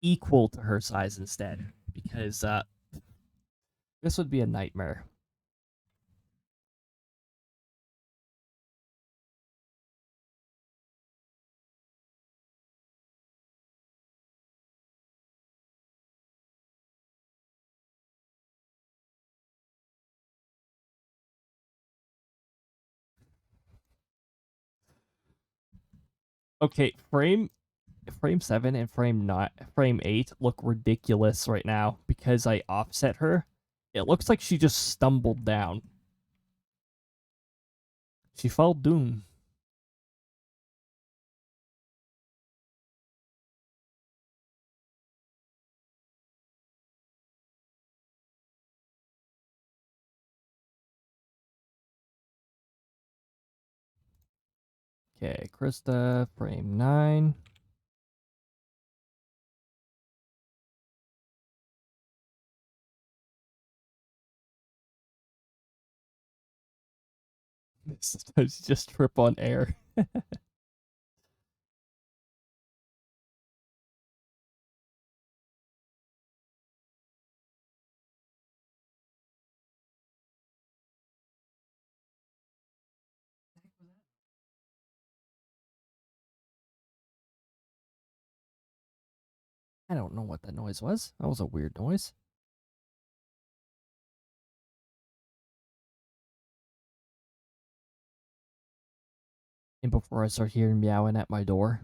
equal to her size instead, because this would be a nightmare. Okay, frame 7 and frame 8 look ridiculous right now because I offset her. It looks like she just stumbled down. She fell down. Okay, Krista, frame 9. Sometimes you just trip on air. I don't know what that noise was. That was a weird noise. And before I start hearing meowing at my door.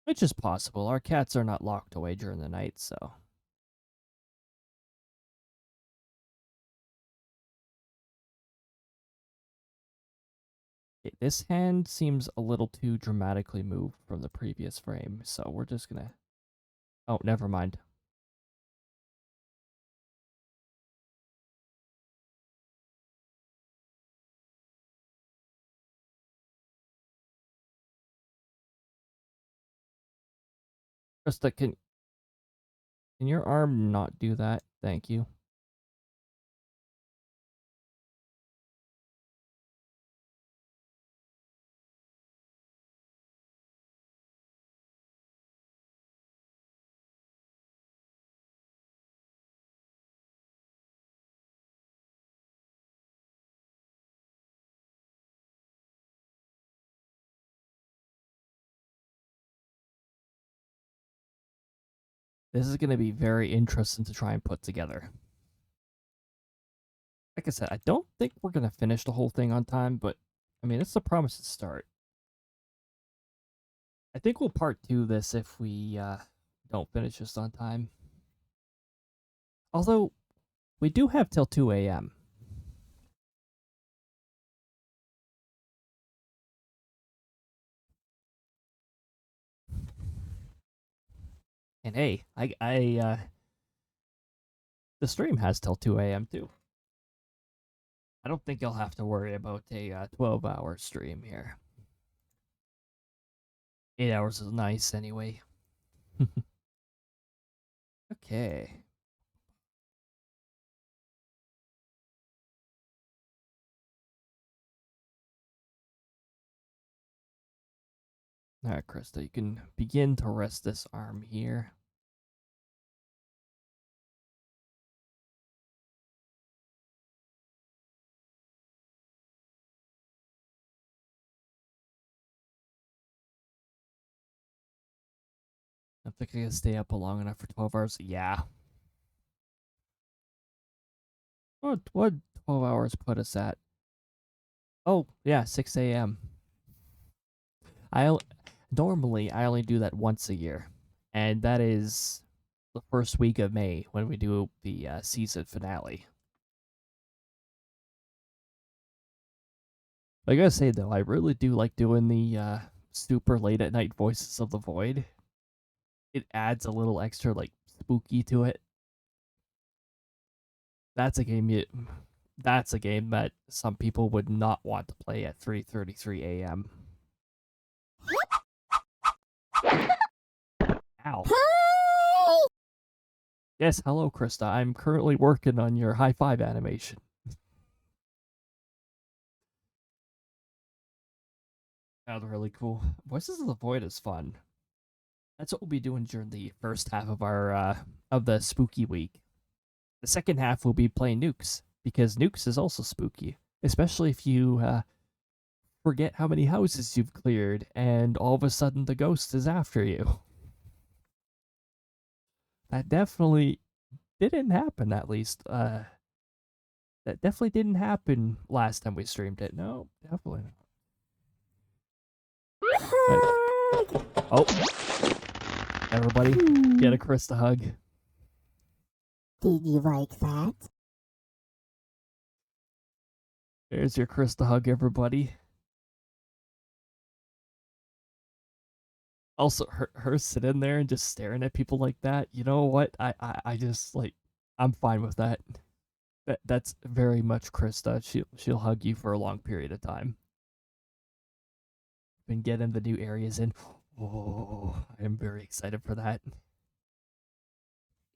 Which is possible. Our cats are not locked away during the night, so. Okay, this hand seems a little too dramatically moved from the previous frame, so we're just gonna... Oh, never mind. Krista, can your arm not do that? Thank you. This is going to be very interesting to try and put together. Like I said, I don't think we're going to finish the whole thing on time, but I mean, it's a promising start. I think we'll part 2 this if we don't finish this on time. Although, we do have till 2 a.m. And hey, the stream has till 2 a.m. too. I don't think you'll have to worry about a 12-hour stream here. 8 hours is nice anyway. Okay. Alright, Krista, you can begin to rest this arm here. I think I can stay up long enough for 12 hours. Yeah. What 12 hours put us at? Oh, yeah, 6 a.m. Normally I only do that once a year, and that is the first week of May when we do the season finale. I gotta say though, I really do like doing the super late at night Voices of the Void. It adds a little extra like spooky to it. That's a game that some people would not want to play at 3:33 a.m. Yes, hello, Krista. I'm currently working on your high five animation. That's really cool. Voices of the Void is fun. That's what we'll be doing during the first half of our of the spooky week. The second half we'll be playing nukes because nukes is also spooky, especially if you forget how many houses you've cleared and all of a sudden the ghost is after you. That definitely didn't happen. At least that definitely didn't happen last time we streamed it. No, definitely not. Oh, everybody, get a Krista hug. Did you like that? There's your Krista hug, everybody. Also, her sitting there and just staring at people like that. You know what? I just like, I'm fine with that. That's very much Krista. She'll hug you for a long period of time. Been getting the new areas in. Oh, I am very excited for that.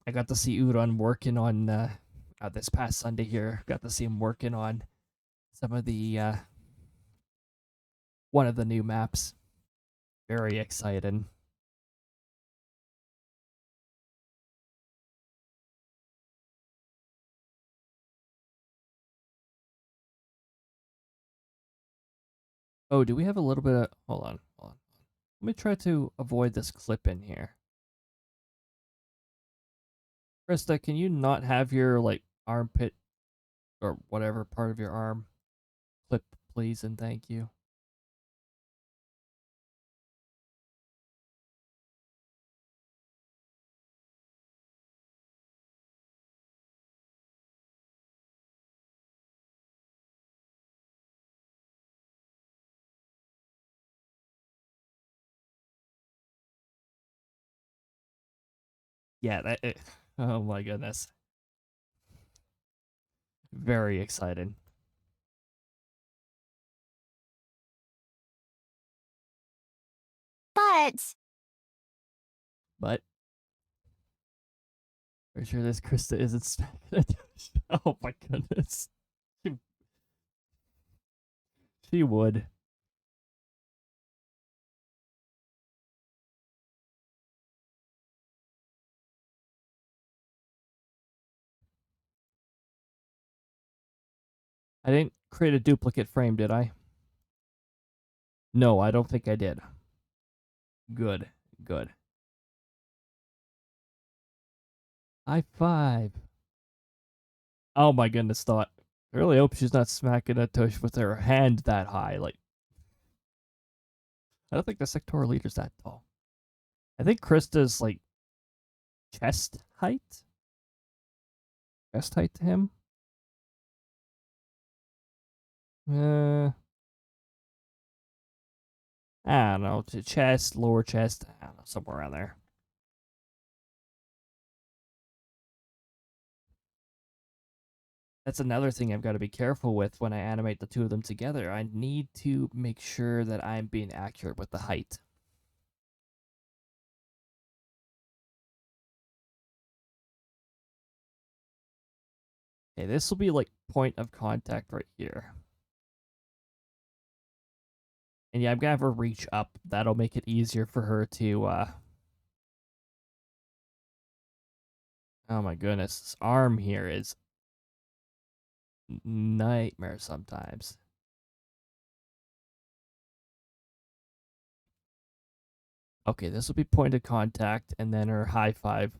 I got to see Udon working on this past Sunday here. Got to see him working on some of the one of the new maps. Very exciting. Oh, do we have a little bit of... Hold on. Let me try to avoid this clip in here. Krista, can you not have your, like, armpit or whatever part of your arm clip, please, and thank you. Yeah, oh my goodness. Very excited. But for sure this Krista isn't smacking it. Oh my goodness. She would. I didn't create a duplicate frame, did I? No, I don't think I did. Good. High five. Oh my goodness, thought. I really hope she's not smacking a tush with her hand that high. Like, I don't think the sector leader's that tall. I think Krista's like chest height. Chest height to him. I don't know. To chest, lower chest. I don't know, somewhere around there. That's another thing I've got to be careful with when I animate the two of them together. I need to make sure that I'm being accurate with the height. Okay, this will be like point of contact right here. And yeah, I'm gonna have her reach up. That'll make it easier for her to, oh my goodness, this arm here is nightmare sometimes. Okay, this will be point of contact, and then her high five.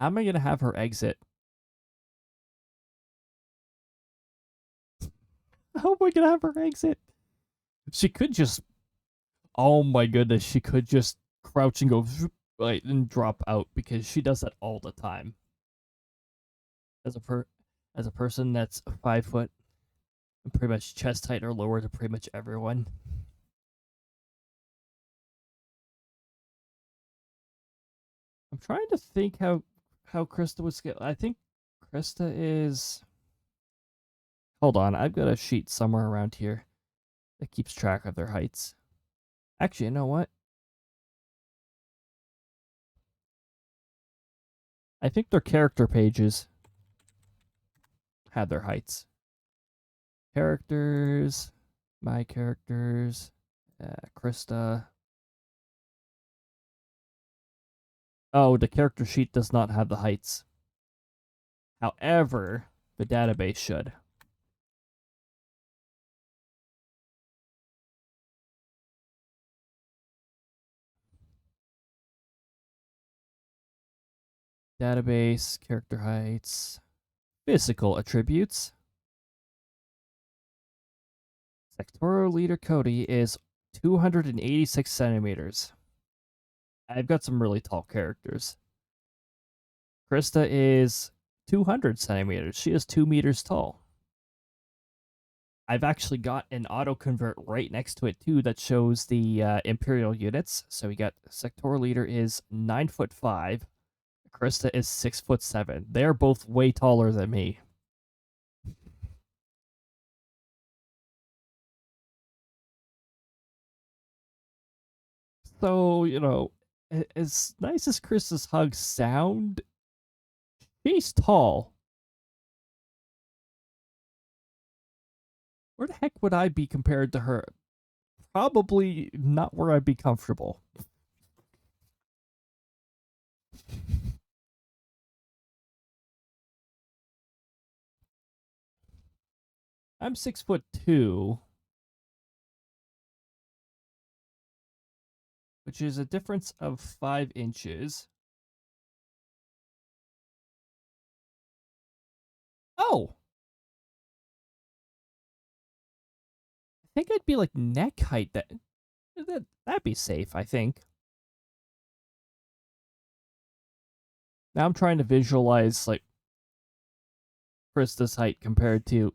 How am I gonna have her exit? How am I gonna have her exit? She could just... Oh my goodness, she could just crouch and go right and drop out because she does that all the time. As a person that's 5 foot, and pretty much chest height or lower to pretty much everyone. I'm trying to think how Krista was get. I think Krista is... Hold on, I've got a sheet somewhere around here that keeps track of their heights. Actually, you know what? I think their character pages had their heights. Characters, my characters, Krista. Oh, the character sheet does not have the heights. However, the database should. Database, character heights, physical attributes. Sectoral leader Cody is 286 centimeters. I've got some really tall characters. Krista is 200 centimeters. She is 2 meters tall. I've actually got an auto-convert right next to it, too, that shows the Imperial units. So we got Sectoral leader is 9'5". Krista is 6'7". They're both way taller than me. So, you know, as nice as Krista's hugs sound, she's tall. Where the heck would I be compared to her? Probably not where I'd be comfortable. I'm 6'2", which is a difference of 5 inches. Oh! I think I'd be like neck height. That'd be safe, I think. Now I'm trying to visualize like Krista's height compared to.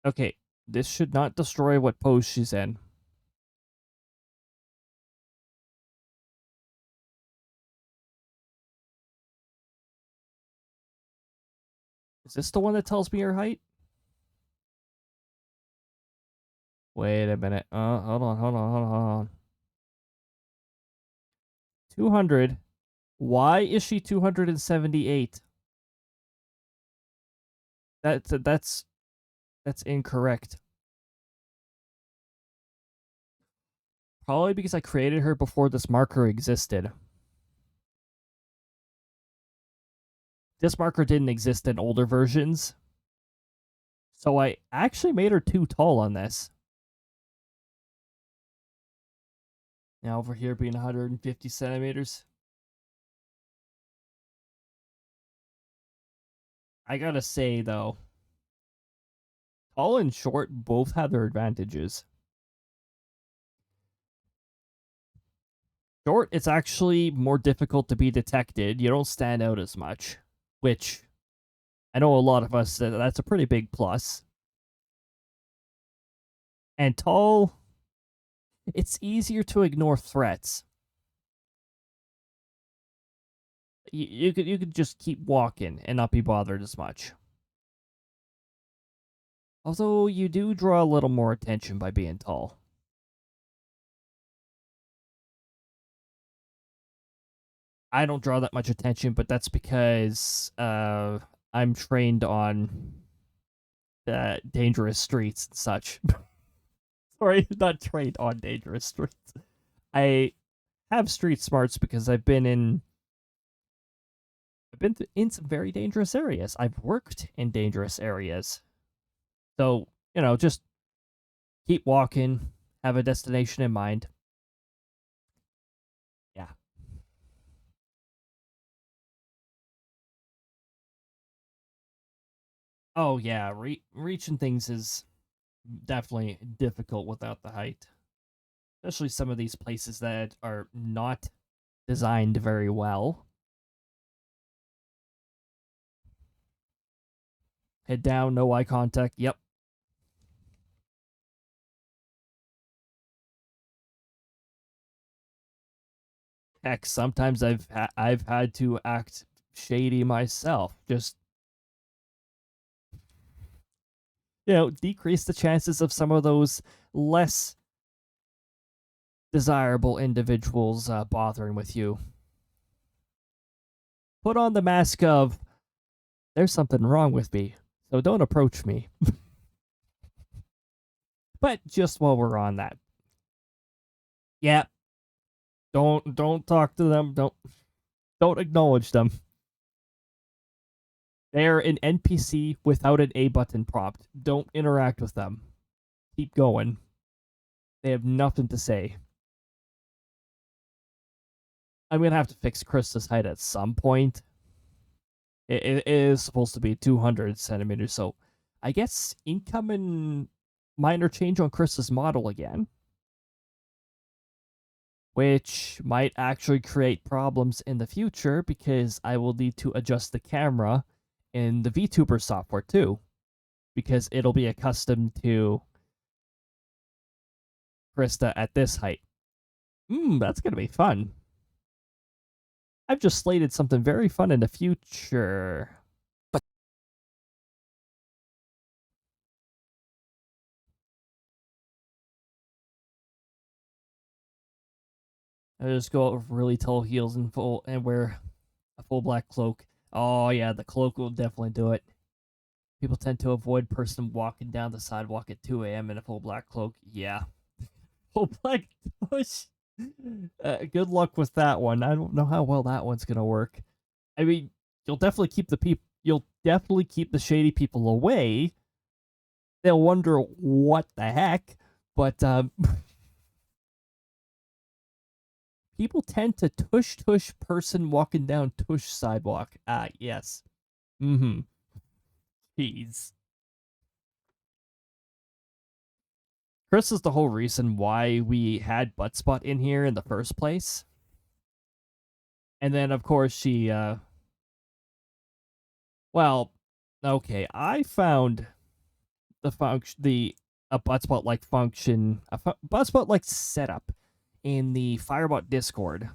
Okay, this should not destroy what pose she's in. Is this the one that tells me her height? Wait a minute. Hold on. 200. Why is she 278? That's incorrect. Probably because I created her before this marker existed. This marker didn't exist in older versions. So I actually made her too tall on this. Now over here being 150 centimeters. I gotta say, though, tall and short both have their advantages. Short, it's actually more difficult to be detected. You don't stand out as much, which I know a lot of us, that's a pretty big plus. And tall, it's easier to ignore threats. You could just keep walking and not be bothered as much. Although you do draw a little more attention by being tall. I don't draw that much attention, but that's because I'm trained on dangerous streets and such. Sorry, not trained on dangerous streets. I have street smarts because I've been in some very dangerous areas. I've worked in dangerous areas. So, you know, just keep walking, have a destination in mind. Yeah. Oh, yeah, reaching things is definitely difficult without the height. Especially some of these places that are not designed very well. Head down, no eye contact. Yep. Heck, sometimes I've had to act shady myself. Just, you know, decrease the chances of some of those less desirable individuals bothering with you. Put on the mask of, there's something wrong with me, so don't approach me. But just while we're on that, yeah, don't talk to them. Don't acknowledge them. They're an NPC without an A button prompt. Don't interact with them. Keep going. They have nothing to say. I'm gonna have to fix Krista's height at some point. It is supposed to be 200 centimeters, so I guess incoming minor change on Krista's model again, which might actually create problems in the future because I will need to adjust the camera in the VTuber software too, because it'll be accustomed to Krista at this height. That's gonna be fun. I've just slated something very fun in the future. I just go out with really tall heels and wear a full black cloak. Oh yeah, the cloak will definitely do it. People tend to avoid person walking down the sidewalk at 2 a.m. in a full black cloak. Yeah. Full black push. Good luck with that one. I don't know how well that one's gonna work. I mean, you'll definitely keep the shady people away. They'll wonder what the heck, but people tend to tush person walking down tush sidewalk. Yes. Jeez. Chris is the whole reason why we had Buttspot in here in the first place. And then, of course, she, well, okay, I found a Buttspot-like function, a Buttspot-like setup in the Firebot Discord.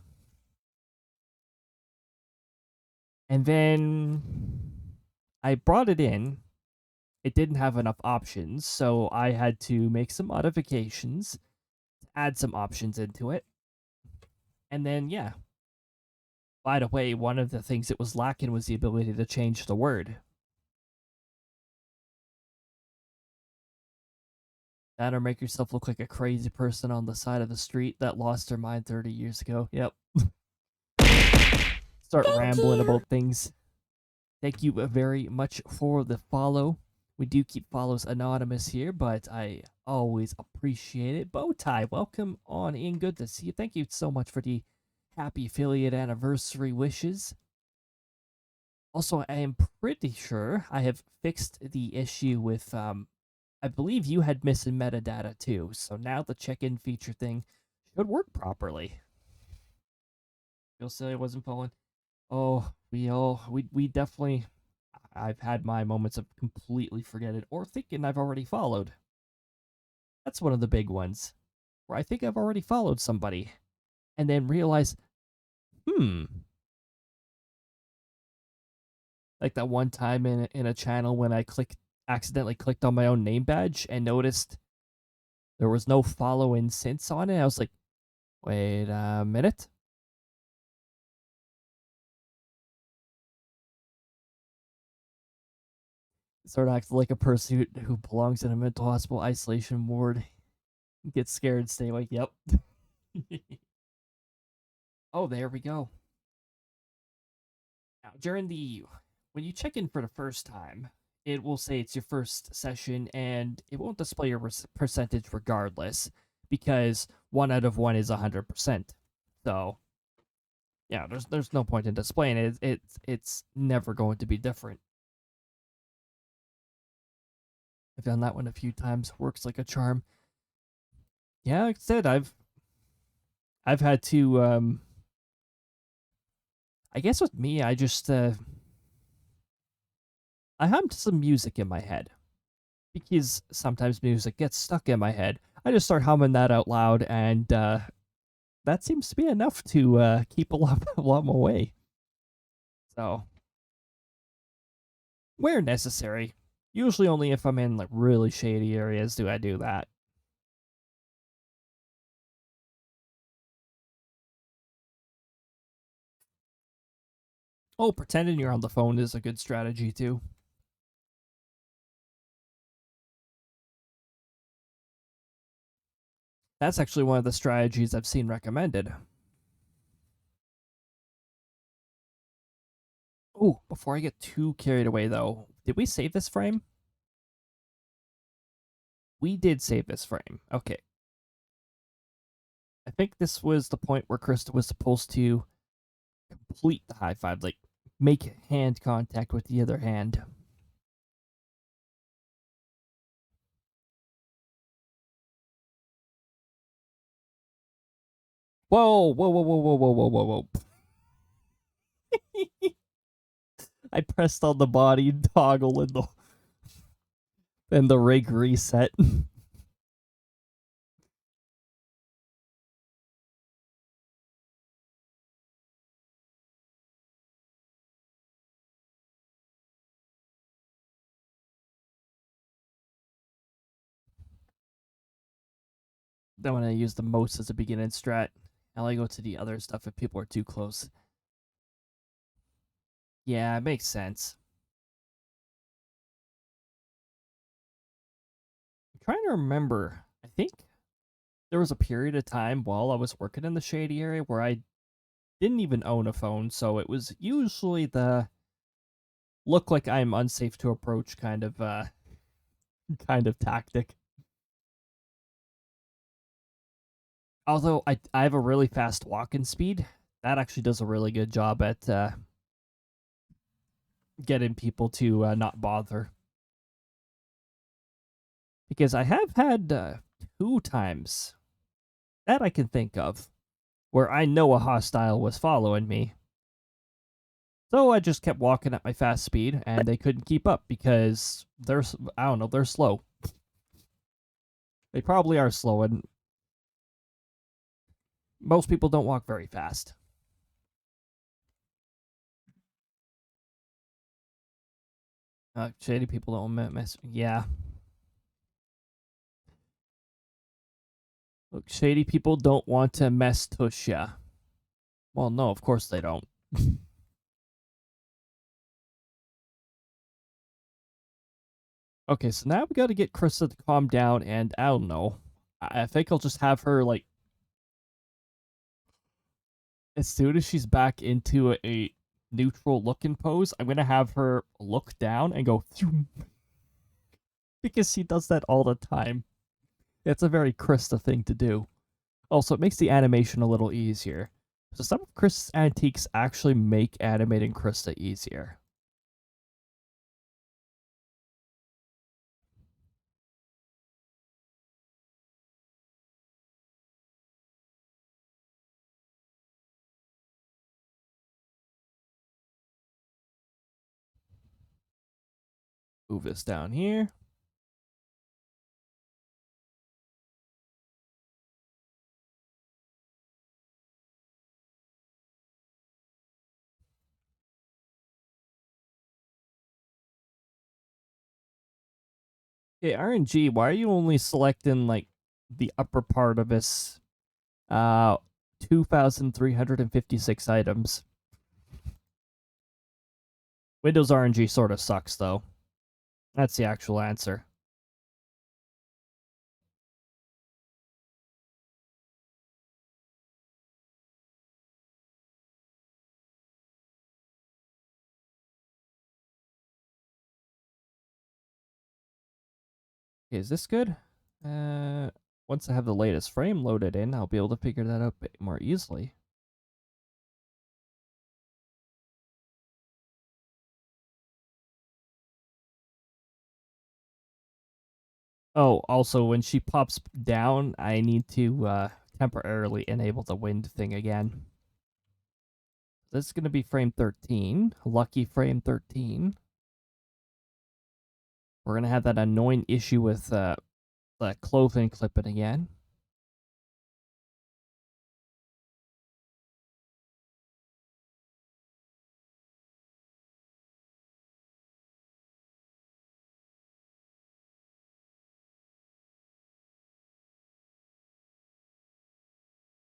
And then I brought it in. It didn't have enough options, so I had to make some modifications, add some options into it. And then, yeah. By the way, one of the things it was lacking was the ability to change the word. That or make yourself look like a crazy person on the side of the street that lost their mind 30 years ago. Yep. Start rambling about things. Thank you very much for the follow. We do keep follows anonymous here, but I always appreciate it. Bowtie, welcome on in. Good to see you. Thank you so much for the happy affiliate anniversary wishes. Also, I am pretty sure I have fixed the issue with, I believe you had missing metadata too, so now the check-in feature thing should work properly. You'll say I wasn't following. Oh, we definitely, I've had my moments of completely forgetting or thinking I've already followed. That's one of the big ones, where I think I've already followed somebody, and then realize, like that one time in a channel when I accidentally clicked on my own name badge and noticed there was no follow in since on it. I was like, wait a minute. Start acting like a person who belongs in a mental hospital isolation ward. Get scared, stay awake. Yep. Oh, there we go. Now, when you check in for the first time, it will say it's your first session, and it won't display your percentage regardless, because 1 out of 1 is 100%. So, yeah, there's no point in displaying it. It's never going to be different. I've done that one a few times. Works like a charm. Yeah, like I said, I've had to, I guess with me, I just, I hummed some music in my head. Because sometimes music gets stuck in my head. I just start humming that out loud, and that seems to be enough to keep a lot of them away. So, where necessary. Usually only if I'm in like really shady areas do I do that. Oh, pretending you're on the phone is a good strategy too. That's actually one of the strategies I've seen recommended. Oh, before I get too carried away though, did we save this frame? We did save this frame. Okay. I think this was the point where Krista was supposed to complete the high five, like make hand contact with the other hand. Whoa, whoa, whoa, whoa, whoa, whoa, whoa, whoa, whoa. I pressed on the body toggle and the rig reset. Then when I use the most as a beginning strat, I'll go to the other stuff if people are too close. Yeah, it makes sense. I'm trying to remember. I think there was a period of time while I was working in the shady area where I didn't even own a phone, so it was usually the look like I'm unsafe to approach kind of tactic. Although I have a really fast walking speed, that actually does a really good job at getting people to not bother. Because I have had 2 times that I can think of where I know a hostile was following me. So I just kept walking at my fast speed and they couldn't keep up because I don't know, they're slow. They probably are slow and most people don't walk very fast. Shady people don't mess. Yeah. Look, shady people don't want to mess Tusha. Well, no, of course they don't. Okay, so now we gotta get Krista to calm down, and I don't know. I think I'll just have her, like, as soon as she's back into a neutral looking pose, I'm gonna have her look down and go, Phew. Because she does that all the time. It's a very Krista thing to do. Also, it makes the animation a little easier. So some of Krista's antiques actually make animating Krista easier. Move this down here. Okay, RNG, why are you only selecting, like, the upper part of this 2,356 items? Windows RNG sort of sucks, though. That's the actual answer. Okay, is this good? Once I have the latest frame loaded in, I'll be able to figure that out a bit more easily. Oh, also, when she pops down, I need to temporarily enable the wind thing again. This is going to be frame 13. Lucky frame 13. We're going to have that annoying issue with the clothing clipping again.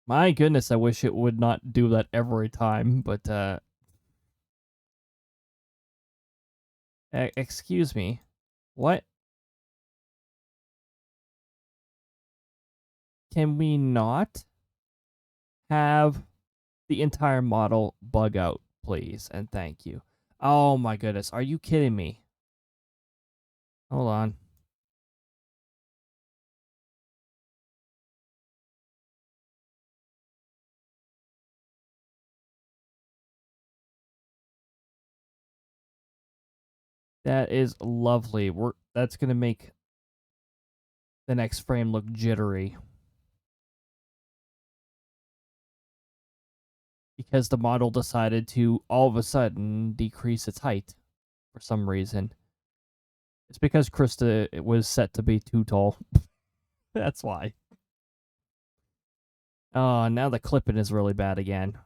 My goodness, I wish it would not do that every time, but Excuse me. What? Can we not have the entire model bug out, please? And thank you. Oh my goodness. Are you kidding me? Hold on. That is lovely. That's going to make the next frame look jittery. Because the model decided to all of a sudden decrease its height for some reason. It's because Krista was set to be too tall. That's why. Oh, now the clipping is really bad again.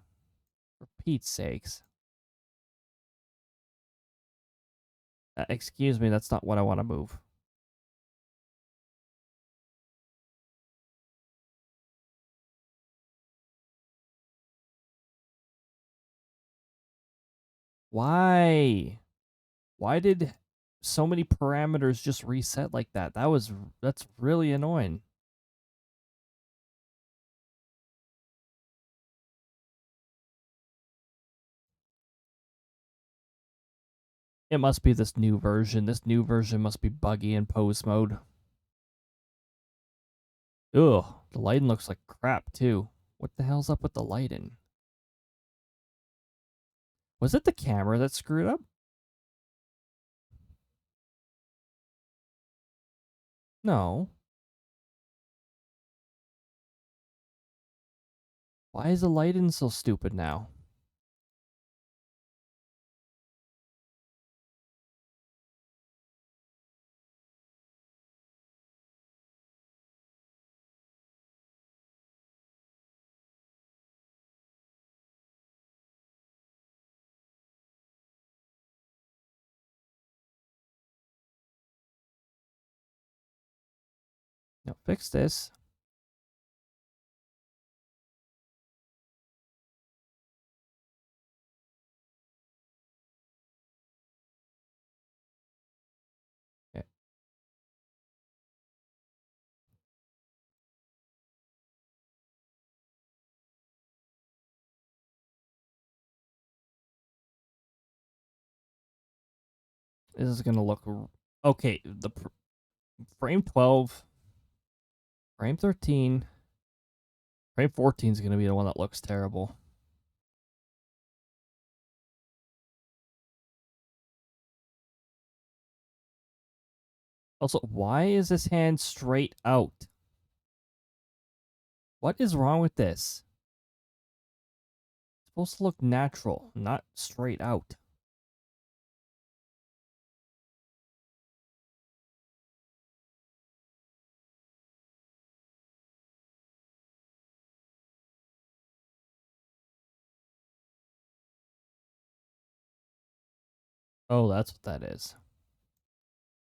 For Pete's sakes. Excuse me, that's not what I want to move. Why? Why did so many parameters just reset like that? That's really annoying. It must be this new version. This new version must be buggy in pose mode. Ugh, the lighting looks like crap too. What the hell's up with the lighting? Was it the camera that screwed up? No. Why is the lighting so stupid now? No, fix this. Okay. This is gonna look okay. Frame 12, frame 13, frame 14 is gonna be the one that looks terrible. Also, why is this hand straight out? What is wrong with this? It's supposed to look natural, not straight out. Oh, that's what that is.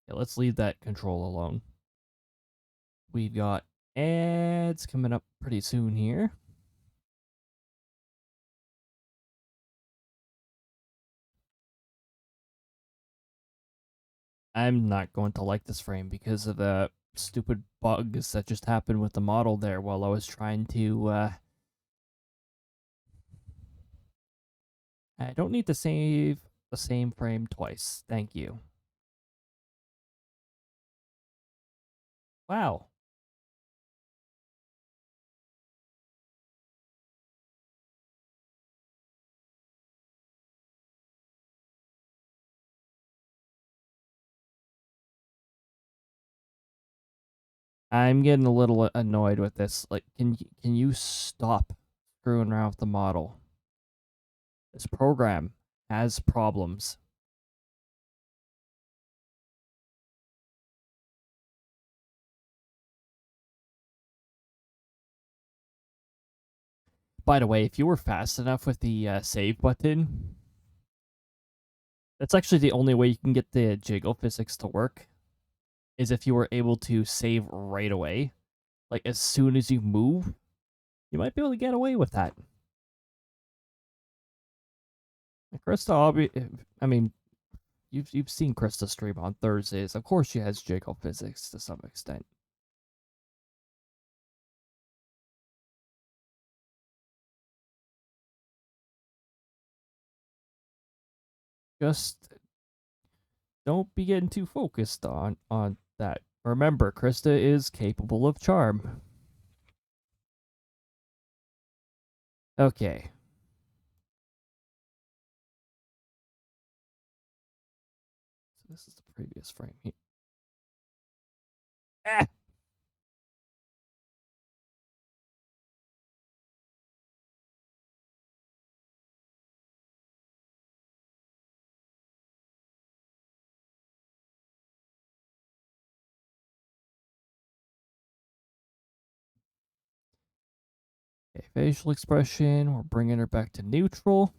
Yeah, let's leave that control alone. We've got ads coming up pretty soon here. I'm not going to like this frame because of the stupid bugs that just happened with the model there while I was trying to, I don't need to save the same frame twice. Thank you. Wow. I'm getting a little annoyed with this. Like, can you stop screwing around with the model? This program has problems. By the way, if you were fast enough with the save button, that's actually the only way you can get the jiggle physics to work, is if you were able to save right away. Like, as soon as you move, you might be able to get away with that. Krista, I mean, you've seen Krista stream on Thursdays. Of course, she has jiggle physics to some extent. Just don't be getting too focused on that. Remember, Krista is capable of charm. Okay. So this is the previous frame here. Ah! Okay, facial expression. We're bringing her back to neutral.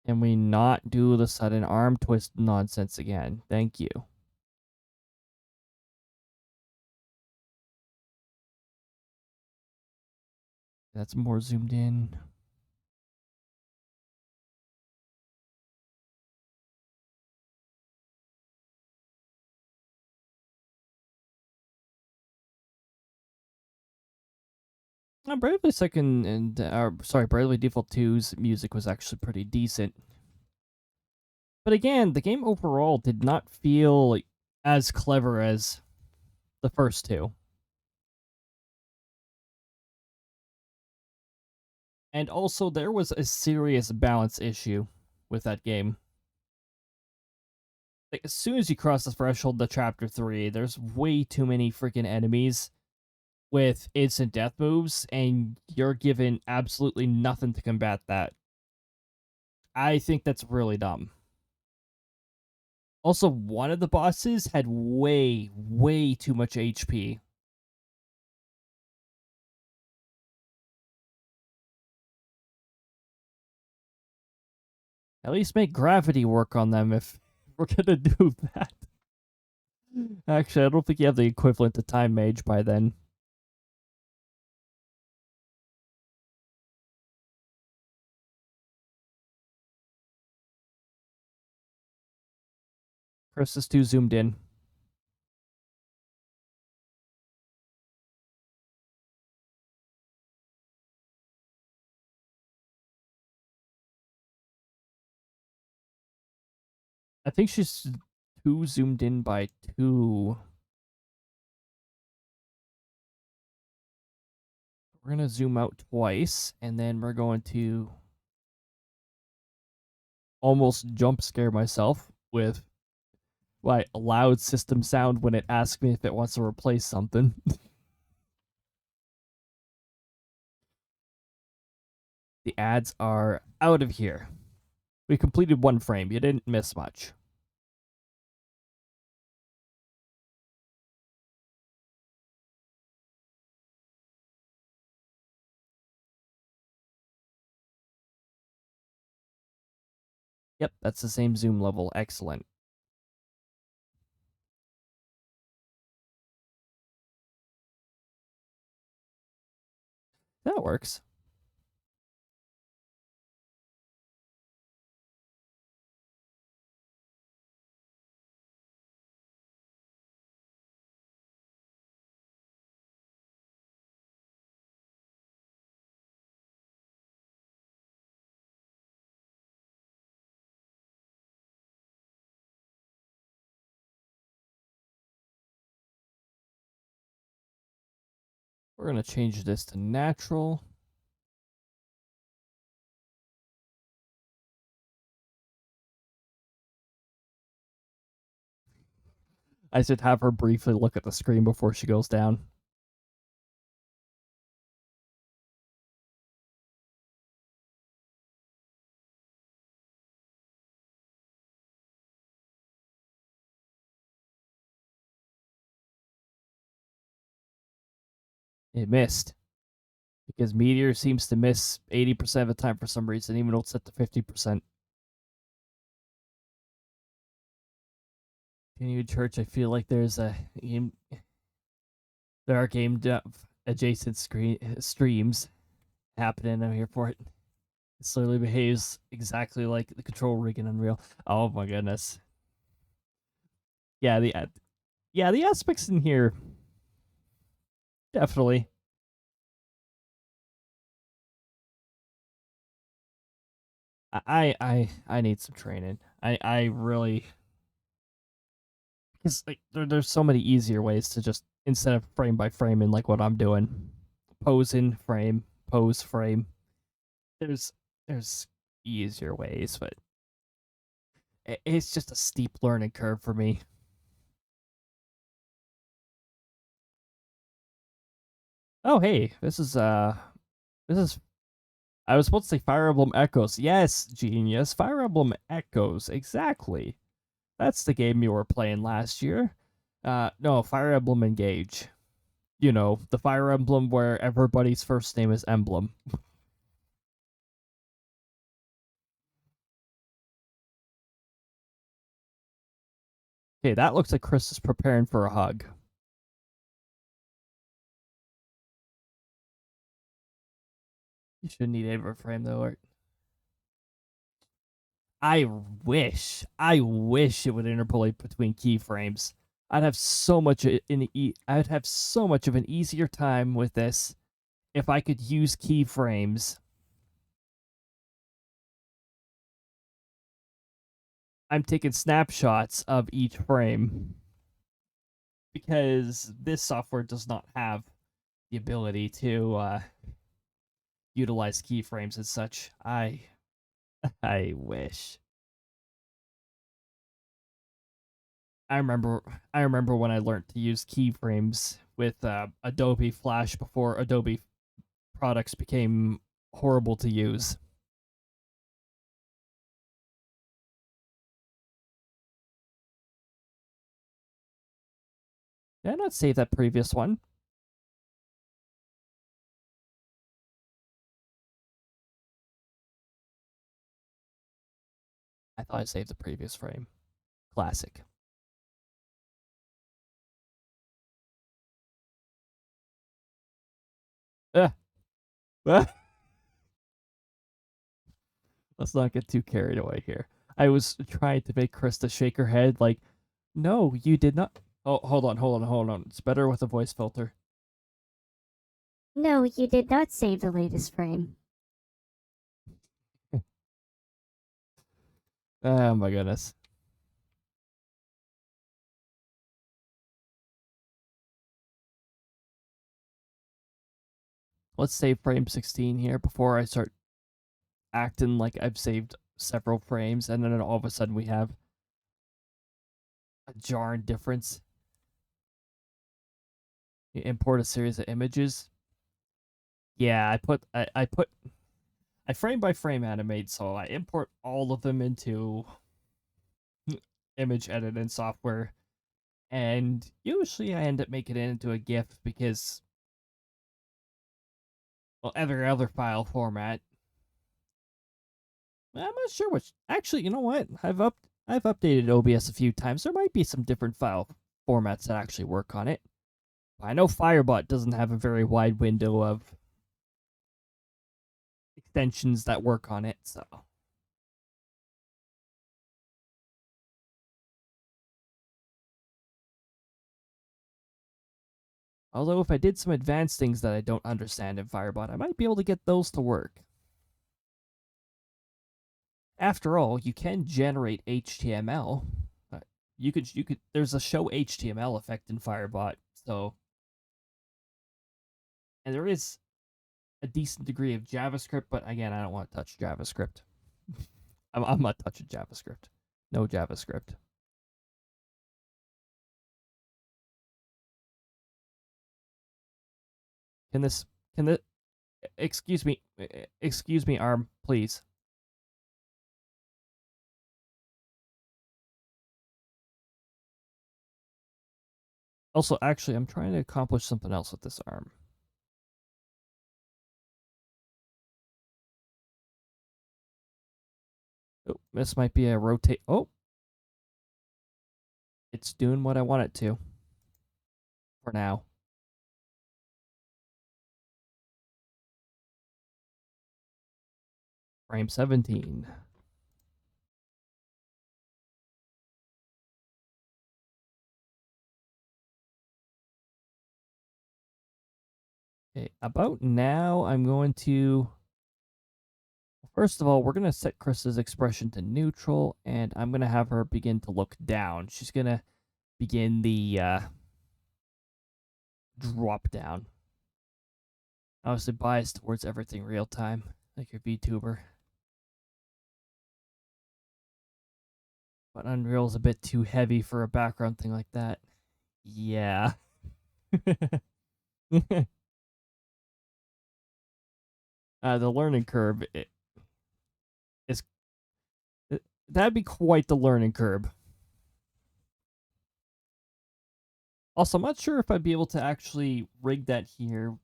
And we not do the sudden arm twist nonsense again. Thank you. That's more zoomed in. Bravely Second and Bravely Default 2's music was actually pretty decent. But again, the game overall did not feel like as clever as the first two. And also, there was a serious balance issue with that game. Like, as soon as you cross the threshold to Chapter 3, there's way too many freaking enemies with instant death moves, and you're given absolutely nothing to combat that. I think that's really dumb. Also, one of the bosses had way, way too much HP. At least make gravity work on them if we're gonna do that. Actually, I don't think you have the equivalent to Time Mage by then. Chris is too zoomed in. I think she's too zoomed in by 2. We're going to zoom out twice, and then we're going to almost jump scare myself with a loud system sound when it asks me if it wants to replace something. The ads are out of here. We completed 1 frame. You didn't miss much. Yep, that's the same zoom level. Excellent. That works. We're going to change this to natural. I should have her briefly look at the screen before she goes down. It missed. Because Meteor seems to miss 80% of the time for some reason, even though it's set to 50%. Continued church. I feel like there's a game. There are game dev adjacent streams happening. I'm here for it. It slowly behaves exactly like the control rig in Unreal. Oh my goodness. Yeah, the aspects in here definitely. I need some training. I really, because like there's so many easier ways to just, instead of frame by frame in like what I'm doing, pose in frame, pose frame. There's easier ways, but it's just a steep learning curve for me. Oh hey, this is I was supposed to say Fire Emblem Echoes. Yes, genius. Fire Emblem Echoes, exactly. That's the game you were playing last year. No, Fire Emblem Engage. You know, the Fire Emblem where everybody's first name is Emblem. Okay, that looks like Chris is preparing for a hug. You shouldn't need Everframe though, Art. I wish it would interpolate between keyframes. I'd have so much I'd have so much of an easier time with this if I could use keyframes. I'm taking snapshots of each frame because this software does not have the ability to utilize keyframes as such. I wish. I remember when I learned to use keyframes with Adobe Flash before Adobe products became horrible to use. Did I not save that previous one? I thought I saved the previous frame. Classic. Ah. Let's not get too carried away here. I was trying to make Krista shake her head like, no, you did not. Oh, hold on. It's better with a voice filter. No, you did not save the latest frame. Oh my goodness. Let's save frame 16 here before I start acting like I've saved several frames, and then all of a sudden we have a jarring difference. You import a series of images. Yeah, I frame by frame animate, so I import all of them into image editing software, and usually I end up making it into a GIF because, well, every other file format. I'm not sure which. Actually, you know what? I've updated OBS a few times. There might be some different file formats that actually work on it. I know Firebot doesn't have a very wide window of extensions that work on it, so. Although if I did some advanced things that I don't understand in Firebot, I might be able to get those to work. After all, you can generate HTML. You could there's a show HTML effect in Firebot, so, and there is a decent degree of JavaScript, but again, I don't want to touch JavaScript. I'm not touching JavaScript. No JavaScript. Can this can the excuse me, ARM, please. Also, actually, I'm trying to accomplish something else with this ARM. Oh, this might be a rotate. Oh, It's doing what I want it to. For now. Frame 17. Okay, about now, I'm going to... First of all, we're going to set Chris's expression to neutral, and I'm going to have her begin to look down. She's going to begin the drop down. Obviously biased towards everything real time, like your VTuber. But Unreal's a bit too heavy for a background thing like that. Yeah. The learning curve that'd be quite the learning curve. Also, I'm not sure if I'd be able to actually rig that here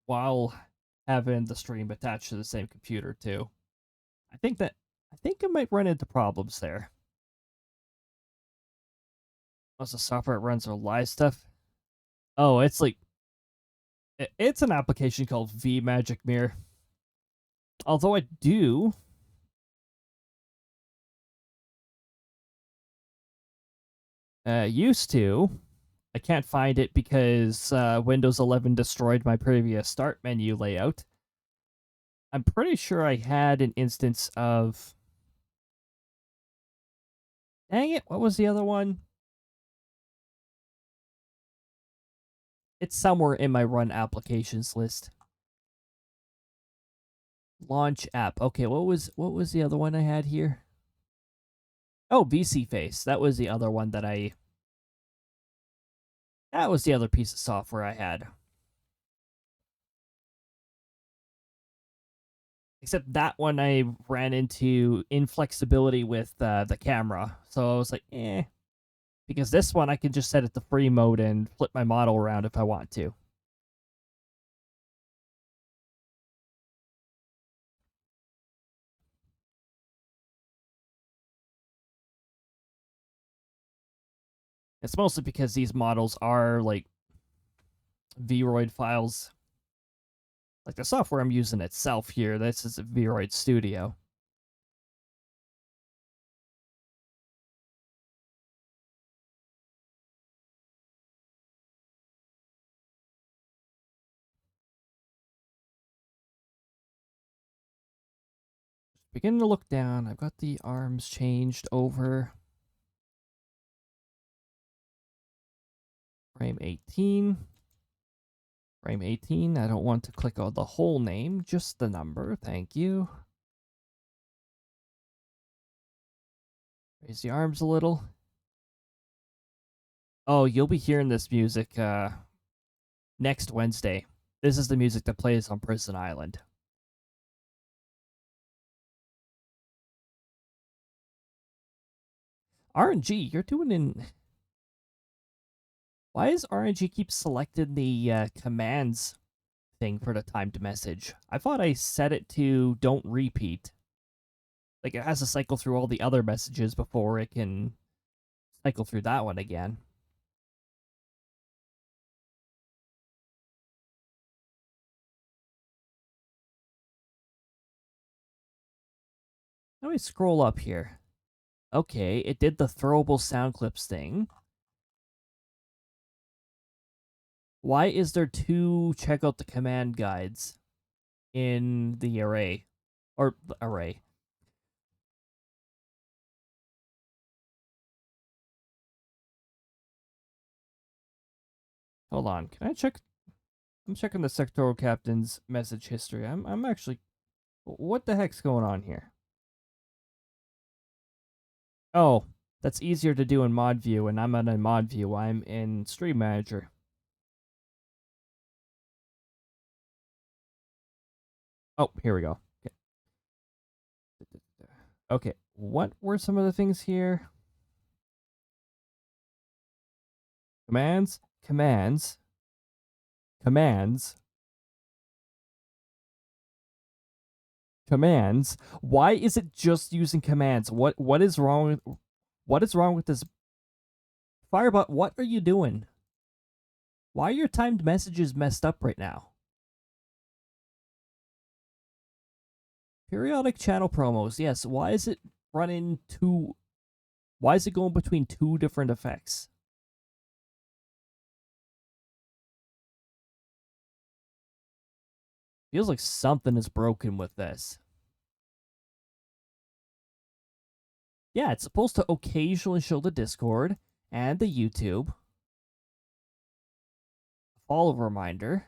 while having the stream attached to the same computer too. I think I might run into problems there. What's the software that runs our live stuff? Oh, it's like it's an application called vMagic Mirror. Although I do used to. I can't find it because Windows 11 destroyed my previous start menu layout. I'm pretty sure I had an instance of... Dang it, what was the other one? It's somewhere in my run applications list. Launch app. Okay, what was the other one I had here? Oh, VC Face. That was the other one that That was the other piece of software I had. Except that one I ran into inflexibility with the camera. So I was like, eh. Because this one I can just set it to free mode and flip my model around if I want to. It's mostly because these models are like Vroid files. Like the software I'm using itself here, this is a Vroid Studio. Beginning to look down. I've got the arms changed over. Frame 18. Frame 18. I don't want to click on the whole name, just the number. Thank you. Raise the arms a little. Oh, you'll be hearing this music next Wednesday. This is the music that plays on Prison Island. RNG, you're doing in... Why is RNG keep selecting the commands thing for the timed message? I thought I set it to don't repeat. Like, it has to cycle through all the other messages before it can cycle through that one again. Let me scroll up here. Okay, it did the throwable sound clips thing. Why is there 2 check out the command guides in the array? Or the array. Hold on, can I check? I'm checking the sectoral captain's message history. I'm actually... What the heck's going on here? Oh, that's easier to do in mod view, and I'm not in mod view. I'm in stream manager. Oh, here we go. Okay. Okay, what were some of the things here? Commands, commands, commands, commands. Why is it just using commands? What is wrong with this Firebot, what are you doing? Why are your timed messages messed up right now? Periodic channel promos. Yes, why is it running two... Why is it going between two different effects? Feels like something is broken with this. Yeah, it's supposed to occasionally show the Discord and the YouTube. Follow reminder.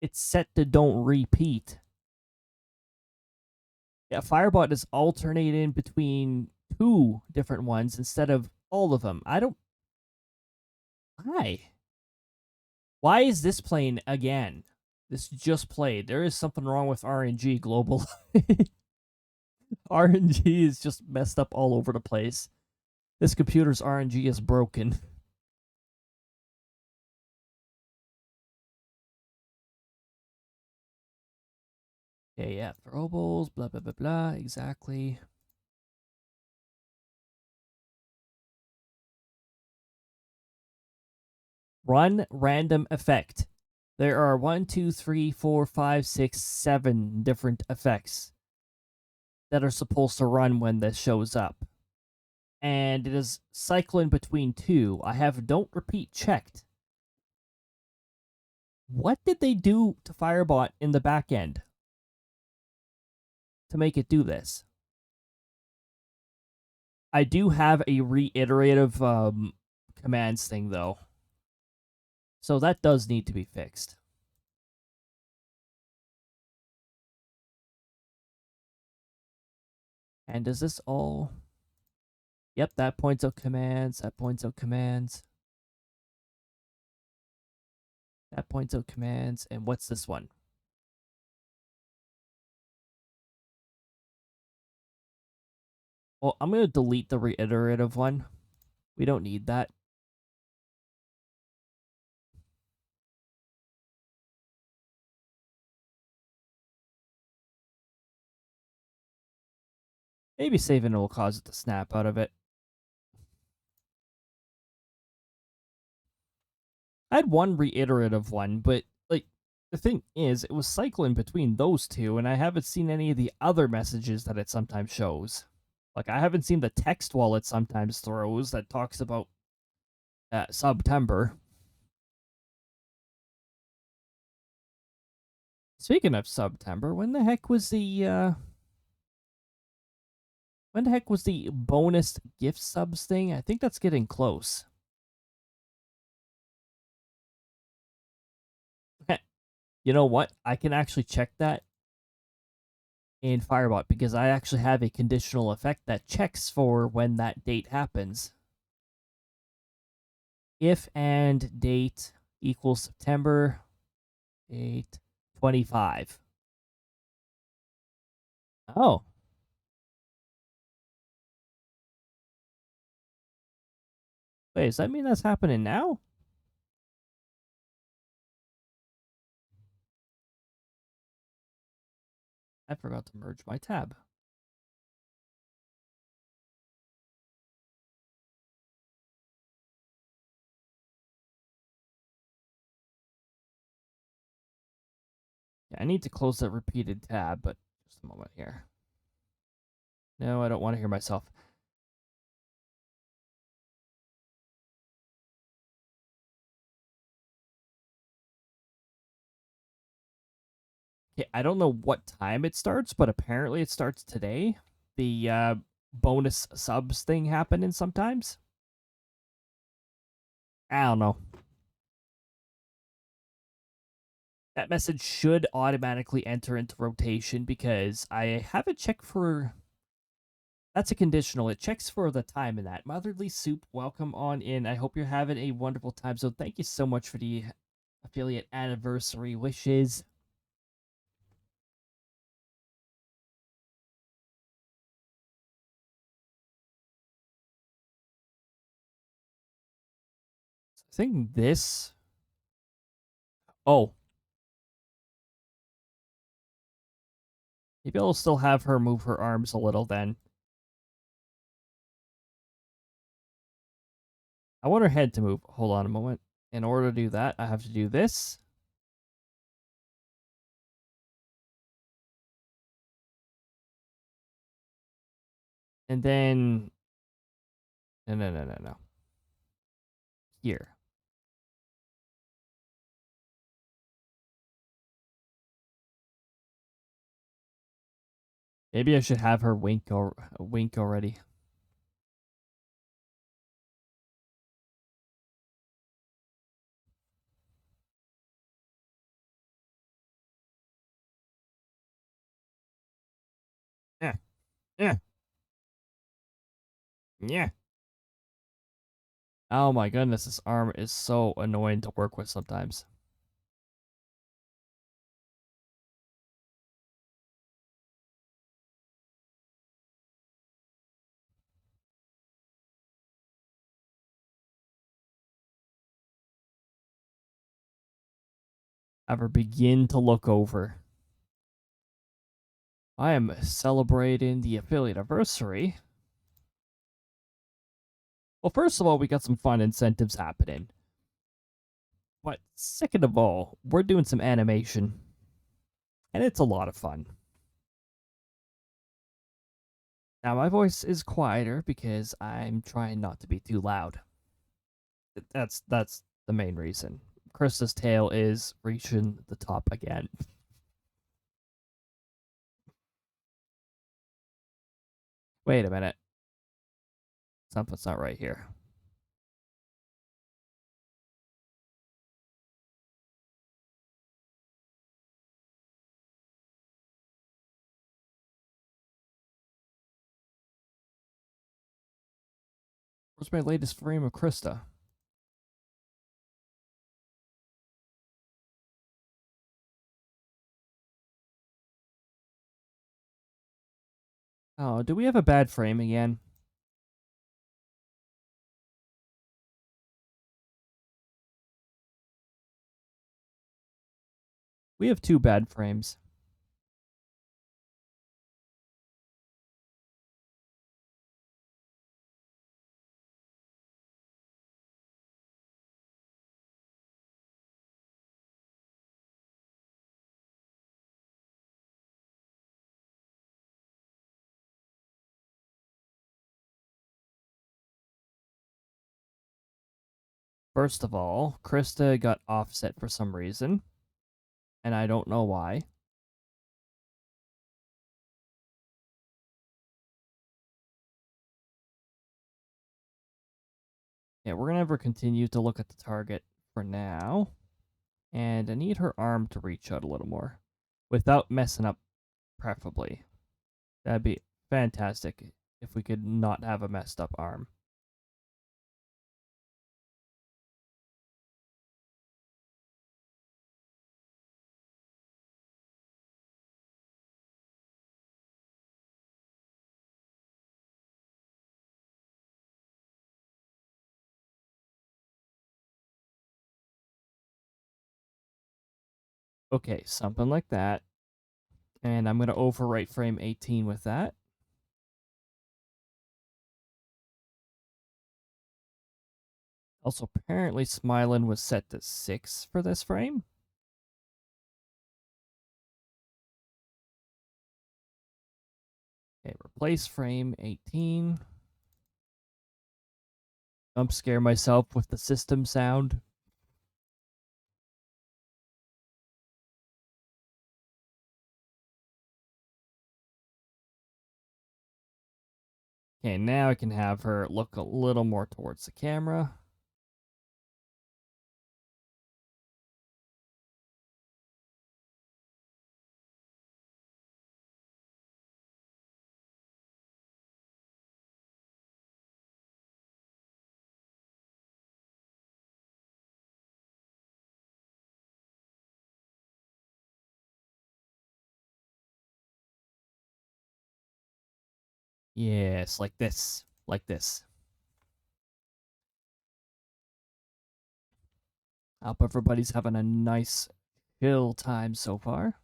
It's set to don't repeat. Yeah, Firebot is alternating between two different ones instead of all of them. I don't... Why? Why is this playing again? This just played. There is something wrong with RNG global. RNG is just messed up all over the place. This computer's RNG is broken. Okay, yeah, throwables, blah, blah, blah, blah, exactly. Run random effect. There are 1, 2, 3, 4, 5, 6, 7 different effects that are supposed to run when this shows up. And it is cycling between two. I have don't repeat checked. What did they do to Firebot in the back end to make it do this? I do have a reiterative commands thing, though. So that does need to be fixed. And does this all... Yep, that points out commands, that points out commands. That points out commands, and what's this one? Well, I'm going to delete the reiterative one. We don't need that. Maybe saving it will cause it to snap out of it. I had one reiterative one, but like the thing is, it was cycling between those two, and I haven't seen any of the other messages that it sometimes shows. Like I haven't seen the text wall it sometimes throws that talks about September. Speaking of September, when the heck was the bonus gift subs thing? I think that's getting close. You know what? I can actually check that in Firebot because I actually have a conditional effect that checks for when that date happens. If and date equals September 8/25. Oh. Wait, does that mean that's happening now? I forgot to merge my tab. Yeah, I need to close that repeated tab, but just a moment here. No, I don't want to hear myself. Okay, I don't know what time it starts, but apparently it starts today. The bonus subs thing happening sometimes. I don't know. That message should automatically enter into rotation because I haven't checked for... That's a conditional. It checks for the time in that. Motherly Soup, welcome on in. I hope you're having a wonderful time. So thank you so much for the affiliate anniversary wishes. I think this... Oh. Maybe I'll still have her move her arms a little then. I want her head to move. Hold on a moment. In order to do that, I have to do this. And then... No. Here. Maybe I should have her wink already. Yeah. Yeah. Yeah. Oh my goodness, this arm is so annoying to work with sometimes. Have her begin to look over. I am celebrating the Affiliataversary. Well, first of all, we got some fun incentives happening. But second of all, we're doing some animation. And it's a lot of fun. Now, my voice is quieter because I'm trying not to be too loud. That's the main reason. Krista's tail is reaching the top again. Wait a minute. Something's not right here. Where's my latest frame of Krista? Oh, do we have a bad frame again? We have 2 bad frames. First of all, Krista got offset for some reason, and I don't know why. Yeah, we're gonna have her continue to look at the target for now. And I need her arm to reach out a little more. Without messing up, preferably. That'd be fantastic if we could not have a messed up arm. Okay, something like that. And I'm going to overwrite frame 18 with that. Also, apparently Smilin was set to 6 for this frame. Okay, replace frame 18. Jump scare myself with the system sound. Okay, now I can have her look a little more towards the camera. Yes, like this. Like this. I hope everybody's having a nice chill time so far.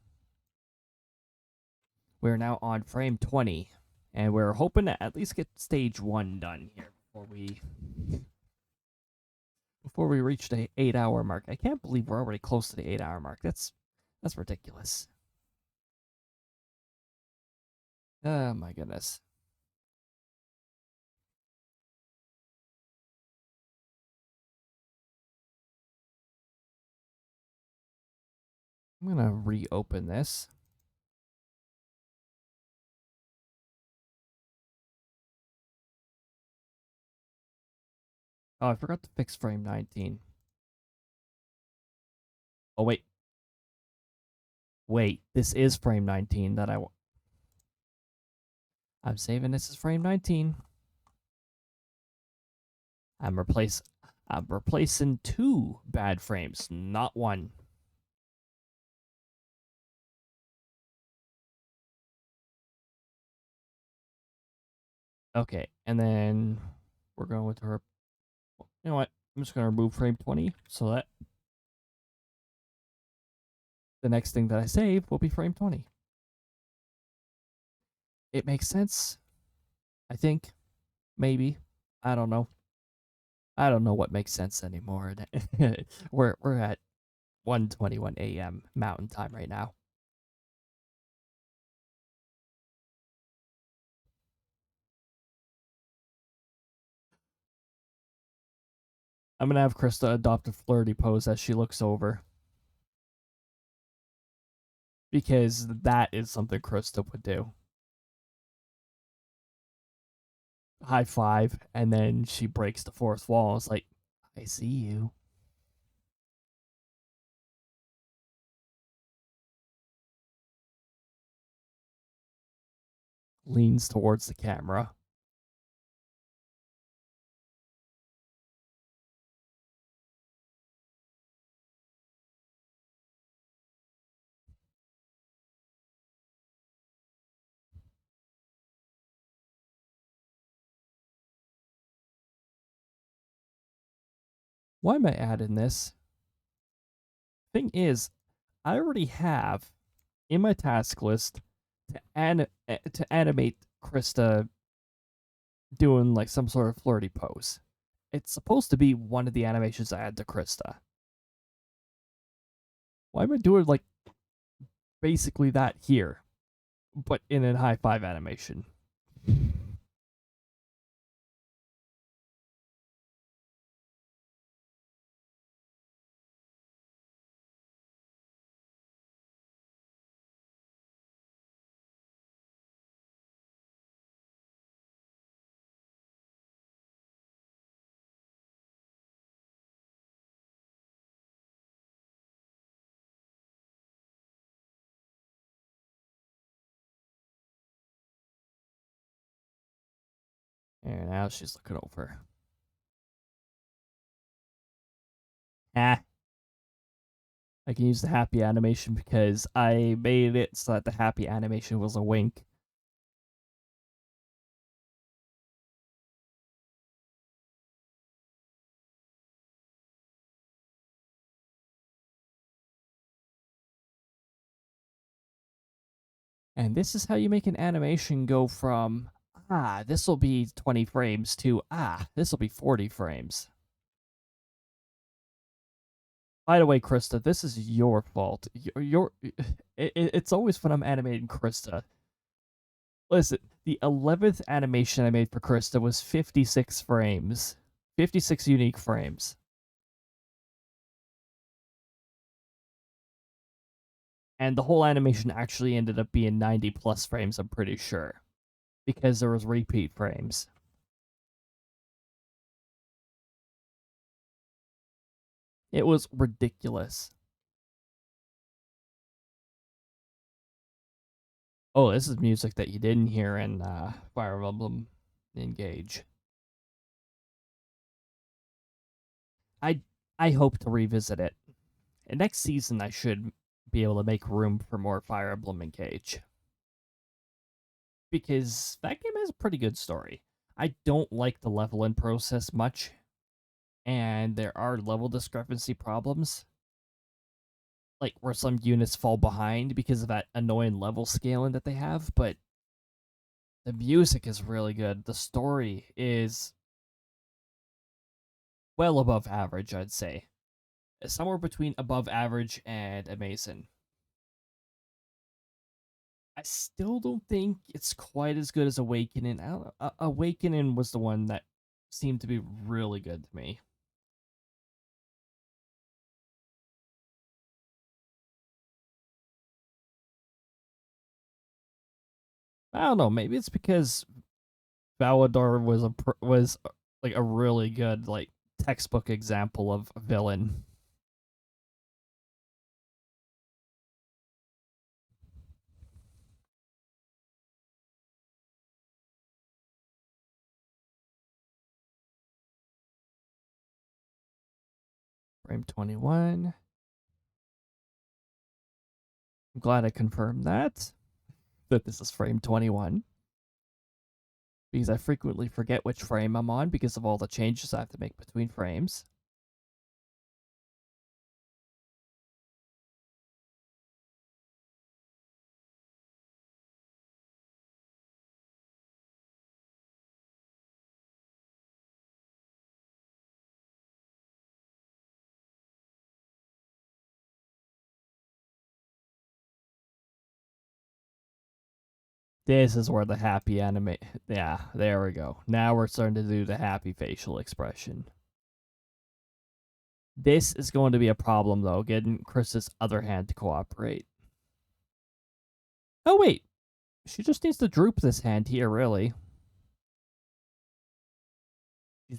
We're now on frame 20, and we're hoping to at least get stage 1 done here before we reach the 8-hour mark. I can't believe we're already close to the 8-hour mark. That's ridiculous. Oh my goodness. I'm gonna reopen this. Oh, I forgot to fix frame 19. Oh, wait. Wait, this is frame 19 that I'm saving this as frame 19. I'm replacing 2 bad frames, not 1. Okay, and then we're going with her. You know what? I'm just going to remove frame 20 so that the next thing that I save will be frame 20. It makes sense. I think. Maybe. I don't know. I don't know what makes sense anymore. We're at 1:21 a.m. Mountain Time right now. I'm gonna have Krista adopt a flirty pose as she looks over. Because that is something Krista would do. High five, and then she breaks the fourth wall. It's like, I see you. Leans towards the camera. Why am I adding this? Thing is, I already have in my task list to animate Krista doing like some sort of flirty pose. It's supposed to be one of the animations I add to Krista. Why am I doing like basically that here, but in a high five animation? And now she's looking over. I can use the happy animation because I made it so that the happy animation was a wink. And this is how you make an animation go from, this will be 20 frames to, this will be 40 frames. By the way, Krista, this is your fault. It's always when I'm animating Krista. Listen, the 11th animation I made for Krista was 56 frames. 56 unique frames. And the whole animation actually ended up being 90 plus frames, I'm pretty sure. Because there was repeat frames. It was ridiculous. Oh, this is music that you didn't hear in Fire Emblem Engage. I hope to revisit it. And next season, I should be able to make room for more Fire Emblem Engage. Because that game has a pretty good story. I don't like the leveling process much, and there are level discrepancy problems. like where some units fall behind because of that annoying level scaling that they have, but the music is really good. The story is well above average, I'd say. Somewhere between above average and amazing. I still don't think it's quite as good as Awakening. I don't know. Awakening was the one that seemed to be really good to me. I don't know. Maybe it's because SLdr was like a really good like textbook example of a villain. Frame 21. I'm glad I confirmed that this is frame 21. Because I frequently forget which frame I'm on because of all the changes I have to make between frames. This is where the happy anime. Yeah, there we go. Now we're starting to do the happy facial expression. This is going to be a problem, though, getting Chris's other hand to cooperate. Oh, wait. She just needs to droop this hand here, really.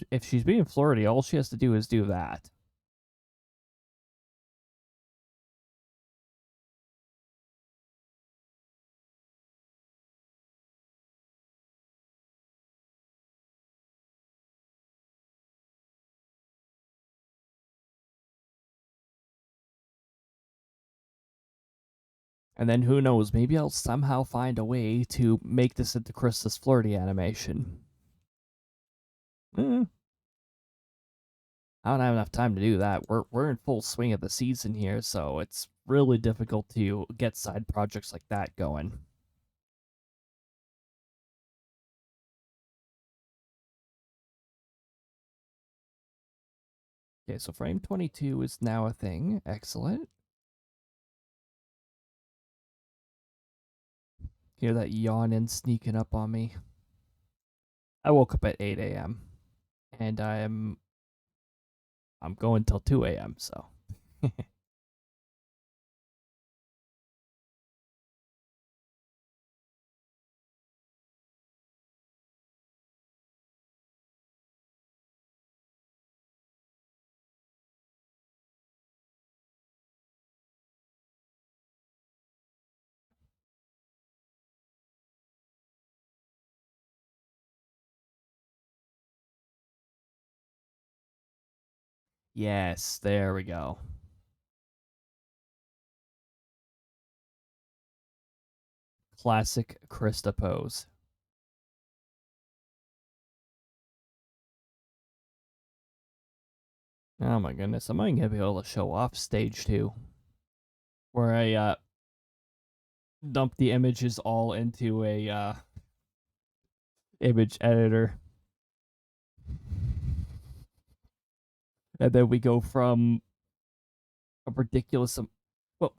If she's being flirty, all she has to do is do that. And then who knows, maybe I'll somehow find a way to make this into Chris's flirty animation. I don't have enough time to do that. We're in full swing of the season here, so it's really difficult to get side projects like that going. Okay, so frame 22 is now a thing. Excellent. Hear that yawning sneaking up on me. I woke up at 8 a.m. and I'm going till 2 a.m. So yes, there we go. Classic Krista pose. Oh my goodness, am I gonna be able to show off stage 2? Where I dump the images all into a image editor. And then we go from a ridiculous well,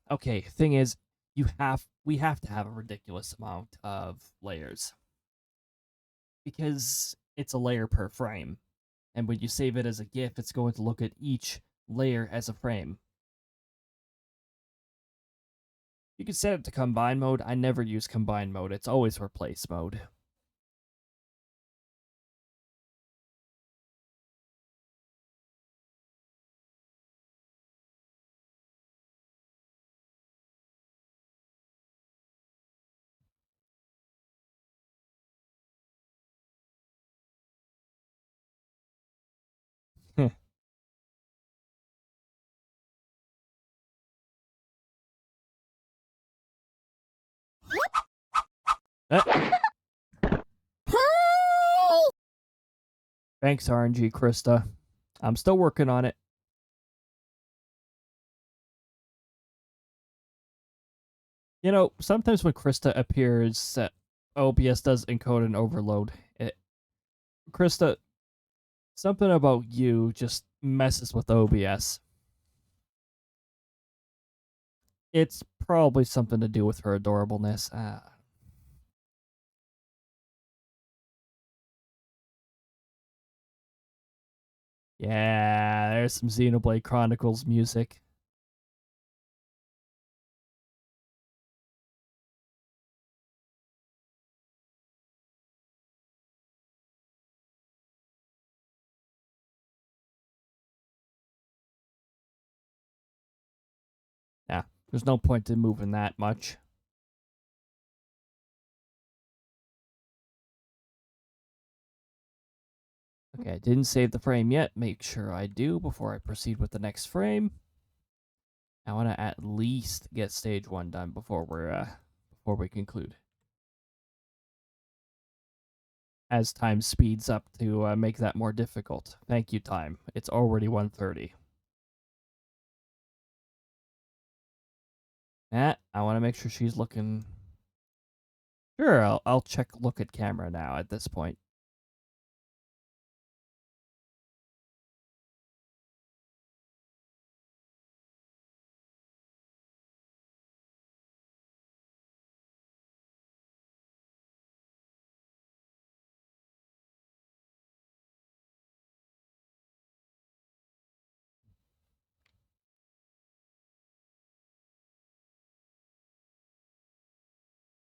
okay, thing is we have to have a ridiculous amount of layers. Because it's a layer per frame. And when you save it as a GIF, it's going to look at each layer as a frame. You can set it to combine mode. I never use combine mode. It's always replace mode. Thanks, RNG Krista. I'm still working on it. You know, sometimes when Krista appears, OBS does encode and overload. Krista, something about you just messes with OBS. It's probably something to do with her adorableness. Yeah, there's some Xenoblade Chronicles music. Yeah, there's no point in moving that much. Okay, I didn't save the frame yet. Make sure I do before I proceed with the next frame. I want to at least get stage 1 done before we conclude. As time speeds up to make that more difficult. Thank you, time. It's already 1:30. I want to make sure she's looking. Sure, I'll look at camera now at this point.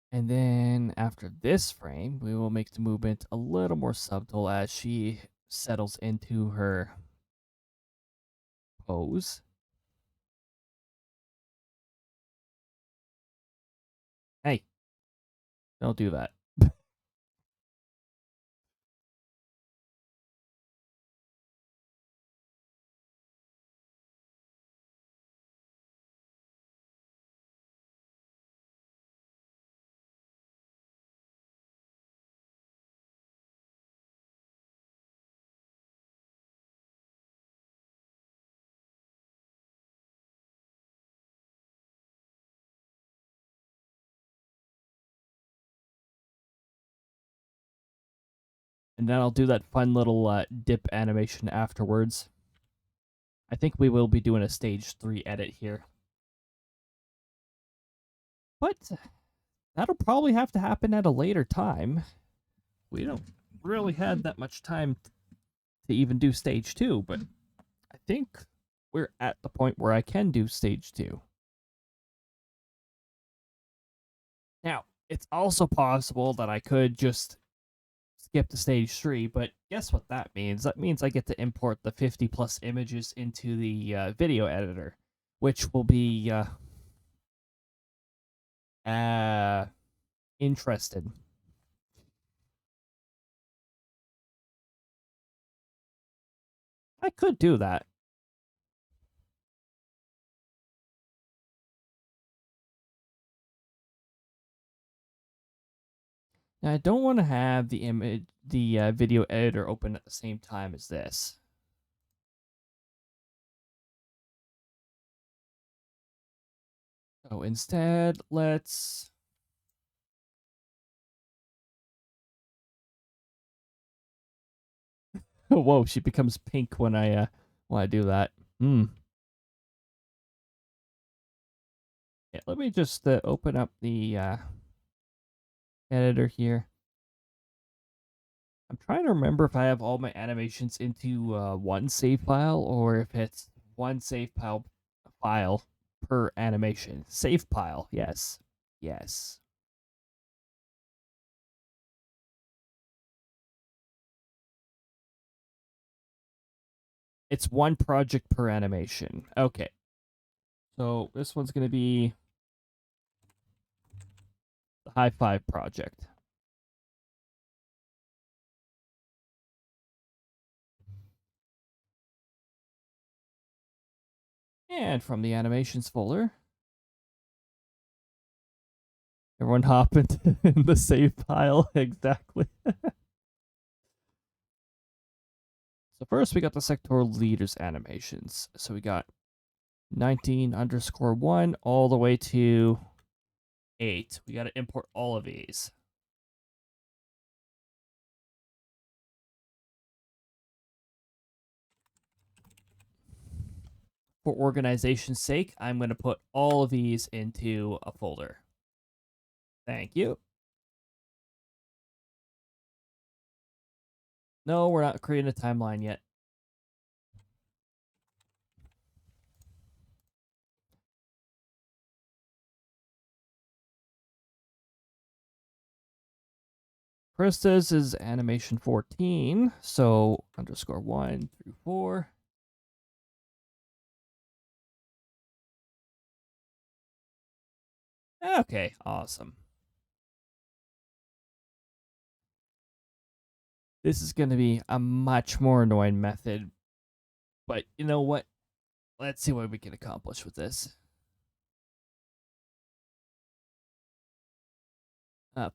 And then after this frame, we will make the movement a little more subtle as she settles into her pose. Hey, don't do that. And then I'll do that fun little dip animation afterwards. I think we will be doing a stage 3 edit here. But that'll probably have to happen at a later time. We don't really had that much time to even do stage 2, but I think we're at the point where I can do stage 2. Now, it's also possible that I could just skip to stage 3, but guess what that means? That means I get to import the 50 plus images into the video editor, which will be interested. I could do that. Now, I don't want to have the video editor open at the same time as this. So instead, let's whoa, she becomes pink when I do that. Yeah, let me just open up the editor here. I'm trying to remember if I have all my animations into one save file or if it's one save file per animation. Save file, yes. Yes. It's one project per animation. Okay. So this one's going to be the High Five project. And from the animations folder, everyone hop into in the save file. Exactly. So first we got the sectoral leaders animations. So we got 19_1 all the way to 8. We got to import all of these. For organization's sake, I'm going to put all of these into a folder. Thank you. No, we're not creating a timeline yet. Krista's is animation 14, so underscore 1 through 4. Okay, awesome. This is going to be a much more annoying method, but you know what? Let's see what we can accomplish with this.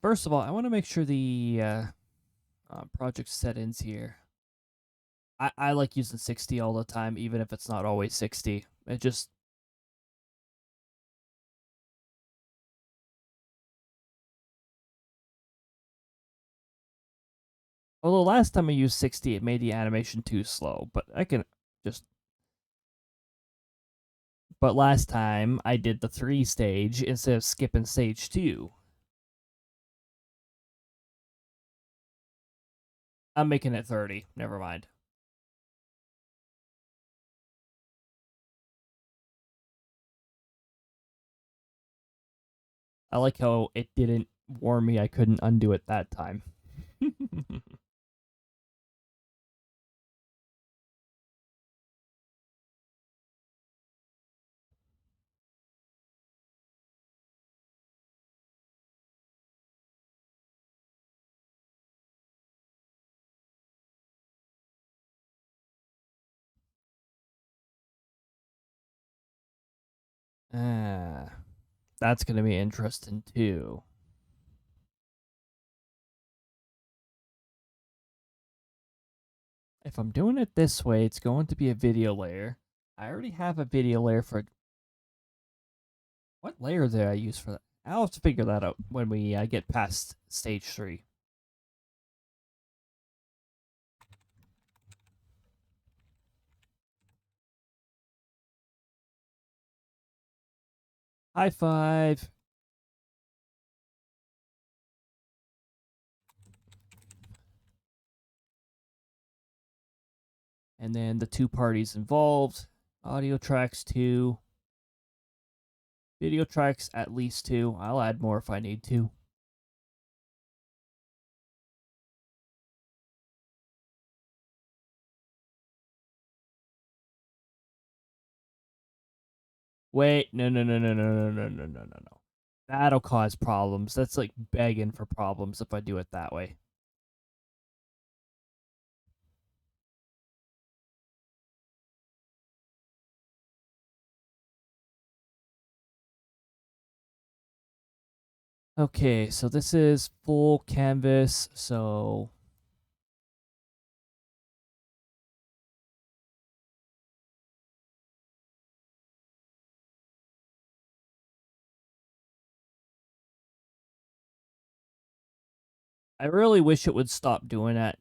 First of all, I want to make sure the project settings here. I like using 60 all the time, even if it's not always 60. It just... Although last time I used 60, it made the animation too slow, but I can just... But last time, I did the 3 stage instead of skipping stage 2. I'm making it 30. Never mind. I like how it didn't warn me I couldn't undo it that time. That's going to be interesting too. If I'm doing it this way, it's going to be a video layer. I already have a video layer for... What layer did I use for that? I'll have to figure that out when we get past stage 3. High five. And then the 2 parties involved. Audio tracks 2. Video tracks at least 2. I'll add more if I need to. Wait, no. That'll cause problems. That's like begging for problems if I do it that way. Okay, so this is full canvas, so... I really wish it would stop doing that.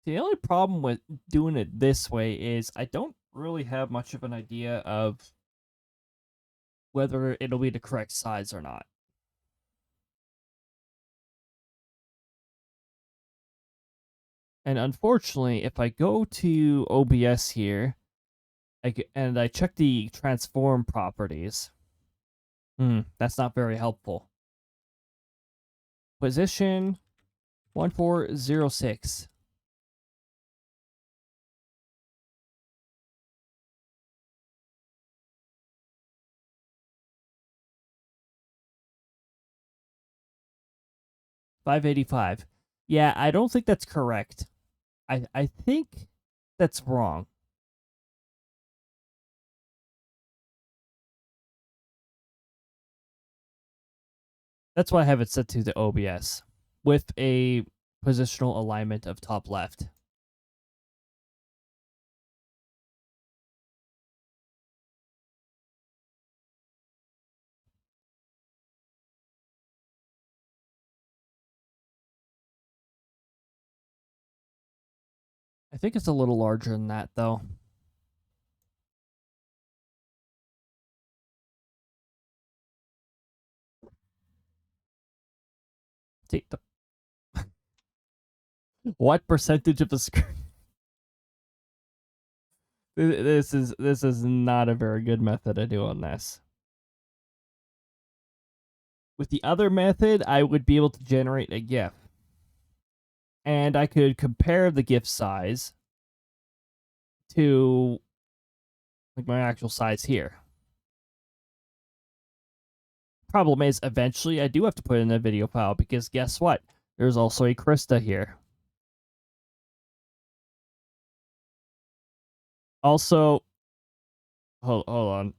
The only problem with doing it this way is I don't really have much of an idea of whether it'll be the correct size or not. And unfortunately, if I go to OBS here, and I check the transform properties, that's not very helpful. Position 1406. $585. Yeah, I don't think that's correct. I think that's wrong. That's why I have it set to the OBS with a positional alignment of top left. I think it's a little larger than that, though. See, what percentage of the screen? This is not a very good method of doing this. With the other method, I would be able to generate a GIF. And I could compare the GIF size to like my actual size here. Problem is, eventually I do have to put in a video file because guess what? There's also a Krista here. Also, hold on.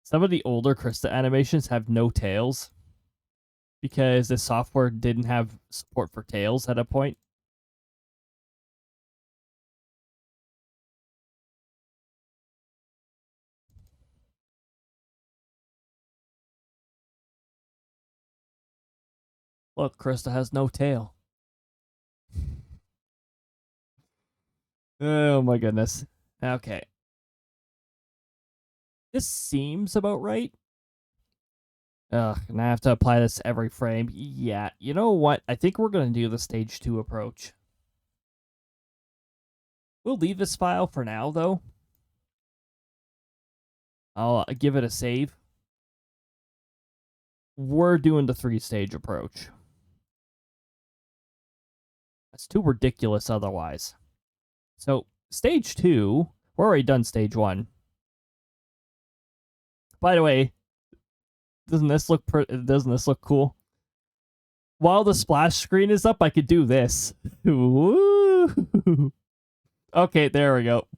Some of the older Krista animations have no tails because the software didn't have support for tails at a point. Look, Krista has no tail. Oh my goodness. Okay. This seems about right. Ugh, and I have to apply this to every frame. Yeah, you know what? I think we're going to do the stage 2 approach. We'll leave this file for now, though. I'll give it a save. We're doing the 3-stage approach. That's too ridiculous otherwise. So, stage 2, we're already done stage 1. By the way, doesn't this look cool? While the splash screen is up, I could do this. Woo! Okay, there we go.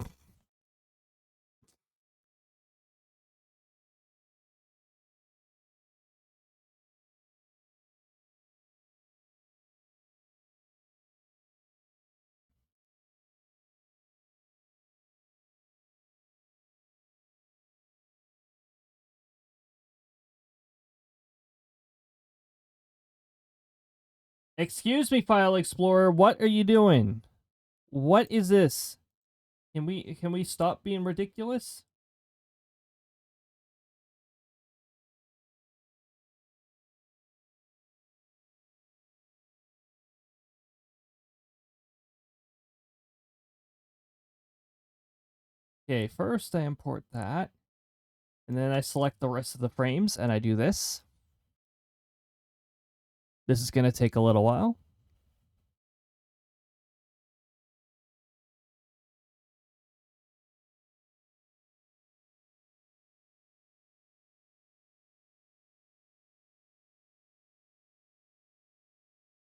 Excuse me, File Explorer, what are you doing? What is this? Can we stop being ridiculous? Okay, first I import that, and then I select the rest of the frames, and I do this. This is going to take a little while.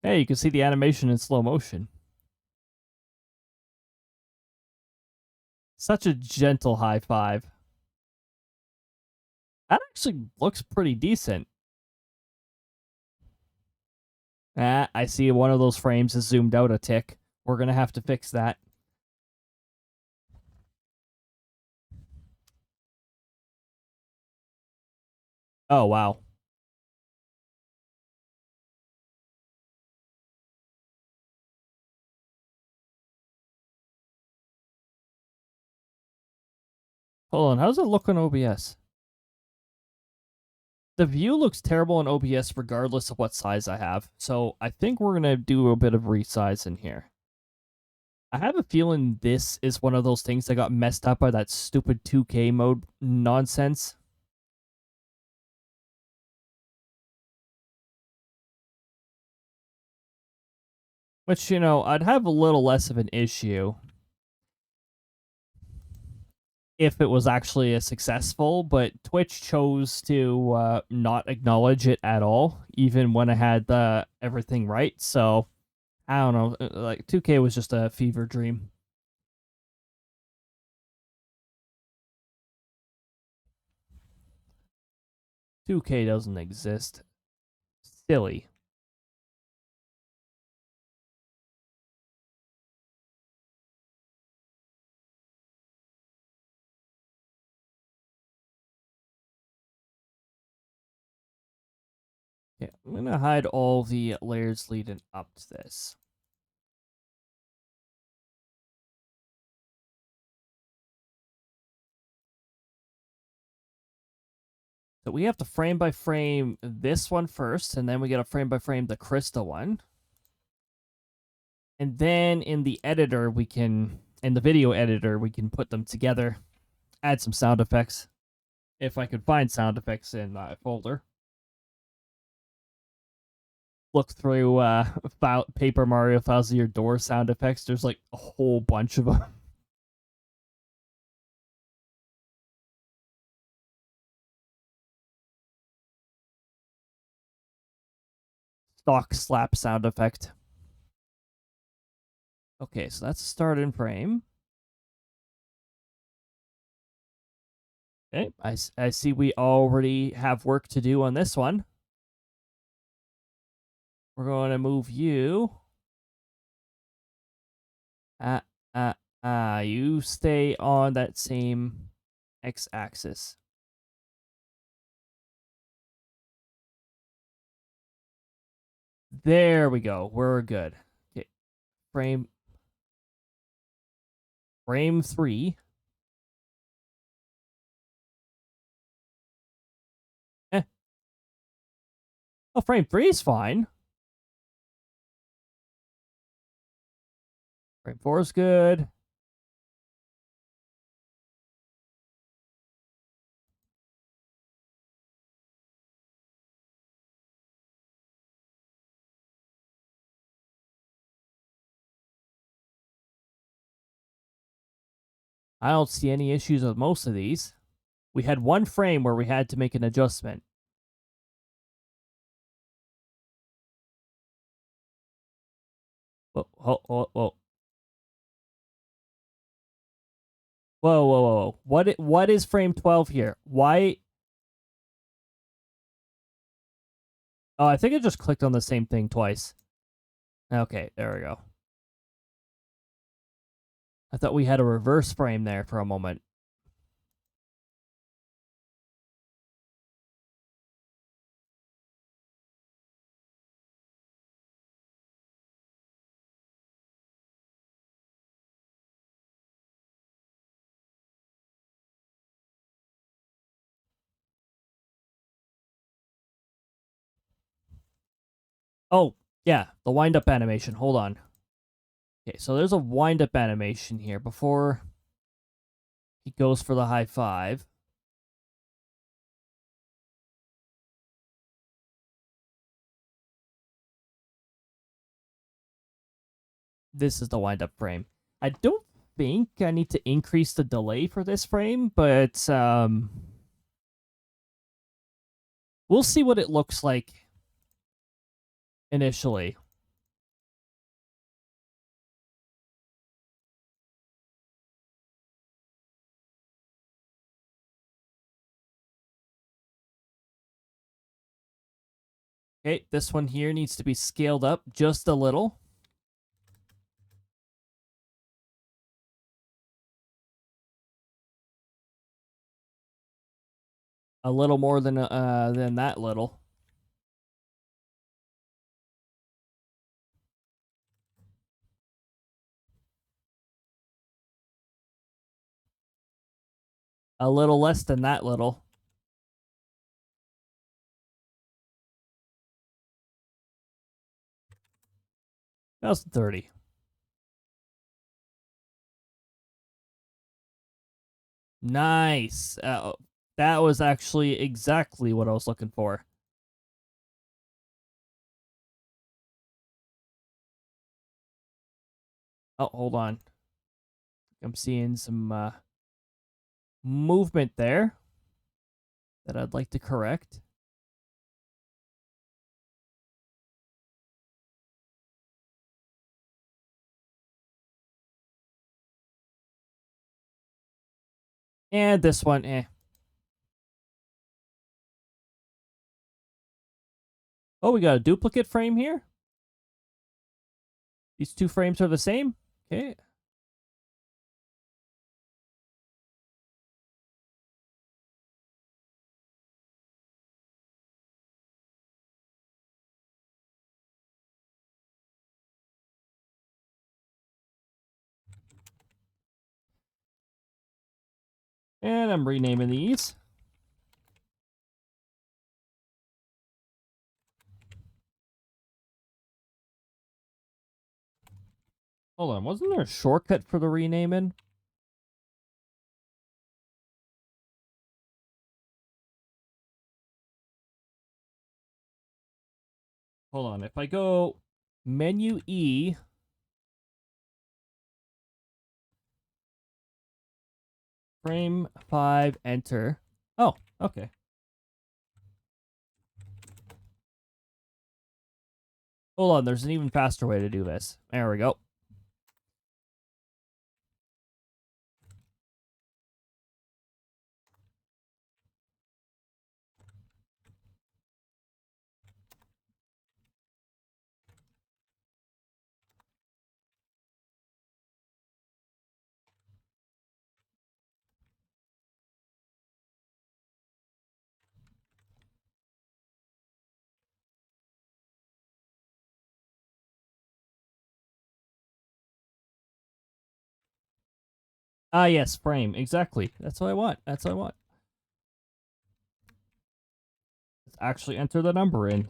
Hey, you can see the animation in slow motion. Such a gentle high five. That actually looks pretty decent. I see one of those frames is zoomed out a tick. We're going to have to fix that. Oh, wow. Hold on, how does it look on OBS? The view looks terrible in OBS regardless of what size I have, so I think we're going to do a bit of resize in here. I have a feeling this is one of those things that got messed up by that stupid 2K mode nonsense. Which, you know, I'd have a little less of an issue if it was actually a successful, but Twitch chose to not acknowledge it at all, even when I had everything right, so I don't know, like 2K was just a fever dream. $2K doesn't exist. Silly. I'm gonna hide all the layers leading up to this. So we have to frame by frame this one first, and then we gotta frame by frame the crystal one. And then in the editor, in the video editor, we can put them together, add some sound effects. If I could find sound effects in my folder. Look through Paper Mario Thousand Year Door sound effects. There's like a whole bunch of them. Stock slap sound effect. Okay, so that's a start in frame. Okay, I see we already have work to do on this one. We're going to move you. You stay on that same x-axis. There we go. We're good. Okay, frame 3. Oh, frame 3 is fine. Frame 4 is good. I don't see any issues with most of these. We had one frame where we had to make an adjustment. Whoa, whoa, whoa, whoa. Whoa, whoa, whoa. What is frame 12 here? Why? Oh, I think I just clicked on the same thing twice. Okay, there we go. I thought we had a reverse frame there for a moment. Oh, yeah, the wind-up animation. Hold on. Okay, so there's a wind-up animation here before he goes for the high five. This is the wind-up frame. I don't think I need to increase the delay for this frame, but we'll see what it looks like initially. Okay, this one here needs to be scaled up just a little. A little more than that little. A little less than that little. That was 30. Nice. That was actually exactly what I was looking for. Oh, hold on. I'm seeing some movement there that I'd like to correct. And this one, eh. Oh, we got a duplicate frame here. These two frames are the same. Okay. And I'm renaming these. Hold on, wasn't there a shortcut for the renaming? Hold on, if I go menu E, frame 5, enter. Oh, okay. Hold on, there's an even faster way to do this. There we go. Ah, yes, frame. Exactly. That's what I want. That's what I want. Let's actually enter the number in.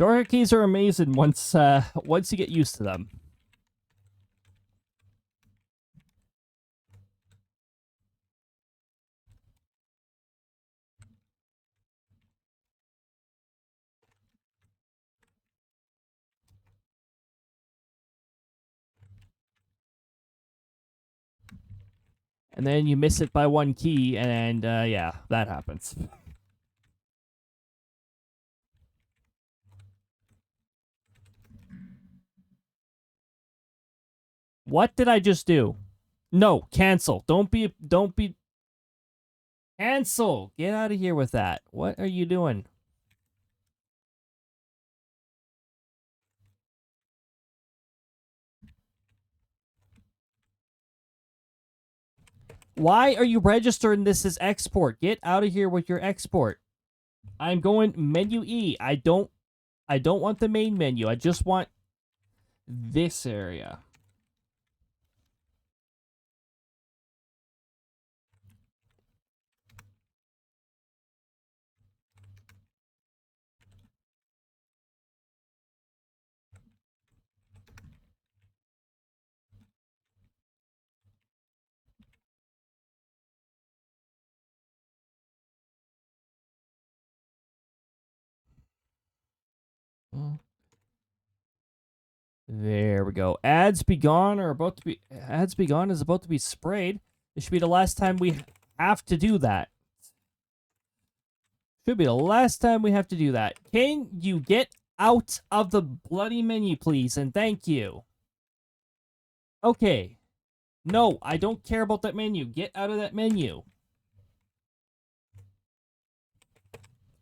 Shortcut keys are amazing once you get used to them. And then you miss it by one key, and yeah, that happens. What did I just do? No, cancel. Don't be cancel. Get out of here with that. What are you doing? Why are you registering this as export? Get out of here with your export. I'm going menu E. I don't want the main menu. I just want this area. There we go. Ads be gone is about to be sprayed. This should be the last time we have to do that. Should be the last time we have to do that. Can you get out of the bloody menu, please? And thank you. Okay. No, I don't care about that menu. Get out of that menu.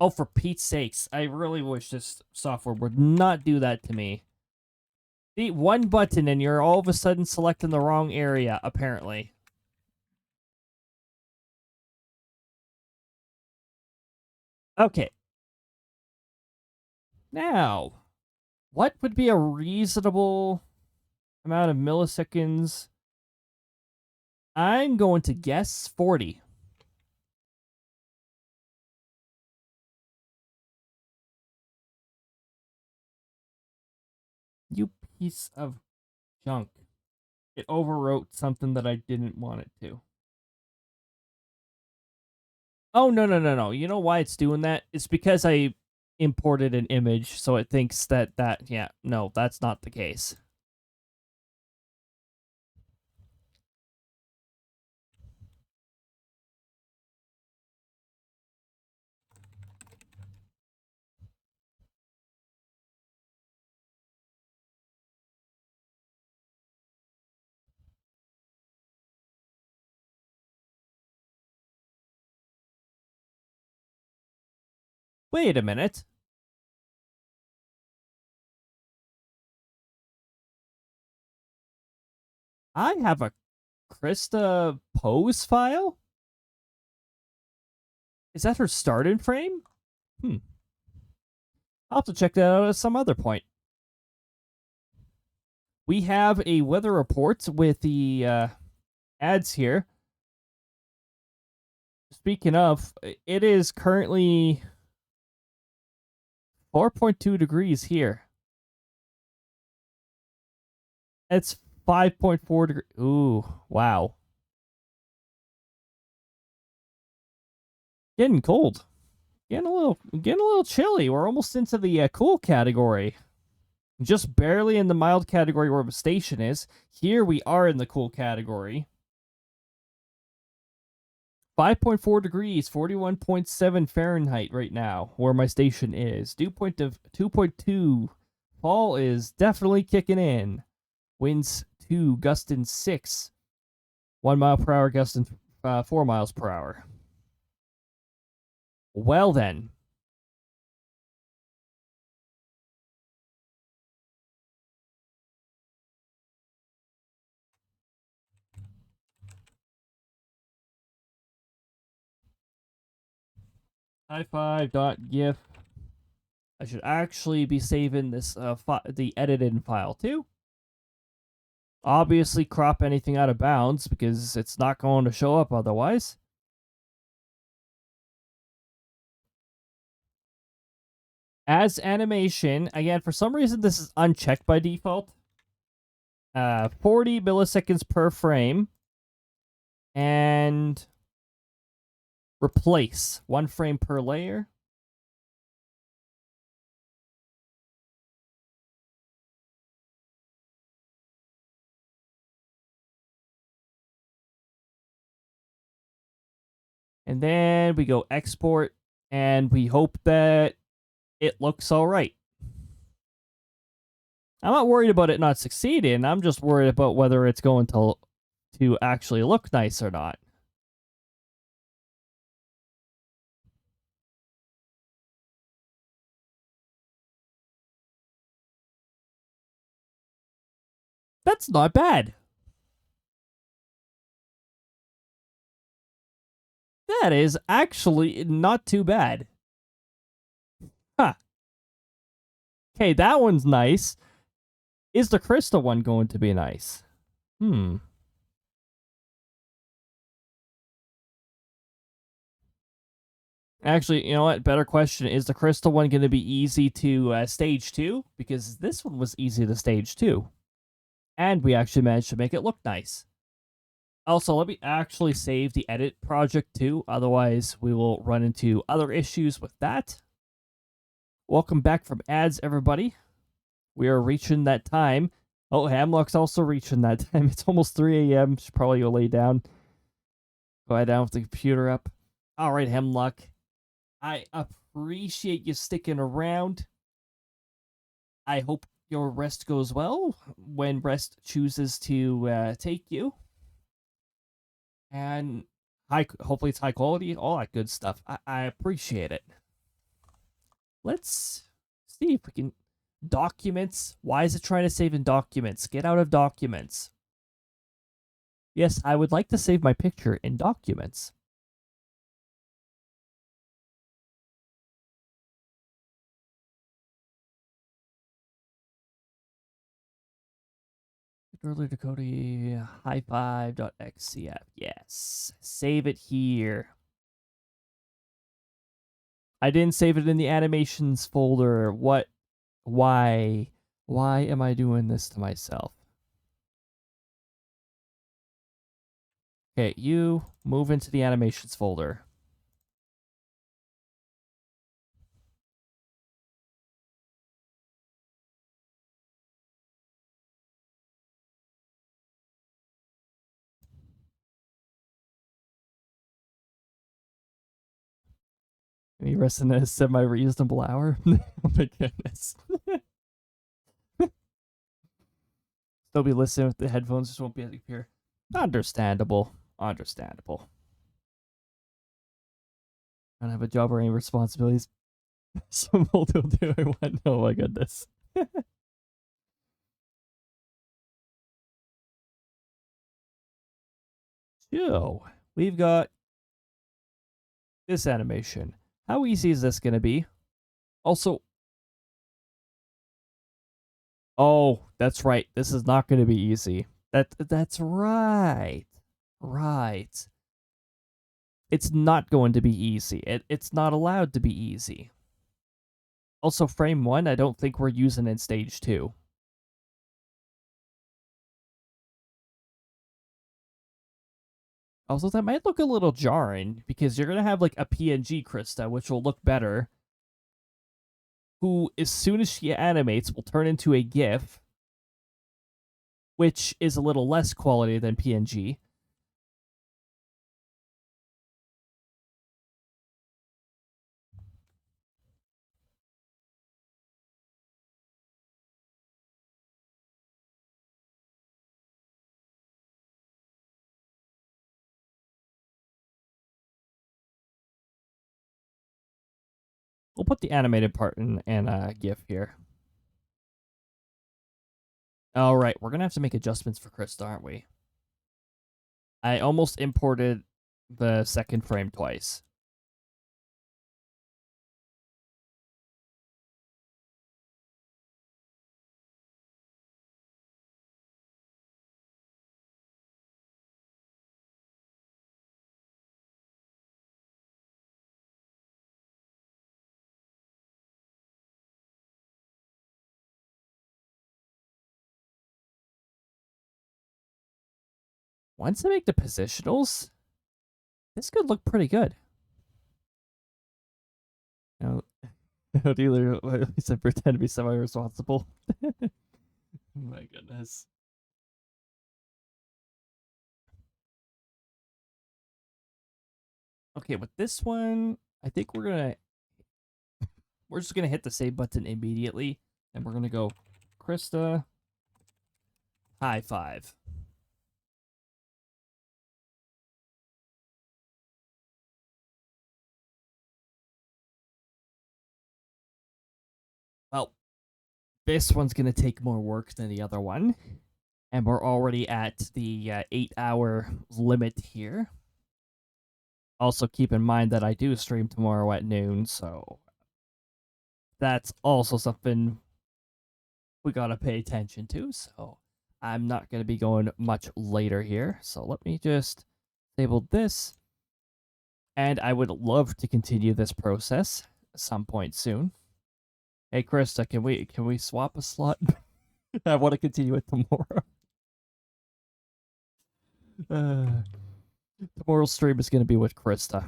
Oh, for Pete's sakes. I really wish this software would not do that to me. See, one button and you're all of a sudden selecting the wrong area, apparently. Okay. Now, what would be a reasonable amount of milliseconds? I'm going to guess 40. You piece of junk. It overwrote something that I didn't want it to. Oh, no. You know why it's doing that? It's because I imported an image, so it thinks that, yeah, no, that's not the case. Wait a minute. I have a Krista pose file? Is that her start-in frame? I'll have to check that out at some other point. We have a weather report with the ads here. Speaking of, it is currently 4.2 degrees here. It's 5.4 degrees. Ooh, wow. Getting cold. Getting a little chilly. We're almost into the cool category. Just barely in the mild category where the station is. Here we are in the cool category. 5.4 degrees, 41.7 Fahrenheit right now, where my station is. Dew point of 2.2. Fall is definitely kicking in. Winds 2, gusting 6. 1 mile per hour, gusting 4 miles per hour. Well then. High5.gif. I should actually be saving this the edited file too. Obviously crop anything out of bounds because it's not going to show up otherwise. As animation, again, for some reason this is unchecked by default. 40 milliseconds per frame. And replace 1 frame per layer. And then we go export, and we hope that it looks all right. I'm not worried about it not succeeding. I'm just worried about whether it's going to actually look nice or not. That's not bad. That is actually not too bad. Huh. Okay, that one's nice. Is the crystal one going to be nice? Actually, you know what? Better question. Is the crystal one going to be easy to stage 2? Because this one was easy to stage 2. And we actually managed to make it look nice. Also, let me actually save the edit project too. Otherwise, we will run into other issues with that. Welcome back from ads, everybody. We are reaching that time. Oh, Hemlock's also reaching that time. It's almost 3 a.m. Should probably go lay down. Go lie down with the computer up. All right, Hemlock. I appreciate you sticking around. I hope your rest goes well when rest chooses to take you. And hopefully it's high quality, all that good stuff. I appreciate it. Let's see if we can... Documents. Why is it trying to save in documents? Get out of documents. Yes, I would like to save my picture in documents. Earlier to Cody, high5.xcf. Yes. Save it here. I didn't save it in the animations folder. What? Why? Why am I doing this to myself? Okay, you move into the animations folder. Maybe rest in a semi-reasonable hour. Oh my goodness. Still be listening with the headphones, just won't be able to hear. Understandable. Understandable. I don't have a job or any responsibilities. So will do I want. Oh my goodness. So, we've got this animation. How easy is this going to be? Also, oh, that's right. This is not going to be easy. That's right. Right. It's not going to be easy. It's not allowed to be easy. Also, frame 1, I don't think we're using in stage 2. Also, that might look a little jarring, because you're going to have, like, a PNG Krista, which will look better, who, as soon as she animates, will turn into a GIF, which is a little less quality than PNG. We'll put the animated part in GIF here. All right, we're going to have to make adjustments for Krista, aren't we? I almost imported the second frame twice. Once I make the positionals, this could look pretty good. Now, dealer, he said pretend to be semi-responsible. My goodness. Okay, with this one, I think we're just gonna hit the save button immediately, and we're gonna go Krista high five. Well, this one's gonna take more work than the other one, and we're already at the 8-hour limit here. Also, keep in mind that I do stream tomorrow at noon, so that's also something we gotta pay attention to. So I'm not gonna be going much later here. So let me just disable this, and I would love to continue this process at some point soon. Hey, Krista, can we swap a slot? I want to continue it tomorrow. Tomorrow's stream is going to be with Krista.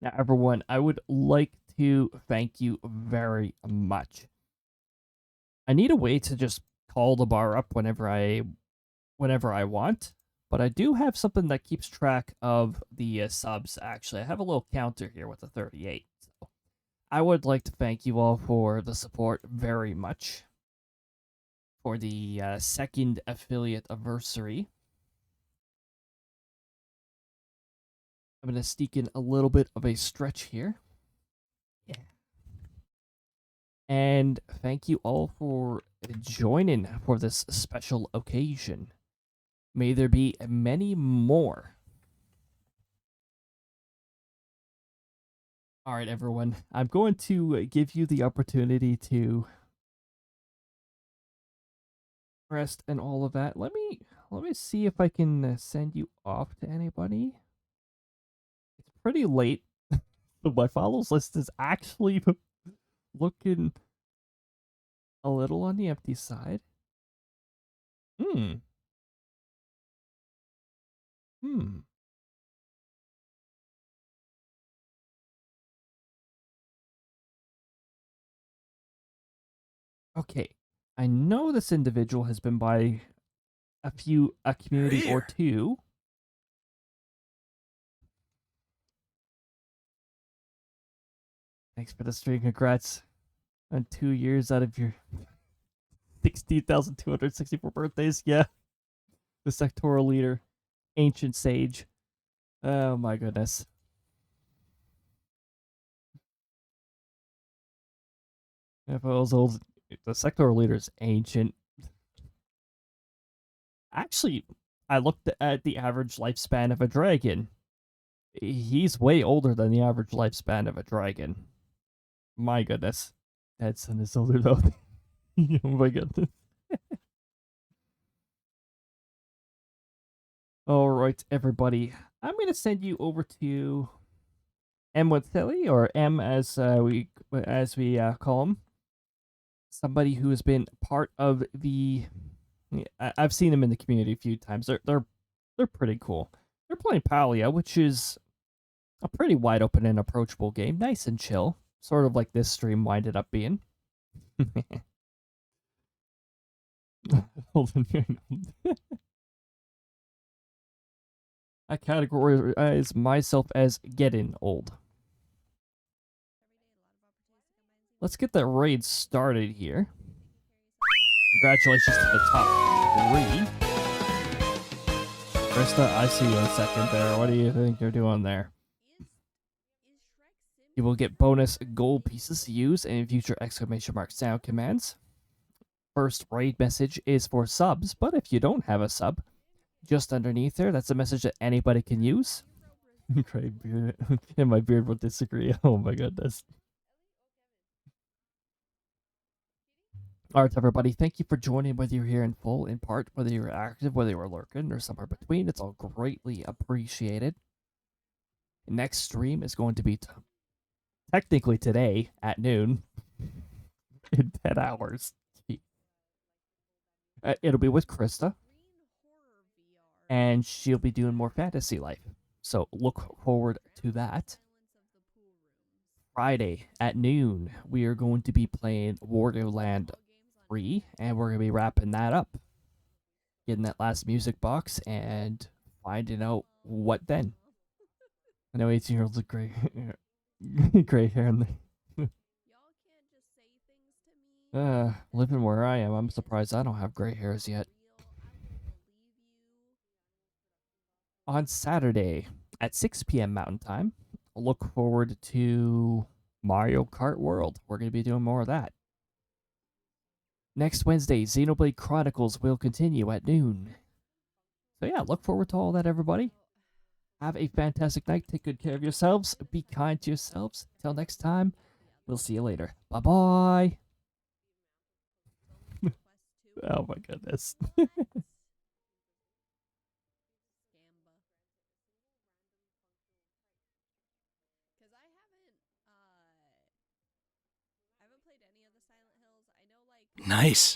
Now, everyone, I would like to thank you very much. I need a way to just call the bar up whenever I want, but I do have something that keeps track of the subs. Actually, I have a little counter here with a 38. So I would like to thank you all for the support very much for the second Affiliataversary. I'm going to sneak in a little bit of a stretch here. Yeah. And thank you all for joining for this special occasion. May there be many more. All right, everyone. I'm going to give you the opportunity to rest and all of that. Let me see if I can send you off to anybody. It's pretty late. My follows list is actually looking a little on the empty side. Hmm. Okay. I know this individual has been by a community or two. Thanks for the stream. Congrats on 2 years out of your 16,264 birthdays. Yeah. The sectoral leader. Ancient sage. Oh my goodness. If I was old, the sectoral leader is ancient. Actually, I looked at the average lifespan of a dragon. He's way older than the average lifespan of a dragon. My goodness. Edson is older though. Oh my goodness. Alright, everybody. I'm gonna send you over to M with Silly, or M as we call him. Somebody who has been part of the. I've seen them in the community a few times. They're pretty cool. They're playing Palia, which is a pretty wide open and approachable game, nice and chill, sort of like this stream winded up being. Hold on here. I categorize myself as getting old. Let's get that raid started here. Congratulations to the top 3. Krista, I see you in a second there. What do you think you're doing there? You will get bonus gold pieces to use in future exclamation mark sound commands. First raid message is for subs, but if you don't have a sub, just underneath there, that's a message that anybody can use. Great beard. And my beard will disagree. Oh my goodness. Alright, everybody, thank you for joining, whether you're here in full, in part, whether you're active, whether you're lurking, or somewhere between. It's all greatly appreciated. Next stream is going to be technically today at noon. In 10 hours. It'll be with Krista. And she'll be doing more Fantasy Life. So look forward to that. Friday at noon, we are going to be playing Borderland 3, and we're going to be wrapping that up. Getting that last music box and finding out what then. I know 18-year-olds with gray hair in the... living where I am, I'm surprised I don't have gray hairs yet. On Saturday at 6 p.m. Mountain Time, look forward to Mario Kart World. We're going to be doing more of that. Next Wednesday, Xenoblade Chronicles will continue at noon. So yeah, look forward to all that, everybody. Have a fantastic night. Take good care of yourselves. Be kind to yourselves. Till next time, we'll see you later. Bye-bye. Oh my goodness. Nice.